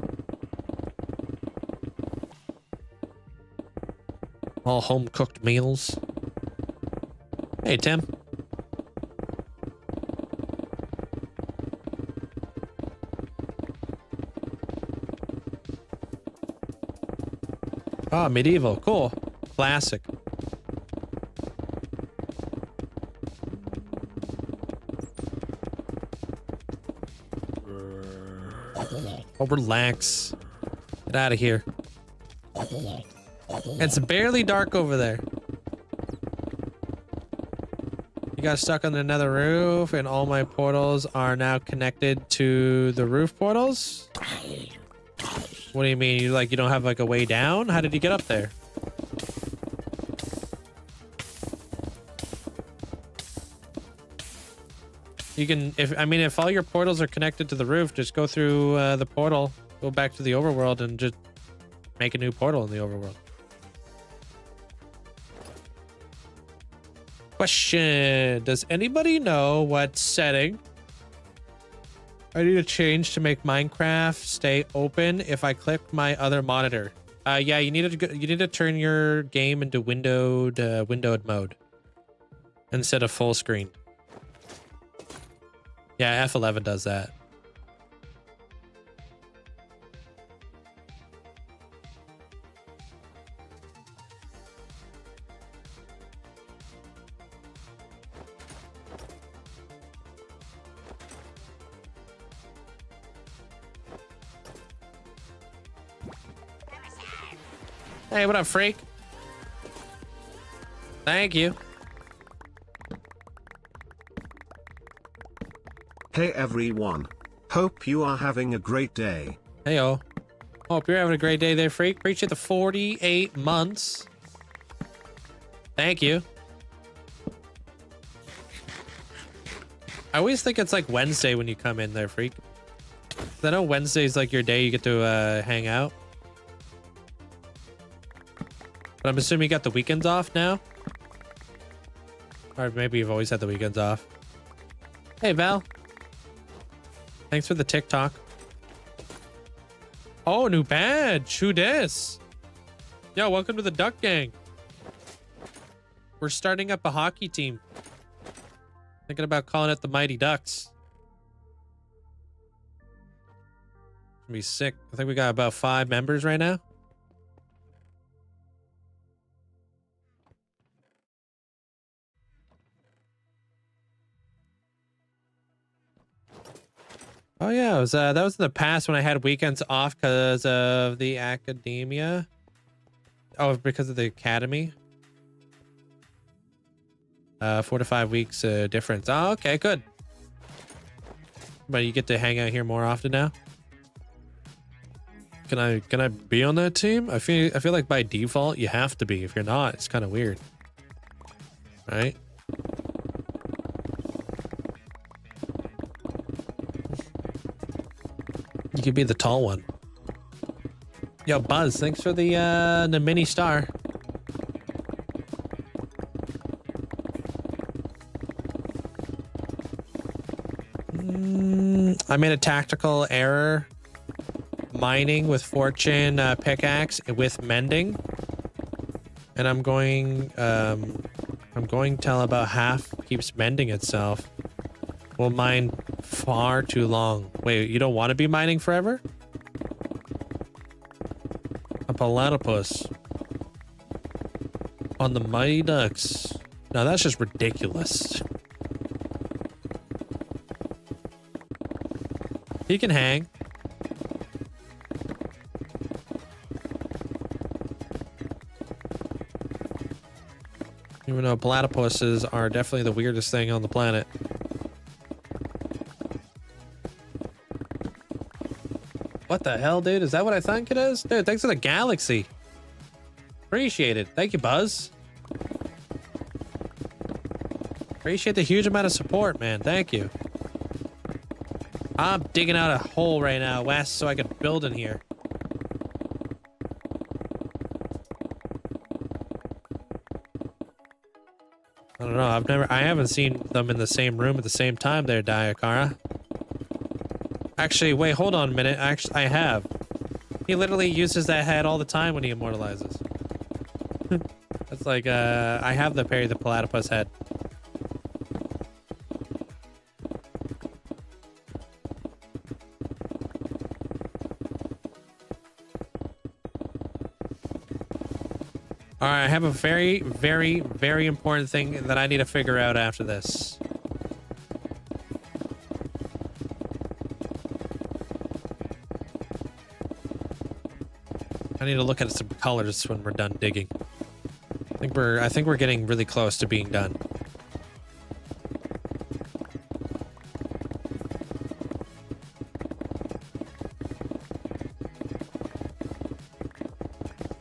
All home-cooked meals. Hey, Tim. Oh, medieval. Cool. Classic. Oh, relax. Get out of here. It's barely dark over there. You got stuck on another roof, and all my portals are now connected to the roof portals? What do you mean? You don't have like a way down? How did you get up there? You can, if all your portals are connected to the roof, just go through the portal, go back to the overworld, and just make a new portal in the overworld. Question: does anybody know what setting I need to change to make Minecraft stay open if I click my other monitor? Yeah, you need to turn your game into windowed mode instead of full screen. Yeah, F11 does that. Hey, what up, freak? Thank you. Hey everyone. Hope you are having a great day. Heyo. Hope you're having a great day there, freak. Appreciate the 48 months. Thank you. I always think it's like Wednesday when you come in there, freak. I know Wednesday's like your day you get to hang out. But I'm assuming you got the weekends off now? Or maybe you've always had the weekends off. Hey, Val. Thanks for the TikTok. Oh, new badge. Who dis? Yo, welcome to the Duck Gang. We're starting up a hockey team. Thinking about calling it the Mighty Ducks. Gonna be sick. I think we got about 5 members right now. Oh yeah, it was that was in the past when I had weekends off because of the academia. Oh, because of the academy. 4 to 5 weeks difference. Oh, okay, good. But you get to hang out here more often now. Can I be on that team? I feel like by default you have to be. If you're not, it's kind of weird. Right? You could be the tall one. Yo, Buzz, thanks for the mini star. I made a tactical error mining with fortune pickaxe with mending, and I'm going till about half keeps mending itself. We'll mine far too long. Wait, you don't want to be mining forever? A platypus on the Mighty Ducks. No, that's just ridiculous. He can hang. Even though platypuses are definitely the weirdest thing on the planet. What the hell, dude? Is that what I think it is? Dude, thanks for the galaxy. Appreciate it. Thank you, Buzz. Appreciate the huge amount of support, man. Thank you. I'm digging out a hole right now, Wes, so I can build in here. I don't know. I haven't seen them in the same room at the same time there, Diakara. Actually, wait, hold on a minute. Actually, I have. He literally uses that head all the time when he immortalizes. That's like, I have the Perry the Platypus head. All right, I have a very, very, very important thing that I need to figure out after this. I need to look at some colors when we're done digging. I think we're getting really close to being done.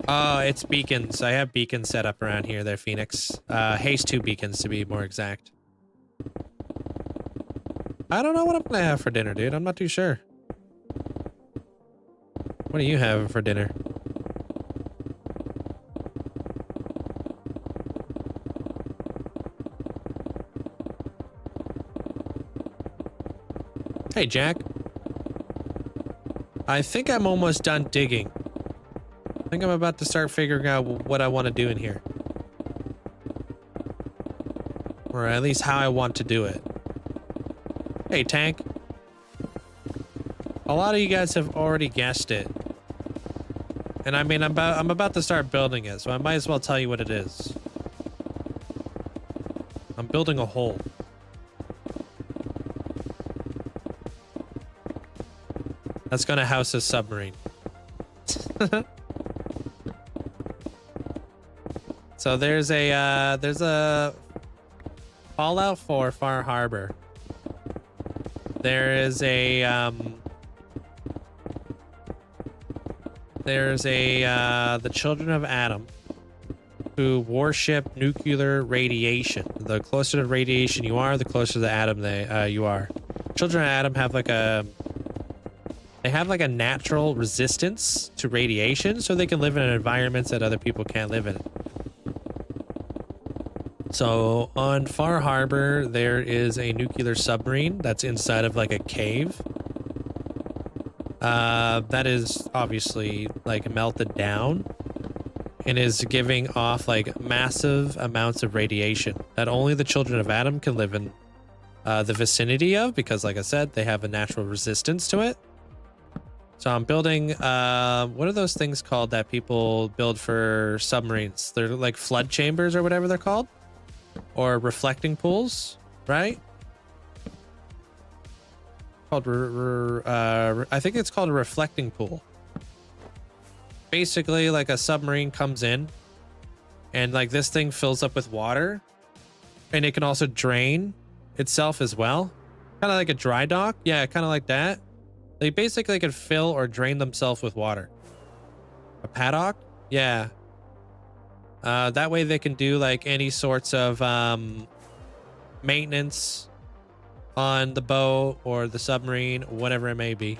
Oh, it's beacons. I have beacons set up around here there, Phoenix. Haste 2 beacons to be more exact. I don't know what I'm gonna have for dinner, dude. I'm not too sure. What are you having for dinner? Hey, Jack. I think I'm almost done digging. I think I'm about to start figuring out what I want to do in here. Or at least how I want to do it. Hey, Tank. A lot of you guys have already guessed it. And I mean, I'm about to start building it, so I might as well tell you what it is. I'm building a hole. That's gonna house a submarine. So there's a Fallout 4 Far Harbor. There is a the Children of Adam who worship nuclear radiation. The closer to radiation you are, the closer to the atom you are. Children of Adam have like a natural resistance to radiation, so they can live in environments that other people can't live in. So on Far Harbor, there is a nuclear submarine that's inside of like a cave. That is obviously like melted down and is giving off like massive amounts of radiation that only the Children of Adam can live in the vicinity of, because like I said, they have a natural resistance to it. So I'm building, what are those things called that people build for submarines? They're like flood chambers or whatever they're called, or reflecting pools, right? Called, I think it's called a reflecting pool. Basically, like a submarine comes in and like this thing fills up with water, and it can also drain itself as well. Kind of like a dry dock. Yeah, kind of like that. They basically could fill or drain themselves with water. A paddock? Yeah. That way they can do like any sorts of maintenance on the boat or the submarine, whatever it may be.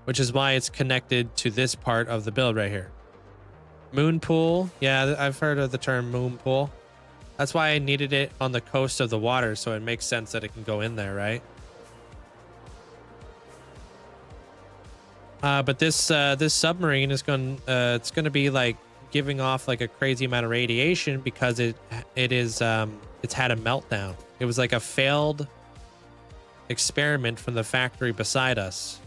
Which is why it's connected to this part of the build right here. Moon pool. Yeah, I've heard of the term moon pool. That's why I needed it on the coast of the water, so it makes sense that it can go in there, right? But this submarine is it's going to be like giving off like a crazy amount of radiation because it's had a meltdown. It was like a failed experiment from the factory beside us.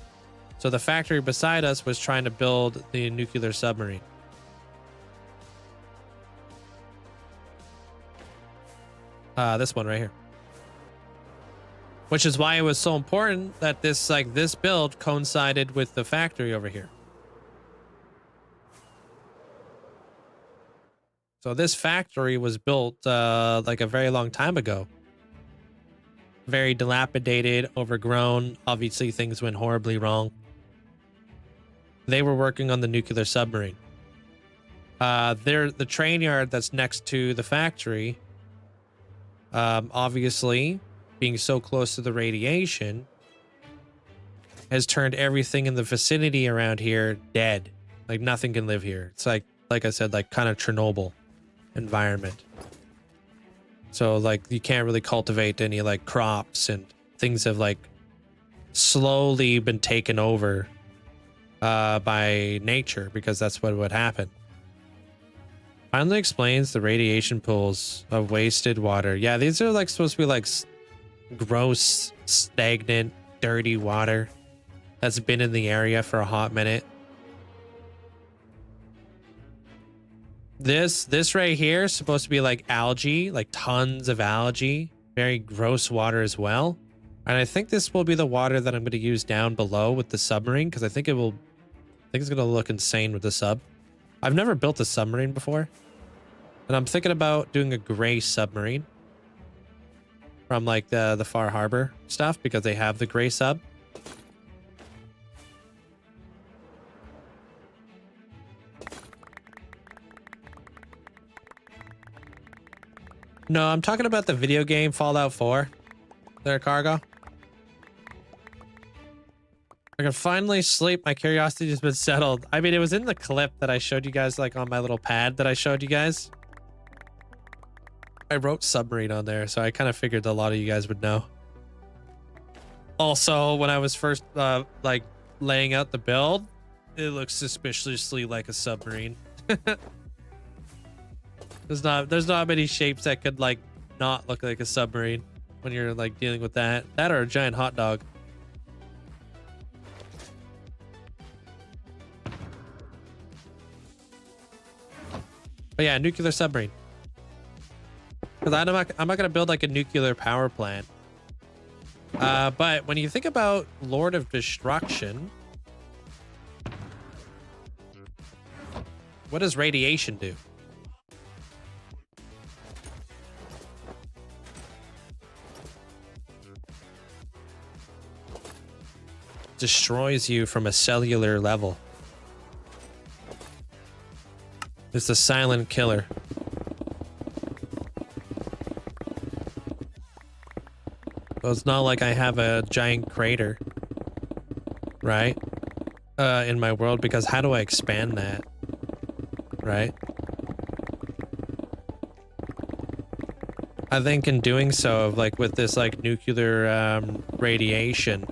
So the factory beside us was trying to build the nuclear submarine. This one right here. Which is why it was so important that this build coincided with the factory over here. So this factory was built like a very long time ago. Very dilapidated, overgrown. Obviously things went horribly wrong. They were working on the nuclear submarine. The train yard that's next to the factory, obviously being so close to the radiation, has turned everything in the vicinity around here dead. Like nothing can live here. It's like I said, like kind of Chernobyl environment. So like you can't really cultivate any like crops, and things have like slowly been taken over by nature, because that's what would happen. Finally explains the radiation pools of wasted water. Yeah, these are like supposed to be like gross, stagnant, dirty water that's been in the area for a hot minute. This right here is supposed to be like algae, like tons of algae, very gross water as well. And I think this will be the water that I'm going to use down below with the submarine, because I think it's going to look insane with the sub. I've never built a submarine before, and I'm thinking about doing a gray submarine from like the Far Harbor stuff, because they have the gray sub. No, I'm talking about the video game Fallout 4. Their cargo. I can finally sleep. My curiosity has been settled. I mean, it was in the clip that I showed you guys, like on my little pad that I showed you guys. I wrote submarine on there, so I kind of figured a lot of you guys would know. Also, when I was first like laying out the build, it looks suspiciously like a submarine. There's not many shapes that could like not look like a submarine when you're like dealing with that or a giant hot dog. But yeah, nuclear submarine. Because I'm not gonna build like a nuclear power plant. But when you think about Lord of Destruction, what does radiation do? Destroys you from a cellular level. It's a silent killer. Well, it's not like I have a giant crater, right? In my world, because how do I expand that? Right? I think in doing so, like with this like nuclear radiation,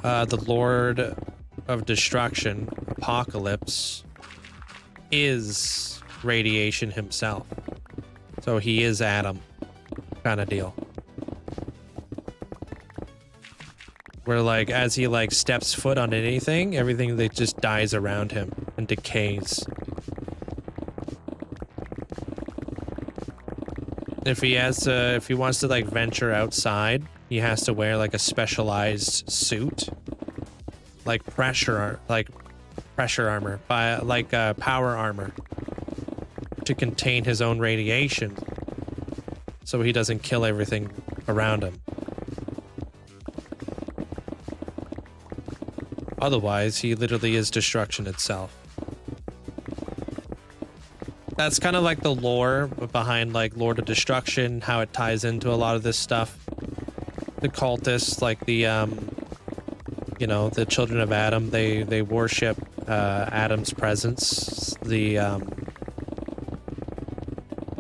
the Lord of Destruction, Apocalypse, is radiation himself. So he is Adam, kind of deal. where like as he like steps foot on anything, everything that just dies around him and decays. If he wants to like venture outside, he has to wear like a specialized suit, like pressure armor, power armor, to contain his own radiation, so he doesn't kill everything around him. Otherwise, he literally is destruction itself. That's kind of like the lore behind like Lord of Destruction, how it ties into a lot of this stuff. The cultists, like the you know, the children of Adam, they worship Adam's presence, the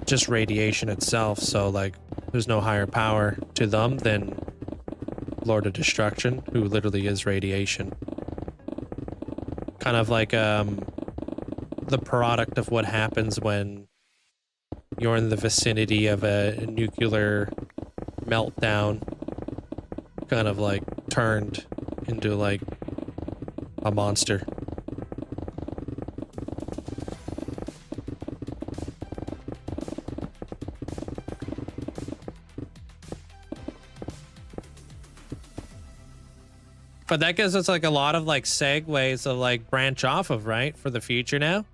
just radiation itself. So like there's no higher power to them than Lord of Destruction, who literally is radiation. Kind of like the product of what happens when you're in the vicinity of a nuclear meltdown, kind of like turned into like a monster. But that gives us like a lot of like segues to like branch off of, right? For the future now.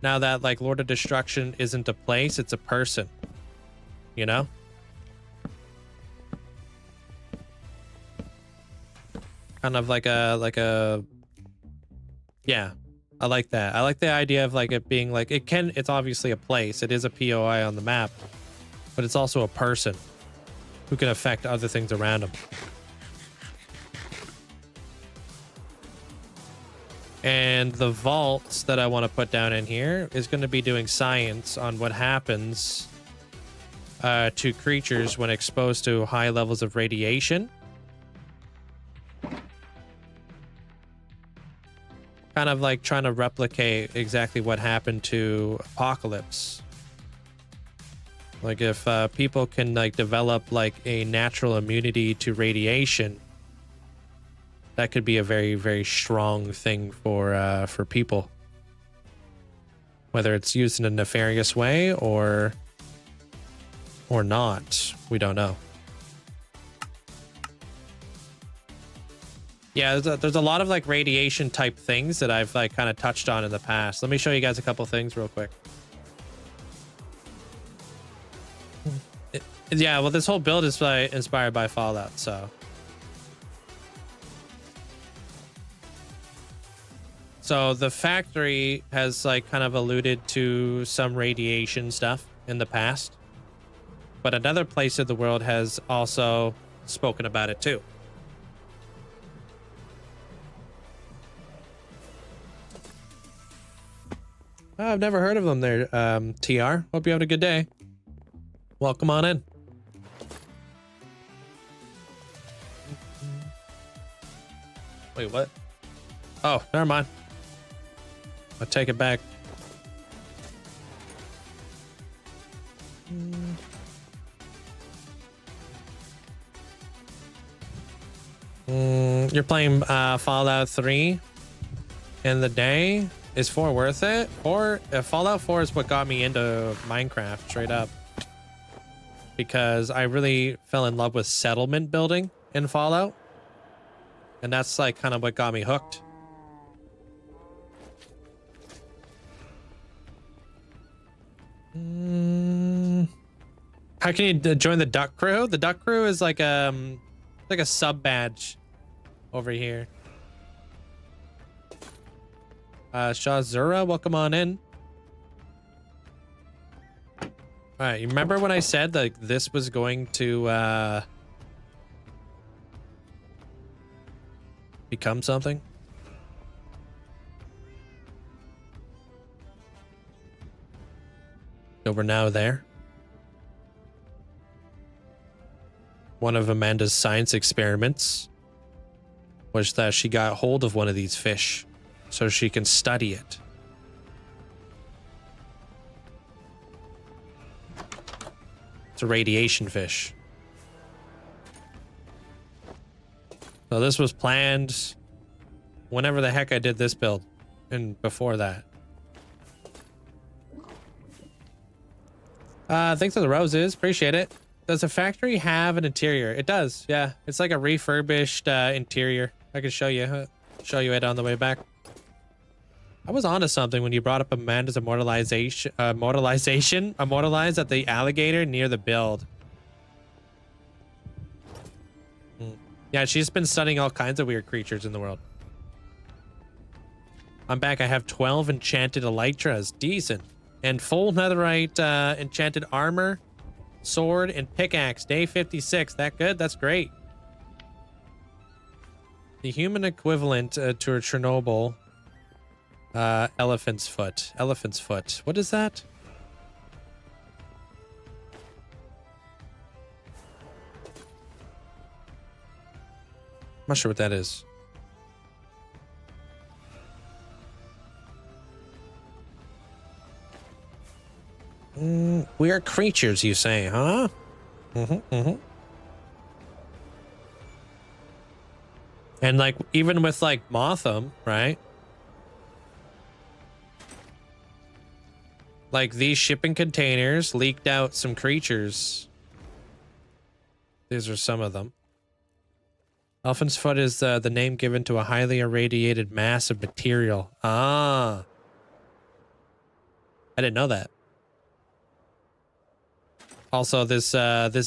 Now that like Lord of Destruction isn't a place, it's a person. You know? Kind of like a yeah. I like that. I like the idea of like it being like it's obviously a place. It is a POI on the map, but it's also a person who can affect other things around him. And the vaults that I want to put down in here is going to be doing science on what happens to creatures when exposed to high levels of radiation. Kind of like trying to replicate exactly what happened to Apocalypse. Like if people can like develop like a natural immunity to radiation, that could be a very, very strong thing for people. Whether it's used in a nefarious way or not, we don't know. Yeah, there's a lot of like radiation type things that I've like kind of touched on in the past. Let me show you guys a couple things real quick. Yeah, well, this whole build is inspired by Fallout, so. So the factory has like kind of alluded to some radiation stuff in the past, but another place of the world has also spoken about it too. Oh, I've never heard of them there, TR. Hope you have a good day. Welcome on in. Wait, what? Oh, never mind. I'll take it back. You're playing Fallout 3 in the day? Is 4 worth it? Or Fallout 4 is what got me into Minecraft, straight up. Because I really fell in love with settlement building in Fallout. And that's like kind of what got me hooked. How can you join the duck crew? The duck crew is like a sub badge over here. Shazura, welcome on in. All right, you remember when I said like this was going to become something? So we're now there. One of Amanda's science experiments was that she got hold of one of these fish so she can study it. It's a radiation fish. So this was planned whenever the heck I did this build and before that. Thanks for the roses. Appreciate it. Does the factory have an interior? It does. Yeah. It's like a refurbished interior. I can show you it on the way back. I was onto something when you brought up Amanda's immortalized at the alligator near the build. Yeah, she's been studying all kinds of weird creatures in the world. I'm back. I have 12 enchanted elytras. Decent. And full netherite enchanted armor, sword, and pickaxe. Day 56. That good? That's great. The human equivalent to a Chernobyl. Elephant's foot. Elephant's foot. What is that? I'm not sure what that is. We are creatures, you say, huh? And like, even with like Motham, right? Like these shipping containers leaked out some creatures. These are some of them. Elephant's foot is the name given to a highly irradiated mass of material. Ah. I didn't know that. Also, this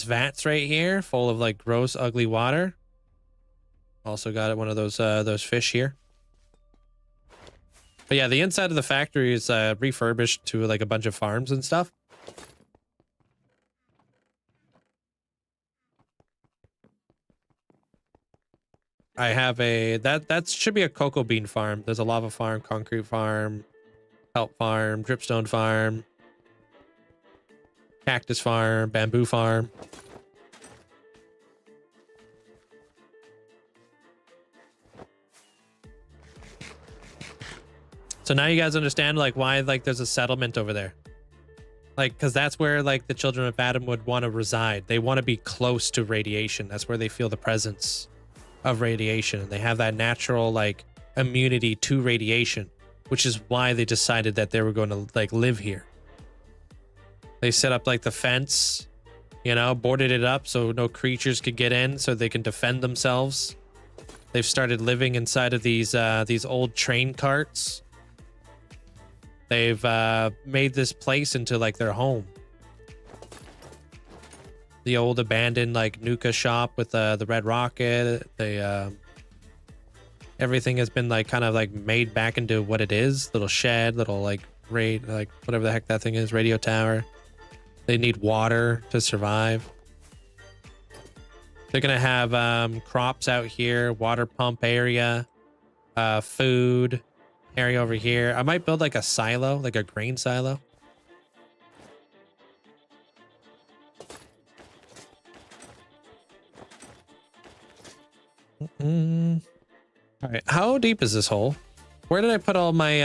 vat's right here, full of like gross, ugly water. Also got one of those fish here. But yeah, the inside of the factory is refurbished to like a bunch of farms and stuff. I have that should be a cocoa bean farm. There's a lava farm, concrete farm, kelp farm, dripstone farm, cactus farm, bamboo farm. So now you guys understand like why like there's a settlement over there. Like, because that's where like the children of Adam would want to reside. They want to be close to radiation. That's where they feel the presence of radiation. They have that natural like immunity to radiation, which is why they decided that they were going to like live here. They set up like the fence, you know, boarded it up so no creatures could get in, so they can defend themselves. They've started living inside of these old train carts. They've made this place into like their home. The old abandoned like Nuka shop with the red rocket. Everything has been like kind of like made back into what it is. Little shed, little like whatever the heck that thing is, radio tower. They need water to survive. They're gonna have crops out here, water pump area, food area over here. I might build like a silo, like a grain silo. All right, how deep is this hole? Where did I put all my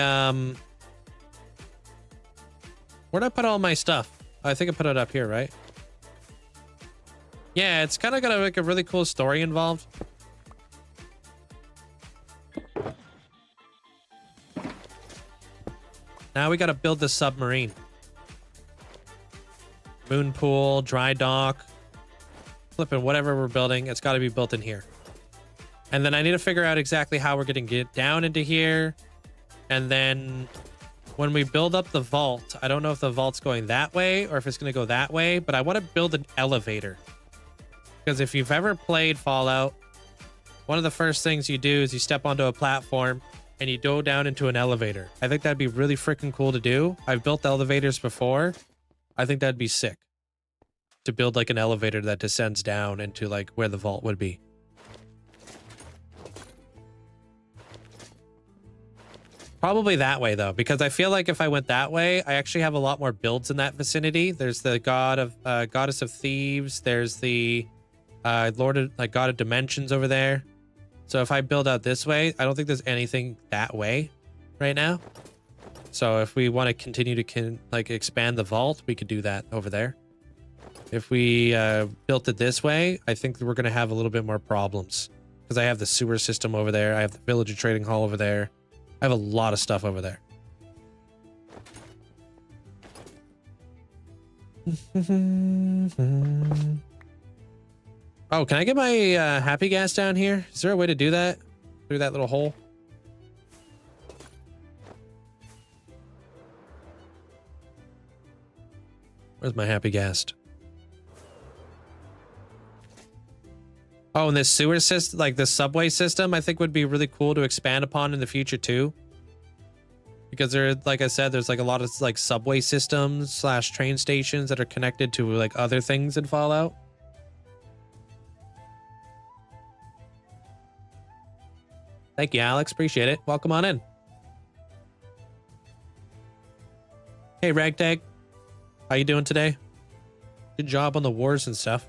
where did I put all my stuff? I think I put it up here, right? Yeah, it's kind of got like a really cool story involved. Now we got to build the submarine. Moon pool, dry dock, flipping whatever we're building. It's got to be built in here. And then I need to figure out exactly how we're going to get down into here. And then when we build up the vault, I don't know if the vault's going that way or if it's going to go that way, but I want to build an elevator. Because if you've ever played Fallout, one of the first things you do is you step onto a platform and you go down into an elevator. I think that'd be really freaking cool to do. I've built elevators before. I think that'd be sick to build like an elevator that descends down into like where the vault would be. Probably that way though, because I feel like if I went that way, I actually have a lot more builds in that vicinity. There's the goddess of thieves. There's the god of dimensions over there. So if I build out this way, I don't think there's anything that way right now. So if we want to continue to expand the vault, we could do that over there. If we built it this way, I think we're going to have a little bit more problems because I have the sewer system over there. I have the villager trading hall over there. I have a lot of stuff over there. Oh, can I get my happy gas down here? Is there a way to do that through that little hole? Where's my happy gas? Oh, and this sewer system, like the subway system, I think would be really cool to expand upon in the future too. Because there, like I said, there's like a lot of like subway systems slash train stations that are connected to like other things in Fallout. Thank you, Alex. Appreciate it. Welcome on in. Hey, Ragtag. How you doing today? Good job on the wars and stuff.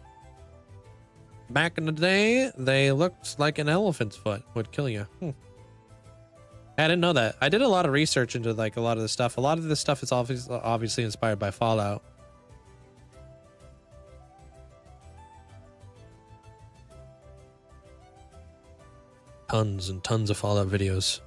Back in the day, they looked like an elephant's foot would kill you. I didn't know that. I did a lot of research into like a lot of this stuff. A lot of this stuff is obviously inspired by Fallout. Tons and tons of Fallout videos.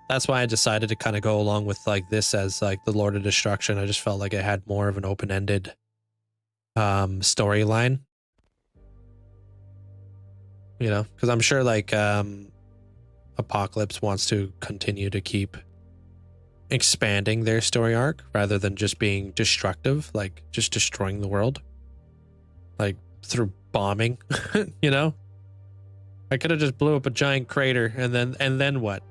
That's why I decided to kind of go along with like this as like the Lord of Destruction. I just felt like it had more of an open-ended storyline. You know, because I'm sure like Apocalypse wants to continue to keep expanding their story arc rather than just being destructive, like just destroying the world. Like through bombing, you know? I could have just blew up a giant crater and then what?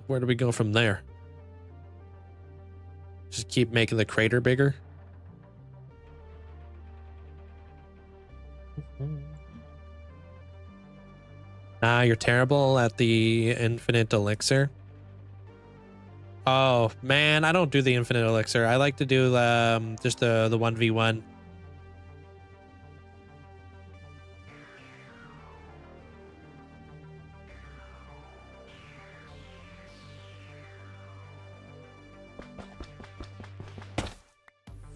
Where do we go from there? Just keep making the crater bigger? Ah, you're terrible at the infinite elixir. Oh, man, I don't do the infinite elixir. I like to do just the 1v1.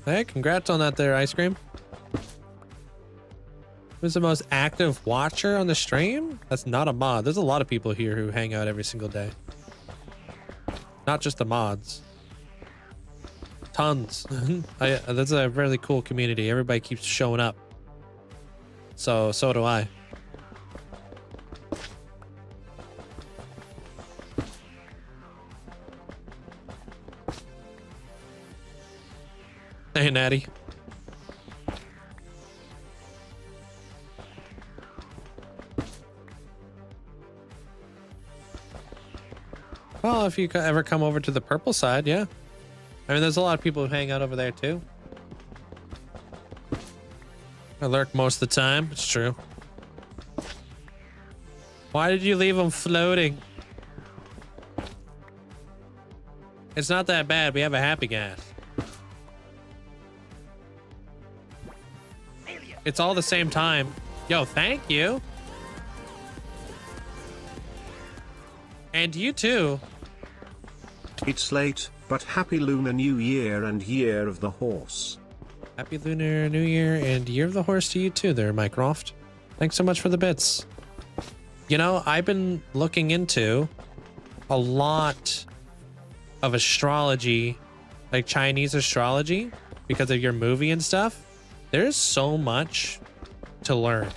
Hey, congrats on that there, Ice Cream. Who's the most active watcher on the stream? That's not a mod. There's a lot of people here who hang out every single day. Not just the mods. Tons. That's a really cool community. Everybody keeps showing up. So do I. Hey, Natty. Well, if you ever come over to the purple side, yeah. I mean, there's a lot of people who hang out over there, too. I lurk most of the time. It's true. Why did you leave them floating? It's not that bad. We have a happy gas. It's all the same time. Yo, thank you. And you too. It's late, but happy Lunar New Year and Year of the Horse. Happy Lunar New Year and Year of the Horse to you too there, Mycroft. Thanks so much for the bits. You know, I've been looking into a lot of astrology, like Chinese astrology, because of your movie and stuff. There's so much to learn.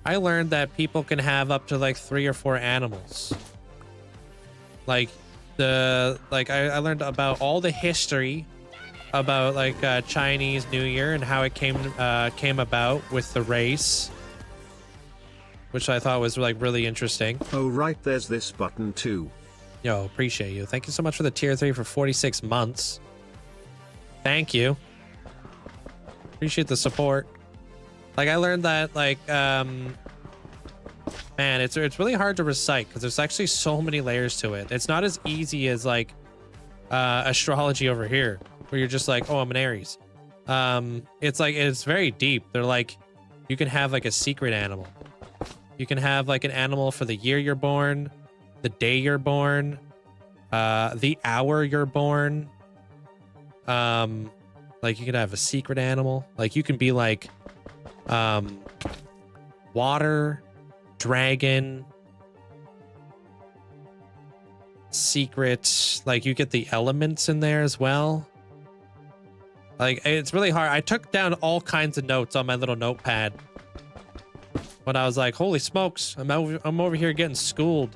I learned that people can have up to like 3 or 4 animals. Like I learned about all the history about like Chinese New Year and how it came about with the race, which I thought was like really interesting. Oh right, there's this button too. Yo, appreciate you. Thank you so much for the tier 3 for 46 months. Thank you. Appreciate the support. Like I learned that like man, it's really hard to recite because there's actually so many layers to it. It's not as easy as like astrology over here where you're just like, oh, I'm an Aries. It's like it's very deep. They're like you can have like a secret animal. You can have like an animal for the year you're born, the day you're born, the hour you're born, Like you could have a secret animal. Like you can be like water, dragon, secret. Like you get the elements in there as well. Like it's really hard. I took down all kinds of notes on my little notepad when I was like, holy smokes, I'm over here getting schooled.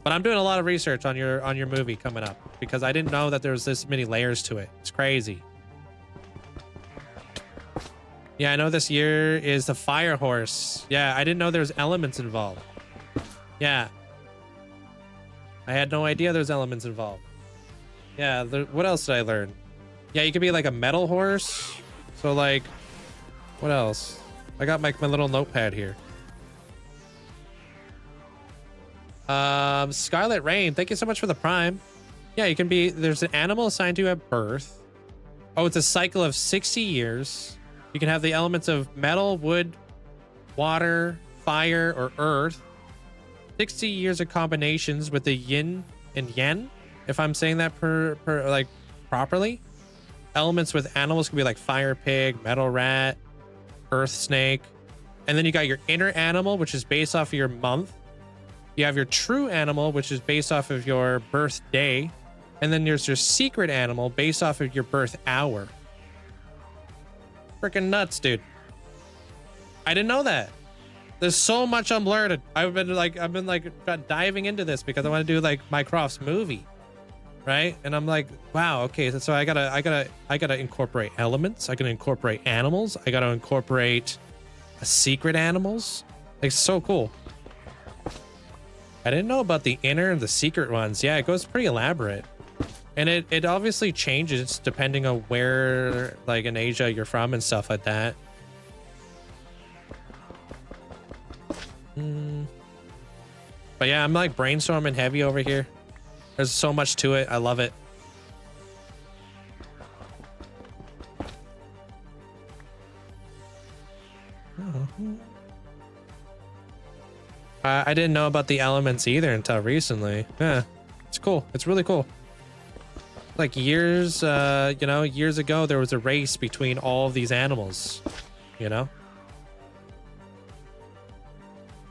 But I'm doing a lot of research on your movie coming up because I didn't know that there was this many layers to it. It's crazy. Yeah, I know this year is the fire horse. Yeah, I didn't know there was elements involved. Yeah. I had no idea there's elements involved. Yeah, what else did I learn? Yeah, you could be like a metal horse. So like, what else? I got my little notepad here. Scarlet Rain, thank you so much for the prime. Yeah, you can be, there's an animal assigned to you at birth. Oh, it's a cycle of 60 years. You can have the elements of metal, wood, water, fire, or earth. 60 years of combinations with the yin and yang, if I'm saying that like properly. Elements with animals can be like fire pig, metal rat, earth snake. And then you got your inner animal, which is based off of your month. You have your true animal, which is based off of your birthday. And then there's your secret animal based off of your birth hour. Freaking nuts, dude. I didn't know that. There's so much I'm learning. I've been like diving into this because I want to do like Mycroft's movie. Right? And I'm like, wow, okay, so I gotta incorporate elements, I gotta incorporate animals, I gotta incorporate secret animals. Like, so cool. I didn't know about the inner and the secret ones. Yeah, it goes pretty elaborate. And it obviously changes depending on where, like, in Asia you're from and stuff like that. But yeah, I'm like brainstorming heavy over here. There's so much to it. I love it. I didn't know about the elements either until recently. Yeah, it's cool. It's really cool. Like years, you know, years ago, there was a race between all of these animals, you know?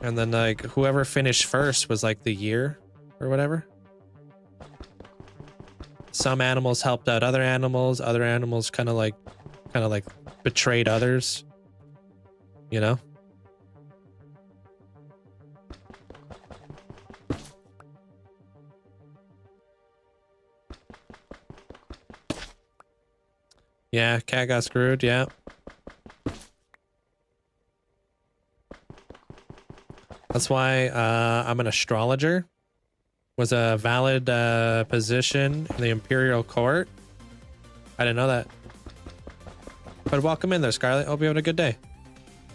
And then like whoever finished first was like the year or whatever. Some animals helped out other animals kind of like betrayed others, you know? Yeah, cat got screwed, yeah. That's why I'm an astrologer. Was a valid position in the Imperial Court. I didn't know that. But welcome in there, Scarlet. Hope you having a good day.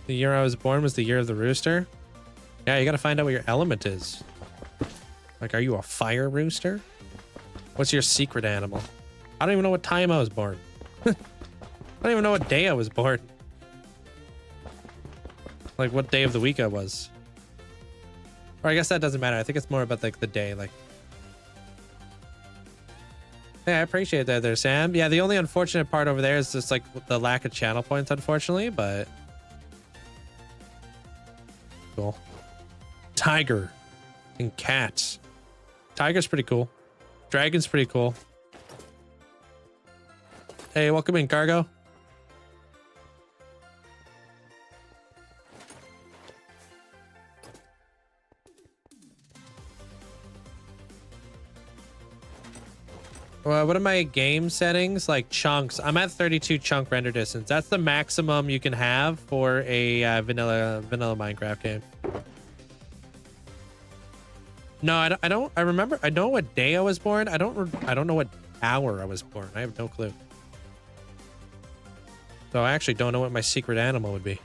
The year I was born was the year of the rooster. Yeah, you gotta find out what your element is. Like, are you a fire rooster? What's your secret animal? I don't even know what time I was born. I don't even know what day I was born. Like, what day of the week I was. Or I guess that doesn't matter. I think it's more about like the day. Like, yeah, I appreciate that there, Sam. Yeah, the only unfortunate part over there is just like the lack of channel points, unfortunately. But cool. Tiger and cats. Tiger's pretty cool. Dragon's pretty cool. Hey, welcome in, Cargo. What are my game settings? Like chunks. I'm at 32 chunk render distance. That's the maximum you can have for a vanilla Minecraft game. No, I don't. I remember. I know what day I was born. I don't know what hour I was born. I have no clue. So I actually don't know what my secret animal would be.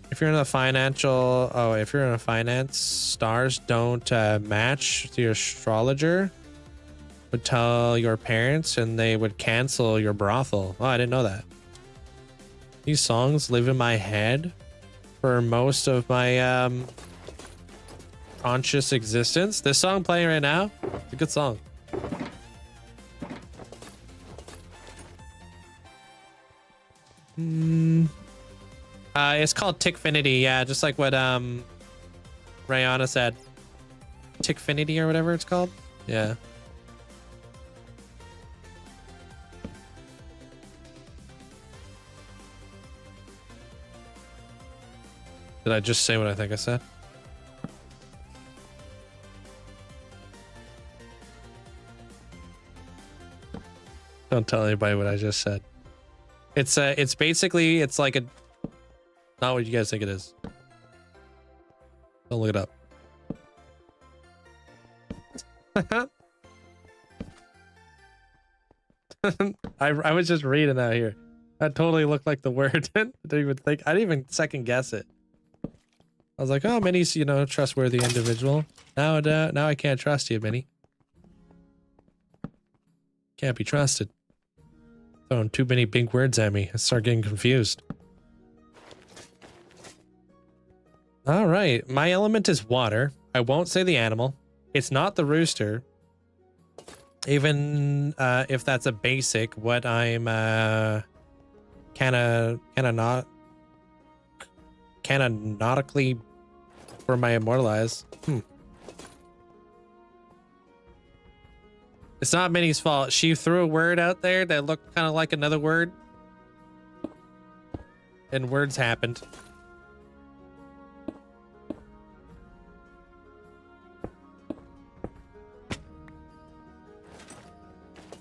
If you're in the financial, if you're in a finance, stars don't match to your astrologer. Would tell your parents and they would cancel your brothel. Oh, I didn't know that. These songs live in my head for most of my conscious existence. This song playing right now, it's a good song. It's called Tickfinity. Yeah, just like what Rihanna said. Tickfinity or whatever it's called. Yeah. Did I just say what I think I said? Don't tell anybody what I just said. It's basically, it's like a, not what you guys think it is. Don't look it up. I was just reading that here. That totally looked like the word. I didn't even think, I didn't even second guess it. I was like, oh, Minnie's, you know, trustworthy individual. Now I can't trust you, Minnie. Can't be trusted. Throwing too many big words at me. I start getting confused. All right. My element is water. I won't say the animal. It's not the rooster. Even if that's a basic, what I'm canonically for my immortalize. It's not Minnie's fault. She threw a word out there that looked kind of like another word. And words happened.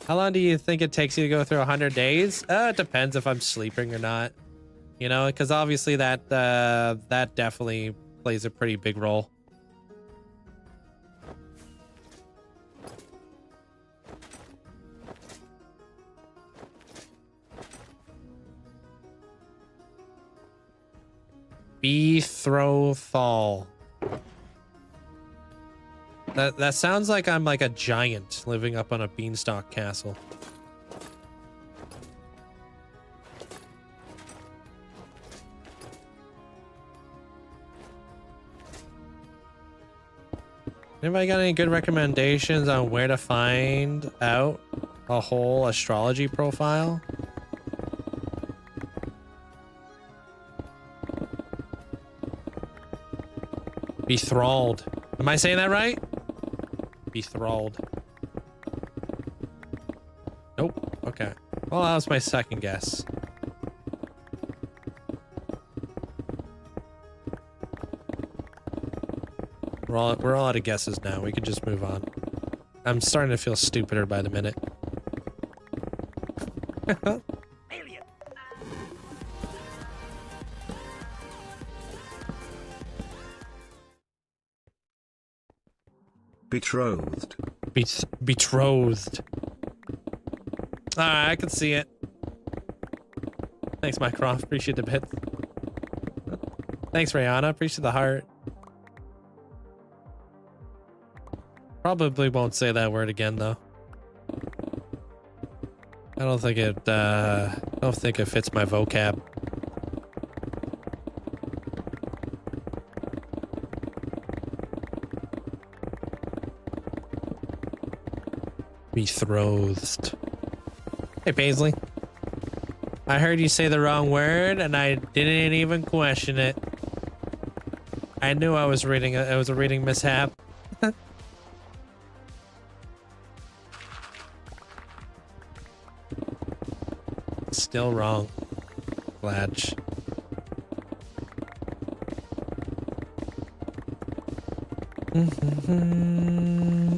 How long do you think it takes you to go through 100 days? It depends if I'm sleeping or not. You know, because obviously that definitely plays a pretty big role. Betrothal. That sounds like I'm like a giant living up on a beanstalk castle. Anybody got any good recommendations on where to find out a whole astrology profile? Bethralled. Am I saying that right? Bethralled. Nope. Okay. Well, that was my second guess. We're all out of guesses now. We can just move on. I'm starting to feel stupider by the minute. Betrothed. Betrothed. Alright, I can see it. Thanks, Mycroft. Appreciate the bit. Thanks, Rihanna. Appreciate the heart. Probably won't say that word again, though. I don't think it fits my vocab. Betrothed. Hey, Paisley. I heard you say the wrong word, and I didn't even question it. I knew I was reading it was a reading mishap. Still wrong. Blatch.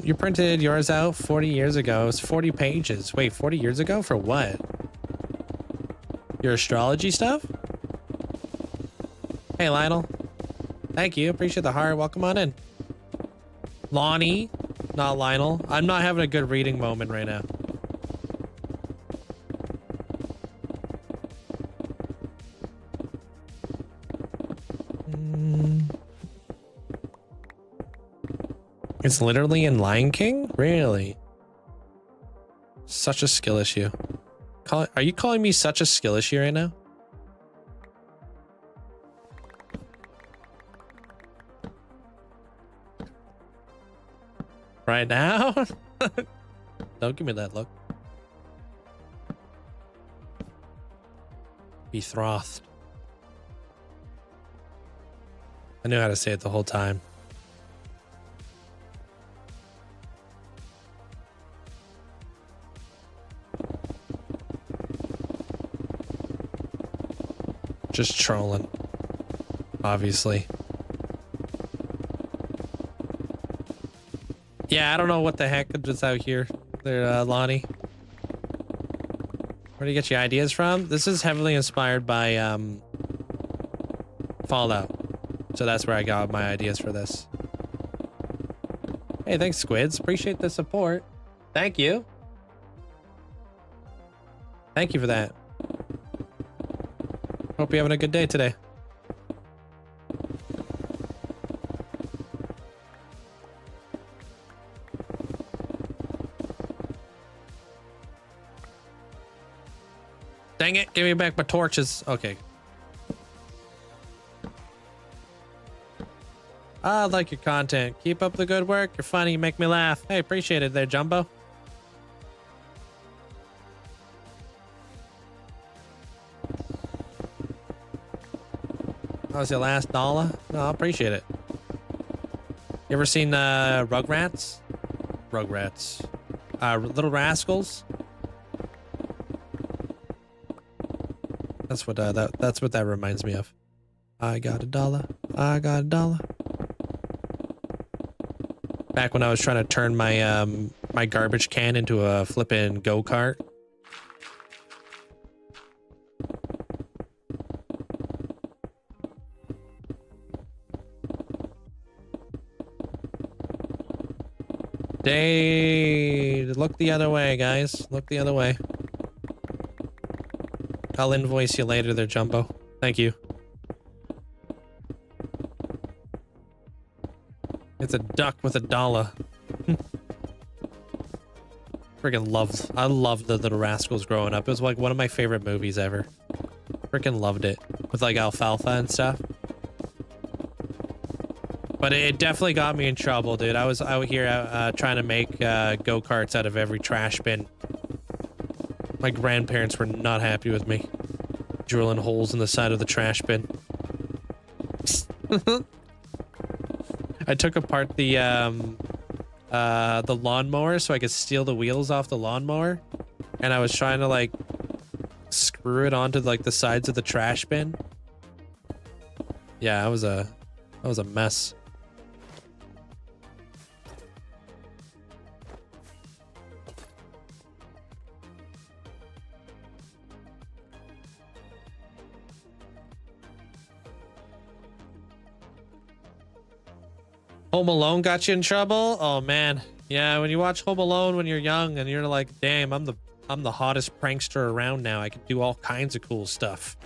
You printed yours out 40 years ago. It's 40 pages. Wait, 40 years ago? For what? Your astrology stuff? Hey, Lionel. Thank you. Appreciate the heart. Welcome on in. Lonnie, not Lionel. I'm not having a good reading moment right now. It's literally in Lion King? Really? Such a skill issue. Are you calling me such a skill issue right now? Right now? Don't give me that look. Betrothed. I knew how to say it the whole time. Just trolling, obviously. Yeah, I don't know what the heck is out here there, Lonnie. Where do you get your ideas from? This is heavily inspired by Fallout. So that's where I got my ideas for this. Hey, thanks, Squids. Appreciate the support. Thank you. Thank you for that. Hope you're having a good day today. Dang it, give me back my torches. Okay. I like your content. Keep up the good work. You're funny. You make me laugh. Hey, appreciate it there, Jumbo. That was your last dollar? No, I appreciate it. You ever seen Rugrats? Rugrats. Little Rascals? That's what that reminds me of. I got $1. I got $1. Back when I was trying to turn my my garbage can into a flippin' go-kart. Look the other way, guys. Look the other way. I'll invoice you later there, Jumbo. Thank you. It's a duck with $1. I loved the Little Rascals growing up. It was like one of my favorite movies ever. Freaking loved it. With like alfalfa and stuff. But it definitely got me in trouble, dude. I was out here trying to make go-karts out of every trash bin. My grandparents were not happy with me. Drilling holes in the side of the trash bin. I took apart the lawnmower so I could steal the wheels off the lawnmower. And I was trying to like screw it onto like the sides of the trash bin. Yeah, that was a mess. Home Alone got you in trouble? Oh man. Yeah, when you watch Home Alone when you're young and you're like, damn, I'm the hottest prankster around now. I can do all kinds of cool stuff.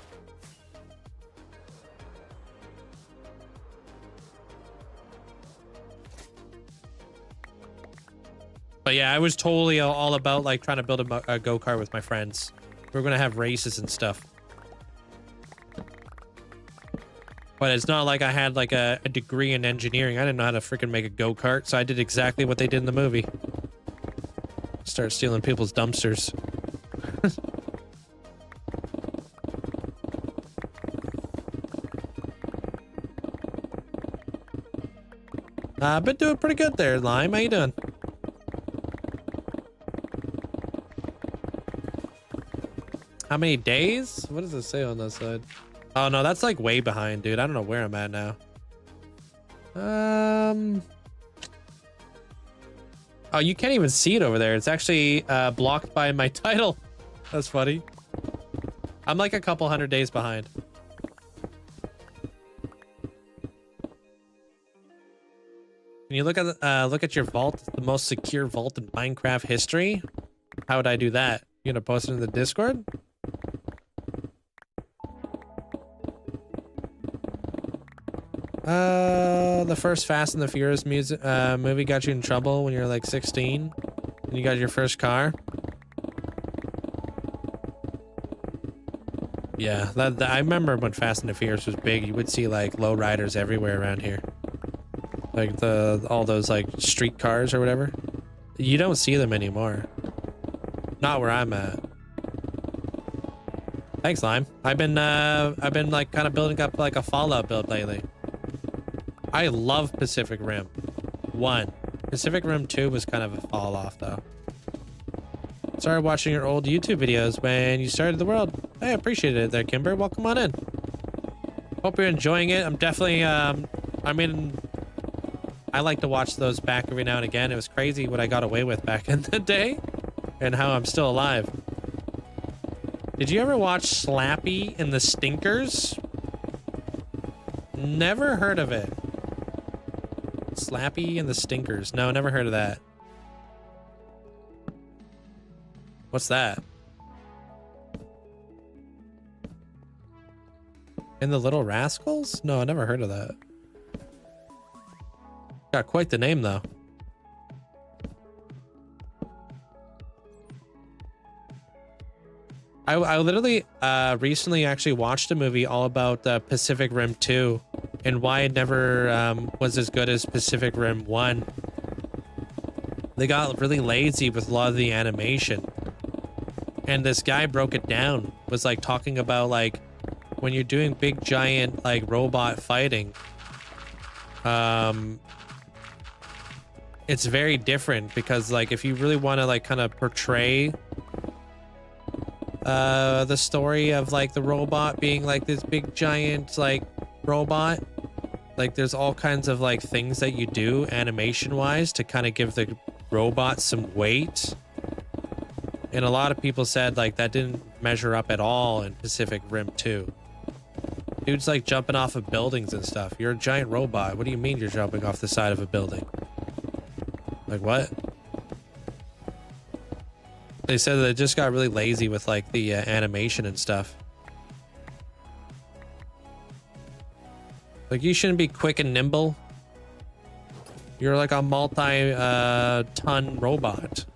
But yeah, I was totally all about like trying to build a go-kart with my friends. We were gonna have races and stuff. But it's not like I had like a degree in engineering. I didn't know how to freaking make a go-kart, so I did exactly what they did in the movie. Start stealing people's dumpsters. I've been doing pretty good there, Lime. How you doing? How many days? What does it say on that side? Oh no, that's like way behind, dude. I don't know where I'm at now. Oh, you can't even see it over there. It's actually blocked by my title. That's funny. I'm like a couple 100 days behind. Can you look at your vault? It's the most secure vault in Minecraft history. How would I do that? You gonna post it in the Discord? The first Fast and the Furious movie got you in trouble when you were like 16 and you got your first car. Yeah, I remember when Fast and the Furious was big. You would see like lowriders everywhere around here, like all those like street cars or whatever. You don't see them anymore. Not where I'm at. Thanks, Lime. I've been like kind of building up like a Fallout build lately. I love Pacific Rim 1. Pacific Rim 2 was kind of a fall off though. Started watching your old YouTube videos when you started the world. I appreciate it there, Kimber. Welcome on in. Hope you're enjoying it. I'm definitely, I mean, I like to watch those back every now and again. It was crazy what I got away with back in the day and how I'm still alive. Did you ever watch Slappy and the Stinkers? Never heard of it. Slappy and the Stinkers. No, never heard of that. What's that? And the Little Rascals? No, I never heard of that. Got quite the name though. I literally recently actually watched a movie all about Pacific Rim 2 and why it never was as good as Pacific Rim 1. They got really lazy with a lot of the animation. And this guy broke it down, was like talking about like when you're doing big giant like robot fighting, it's very different because like if you really want to like kind of portray the story of like the robot being like this big giant like robot, like there's all kinds of like things that you do animation wise to kind of give the robot some weight. And a lot of people said like that didn't measure up at all in Pacific Rim 2. Dude's like jumping off of buildings and stuff. You're a giant robot. What do you mean you're jumping off the side of a building? Like what? They said that it just got really lazy with like the animation and stuff. Like you shouldn't be quick and nimble. You're like a multi-ton robot.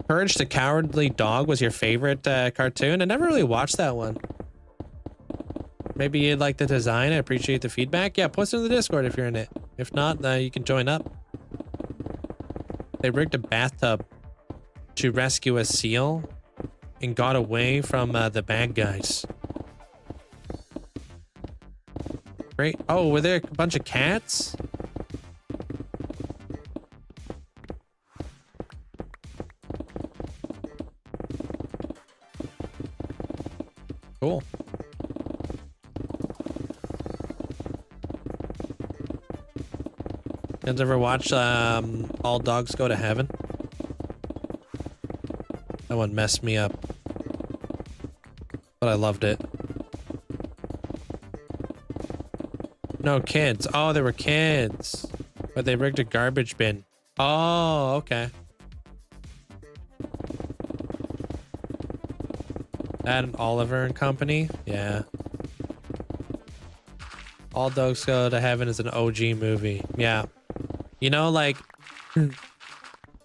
Courage the Cowardly Dog was your favorite cartoon? I never really watched that one. Maybe you'd like the design. I appreciate the feedback. Yeah, post it in the Discord if you're in it. If not, you can join up. They rigged a bathtub to rescue a seal and got away from the bad guys. Great. Oh, were there a bunch of cats? Cool. You guys ever watch All Dogs Go to Heaven? That one messed me up. But I loved it. No, kids. Oh, they were kids. But they rigged a garbage bin. Oh, okay. That and Oliver and Company? Yeah. All Dogs Go to Heaven is an OG movie. Yeah. You know, like...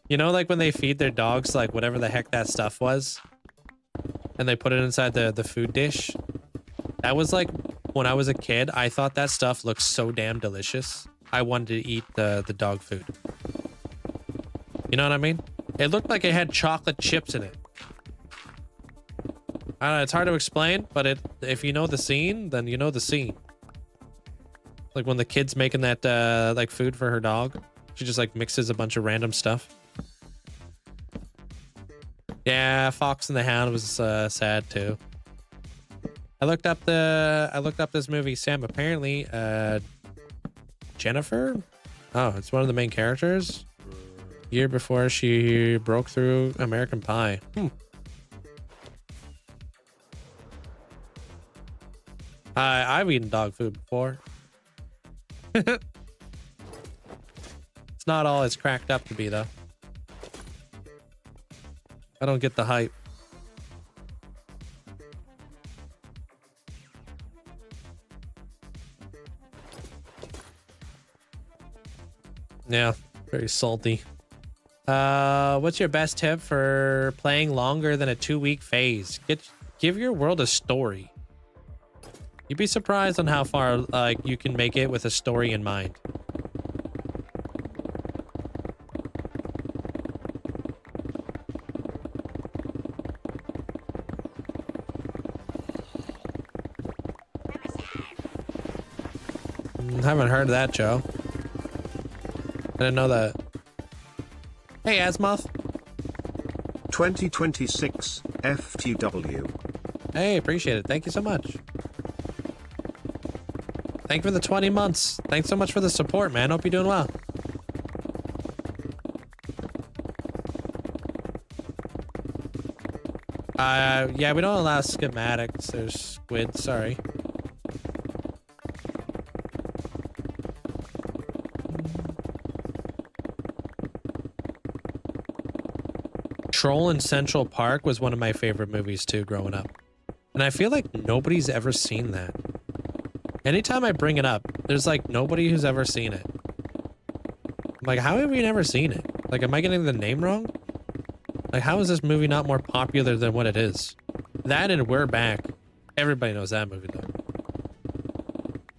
You know, like when they feed their dogs, like whatever the heck that stuff was? And they put it inside the food dish? That was like, when I was a kid, I thought that stuff looked so damn delicious. I wanted to eat the dog food. You know what I mean? It looked like it had chocolate chips in it. I don't know, it's hard to explain, but if you know the scene, then you know the scene. Like when the kid's making that like food for her dog, she just like mixes a bunch of random stuff. Yeah, Fox and the Hound was sad too. I looked up this movie, Sam. Apparently, Jennifer? Oh, it's one of the main characters. Year before she broke through American Pie. I've eaten dog food before. It's not all it's cracked up to be, though. I don't get the hype. Yeah, very salty. What's your best tip for playing longer than a 2-week phase? Give your world a story. You'd be surprised on how far like you can make it with a story in mind. Haven't heard of that, Joe. I didn't know that. Hey, Asmoth. 2026 FTW. Hey, appreciate it. Thank you so much. Thank you for the 20 months. Thanks so much for the support, man. Hope you're doing well. Yeah, we don't allow schematics. There's squid, sorry. Troll in Central Park was one of my favorite movies too growing up. And I feel like nobody's ever seen that. Anytime I bring it up, there's like nobody who's ever seen it. I'm like, how have we never seen it? Like, am I getting the name wrong? Like, how is this movie not more popular than what it is? That and We're Back. Everybody knows that movie though.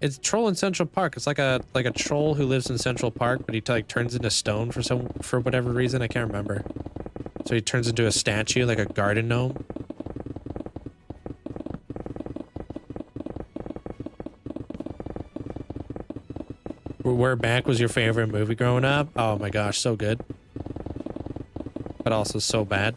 It's Troll in Central Park. It's like a troll who lives in Central Park, but he like turns into stone for whatever reason. I can't remember. So he turns into a statue, like a garden gnome. We're Back was your favorite movie growing up? Oh my gosh, so good. But also so bad.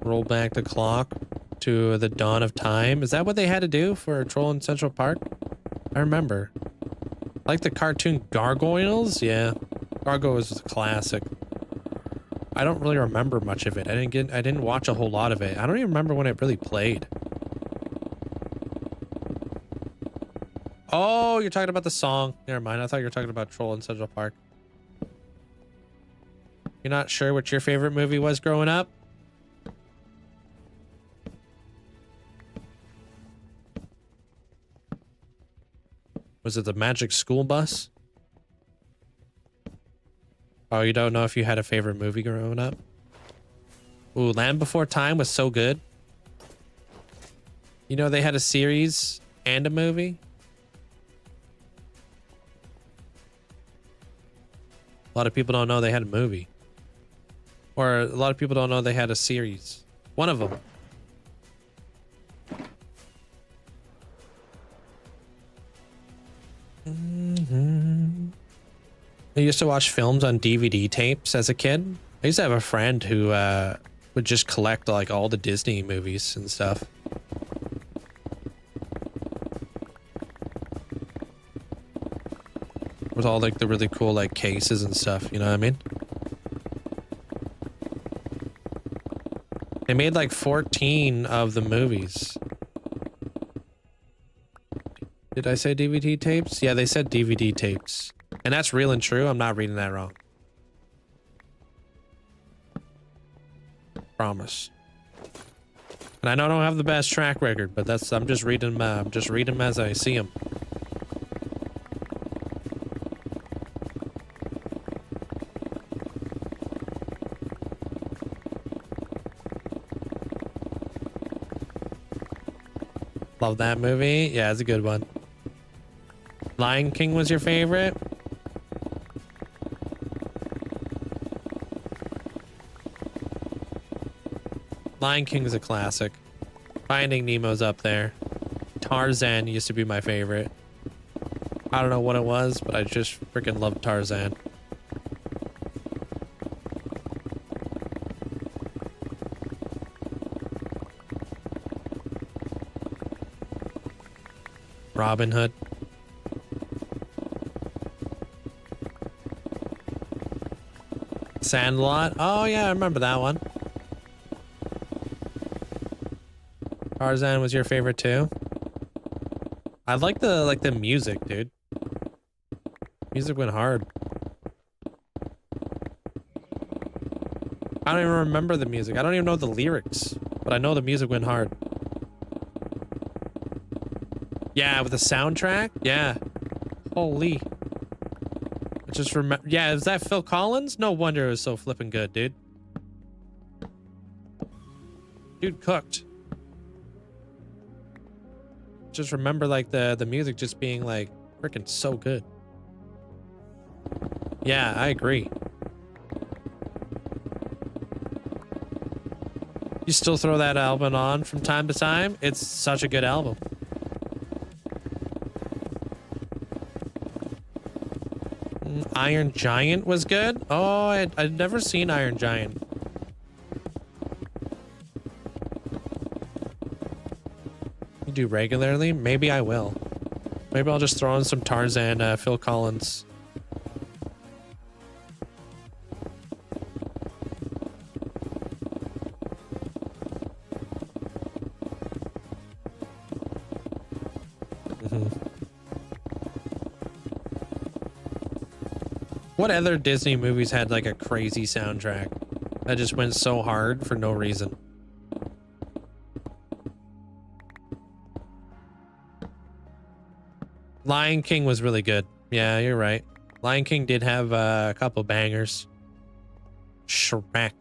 Roll back the clock to the dawn of time. Is that what they had to do for a Troll in Central Park? I remember. Like the cartoon Gargoyles? Yeah. Gargoyles was a classic. I don't really remember much of it. I didn't watch a whole lot of it. I don't even remember when it really played. Oh, you're talking about the song. Never mind. I thought you were talking about Troll in Central Park. You're not sure what your favorite movie was growing up? Was it the Magic School Bus? Oh, you don't know if you had a favorite movie growing up? Ooh, Land Before Time was so good. You know, they had a series and a movie. A lot of people don't know they had a movie. Or a lot of people don't know they had a series. One of them. I used to watch films on DVD tapes as a kid. I used to have a friend who would just collect like all the Disney movies and stuff. With all like the really cool like cases and stuff, you know what I mean? They made like 14 of the movies. Did I say DVD tapes? Yeah, they said DVD tapes. And that's real and true. I'm not reading that wrong. Promise. And I know I don't have the best track record, but that's I'm just reading them as I see them. Love that movie. Yeah, it's a good one. Lion King was your favorite? Lion King is a classic. Finding Nemo's up there. Tarzan used to be my favorite. I don't know what it was, but I just freaking loved Tarzan. Robin Hood. Sandlot. Oh yeah, I remember that one. Tarzan was your favorite too? I like the music, dude. Music went hard. I don't even remember the music. I don't even know the lyrics, but I know the music went hard. Yeah, with the soundtrack? Yeah. Holy. I just remember. Yeah, is that Phil Collins? No wonder it was so flipping good, dude. Dude cooked. Just remember like the music just being like freaking so good. Yeah, I agree. You still throw that album on from time to time? It's such a good album. Iron Giant was good? Oh, I'd never seen Iron Giant. You do regularly? Maybe I will. Maybe I'll just throw on some Tarzan, Phil Collins. What other Disney movies had like a crazy soundtrack that just went so hard for no reason? Lion King was really good. Yeah, you're right. Lion King did have a couple bangers. Shrek.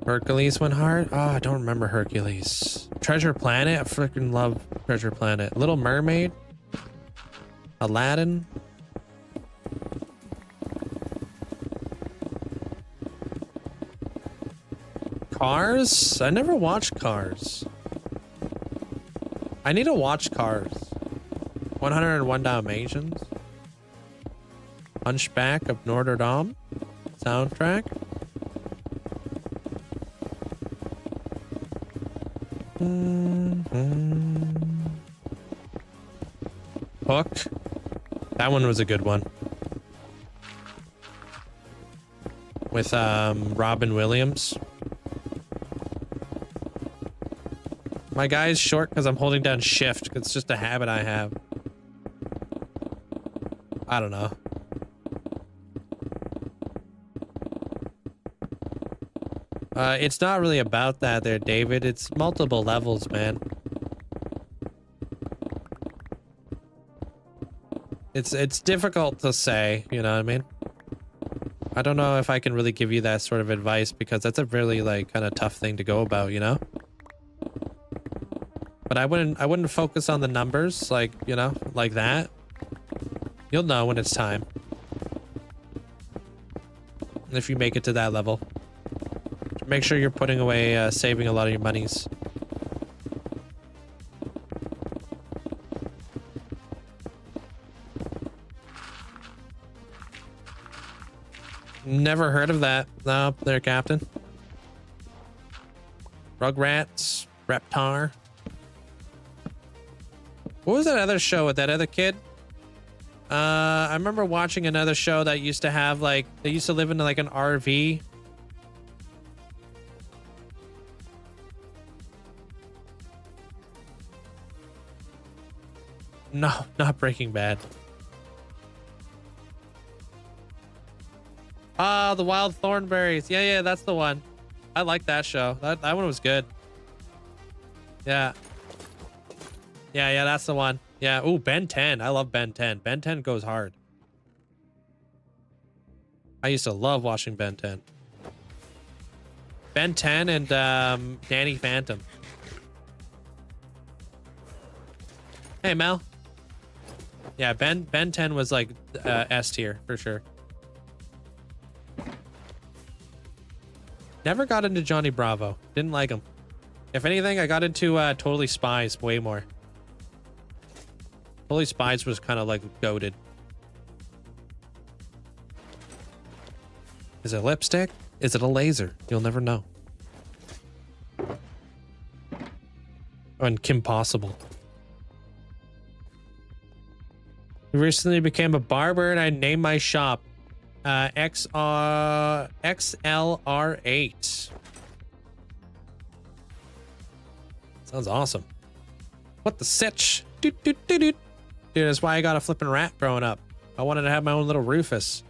Hercules went hard? Oh, I don't remember Hercules. Treasure Planet? I freaking love Treasure Planet. Little Mermaid? Aladdin? Cars? I never watched Cars. I need to watch Cars. 101 Dalmatians? Hunchback of Notre Dame? Soundtrack? Hook. That one was a good one. With Robin Williams. My guy's short because I'm holding down shift. It's just a habit I have. I don't know. It's not really about that there, David. It's multiple levels, man. It's difficult to say, you know what I mean? I don't know if I can really give you that sort of advice because that's a really like kind of tough thing to go about, you know? But I wouldn't focus on the numbers like, you know, like that. You'll know when it's time. If you make it to that level. Make sure you're putting away, saving a lot of your monies. Never heard of that. No, there, Captain. Rugrats, Reptar. What was that other show with that other kid? I remember watching another show that used to have like, they used to live in like an RV. No, not Breaking Bad. Ah, the Wild Thornberries. Yeah, that's the one. I like that show. That one was good. Yeah. Yeah, that's the one. Yeah. Ooh, Ben 10. I love Ben 10. Ben 10 goes hard. I used to love watching Ben 10. Ben 10 and Danny Phantom. Hey, Mel. Yeah, Ben 10 was like S tier for sure. Never got into Johnny Bravo. Didn't like him. If anything, I got into Totally Spies way more. Totally Spies was kind of like goated. Is it lipstick? Is it a laser? You'll never know. And Kim Possible. I recently became a barber and I named my shop XLR8. Sounds awesome. What the sitch? Dude, that's why I got a flipping rat growing up. I wanted to have my own little Rufus.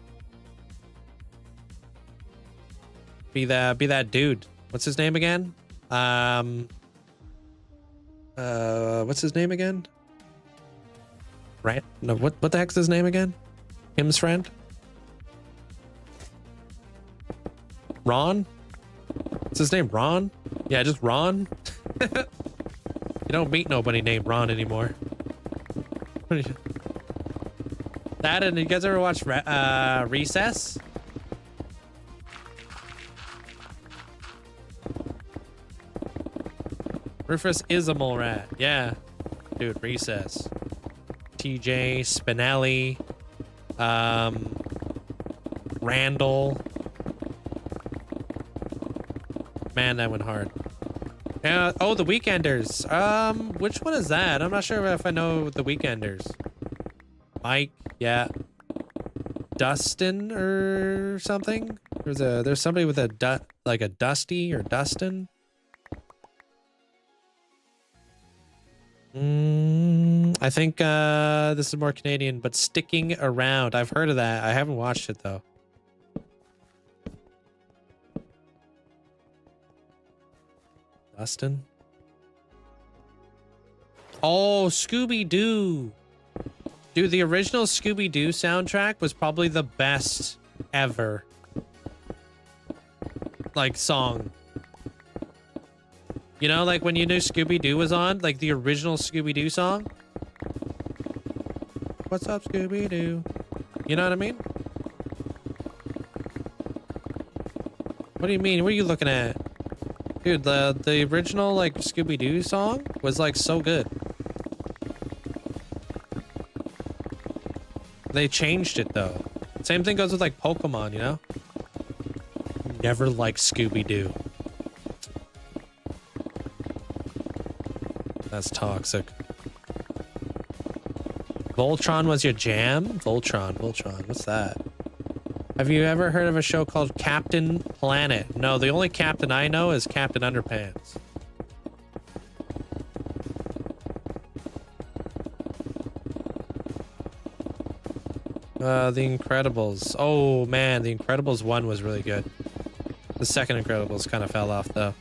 Be that dude. What's his name again? What's his name again? Rat? No, what the heck's his name again? Kim's friend? Ron? What's his name? Ron? Yeah, just Ron. You don't meet nobody named Ron anymore. That, and you guys ever watch Recess? Rufus is a mole rat. Yeah. Dude, Recess. TJ, Spinelli, Randall. Man, that went hard. Oh, the Weekenders. Which one is that? I'm not sure if I know the Weekenders. Mike, yeah. Dustin or something? There's somebody with a like a Dusty or Dustin. I think this is more Canadian, but Sticking Around. I've heard of that. I haven't watched it though. Dustin. Oh, Scooby-Doo. Dude, the original Scooby-Doo soundtrack was probably the best ever. Like, song. You know, like when you knew Scooby-Doo was on, like the original Scooby-Doo song. What's up, Scooby-Doo? You know what I mean? What do you mean? What are you looking at? Dude, the original like Scooby-Doo song was like so good. They changed it though. Same thing goes with like Pokemon, you know? Never liked Scooby-Doo. That's toxic. Voltron was your jam? Voltron. What's that? Have you ever heard of a show called Captain Planet? No, the only captain I know is Captain Underpants. The Incredibles. Oh man, The Incredibles 1 was really good. The second Incredibles kind of fell off though.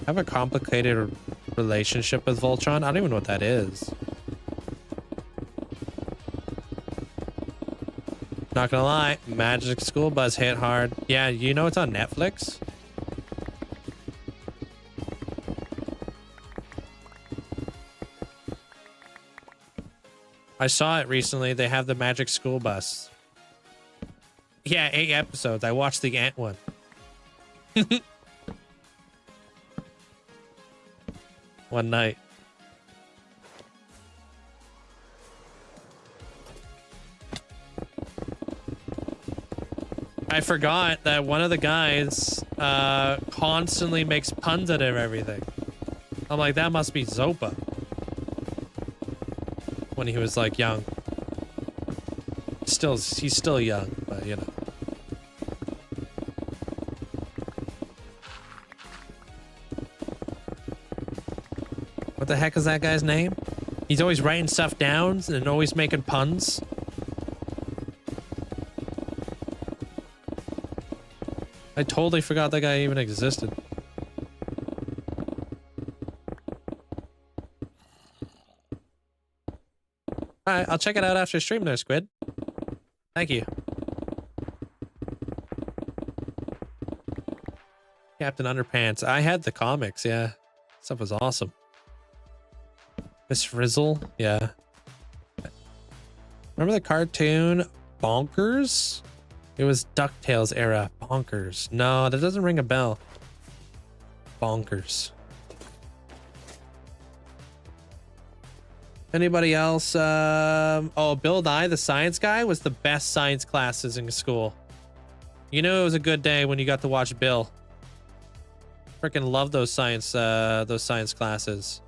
I have a complicated relationship with Voltron. I don't even know what that is. Not gonna lie, Magic School Bus hit hard. Yeah, you know it's on Netflix? I saw it recently. They have the Magic School Bus. Yeah, 8 episodes. I watched the Ant one. One night. I forgot that one of the guys constantly makes puns out of everything. I'm like, that must be Zopa. When he was like young. He's still young, but you know. What the heck is that guy's name? He's always writing stuff down and always making puns. I totally forgot that guy even existed. Alright, I'll check it out after stream there, Squid. Thank you. Captain Underpants. I had the comics, yeah. Stuff was awesome. Miss Frizzle, yeah. Remember the cartoon Bonkers? It was DuckTales era. Bonkers. No, that doesn't ring a bell. Bonkers. Anybody else? Oh, Bill Nye, the science guy, was the best science classes in school. You know it was a good day when you got to watch Bill. Freaking love those science classes.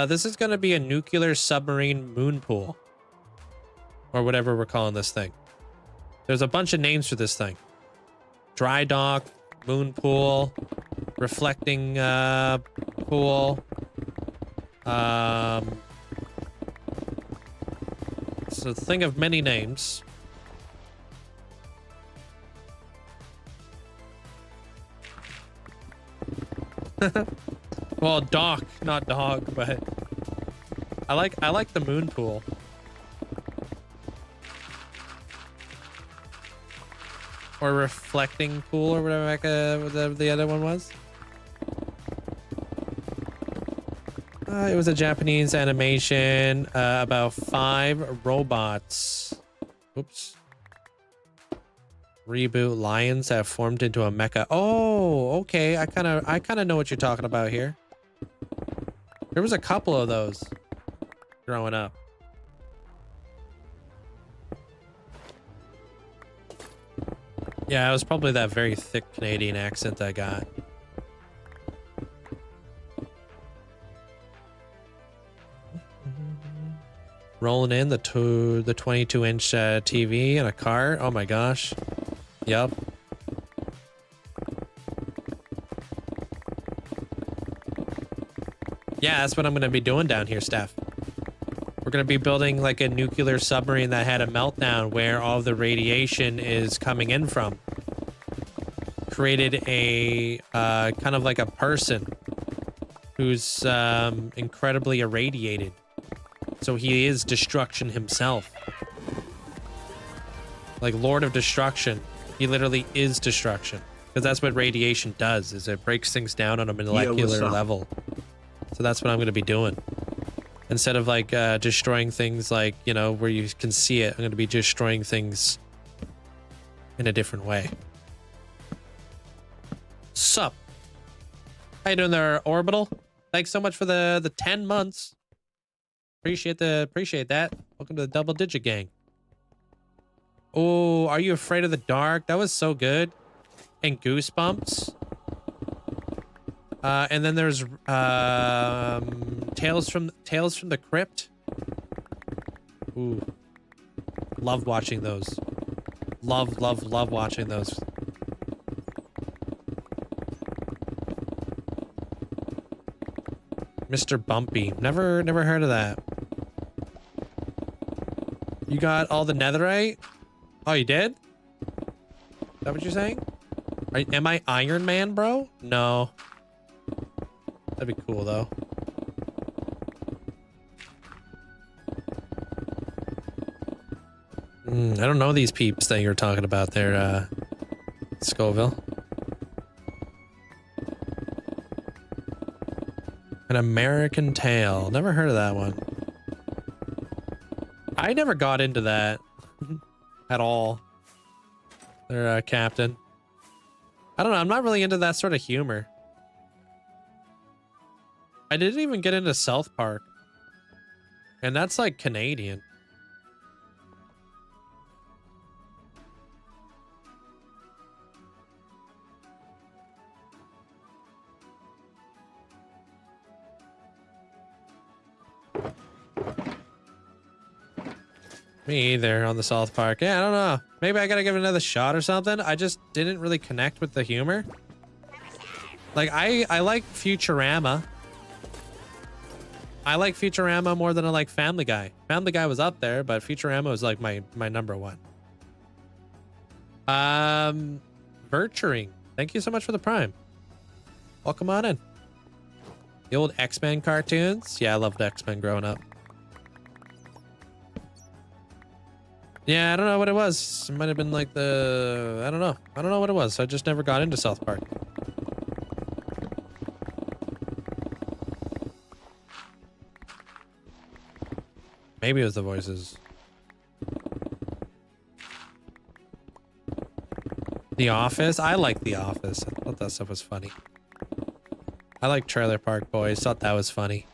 This is gonna be a nuclear submarine moon pool. Or whatever we're calling this thing. There's a bunch of names for this thing. Dry dock, moon pool, reflecting pool. It's a thing of many names. Well, dock, not dog, but I like the moon pool. Or reflecting pool or whatever the other one was. It was a Japanese animation about 5 robots. Oops. Reboot lions have formed into a mecha. Oh, okay. I kind of know what you're talking about here. There was a couple of those growing up. Yeah, it was probably that very thick Canadian accent I got. Rolling in the 22-inch TV in a car. Oh my gosh. Yup. Yeah, that's what I'm going to be doing down here, Steph. We're going to be building like a nuclear submarine that had a meltdown where all the radiation is coming in from. Created a kind of like a person who's incredibly irradiated. So he is destruction himself. Like Lord of Destruction. He literally is destruction. Because that's what radiation does, is it breaks things down on a molecular level. So that's what I'm going to be doing. Instead of like destroying things like, you know, where you can see it, I'm going to be destroying things in a different way. Sup? How you doing there, Orbital? Thanks so much for the 10 months. Appreciate that. Welcome to the double digit gang. Oh, Are You Afraid of the Dark? That was so good. And Goosebumps. And then there's Tales from the Crypt. Ooh. Love watching those. Love watching those. Mr. Bumpy. Never heard of that. You got all the netherite? Oh, you did? Is that what you're saying? Am I Iron Man, bro? No. That'd be cool, though. I don't know these peeps that you're talking about there, Scoville. An American Tale. Never heard of that one. I never got into that at all. Their captain. I don't know. I'm not really into that sort of humor. I didn't even get into South Park. And that's like Canadian. Me either on the South Park. Yeah, I don't know. Maybe I gotta give it another shot or something. I just didn't really connect with the humor. Like, I like Futurama. I like Futurama more than I like Family Guy. Family Guy was up there, but Futurama was like my number one. Virturing. Thank you so much for the Prime. Welcome on in. The old X-Men cartoons. Yeah, I loved X-Men growing up. Yeah, I don't know what it was. It might have been like the... I don't know. I don't know what it was. I just never got into South Park. Maybe it was the voices. The Office? I like The Office. I thought that stuff was funny. I like Trailer Park Boys. Thought that was funny.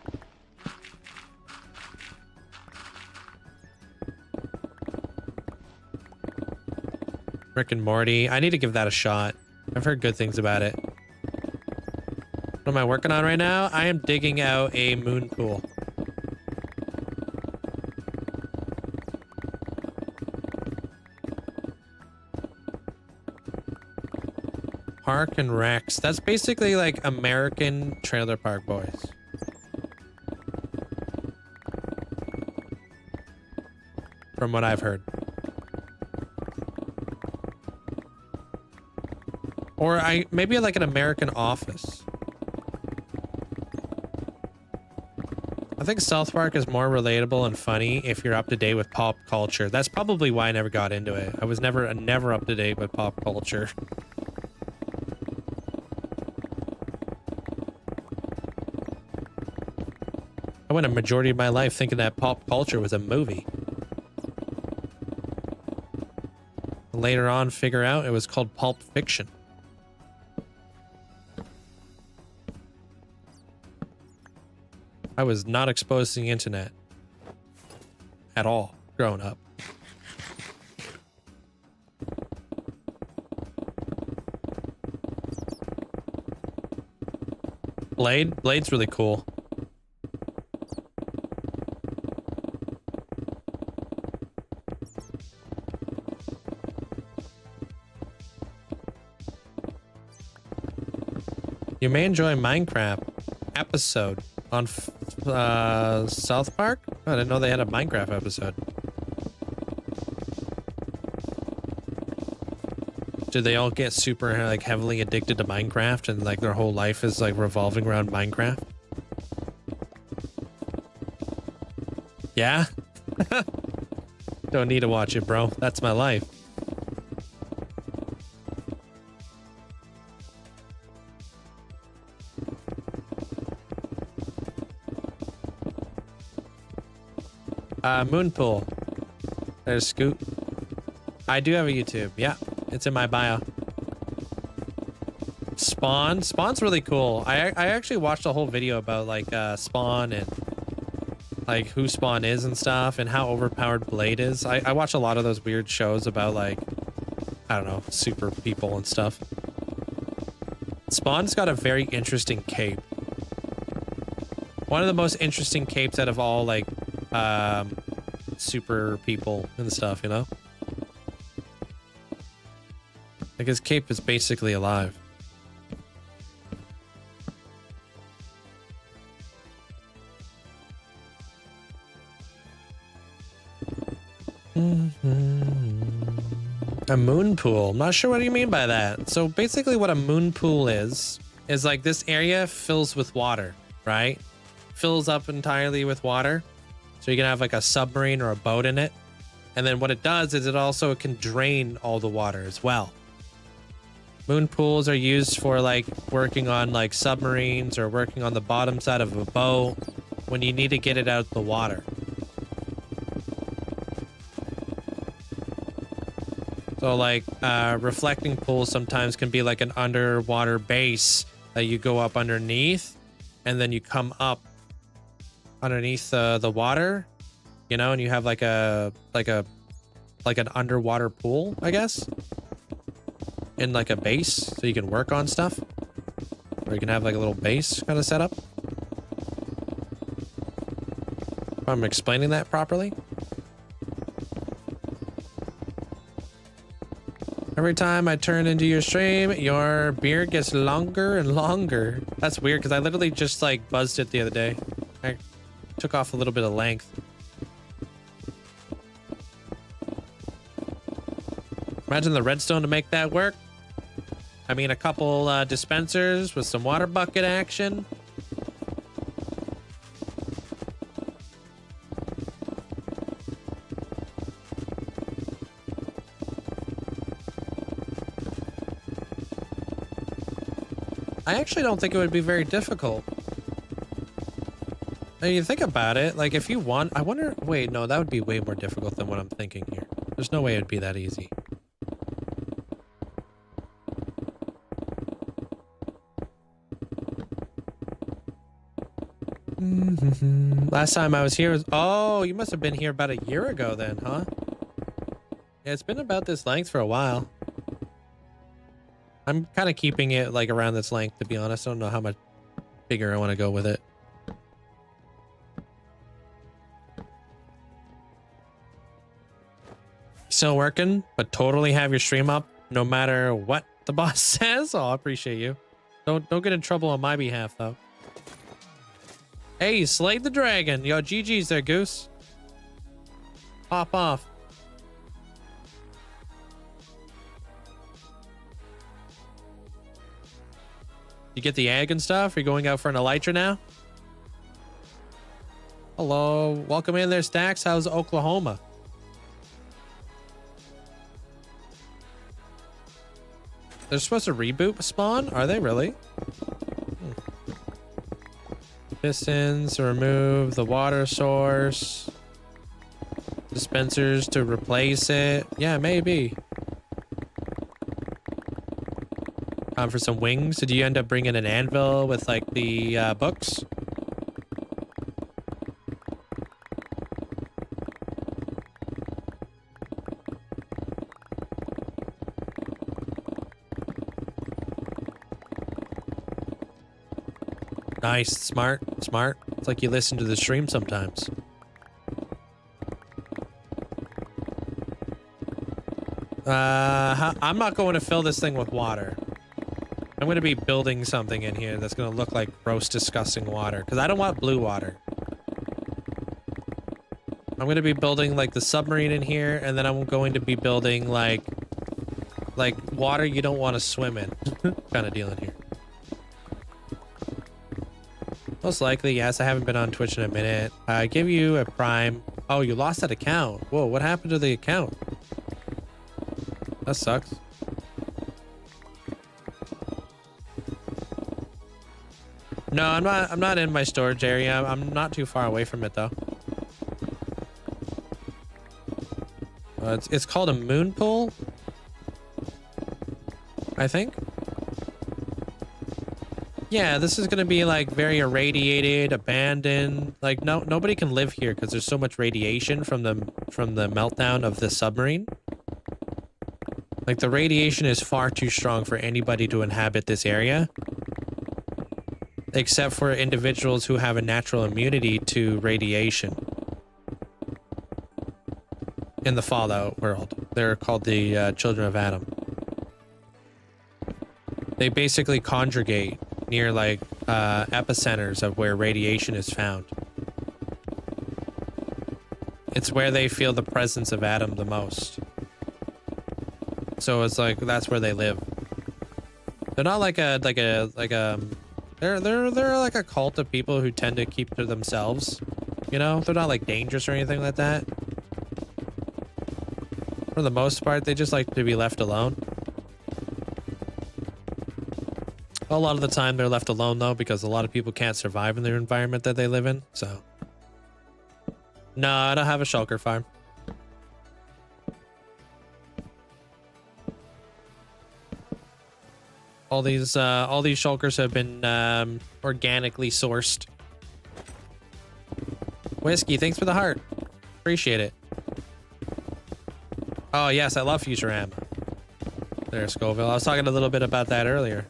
Rick and Morty. I need to give that a shot. I've heard good things about it. What am I working on right now? I am digging out a moon pool. Park and Rex. That's basically like American Trailer Park Boys. From what I've heard. Or maybe like an American Office. I I think South Park is more relatable and funny if you're up to date with pop culture. That's probably why I never got into it. I was never up to date with pop culture. I went a majority of my life thinking that pop culture was a movie. Later on, figure out it was called Pulp Fiction. I was not exposed to the internet at all growing up. Blade's really cool. You may enjoy Minecraft episode on South Park? Oh, I didn't know they had a Minecraft episode. Do they all get super like heavily addicted to Minecraft and like their whole life is like revolving around Minecraft? Yeah? Don't need to watch it, bro. That's my life. Moonpool. There's Scoot. I do have a YouTube. Yeah, it's in my bio. Spawn. Spawn's really cool. I actually watched a whole video about like Spawn and like who Spawn is and stuff and how overpowered Blade is. I watch a lot of those weird shows about like, I don't know, super people and stuff. Spawn's got a very interesting cape. One of the most interesting capes out of all like super people and stuff, you know? Like his cape is basically alive. A moon pool. I'm not sure what you mean by that. So basically what a moon pool is like this area fills with water, right? Fills up entirely with water. So you can have like a submarine or a boat in it. And then what it does is it also can drain all the water as well. Moon pools are used for like working on like submarines or working on the bottom side of a boat when you need to get it out of the water. So like reflecting pools sometimes can be like an underwater base that you go up underneath and then you come up underneath the water, you know, and you have like an underwater pool, I guess, in like a base so you can work on stuff, or you can have like a little base kind of set up. If I'm explaining that properly. Every time I turn into your stream, your beard gets longer and longer. That's weird because I literally just like buzzed it the other day. I took off a little bit of length. Imagine the redstone to make that work. I mean, a couple dispensers with some water bucket action. I actually don't think it would be very difficult. Now you think about it, like if you want, I wonder, wait, no, that would be way more difficult than what I'm thinking here. There's no way it'd be that easy. Last time I was here was, oh, you must have been here about a year ago then, huh? Yeah, it's been about this length for a while. I'm kind of keeping it like around this length, to be honest. I don't know how much bigger I want to go with it. Still working, but totally have your stream up no matter what the boss says. Oh, I appreciate you. Don't get in trouble on my behalf though. Hey, you slayed the dragon. Yo, GG's there, Goose. Pop off. You get the egg and stuff? Are you going out for an elytra now? Hello. Welcome in there, Stacks. How's Oklahoma? They're supposed to reboot spawn? Are they really? Pistons to remove the water source. Dispensers to replace it. Yeah, maybe. For some wings. Did you end up bringing an anvil with like the books? Nice, smart. It's like you listen to the stream sometimes. I'm not going to fill this thing with water. I'm going to be building something in here that's going to look like gross, disgusting water. Because I don't want blue water. I'm going to be building like the submarine in here. And then I'm going to be building like water you don't want to swim in. Kind of deal in here. Most likely, yes. I haven't been on Twitch in a minute. I give you a prime. Oh, you lost that account. Whoa, what happened to the account? That sucks. No, I'm not in my storage area. I'm not too far away from it though. It's called a moon pool, I think. Yeah, this is gonna be like very irradiated, abandoned. Like nobody can live here because there's so much radiation from the meltdown of the submarine. Like the radiation is far too strong for anybody to inhabit this area. Except for individuals who have a natural immunity to radiation. In the Fallout world. They're called the Children of Adam. They basically congregate near like epicenters of where radiation is found. It's where they feel the presence of Adam the most. So it's like that's where they live. They're not like they're like a cult of people who tend to keep to themselves. You know, they're not like dangerous or anything like that. For the most part, they just like to be left alone. A lot of the time they're left alone though, because a lot of people can't survive in their environment that they live in, so. No, I don't have a shulker farm. All these shulkers have been organically sourced. Whiskey, thanks for the heart. Appreciate it. Oh yes, I love Futurama. There, Scoville. I was talking a little bit about that earlier.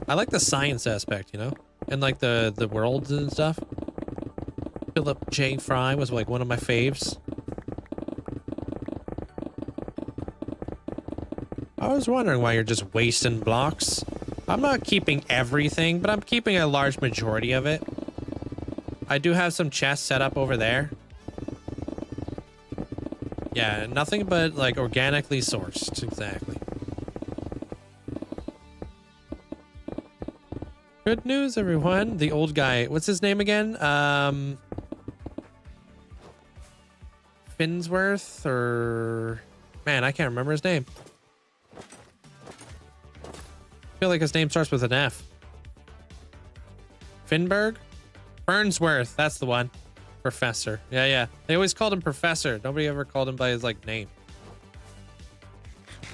I like the science aspect, you know? And like the worlds and stuff. Philip J. Fry was like one of my faves. I was wondering why you're just wasting blocks. I'm not keeping everything, but I'm keeping a large majority of it. I do have some chests set up over there. Yeah, nothing but like organically sourced, exactly. Good news, everyone. The old guy, what's his name again? Finsworth or... Man, I can't remember his name. I feel like his name starts with an F. Finberg? Fernsworth, that's the one. Professor. Yeah. They always called him Professor. Nobody ever called him by his like name.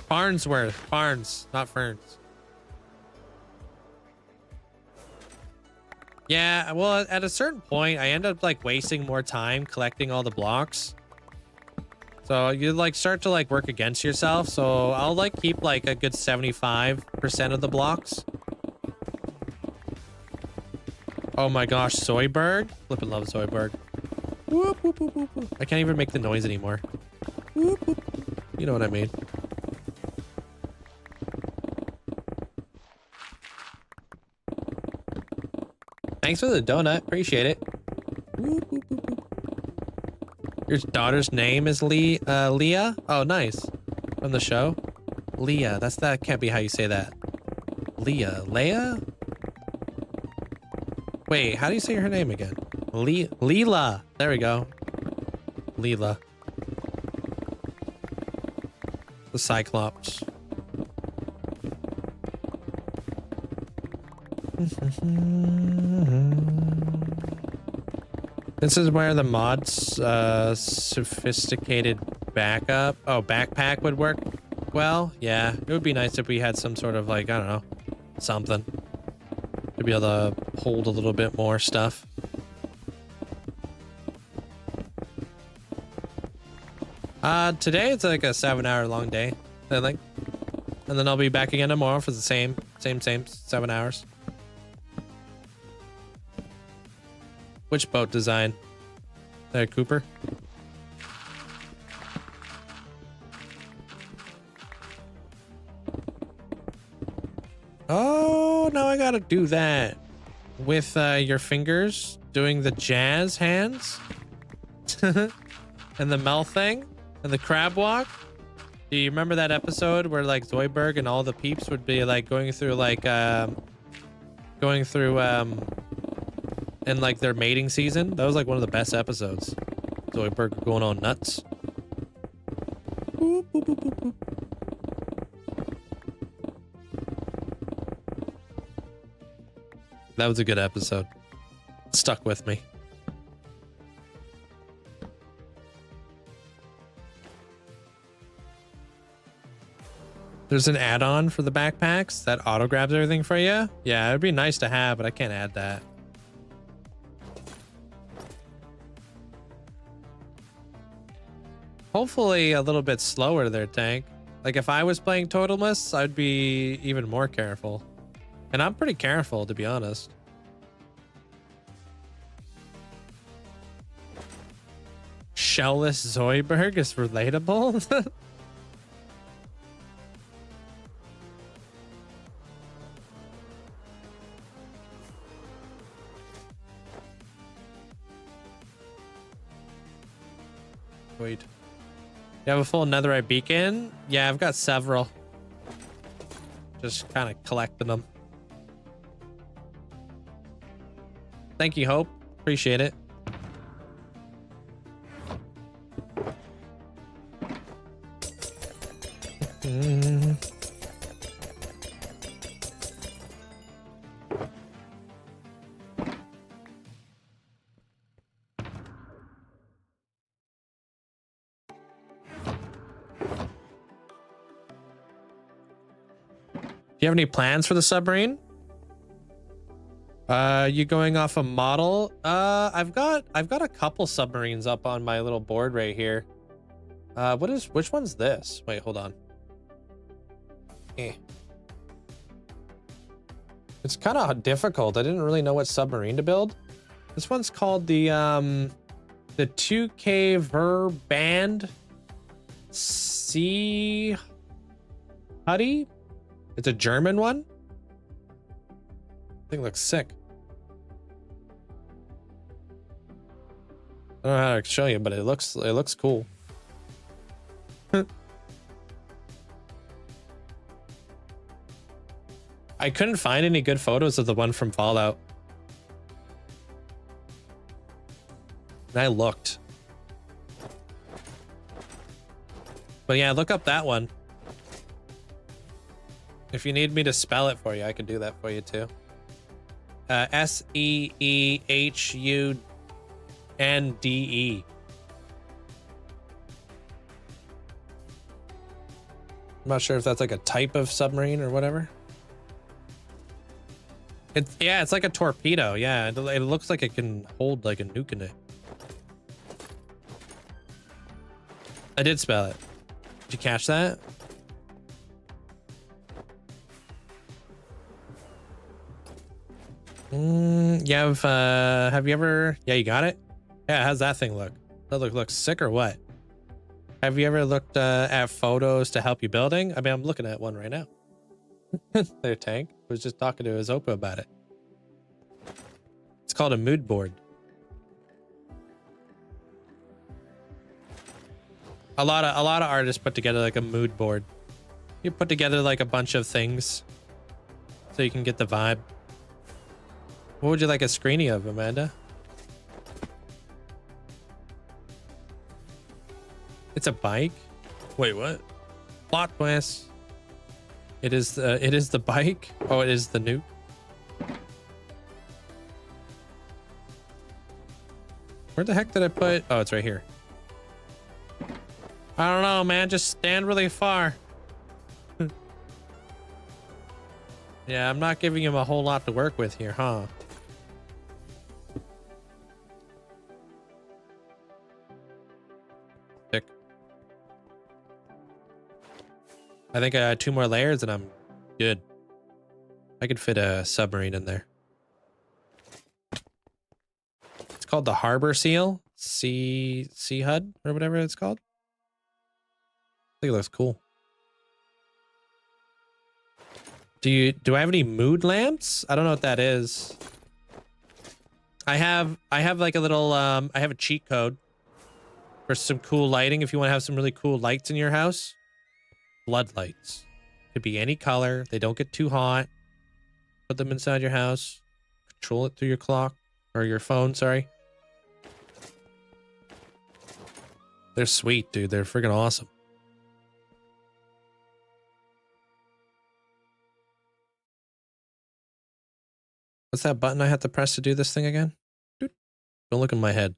Farnsworth. Farns, not Ferns. Yeah, well, at a certain point, I end up like wasting more time collecting all the blocks. So you like start to like work against yourself. So I'll like keep like a good 75% of the blocks. Oh my gosh, Zoidberg. Flippin' love Zoidberg. Whoop, whoop, whoop, whoop, whoop. I can't even make the noise anymore. Whoop, whoop. You know what I mean. Thanks for the donut. Appreciate it. Whoop, whoop, whoop, whoop. Your daughter's name is Leah? Oh, nice. From the show? Leah. That can't be how you say that. Leah. Leia? Wait, how do you say her name again? Leela. There we go. Leela. The Cyclops. This is where the mods sophisticated backpack would work well. Yeah, it would be nice if we had some sort of like, I don't know, something to be able to hold a little bit more stuff. Today it's like a 7-hour long day, I think. And then I'll be back again tomorrow for the same 7 hours. Which boat design? There, Cooper. Oh, now I gotta do that with your fingers, doing the jazz hands and the mouth thing and the crab walk. Do you remember that episode where like Zoidberg and all the peeps would be like going through in like their mating season? That was like one of the best episodes. Zoidberg going on nuts. Boop, boop, boop, boop, boop. That was a good episode. Stuck with me. There's an add-on for the backpacks that auto grabs everything for you. Yeah, it'd be nice to have, but I can't add that. Hopefully a little bit slower there, Tank. Like if I was playing Totalmus, I'd be even more careful. And I'm pretty careful, to be honest. Shellless Zoidberg is relatable? Wait. You have a full netherite beacon? Yeah, I've got several. Just kind of collecting them. Thank you, Hope. Appreciate it. Do you have any plans for the submarine? You going off a model? I've got a couple submarines up on my little board right here. Which one's this? Wait, hold on. It's kind of difficult. I didn't really know what submarine to build. This one's called the 2K Verband Sea Huddy. It's a German one. Thing looks sick. I don't know how to show you, but it looks cool. I couldn't find any good photos of the one from Fallout. And I looked. But yeah, look up that one. If you need me to spell it for you, I can do that for you too. Seehunde. I'm not sure if that's like a type of submarine or whatever. It's like a torpedo. Yeah, it looks like it can hold like a nuke in it. I did spell it. Did you catch that? Have you ever, yeah, you got it? Yeah, how's that thing look? That looks sick or what? Have you ever looked at photos to help you building? I mean, I'm looking at one right now. There, Tank. I was just talking to his Opa about it. It's called a mood board. A lot of artists put together like a mood board. You put together like a bunch of things so you can get the vibe. What would you like a screening of, Amanda? It's a bike? Wait, what? Plot twist. It is the bike? Oh, it is the nuke. Where the heck did I put? Oh, it's right here. I don't know, man. Just stand really far. Yeah, I'm not giving him a whole lot to work with here, huh? Sick. I think I had 2 more layers and I'm good. I could fit a submarine in there. It's called the Harbor Seal. Sea HUD or whatever it's called. I think it looks cool. Do I have any mood lamps? I don't know what that is. I have like a little I have a cheat code for some cool lighting if you want to have some really cool lights in your house. Floodlights. Could be any color. They don't get too hot. Put them inside your house. Control it through your clock or your phone, sorry. They're sweet, dude. They're freaking awesome. What's that button I have to press to do this thing again? Dude, don't look in my head.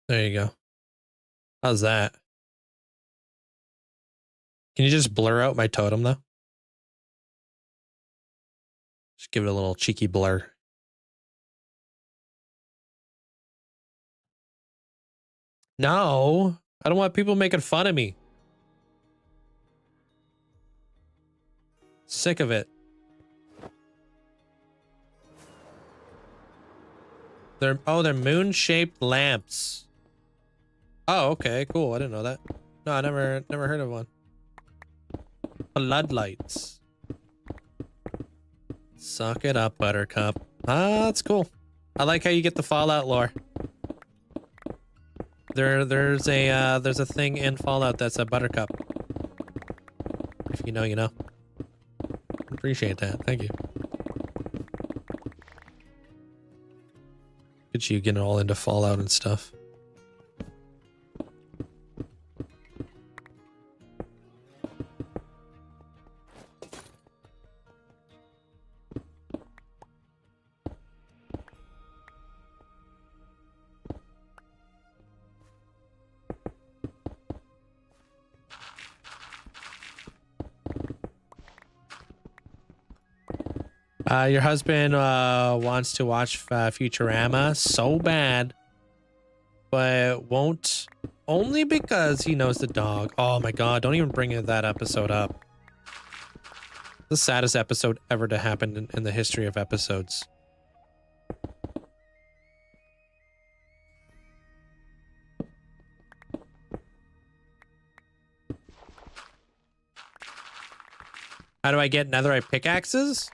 There you go. How's that? Can you just blur out my totem, though? Just give it a little cheeky blur. No, I don't want people making fun of me. Sick of it. They're moon-shaped lamps. Oh, okay, cool. I didn't know that. No, I never heard of one. Floodlights. Suck it up, Buttercup. Ah, that's cool. I like how you get the Fallout lore. There's a thing in Fallout that's a Buttercup. If you know, you know. Appreciate that. Thank you. Get you getting all into Fallout and stuff. Your husband wants to watch Futurama so bad, but won't, only because he knows the dog. Oh my god, don't even bring that episode up. The saddest episode ever to happen in the history of episodes. How do I get netherite pickaxes?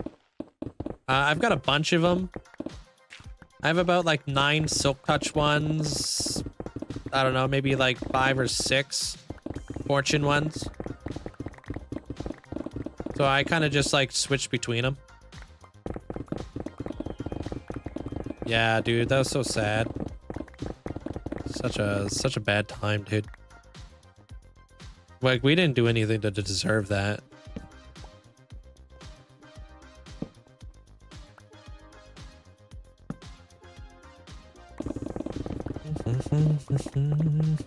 I've got a bunch of them. I have about like 9 silk touch ones. I don't know, maybe like 5 or 6 fortune ones. So I kind of just like switch between them. Yeah, dude, that was so sad. Such a bad time, dude. Like, we didn't do anything to deserve that.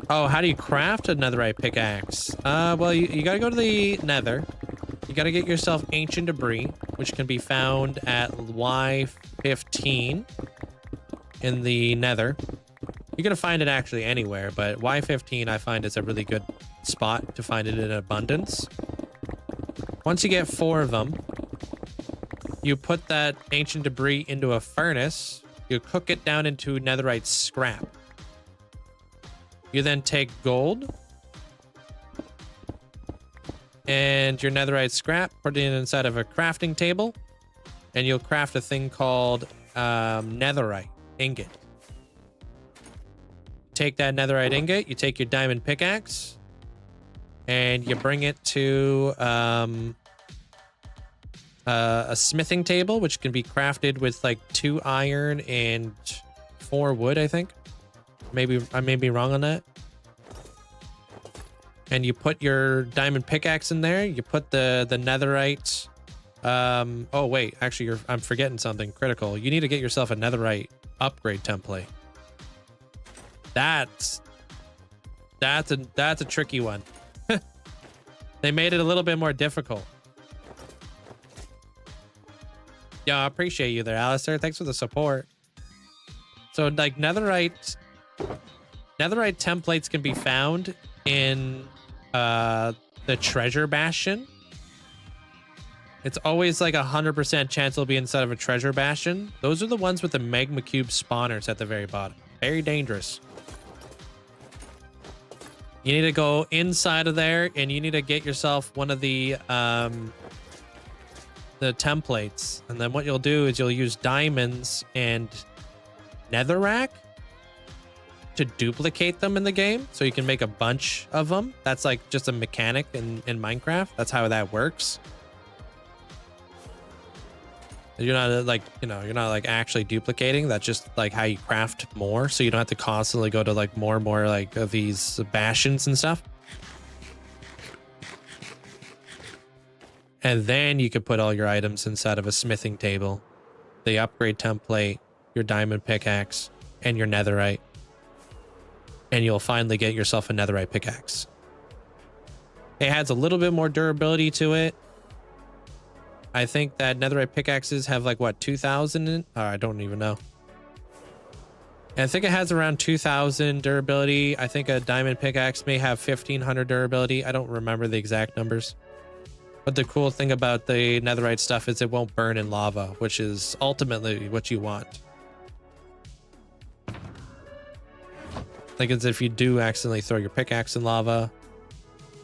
Oh, how do you craft a netherite pickaxe? Well, you gotta go to the nether. You gotta get yourself ancient debris, which can be found at Y15 in the nether. You're gonna find it actually anywhere, but Y15 I find is a really good spot to find it in abundance. Once you get 4 of them, you put that ancient debris into a furnace. You cook it down into netherite scrap. You then take gold and your netherite scrap, put it inside of a crafting table, and you'll craft a thing called netherite ingot. Take that netherite ingot, you take your diamond pickaxe, and you bring it to a smithing table, which can be crafted with like 2 iron and 4 wood, I think. Maybe I may be wrong on that. And you put your diamond pickaxe in there. You put the netherite. Oh wait, actually, I'm forgetting something critical. You need to get yourself a netherite upgrade template. That's a tricky one. They made it a little bit more difficult. Yeah, I appreciate you there, Alistair. Thanks for the support. So like netherite templates can be found in the treasure bastion. It's always like 100% chance it'll be inside of a treasure bastion. Those are the ones with the magma cube spawners at the very bottom. Very dangerous. You need to go inside of there and you need to get yourself one of the templates. And then what you'll do is you'll use diamonds and netherrack to duplicate them in the game, so you can make a bunch of them. That's like just a mechanic in Minecraft. That's how that works. You're not like, you know, you're not like actually duplicating. That's just like how you craft more, so you don't have to constantly go to like more and more like of these bastions and stuff. And then you could put all your items inside of a smithing table, the upgrade template, your diamond pickaxe, and your netherite. And you'll finally get yourself a netherite pickaxe. It adds a little bit more durability to it. I think that netherite pickaxes have like what, 2,000 in? Oh, I don't even know. And I think it has around 2,000 durability. I think a diamond pickaxe may have 1,500 durability. I don't remember the exact numbers. But the cool thing about the netherite stuff is it won't burn in lava, which is ultimately what you want. Like as if you do accidentally throw your pickaxe in lava.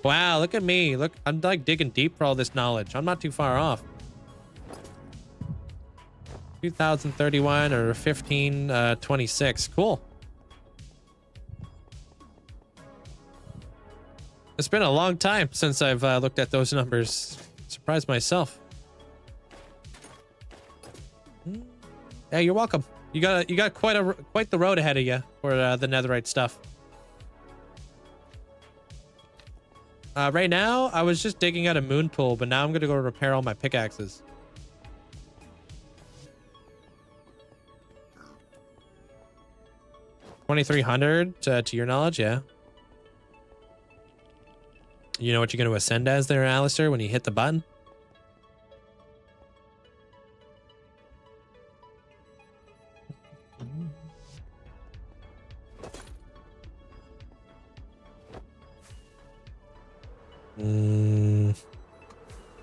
Wow, look at me. Look, I'm like digging deep for all this knowledge. I'm not too far off. 2031 or 1526. Cool. It's been a long time since I've looked at those numbers. Surprised myself. Hey, you're welcome. You got quite the road ahead of you for the netherite stuff. Right now, I was just digging out a moon pool, but now I'm gonna go repair all my pickaxes. $2,300 to your knowledge, yeah. You know what you're gonna ascend as there, Alistair, when you hit the button?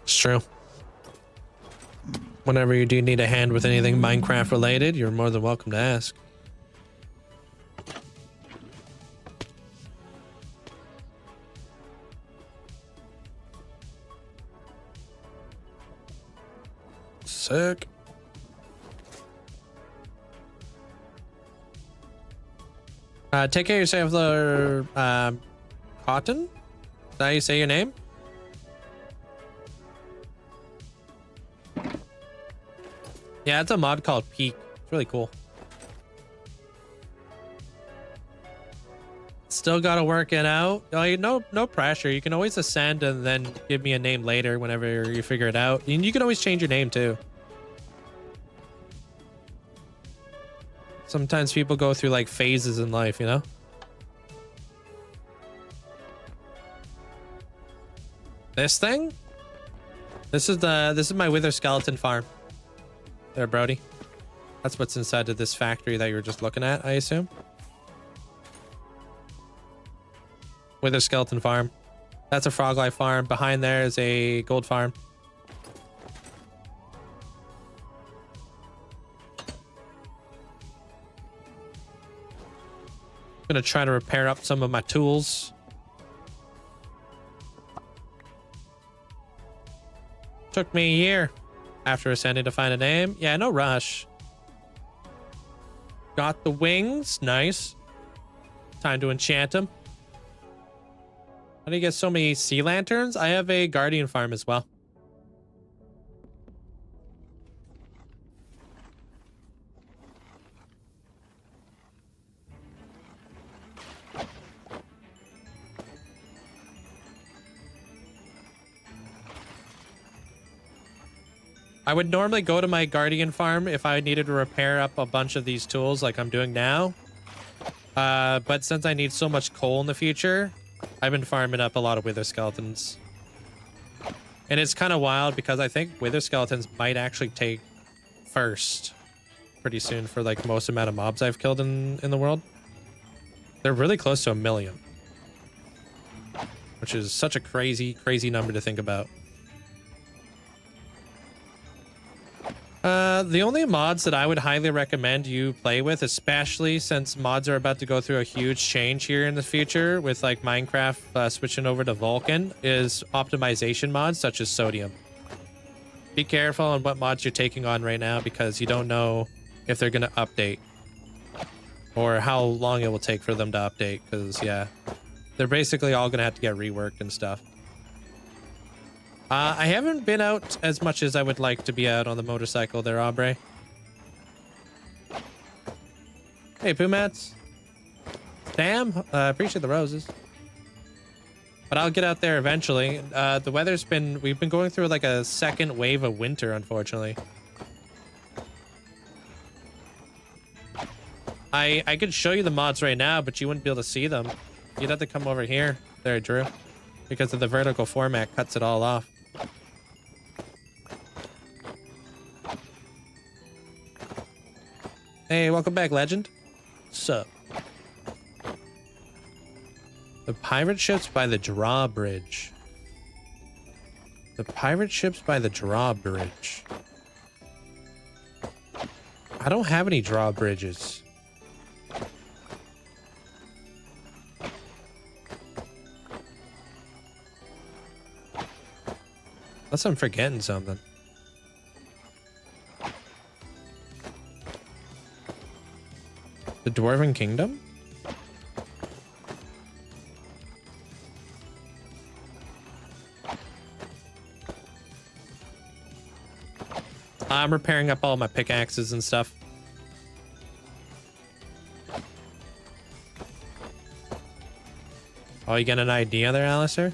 It's true. Whenever you do need a hand with anything Minecraft related, you're more than welcome to ask. Sick. Take care of yourself there, Cotton? Is that how you say your name? Yeah, it's a mod called Peak. It's really cool. Still gotta work it out. Oh, no pressure. You can always ascend and then give me a name later whenever you figure it out. And you can always change your name too. Sometimes people go through like phases in life, you know? This thing? This is my wither skeleton farm. There, Brody. That's what's inside of this factory that you were just looking at, I assume. Wither skeleton farm. That's a frog life farm. Behind there is a gold farm. Gonna try to repair up some of my tools. Took me a year after ascending to find a name. Yeah, no rush. Got the wings. Nice. Time to enchant them. How do you get so many sea lanterns? I have a guardian farm as well. I would normally go to my Guardian farm if I needed to repair up a bunch of these tools like I'm doing now. But since I need so much coal in the future, I've been farming up a lot of wither skeletons. And it's kind of wild because I think wither skeletons might actually take first pretty soon for like most amount of mobs I've killed in the world. They're really close to 1 million. Which is such a crazy, crazy number to think about. The only mods that I would highly recommend you play with, especially since mods are about to go through a huge change here in the future with like Minecraft switching over to Vulkan, is optimization mods such as Sodium. Be careful on what mods you're taking on right now because you don't know if they're going to update or how long it will take for them to update because, yeah, they're basically all going to have to get reworked and stuff. I haven't been out as much as I would like to be out on the motorcycle there, Aubrey. Hey, Poomats. Damn, appreciate the roses. But I'll get out there eventually. The weather's been... We've been going through like a second wave of winter, unfortunately. I could show you the mods right now, but you wouldn't be able to see them. You'd have to come over here. There, Drew. Because of the vertical format cuts it all off. Hey, welcome back, Legend. Sup? The pirate ships by the drawbridge. The pirate ships by the drawbridge. I don't have any drawbridges. Unless I'm forgetting something. The Dwarven Kingdom? I'm repairing up all my pickaxes and stuff. Oh, you got an idea there, Alistair?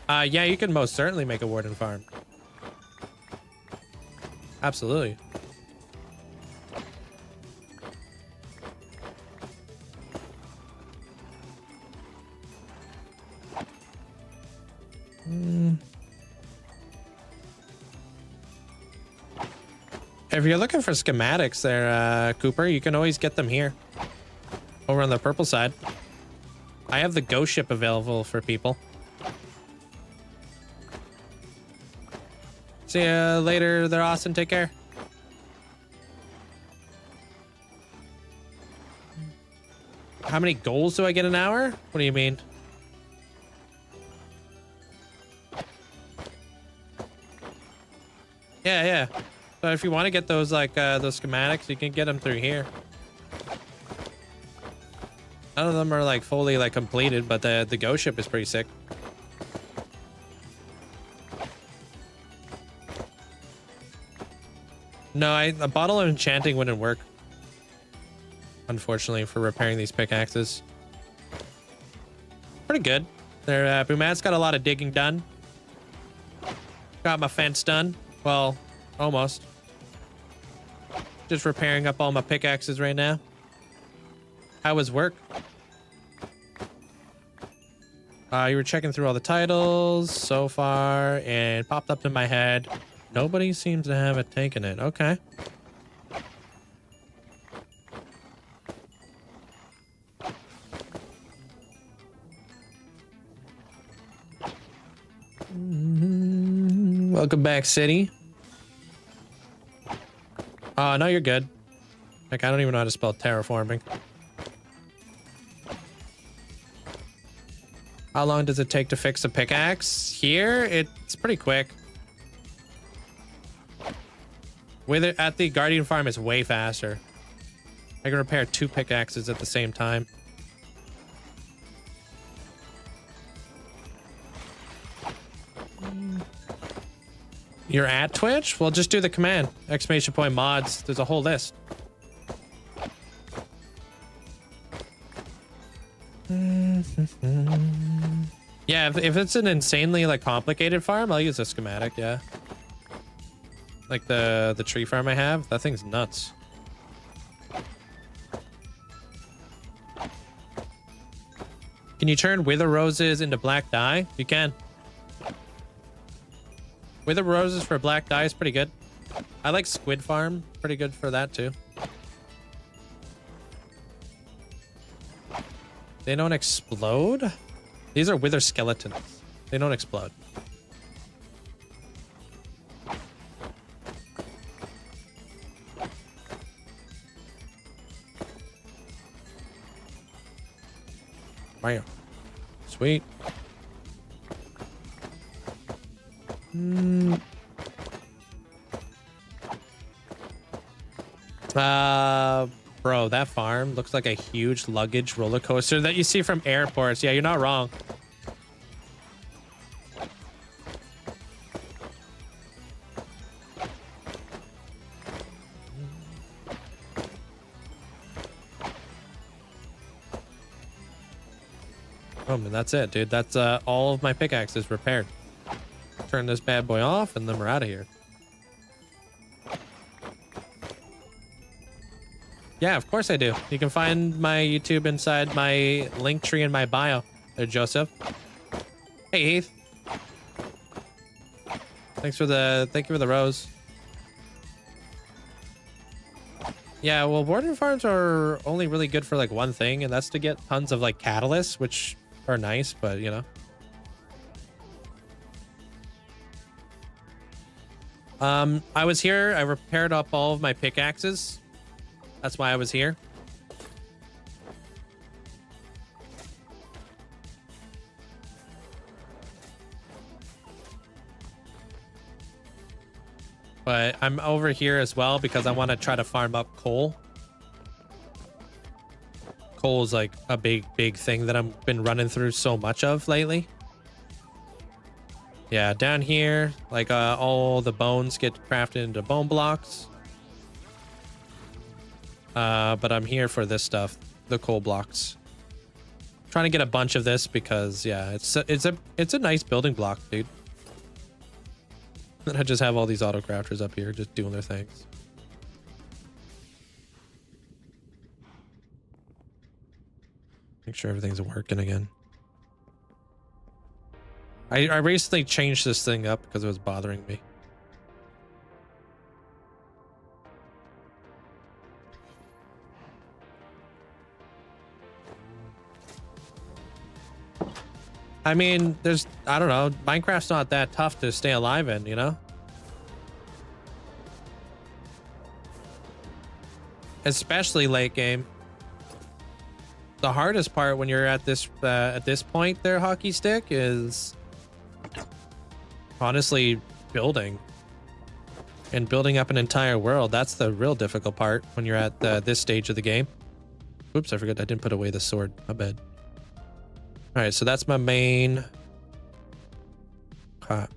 Yeah, you can most certainly make a warden farm. Absolutely. If you're looking for schematics there, Cooper, you can always get them here. Over on the purple side. I have the ghost ship available for people. See ya later there, Austin. Take care. How many goals do I get an hour? What do you mean? Yeah. So if you want to get those, like, those schematics, you can get them through here. None of them are, like, fully, like, completed, but the ghost ship is pretty sick. No, a bottle of enchanting wouldn't work. Unfortunately, for repairing these pickaxes. Pretty good. There, Boomat's got a lot of digging done. Got my fence done. Well, almost. Just repairing up all my pickaxes right now. How was work? You were checking through all the titles so far and popped up in my head. Nobody seems to have it taken it. Okay. Welcome back, City. No, you're good. Like, I don't even know how to spell terraforming. How long does it take to fix a pickaxe? Here, it's pretty quick. At the Guardian farm, it's way faster. I can repair 2 pickaxes at the same time. You're at Twitch? Well, just do the command. ! mods. There's a whole list. Yeah, if it's an insanely like complicated farm, I'll use a schematic, yeah. Like the tree farm I have, that thing's nuts. Can you turn wither roses into black dye? You can. Wither roses for black dye is pretty good. I like squid farm, pretty good for that too. They don't explode? These are wither skeletons. They don't explode. Wow. Sweet. Bro, that farm looks like a huge luggage roller coaster that you see from airports. Yeah, you're not wrong. Oh man, that's it, dude. That's all of my pickaxes repaired. Turn this bad boy off, and then we're out of here. Yeah, of course I do. You can find my YouTube inside my link tree in my bio. There, Joseph. Hey, Heath. Thank you for the rose. Yeah, well, Warden farms are only really good for like one thing, and that's to get tons of like catalysts, which are nice, but you know. I was here. I repaired up all of my pickaxes. That's why I was here. But I'm over here as well because I want to try to farm up coal. Coal is like a big thing that I've been running through so much of lately. Yeah, down here, like all the bones get crafted into bone blocks. But I'm here for this stuff, the coal blocks. Trying to get a bunch of this because yeah, it's a nice building block, dude. And I just have all these auto crafters up here just doing their things. Make sure everything's working again. I recently changed this thing up because it was bothering me. I mean, I don't know, Minecraft's not that tough to stay alive in, you know? Especially late game. The hardest part when you're at this point there, Hockey Stick, is honestly building. And building up an entire world. That's the real difficult part when you're at this stage of the game. Oops, I forgot I didn't put away the sword. My bad. All right, so that's my main. Hot.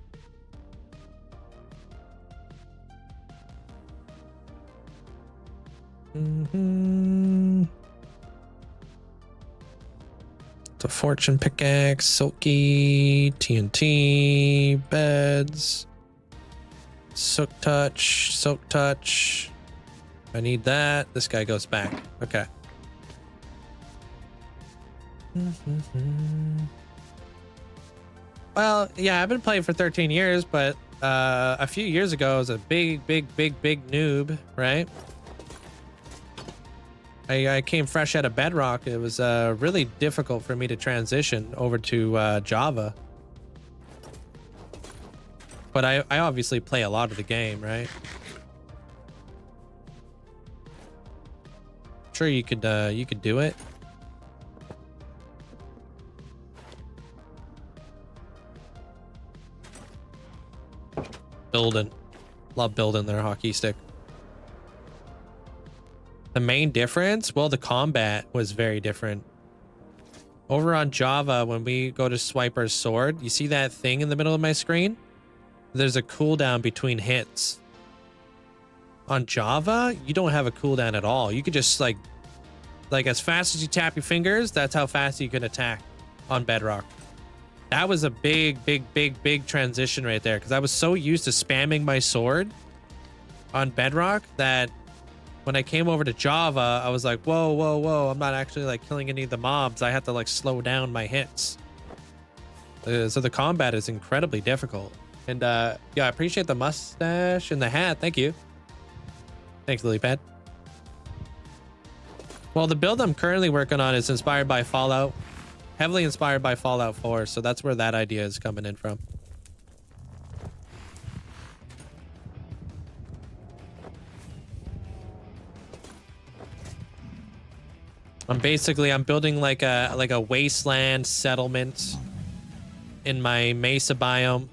It's a fortune pickaxe, silky, TNT, beds, silk touch. I need that. This guy goes back. Okay. Well, yeah, I've been playing for 13 years, but a few years ago I was a big noob, right? I came fresh out of Bedrock. It was really difficult for me to transition over to Java. But I obviously play a lot of the game, right? Sure, you could do it. Building. Love building their Hockey Stick. The main difference? Well, the combat was very different. Over on Java, when we go to swipe our sword, you see that thing in the middle of my screen? There's a cooldown between hits. On Java, you don't have a cooldown at all. You could just like as fast as you tap your fingers, that's how fast you can attack on Bedrock. That was a big transition right there, because I was so used to spamming my sword on Bedrock that when I came over to Java, I was like, whoa, I'm not actually like killing any of the mobs. I have to like slow down my hits. So the combat is incredibly difficult. And yeah, I appreciate the mustache and the hat. Thank you. Thanks, Lilypad. Well, the build I'm currently working on is inspired by Fallout. Heavily inspired by Fallout 4, so that's where that idea is coming in from. I'm building like a wasteland settlement in my mesa biome.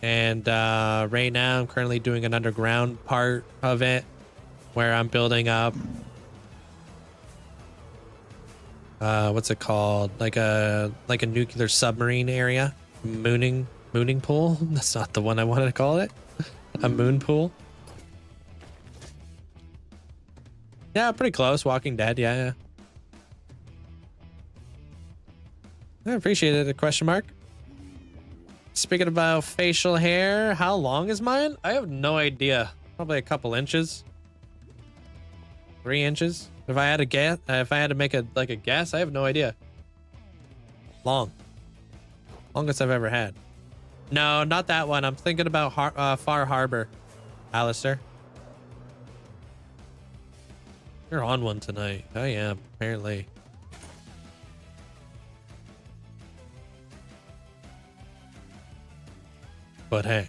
And right now I'm currently doing an underground part of it where I'm building up what's it called? Like a nuclear submarine area. Mooning pool. That's not the one I wanted to call it. A moon pool. Yeah, pretty close. Walking Dead, yeah. I appreciate it. A question mark. Speaking about facial hair, how long is mine? I have no idea. Probably a couple inches. 3 inches. If I had to guess, if I had to make a guess, I have no idea. Longest I've ever had. No, not that one. I'm thinking about Far Harbor, Alistair. You're on one tonight. I am, apparently. But hey.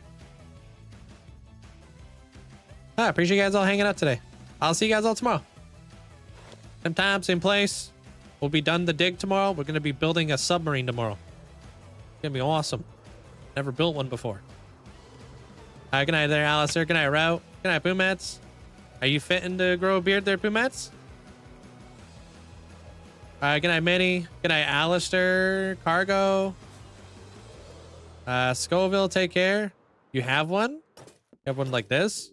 I appreciate you guys all hanging out today. I'll see you guys all tomorrow. Same time, same place. We'll be done the dig tomorrow. We're going to be building a submarine tomorrow. It's going to be awesome. Never built one before. Good night there, Alistair. Good night, Route. Good night, Boomats. Are you fitting to grow a beard there, Boomats? Good night, Minnie. Good night, Alistair. Cargo. Scoville, take care. You have one? You have one like this?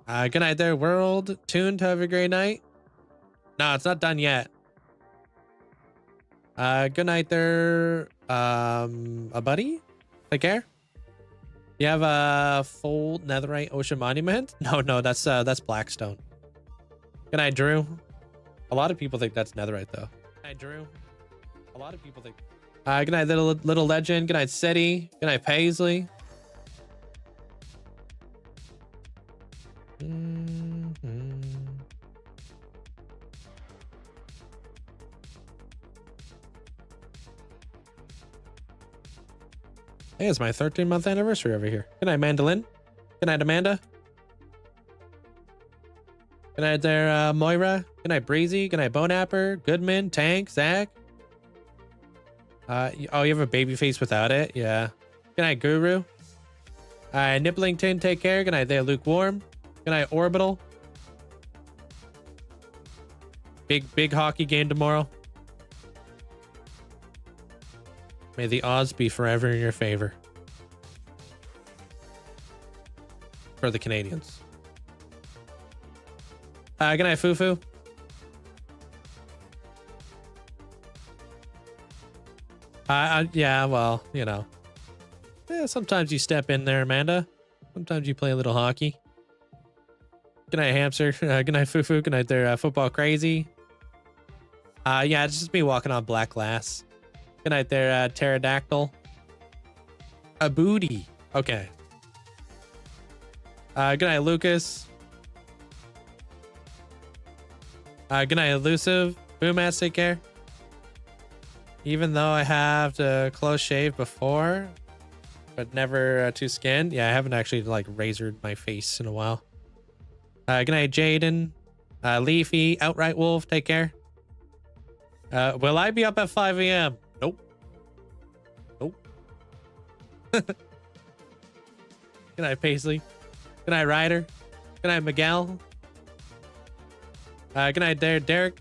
Good night there, world. Tuned, have a great night. No, it's not done yet. Good night there, a buddy. Take care. You have a full netherite ocean monument? No, that's Blackstone. Good night, Drew. A lot of people think that's netherite, though. Good night, Drew. A lot of people think. Good night, little legend. Good night, City. Good night, Paisley. Hey, it's my 13-month anniversary over here. Good night, Mandolin. Good night, Amanda. Good night there, Moira. Good night, Breezy. Good night, Bonapper. Goodman, Tank, Zach. Oh, you have a baby face without it? Yeah. Good night, Guru. Nibblington, take care. Good night there, Lukewarm. Good night, Orbital. Big hockey game tomorrow. May the odds be forever in your favor. For the Canadians. Good night, Fufu. Yeah, well, you know. Yeah, sometimes you step in there, Amanda. Sometimes you play a little hockey. Good night, Hamster. Good night, Fufu. Good night there, Football Crazy. Yeah, it's just me walking on black glass. Good night there, Pterodactyl. A booty. Okay. Good night, Lucas. Good night, Elusive. Boom ass, take care. Even though I have to close shave before, but never to skin. Yeah, I haven't actually like razored my face in a while. Good night, Jaden. Leafy, Outright Wolf, take care. Will I be up at 5 a.m.? Nope. Good night, Paisley. Good night, Ryder. Good night, Miguel. Good night there, Derek.